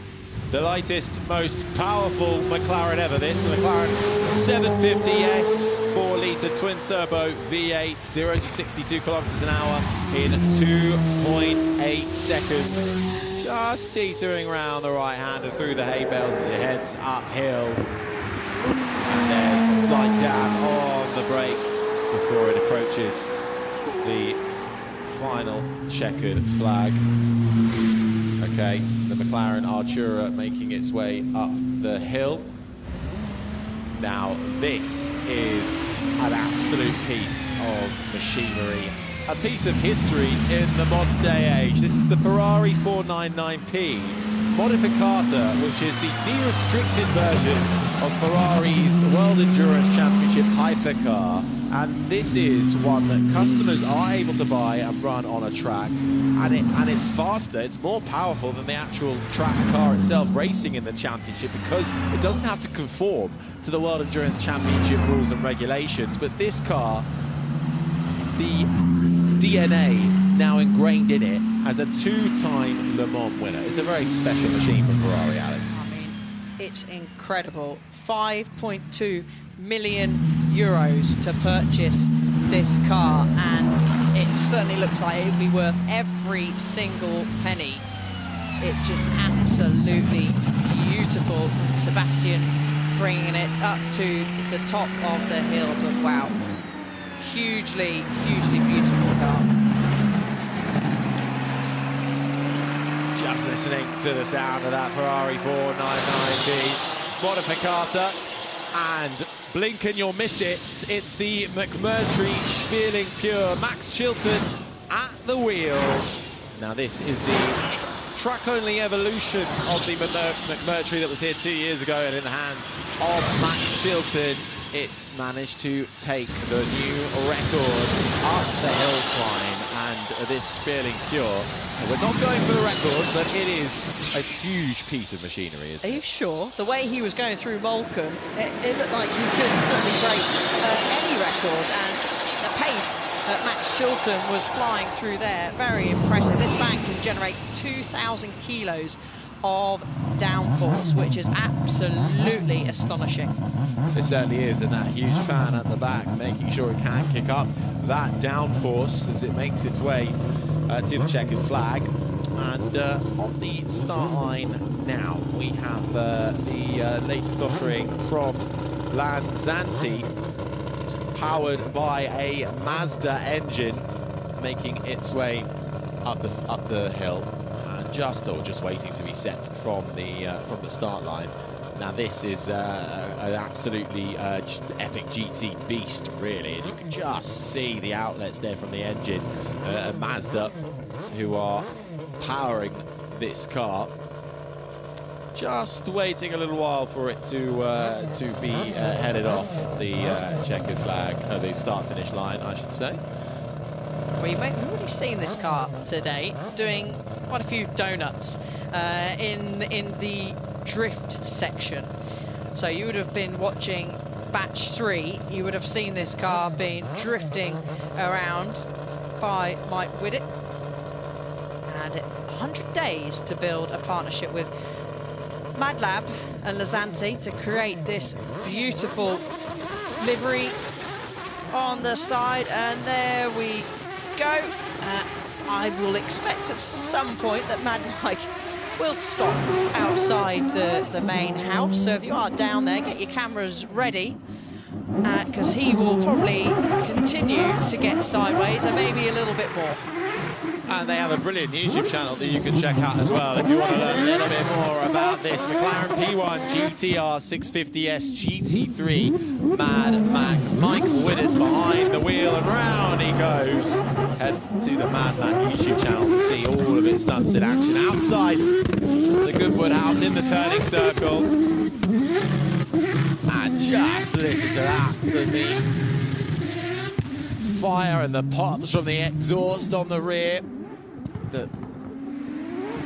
The lightest, most powerful McLaren ever, this. The McLaren 750S, 4-litre twin-turbo V8, 0 to 62 kilometres an hour in 2.8 seconds. Just teetering around the right-hander through the hay bales as it heads uphill. And then a slight dab on the brakes before it approaches the final checkered flag. Okay, the McLaren Artura making its way up the hill. Now this is an absolute piece of machinery, a piece of history in the modern day age. This is the Ferrari 499P Modificata, which is the de-restricted version of Ferrari's World Endurance Championship hypercar. And this is one that customers are able to buy and run on a track, and it's faster, it's more powerful than the actual track car itself racing in the championship, because it doesn't have to conform to the World Endurance Championship rules and regulations. But this car, the DNA now ingrained in it as a two-time Le Mans winner. It's a very special machine from Ferrari, Alice. I mean, it's incredible. 5.2 million euros to purchase this car, and it certainly looks like it would be worth every single penny. It's just absolutely beautiful. Sebastian bringing it up to the top of the hill, but wow, hugely, hugely beautiful car. Just listening to the sound of that Ferrari 499B Modificata, and blink and you'll miss it. It's the McMurtry Spieling Pure, Max Chilton at the wheel. Now this is the track-only evolution of the McMurtry that was here 2 years ago, and in the hands of Max Chilton, it's managed to take the new record up the hill climb, and this Spieling Pure. We're not going for the record, but it is a huge piece of machinery, isn't it? Are you sure? The way he was going through Moulcombe, it looked like he could certainly break any record, and the pace that Max Chilton was flying through there, very impressive. This bank can generate 2,000 kilos of downforce, which is absolutely astonishing. It certainly is, and that huge fan at the back making sure it can kick up that downforce as it makes its way to the checkered flag. And on the start line now, we have the latest offering from Lanzanti, powered by a Mazda engine, making its way up the hill, and just waiting to be set from the start line. Now this is an absolutely epic GT beast, really, and you can just see the outlets there from the engine. Mazda, who are powering this car, just waiting a little while for it to be headed off the checkered flag, the start-finish line, I should say. Well, you've already seen this car today doing quite a few donuts in the drift section. So you would have been watching batch 3, you would have seen this car being drifting around by Mike Whittick. And 100 days to build a partnership with MadLab and Lanzanti to create this beautiful livery on the side, and there we go. I will expect at some point that Mad Mike will stop outside the main house, so if you are down there, get your cameras ready, because he will probably continue to get sideways and maybe a little bit more. And they have a brilliant YouTube channel that you can check out as well if you want to learn a little bit more about this McLaren P1 GTR 650S GT3 Mad Mac. Mike Whittick behind the wheel, and round he goes. Head to the Mad Mac YouTube channel to see all of its stunts in action outside the Goodwood house in the turning circle. And just listen to that, to the fire and the pots from the exhaust on the rear. The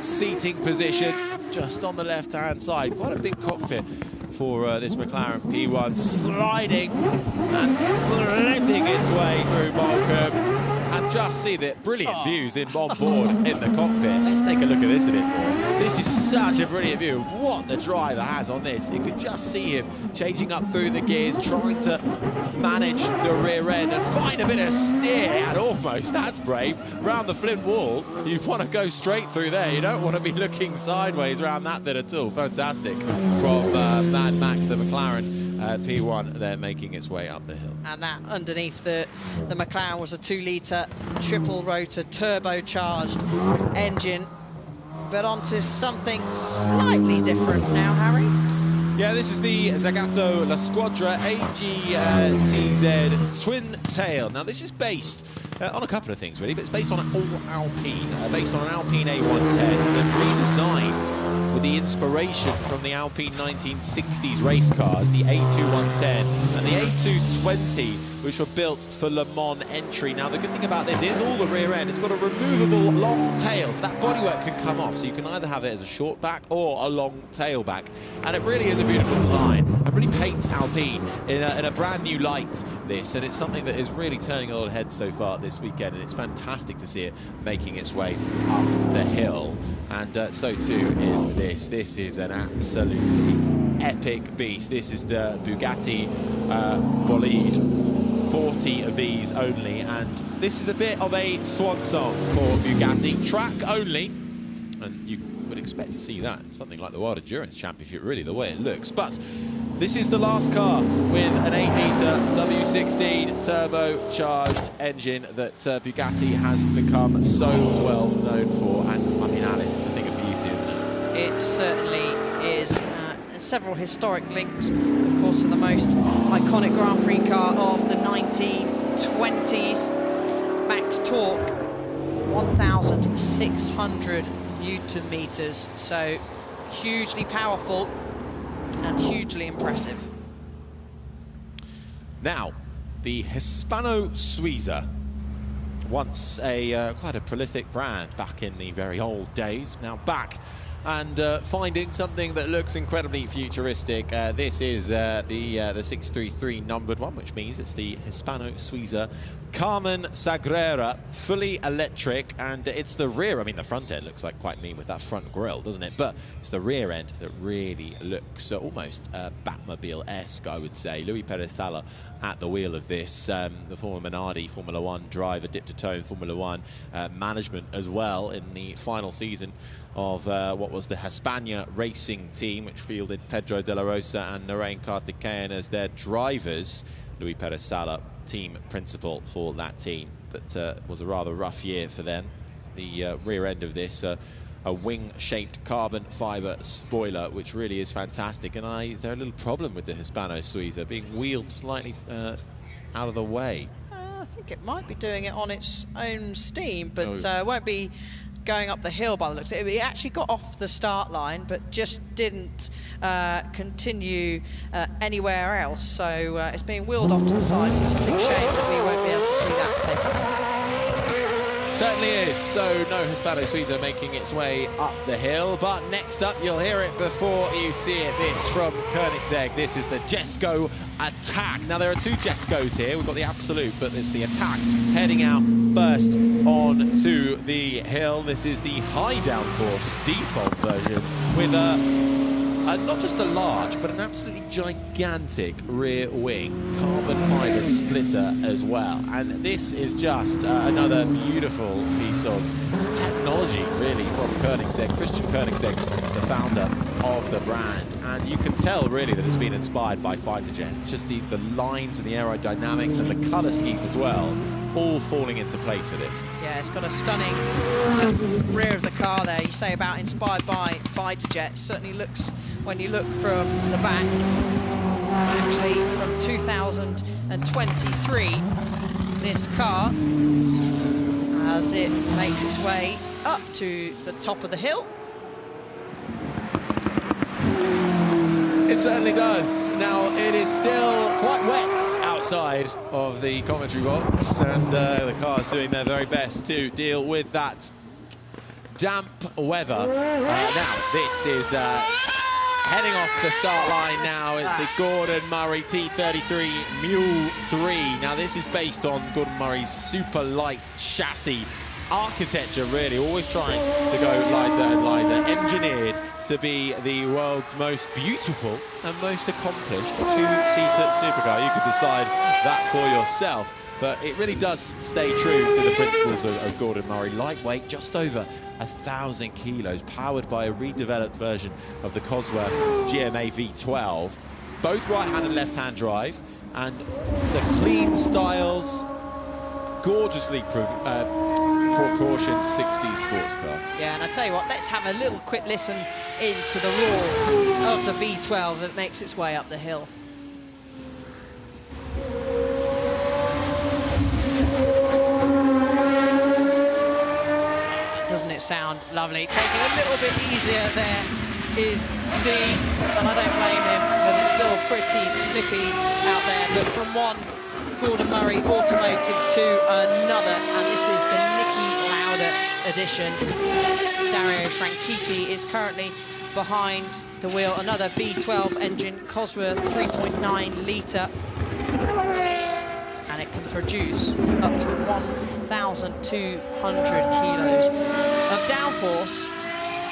seating position just on the left-hand side. Quite a big cockpit for this McLaren P1, sliding and slipping its way through Moulcombe. And just see the brilliant views on board in the cockpit. Let's take a look at this a bit more. This is such a brilliant view of what the driver has on this. You can just see him changing up through the gears, trying to manage the rear end and find a bit of steer, and almost, that's brave, round the flint wall. You want to go straight through there. You don't want to be looking sideways around that bit at all. Fantastic from Mad Max, the McLaren P1 there, making its way up the hill. And that underneath the McLaren was a 2-litre triple rotor turbocharged engine, but onto something slightly different now, Harry. Yeah, this is the Zagato La Squadra AGTZ twin tail. Now this is based on a couple of things really, but it's based on an all-Alpine, based on an Alpine A110 and redesigned with the inspiration from the Alpine 1960s race cars, the A2-110 and the A220, which were built for Le Mans entry. Now the good thing about this is all the rear end, it's got a removable long tail, so that bodywork can come off, so you can either have it as a short back or a long tail back, and it really is a beautiful design. and really paints Alpine in a brand new light, this, and it's something that is really turning a lot of heads so far this weekend, and it's fantastic to see it making its way up the hill. And so too is this. This is an absolutely epic beast. This is the Bugatti bolide. 40 of these only, and this is a bit of a swan song for Bugatti. Track only, and you would expect to see that. Something like the World Endurance Championship, really, the way it looks. But this is the last car with an 8-litre W16 turbocharged engine that Bugatti has become so well known for. And I mean, Alice, it's a thing of beauty, isn't it? It certainly is. Several historic links, of course, to the most iconic Grand Prix car of the 1920s. Max torque, 1,600 Newton meters, so hugely powerful and hugely impressive. Now, the Hispano-Suiza, once a quite a prolific brand back in the very old days, now back and finding something that looks incredibly futuristic. This is the 633 numbered one, which means it's the Hispano-Suiza Carmen Sagrera, fully electric, and it's the rear. I mean, the front end looks like quite mean with that front grille, doesn't it? But it's the rear end that really looks almost Batmobile-esque, I would say. Luis Perez Sala at the wheel of this, the former Minardi Formula One driver, dipped to toe in Formula One management as well in the final season of what was the Hispania racing team, which fielded Pedro de la Rosa and Narain Karthikeyan as their drivers. Luis Perez Sala, team principal for that team, but was a rather rough year for them. The rear end of this, a wing-shaped carbon fibre spoiler, which really is fantastic. And is there a little problem with the Hispano-Suiza being wheeled slightly out of the way? I think it might be doing it on its own steam, but won't be going up the hill by the looks of it. It actually got off the start line, but just didn't continue anywhere else. So it's being wheeled off to the side, so it's a big shame that we won't be able to see that take off. Certainly is. So no Hispano-Suiza making its way up the hill, but next up, you'll hear it before you see it. This from Koenigsegg. This is the Jesko Attack. Now there are two Jeskos here. We've got the Absolute, but it's the Attack heading out first on to the hill. This is the high downforce default version with not just a large, but an absolutely gigantic rear wing carbon fibre splitter as well. And this is just another beautiful piece of technology, really, from Koenigsegg. Christian Koenigsegg, the founder of the brand. And you can tell, really, that it's been inspired by fighter jets. It's just the lines and the aerodynamics and the colour scheme as well, all falling into place for this. Yeah, it's got a stunning rear of the car there. You say about inspired by fighter jets. Certainly looks, when you look from the back, actually from 2023, this car, as it makes its way up to the top of the hill. It certainly does. Now, it is still quite wet outside of the commentary box, and the car's doing their very best to deal with that damp weather. Now, this is heading off the start line now. It's the Gordon Murray T33 Mule 3. Now, this is based on Gordon Murray's super light chassis architecture, really, always trying to go lighter and lighter, engineered to be the world's most beautiful and most accomplished two-seater supercar. You could decide that for yourself, but it really does stay true to the principles of Gordon Murray. Lightweight, just over 1,000 kilos, powered by a redeveloped version of the Cosworth GMA V12. Both right-hand and left-hand drive, and the clean styles, gorgeously proportioned 60s sports car. Yeah, and I tell you what, let's have a little quick listen into the roar of the V12 that makes its way up the hill. Doesn't it sound lovely? Taking a little bit easier there is Steve, and I don't blame him, because it's still pretty slippy out there, but from one Gordon Murray automotive to another, and this is the Niki Lauda edition. Dario Franchitti is currently behind the wheel. Another V12 engine, Cosworth 3.9 litre. And it can produce up to 1,200 kilos of downforce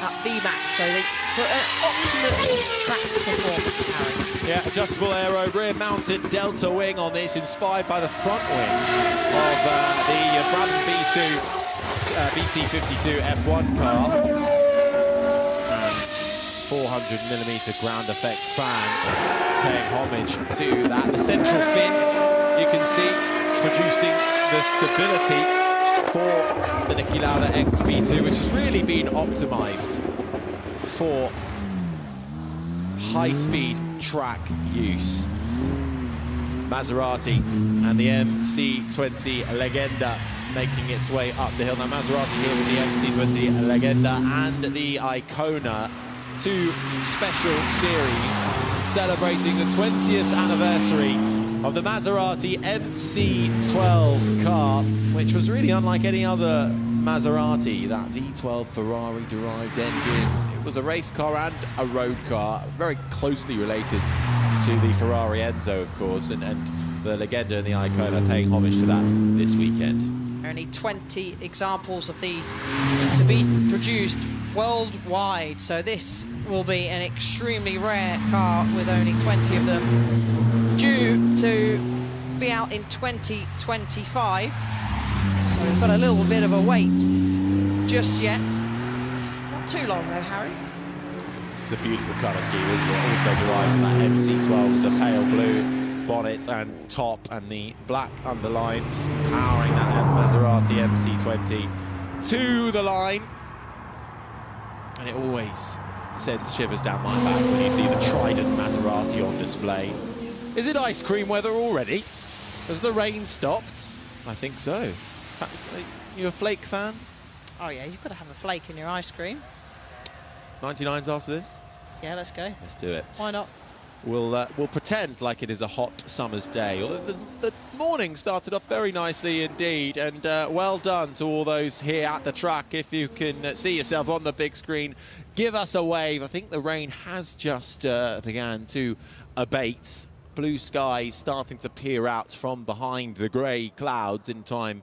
at VMAX, so for an optimum track performance, Harry. Yeah, adjustable aero rear-mounted delta wing on this, inspired by the front wing of the Brabham BT52 F1 car. And 400mm ground effects fan paying homage to that. The central fin, you can see, producing the stability for the Niki Lauda XP2, which has really been optimised for high-speed track use. Maserati and the MC20 Legenda making its way up the hill. Now Maserati here with the MC20 Legenda and the Icona, two special series celebrating the 20th anniversary of the Maserati MC12 car, which was really unlike any other Maserati, that V12 Ferrari-derived engine. It was a race car and a road car, very closely related to the Ferrari Enzo, of course, and the Legenda and the Icona paying homage to that this weekend. Only 20 examples of these to be produced worldwide, so this will be an extremely rare car with only 20 of them, due to be out in 2025. So we've got a little bit of a wait just yet. Not too long though, Harry. It's a beautiful colour scheme, isn't it? Also derived from that MC12 with the pale blue bonnet and top and the black underlines, powering that Maserati MC20 to the line. And it always sends shivers down my back when you see the Trident Maserati on display. Is it ice cream weather already? Has the rain stopped? I think so. You a flake fan? Oh yeah, you've got to have a flake in your ice cream. 99s after this? Yeah, let's go. Let's do it. Why not? We'll pretend like it is a hot summer's day. Although the morning started off very nicely indeed, and well done to all those here at the track. If you can see yourself on the big screen, give us a wave. I think the rain has just began to abate. Blue skies starting to peer out from behind the grey clouds in time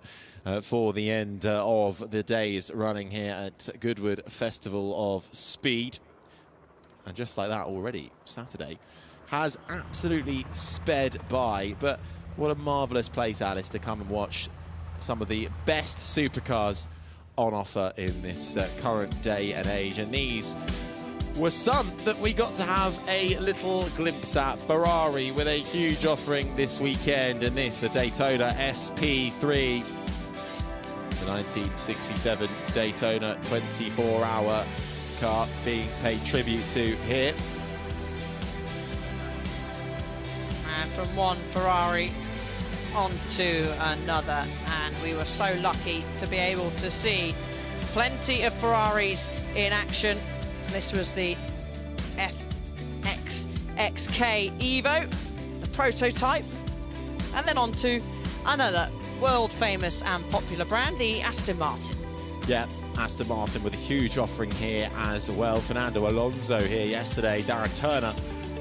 for the end of the day's running here at Goodwood Festival of Speed. And just like that already, Saturday has absolutely sped by. But what a marvellous place, Alice, to come and watch some of the best supercars on offer in this current day and age. And these were some that we got to have a little glimpse at. Ferrari with a huge offering this weekend, and this, the Daytona SP3. The 1967 Daytona 24-hour car being paid tribute to here. And from one Ferrari onto another, and we were so lucky to be able to see plenty of Ferraris in action. This was the XK Evo, the prototype, and then on to another world famous and popular brand, the Aston Martin. Yeah, Aston Martin with a huge offering here as well. Fernando Alonso here yesterday, Darren Turner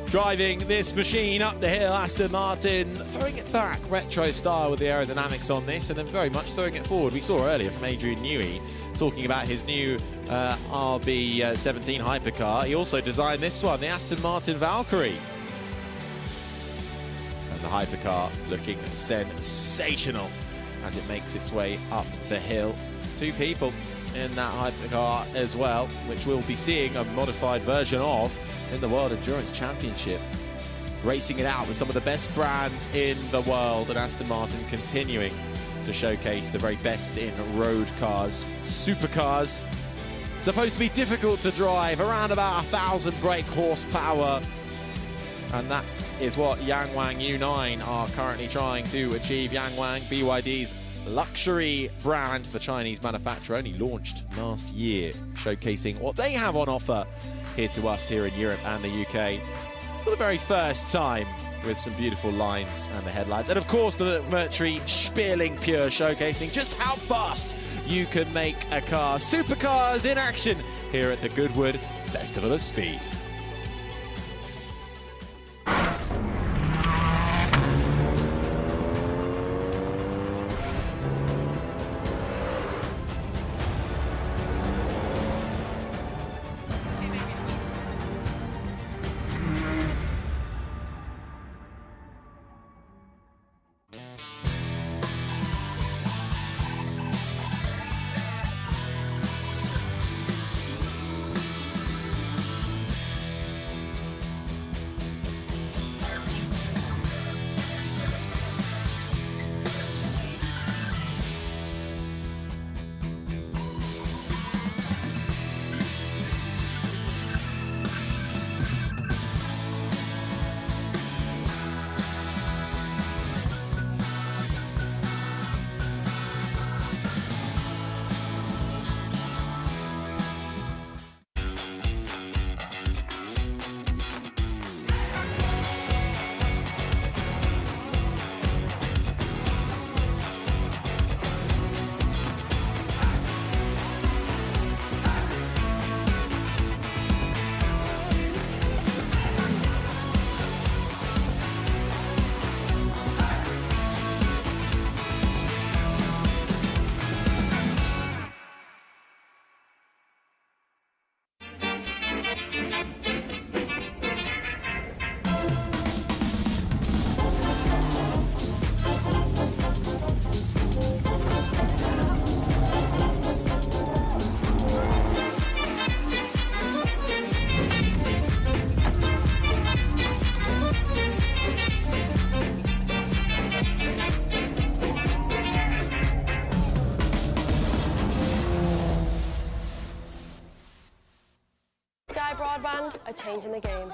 driving this machine up the hill. Aston Martin throwing it back retro style with the aerodynamics on this, and then very much throwing it forward. We saw earlier from Adrian Newey talking about his new RB17 hypercar. He also designed this one, the Aston Martin Valkyrie. And the hypercar looking sensational as it makes its way up the hill. Two people in that hypercar as well, which we'll be seeing a modified version of in the World Endurance Championship. Racing it out with some of the best brands in the world, and Aston Martin continuing to showcase the very best in road cars. Supercars, supposed to be difficult to drive, around about 1,000 brake horsepower, and that is what Yangwang U9 are currently trying to achieve. Yangwang, BYD's luxury brand, the Chinese manufacturer, only launched last year, showcasing what they have on offer here to us here in Europe and the UK for the very first time, with some beautiful lines and the headlights. And of course the Mercury Spierling Pure, showcasing just how fast you can make a car. Supercars in action here at the Goodwood Festival of Speed. broadband are changing the game.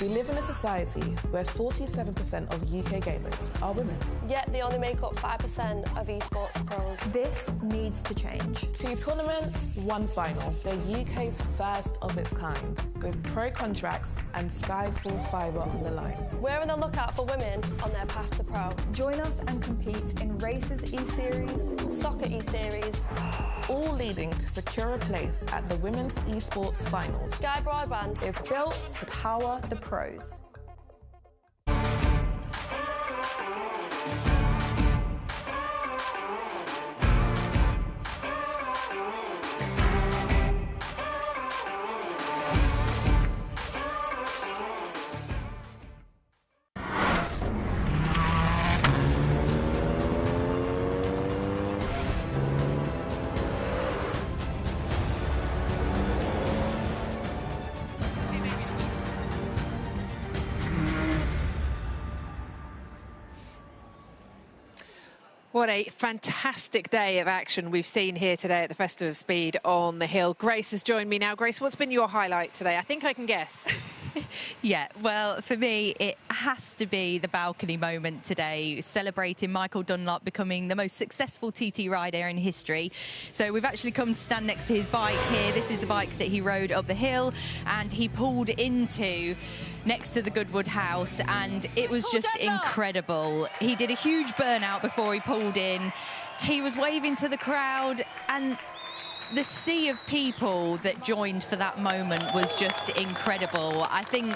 We live in a society where 47% of UK gamers are women. Yet they only make up 5% of esports pros. This needs to change. 2 tournaments, 1 final. They're UK's first of its kind, with pro contracts and Skyfall fibre on the line. We're on the lookout for women on their path to pro. Join us and compete in Races E-Series, Soccer E-Series, all leading to secure a place at the Women's Esports Finals. Sky Broadband is built to power the pros. What a fantastic day of action we've seen here today at the Festival of Speed on the Hill. Grace has joined me now. Grace, what's been your highlight today? I think I can guess. Yeah, well, for me, it has to be the balcony moment today, celebrating Michael Dunlop becoming the most successful TT rider in history. So we've actually come to stand next to his bike here. This is the bike that he rode up the hill, and he pulled into next to the Goodwood house, and it was just incredible. He did a huge burnout before he pulled in. He was waving to the crowd, and the sea of people that joined for that moment was just incredible. I think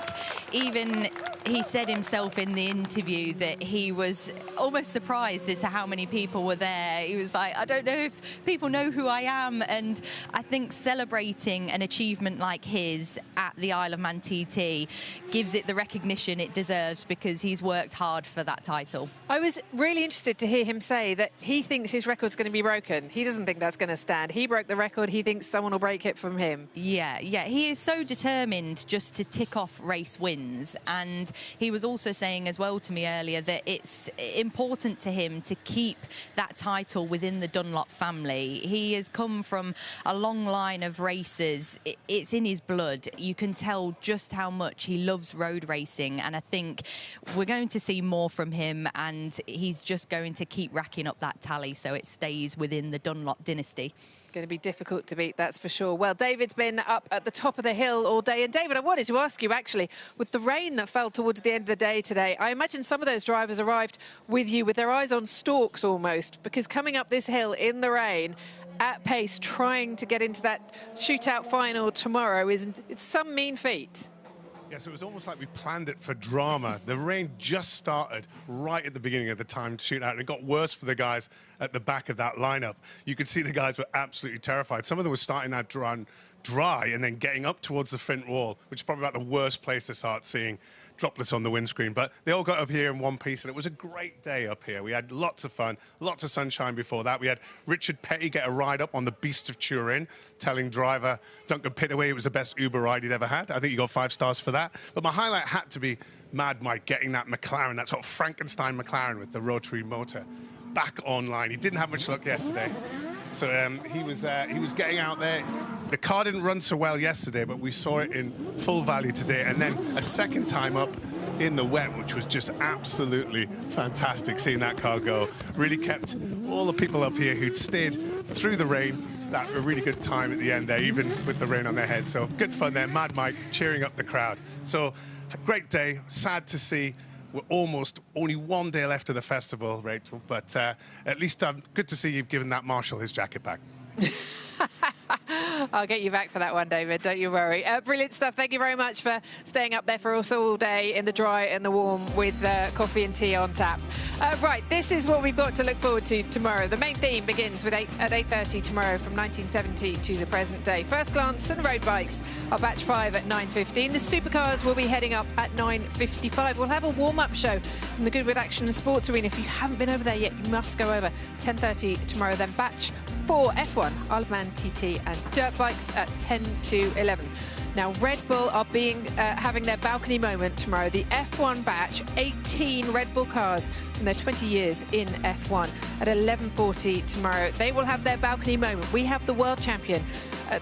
even he said himself in the interview that he was almost surprised as to how many people were there. He was like, I don't know if people know who I am. And I think celebrating an achievement like his at the Isle of Man TT gives it the recognition it deserves, because he's worked hard for that title. I was really interested to hear him say that he thinks his record's going to be broken. He doesn't think that's going to stand. He broke the record. He thinks someone will break it from him. Yeah, he is so determined just to tick off race wins. And he was also saying as well to me earlier that it's important to him to keep that title within the Dunlop family. He has come from a long line of racers. It's in his blood. You can tell just how much he loves road racing, and I think we're going to see more from him, and he's just going to keep racking up that tally so it stays within the Dunlop dynasty. Going to be difficult to beat, that's for sure. Well, David's been up at the top of the hill all day. And David, I wanted to ask you, actually, with the rain that fell towards the end of the day today, I imagine some of those drivers arrived with you with their eyes on stalks almost, because coming up this hill in the rain at pace, trying to get into that shootout final tomorrow, it's some mean feat. Yes, it was almost like we planned it for drama. The rain just started right at the beginning of the timed shootout, and it got worse for the guys at the back of that lineup. You could see the guys were absolutely terrified. Some of them were starting that run dry and then getting up towards the front wall, which is probably about the worst place to start seeing droplets on the windscreen. But they all got up here in one piece, and it was a great day up here. We had lots of fun, lots of sunshine before that. We had Richard Petty get a ride up on the Beast of Turin, telling driver Duncan Pittaway it was the best Uber ride he'd ever had. I think he got 5 stars for that. But my highlight had to be Mad Mike getting that McLaren, that sort of Frankenstein McLaren with the rotary motor, back online. He didn't have much luck yesterday. So he was getting out there. The car didn't run so well yesterday, but we saw it in full value today. And then a second time up in the wet, which was just absolutely fantastic, seeing that car go. Really kept all the people up here who'd stayed through the rain that a really good time at the end there, even with the rain on their head. So good fun there. Mad Mike cheering up the crowd. So a great day. Sad to see we're almost only one day left of the festival, Rachel, but at least good to see you've given that Marshal his jacket back. I'll get you back for that one, David. Don't you worry. Brilliant stuff. Thank you very much for staying up there for us all day in the dry and the warm with coffee and tea on tap. Right, this is what we've got to look forward to tomorrow. The main theme begins with at 8:30 tomorrow from 1970 to the present day. First glance and road bikes are batch 5 at 9:15. The supercars will be heading up at 9:55. We'll have a warm-up show from the Goodwood Action and Sports Arena. If you haven't been over there yet, you must go over. 10:30 tomorrow, then batch 4 F1, Isle of Man TT and dirt bikes at 10 to 11. Now, Red Bull are having their balcony moment tomorrow. The F1 batch, 18 Red Bull cars from their 20 years in F1 at 11:40 tomorrow. They will have their balcony moment. We have the world champion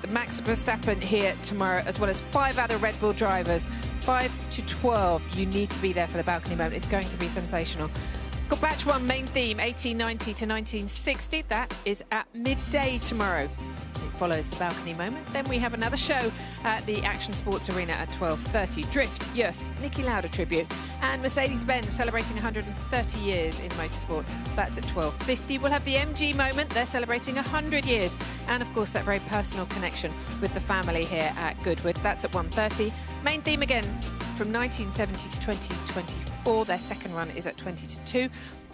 Max Verstappen here tomorrow, as well as 5 other Red Bull drivers. 5 to 12. You need to be there for the balcony moment. It's going to be sensational. Got batch 1 main theme, 1890 to 1960. That is at midday tomorrow. It follows the balcony moment. Then we have another show at the Action Sports Arena at 12:30. Drift, Just, Niki Lauda tribute, and Mercedes-Benz celebrating 130 years in motorsport. That's at 12:50. We'll have the MG moment. They're celebrating 100 years. And, of course, that very personal connection with the family here at Goodwood. That's at 1:30. Main theme again from 1970 to 2024. Their second run is at 20 to 2.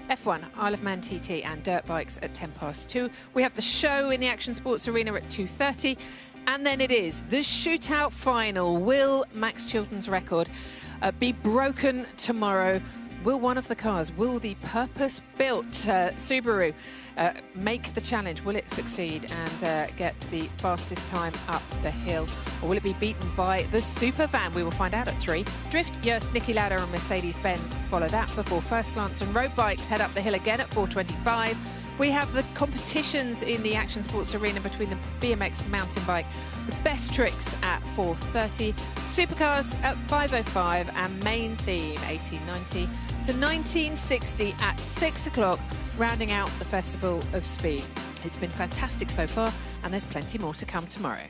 F1, Isle of Man TT and dirt bikes at 2:10. We have the show in the Action Sports Arena at 2:30. And then it is the shootout final. Will Max Chilton's record be broken tomorrow? Will one of the cars, will the purpose-built Subaru make the challenge? Will it succeed and get the fastest time up the hill? Or will it be beaten by the super van? We will find out at 3. Drift, Just, Niki Lauda and Mercedes-Benz follow that before First Glance and road bikes head up the hill again at 4:25. We have the competitions in the Action Sports Arena between the BMX mountain bike, the best tricks at 4:30, supercars at 5:05, and main theme 1890 to 1960 at 6 o'clock, rounding out the Festival of Speed. It's been fantastic so far, and there's plenty more to come tomorrow.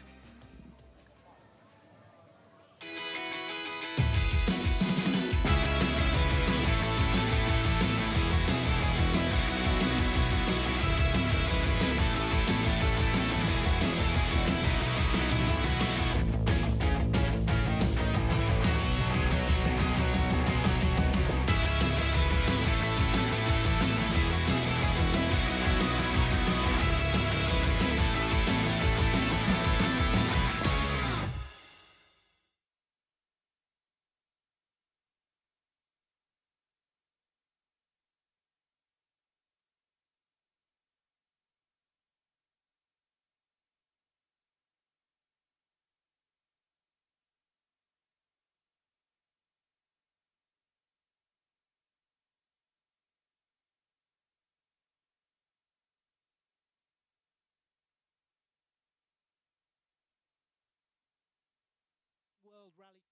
World Rally